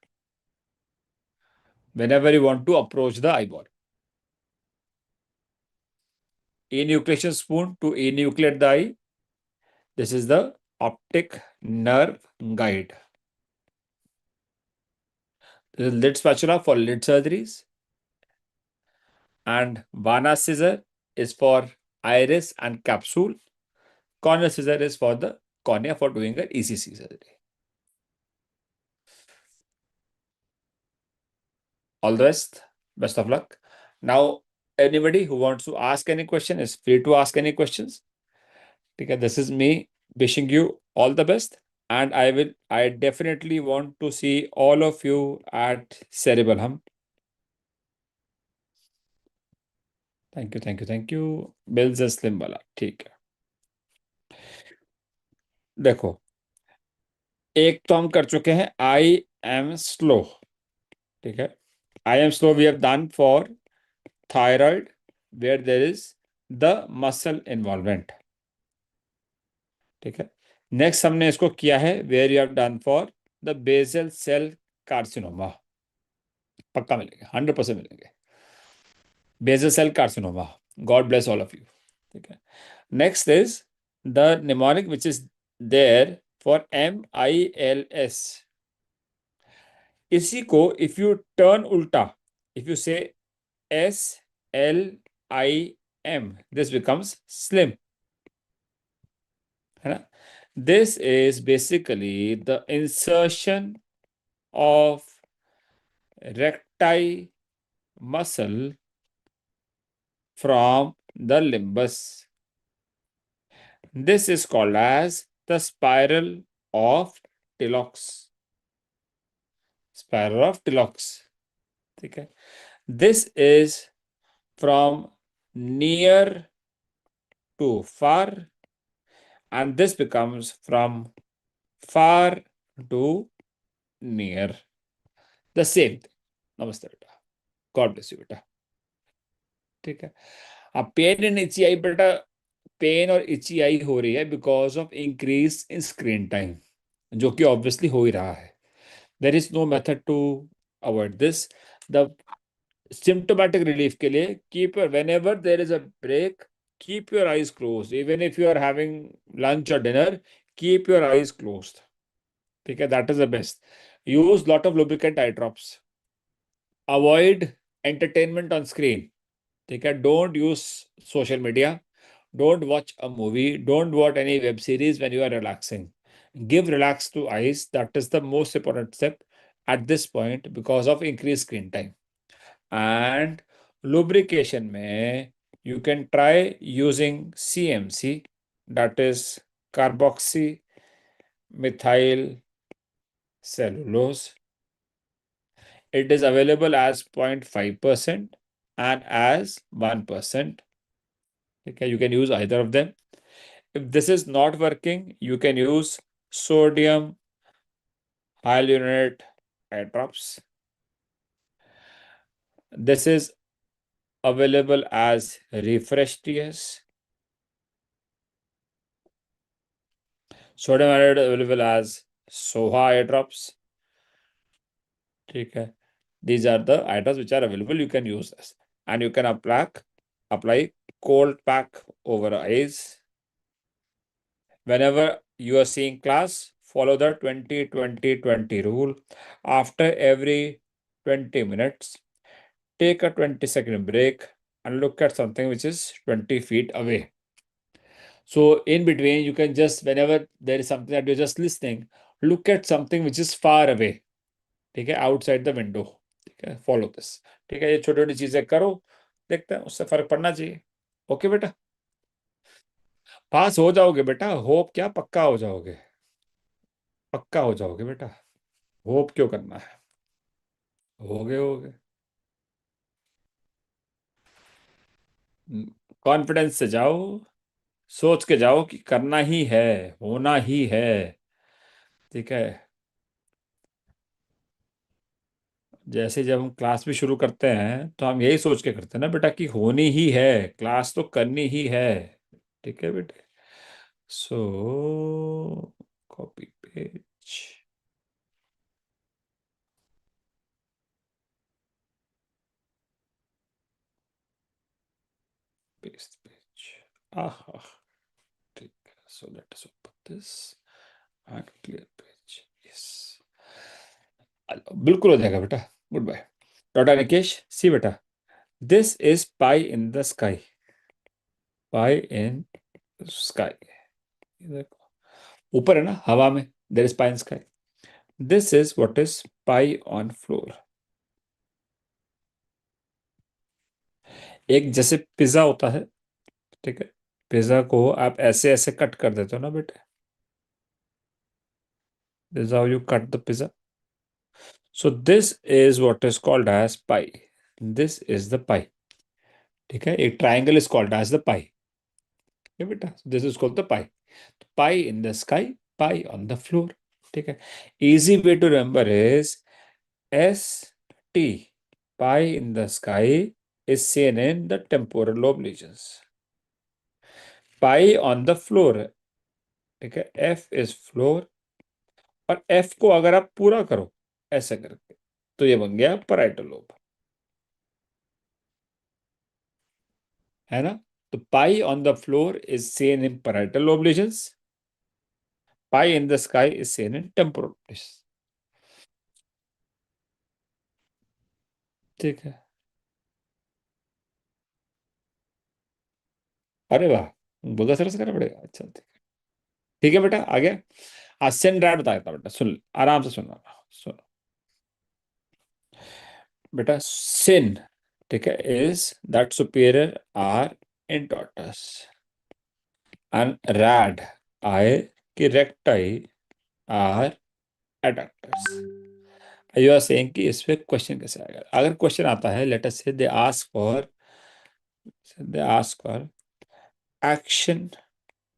whenever you want to approach the eyeball. Enucleation spoon to enucleate the eye. This is the optic nerve guide. This is lid spatula for lid surgeries. And Vana scissor is for iris and capsule. Cornea scissor is for the cornea for doing an ECC surgery. All the best. Best of luck. Now, anybody who wants to ask any question is free to ask any questions. Okay, this is me wishing you all the best. And I definitely want to see all of you at Cerebellum. Thank you. Bills slim वाला, ठीक है। देखो, एक तो हम कर चुके हैं आई एम स्लो, ठीक है। I am slow we have done for thyroid where there is the muscle involvement, ठीक है। नेक्स्ट हमने इसको किया है where you have done for the basal cell carcinoma. पक्का मिलेंगे, 100% मिलेंगे। Basal cell carcinoma, God bless all of you, ठीक है। Next is the mnemonic which is there for MILS। इसी को इफ यू टर्न उल्टा, if you say SLIM, this becomes slim, है ना। This is basically the insertion of recti muscle from the limbus. This is called as the spiral of Tilloch's. Spiral of Tilloch's. ठीक है, this is from near to far and this becomes from far to near, the same thing. नमस्ते बेटा, God bless you बेटा, ठीक है। अब pen and इची आई बेटा, pen और इची आई हो रही है because of increase in screen time, जो कि ऑब्वियसली हो ही रहा है। There is no method to avoid this. The symptomatic relief के लिए keep your, whenever there is a break, keep your eyes closed. Even if you are having lunch or dinner, keep your eyes closed. ठीक है, that is the best. Use lot of lubricant eye drops. Avoid entertainment on screen. ठीक है, don't use social media. Don't watch a movie. Don't watch any web series when you are relaxing. Give relax to eyes. That is the most important step at this point because of increased screen time. And lubrication में you can try using CMC, that is carboxy methyl cellulose. It is available as 0.5% and as 1%. Okay, you can use either of them. If this is not working, you can use sodium hyaluronate eye drops. This is available as Refresh TS. Sodium hyaluronate available as Soha eye drops. ठीक है, these are the eye drops which are available. You can use this, and you can apply cold pack over eyes. Whenever You are seeing class, follow the 20-20-20 rule. After every 20 minutes, take a 20-second break and look at something which is 20 feet away. So in between, you can just, whenever there is something that you're just listening, look at something which is far away. ठीक है, outside the window. ठीक है, follow this. ठीक है, ये छोटी छोटी चीजें करो, देखते हैं उससे फर्क पड़ना चाहिए. ओके बेटा, पास हो जाओगे बेटा. होप क्या, पक्का हो जाओगे. पक्का हो जाओगे बेटा. होप क्यों करना है. हो गए. कॉन्फिडेंस से जाओ. सोच के जाओ कि करना ही है, होना ही है. ठीक है. जैसे जब हम क्लास भी शुरू करते हैं तो हम यही सोच के करते हैं ना बेटा कि होनी ही है, क्लास तो करनी ही है. ठीक है बेटे. So copy page, paste page. आहा. ठीक है. So let us open this and clear page. Yes, बिल्कुल हो जाएगा बेटा. Good bye. Doctor Nikesh, see बेटा, this is pie in the sky. Pie in sky. देखो, ऊपर है ना हवा में, there is pie in sky. This is what is pie on floor. एक जैसे पिज्जा होता है. ठीक है. पिज्जा को आप ऐसे ऐसे कट कर देते हो ना बेटे. This how you cut the pizza. So this is what is called as pie. This is the pie. ठीक है. एक triangle is called as the pie. ये बेटा, this is called the pie. Pie in the sky, pie on the floor. ठीक है. Easy way to remember is S T. Pie in the sky is seen in the temporal lobe lesions. Pie on the floor है. ठीक है. F is floor. और F को अगर आप पूरा करो ऐसे करके, तो ये बन गया पराइटल लोब. है ना. तो pie on the floor is seen in parietal lobe lesions. Pie in the sky is seen in temporal lesions. ठीक है. अरे वाह, बोला सरस करना पड़ेगा. अच्छा ठीक है. ठीक है बेटा, आ गया. आज सेन ड्राइव बता देता बेटा, सुन आराम से सुनना. सुनो बेटा, सिन, ठीक है, is that superior are intortors and rad आई की recti are adductors. You are saying कि इस पे क्वेश्चन कैसे आएगा. अगर क्वेश्चन आता है, लेट अस से they ask for action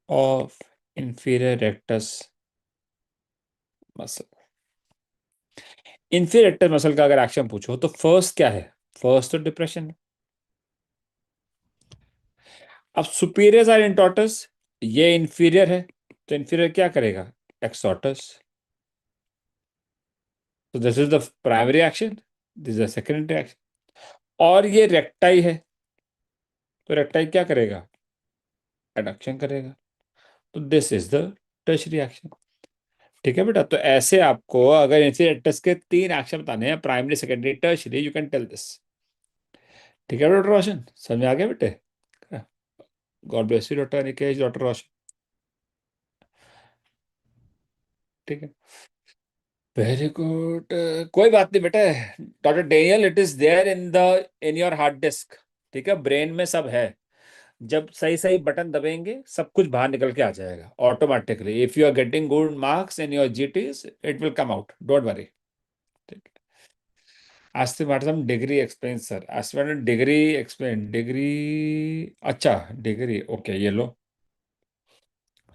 of inferior rectus muscle. Inferior rectus muscle का अगर एक्शन पूछो तो फर्स्ट क्या है. फर्स्ट तो डिप्रेशन. अब सुपीरियर आर इंटॉर्टस, ये इंफीरियर है, तो इंफीरियर क्या करेगा. एक्सॉर्टस. तो this is the primary action, this is the secondary action. और ये रेक्टाई है, तो रेक्टाई क्या करेगा. एडक्शन करेगा. तो this is the tertiary action. ठीक है बेटा. तो ऐसे आपको अगर इंफीरियर के तीन एक्शन बताने हैं, primary secondary tertiary, you can tell this. ठीक है डॉक्टर रोशन, समझ में आ गया बेटे. God bless you doctor Nikesh, doctor Roshan. ठीक है. Very good. कोई बात नहीं बेटा. Doctor Daniel, it is there in your hard disk. ठीक है, ब्रेन में सब है. जब सही सही बटन दबेंगे सब कुछ बाहर निकल के आ जाएगा automatically. If you are getting good marks in your GTs, it will come out, don't worry. ठीक है. Astigmatism degree explain sir. Astigmatism degree explain. Degree, अच्छा डिग्री, ओके ये लो.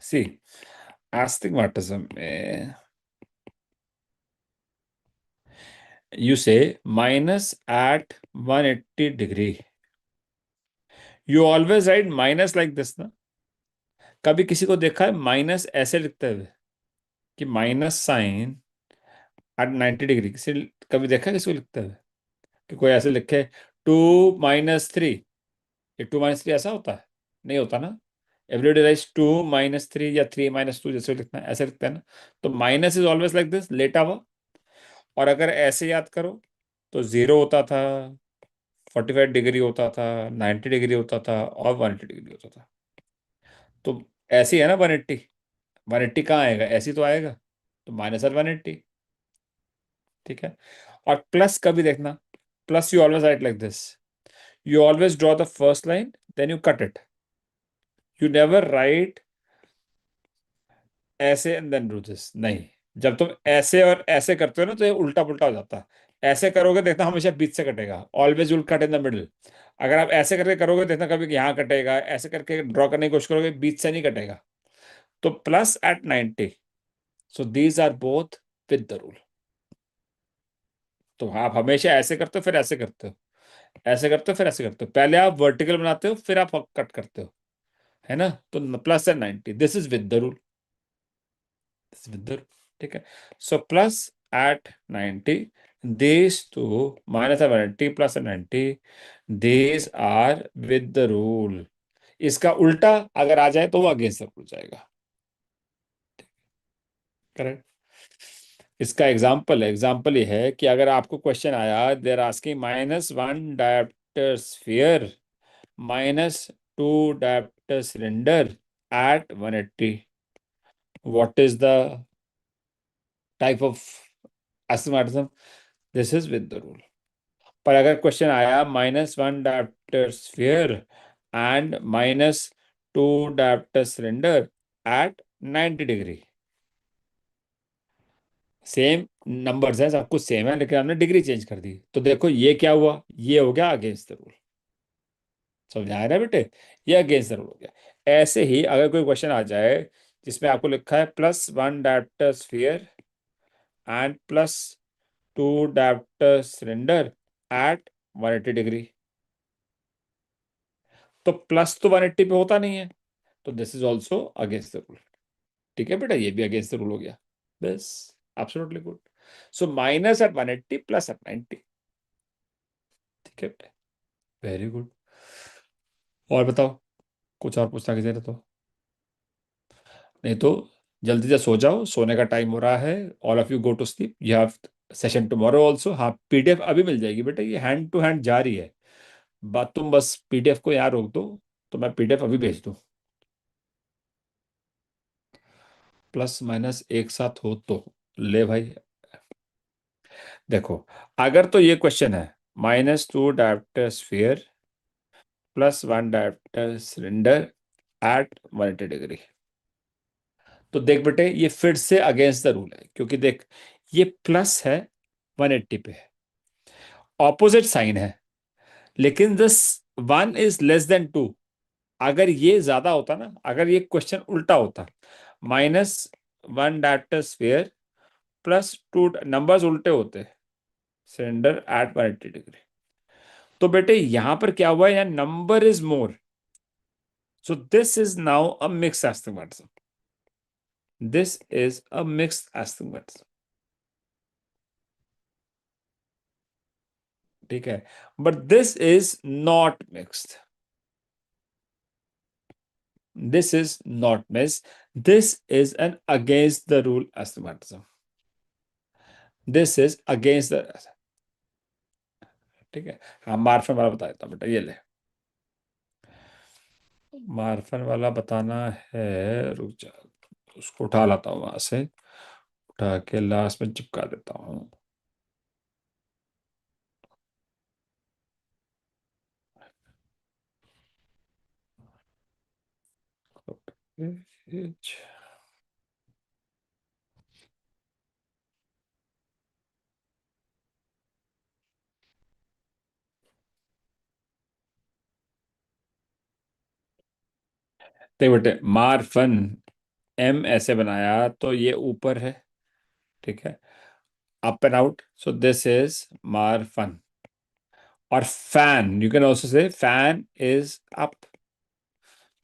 सी, एस्टिग्मेटिज्म में you say minus at 180 degree. You always write minus like this ना. कभी किसी को देखा है माइनस ऐसे लिखते हुए, कि माइनस साइन एट 90 डिग्री. किसी कभी देखा है किसी को लिखते हुए कि कोई ऐसे लिखे 2-3. ये 2-3 ऐसा होता है. नहीं होता ना. एवरी डे राइज 2 - 3 या 3 - 2, जैसे लिखना है ऐसे लिखते हैं ना। तो minus is always like this, लेटा हुआ। और अगर ऐसे याद करो तो 0 होता था, 45 डिग्री होता था, 90 डिग्री होता था, और 180 डिग्री होता था। तो ऐसे ही है ना 180। 180 कहाँ आएगा, ऐसे ही तो आएगा। तो -180। ठीक है। और प्लस का भी देखना, plus you always write like this. You always draw the first line, then you cut it. You never write ऐसे एंड देन डू दिस, नहीं। जब तुम ऐसे और ऐसे करते हो ना तो ये उल्टा पुल्टा हो जाता है। ऐसे करोगे देखना हमेशा बीच से कटेगा, always will cut in the middle. अगर आप ऐसे करके करोगे देखना कभी कि यहाँ कटेगा, ऐसे करके ड्रॉ करने की कोशिश करोगे बीच से नहीं कटेगा। तो +90। So these are both with the rule. तो आप हमेशा ऐसे करते हो फिर ऐसे करते हो, ऐसे करते हो फिर ऐसे करते हो। पहले आप वर्टिकल बनाते हो फिर आप कट करते हो, है ना। तो +90, this is with the rule, this with the rule. ठीक है। सो +90, these two -180 +90, these are with the rule। इसका उल्टा अगर आ जाए तो वो अगेंस्ट द रूल जाएगा। करेक्ट। इसका एग्जाम्पल ये है कि अगर आपको क्वेश्चन आया, they're asking -1 dioptre sphere, -2 dioptre cylinder at 180, what is the type of astigmatism, this is with the rule. पर अगर क्वेश्चन आया -1 dioptre sphere and -2 dioptre cylinder at 90 degree, same numbers हैं, सब कुछ सेम है, लेकिन हमने डिग्री चेंज कर दी, तो देखो ये क्या हुआ, ये हो गया अगेंस्ट द रूल। समझ आया ना बेटे, ये अगेंस्ट द रूल हो गया। ऐसे ही अगर कोई क्वेश्चन आ जाए जिसमें आपको लिखा है +1 dioptre sphere and +2 dioptre cylinder at 180 degree, तो प्लस तो 180 पे होता नहीं है, तो this is also against the rule. ठीक है बेटा, ये भी अगेंस्ट द रूल हो गया। बस, एब्सोल्युटली गुड। सो -@180 +@90। ठीक है बेटा, वेरी गुड। और बताओ, कुछ और पूछना किसी ने तो? नहीं तो जल्दी से सो जाओ, सोने का टाइम हो रहा है। All of you go to sleep, you have session tomorrow also. हाँ, पीडीएफ अभी मिल जाएगी बेटा, ये हैंड टू हैंड जारी है। बात तुम बस पीडीएफ को यहाँ रोक दो, तो मैं पीडीएफ अभी भेज दूँ। प्लस माइनस एक साथ हो तो ले भाई। देखो, अगर तो ये क्वेश्चन है -2 dioptre sphere +1 dioptre cylinder at 180 degree, तो देख बेटे ये फिर से अगेंस्ट द रूल है, क्योंकि देख ये प्लस है 180 पे, ऑपोजिट साइन है, लेकिन दिस 1 is <2। अगर ये ज्यादा होता ना, अगर ये क्वेश्चन उल्टा होता, -1 डायप्टर स्फीयर +2, नंबर्स उल्टे होते, सिलेंडर एट 180 डिग्री, तो बेटे यहां पर क्या हुआ है, number is more. So this is now a mix astigmatism, this is a mix astigmatism. ठीक है, but this is not mixed, this is not mix, this is an against the rule astigmatism, this is against the. ठीक है। हाँ, Marfan वाला बता देता हूँ बेटा, ये ले। मार्फन वाला बताना है, रुक जा, उसको उठा लाता हूँ वहां से, उठा के लास्ट में चिपका देता हूँ। देख बेटे, मार्फन एम ऐसे बनाया तो ये ऊपर है, ठीक है, up and out, so this is Marfan. और fan, you can also say fan is up,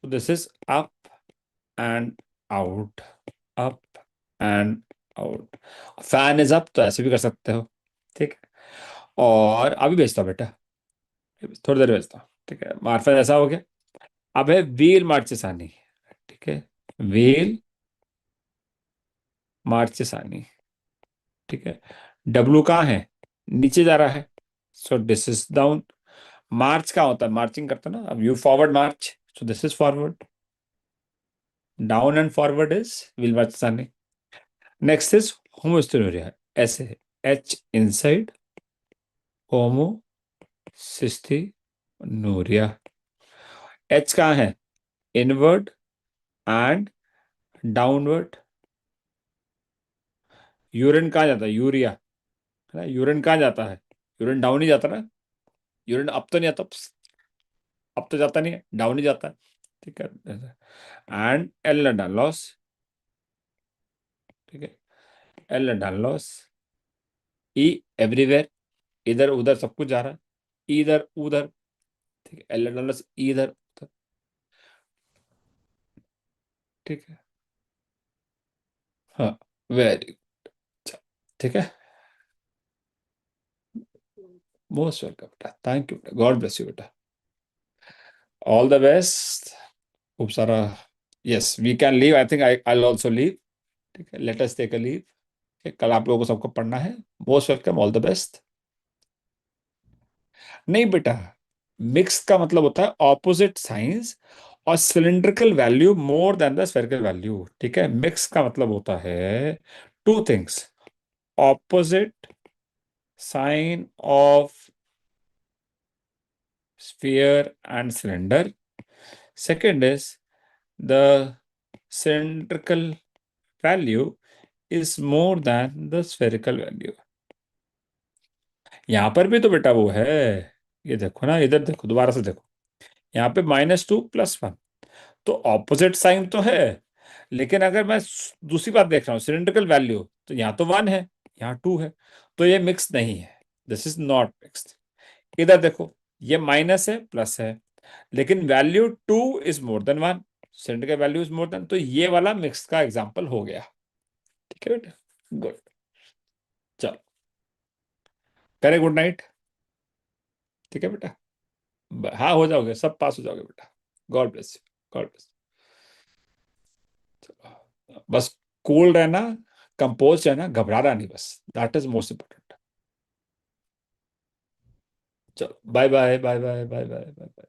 so this is up and out, up and out। Fan is up तो ऐसे भी कर सकते हो। ठीक है। और अभी भेजता हूँ बेटा, थोड़ी देर भेजता हूँ। ठीक है, मार्फन ऐसा हो गया। अब है व्हील मार्चेसानी, ठीक है, व्हील मार्चेस आनी, ठीक है। डब्लू कहाँ है, नीचे जा रहा है, सो दिस इज डाउन। मार्च का होता है, मार्चिंग करता है ना, अब you forward March, so this is forward. Down and forward is wheel marches आनी। नेक्स्ट इज होमोसिस्टेनोरिया, ऐसे है, एच इनसाइड होमोसिस्टेनोरिया। एच कहाँ है, इनवर्ड एंड डाउनवर्ड। यूरिन कहाँ जाता है, यूरिया, है ना, यूरिन कहाँ जाता है, यूरिन डाउन ही जाता ना, यूरिन अप तो नहीं आता, अब तो जाता नहीं है, डाउन ही जाता है, ठीक है। एंड एल डाल लॉस, ठीक है, एल डाल लॉस। ई एवरीवेयर, इधर उधर सब कुछ जा रहा है, इधर उधर, ठीक है, एल डाल लॉस इधर उधर, ठीक है। हाँ, वेरी गुड, ठीक है। मोस्ट वेलकम बेटा, थैंक यू बेटा, गॉड ब्लेस यू बेटा, ऑल द बेस्ट, खूब सारा। Yes we can leave, I think I also leave, ठीक है, let us take a leave, कल आप लोगों को सबको पढ़ना है। Most welcome, all the best. नहीं बेटा, मिक्स का मतलब होता है ऑपोजिट साइंस और cylindrical value more than the spherical value, ठीक है। मिक्स का मतलब होता है two things, opposite sign of sphere and cylinder. Second is the cylindrical value is more than the spherical value. यहां पर भी तो बेटा वो है, ये देखो ना, इधर देखो, दोबारा से देखो, यहाँ पे -2 + 1, तो ऑपोजिट साइन तो है, लेकिन अगर मैं दूसरी बात देख रहा हूँ, सिलिंड्रिकल वैल्यू, तो यहाँ तो 1 है, यहाँ 2 है, तो ये मिक्स नहीं है, दिस इज नॉट मिक्स्ड। इधर देखो, ये माइनस है प्लस है, लेकिन value 2 is more than 1, cylinder का वैल्यू इज मोर देन, तो ये वाला मिक्स का एग्जांपल हो गया, ठीक है बेटा, गुड। चलो, करे गुड नाइट, ठीक है बेटा, हाँ हो जाओगे, सब पास हो जाओगे बेटा, God bless you, God bless. बस कूल रहना, कंपोज रहना, घबराना नहीं, बस दैट इज मोस्ट इंपॉर्टेंट। चलो, bye bye bye bye bye bye bye.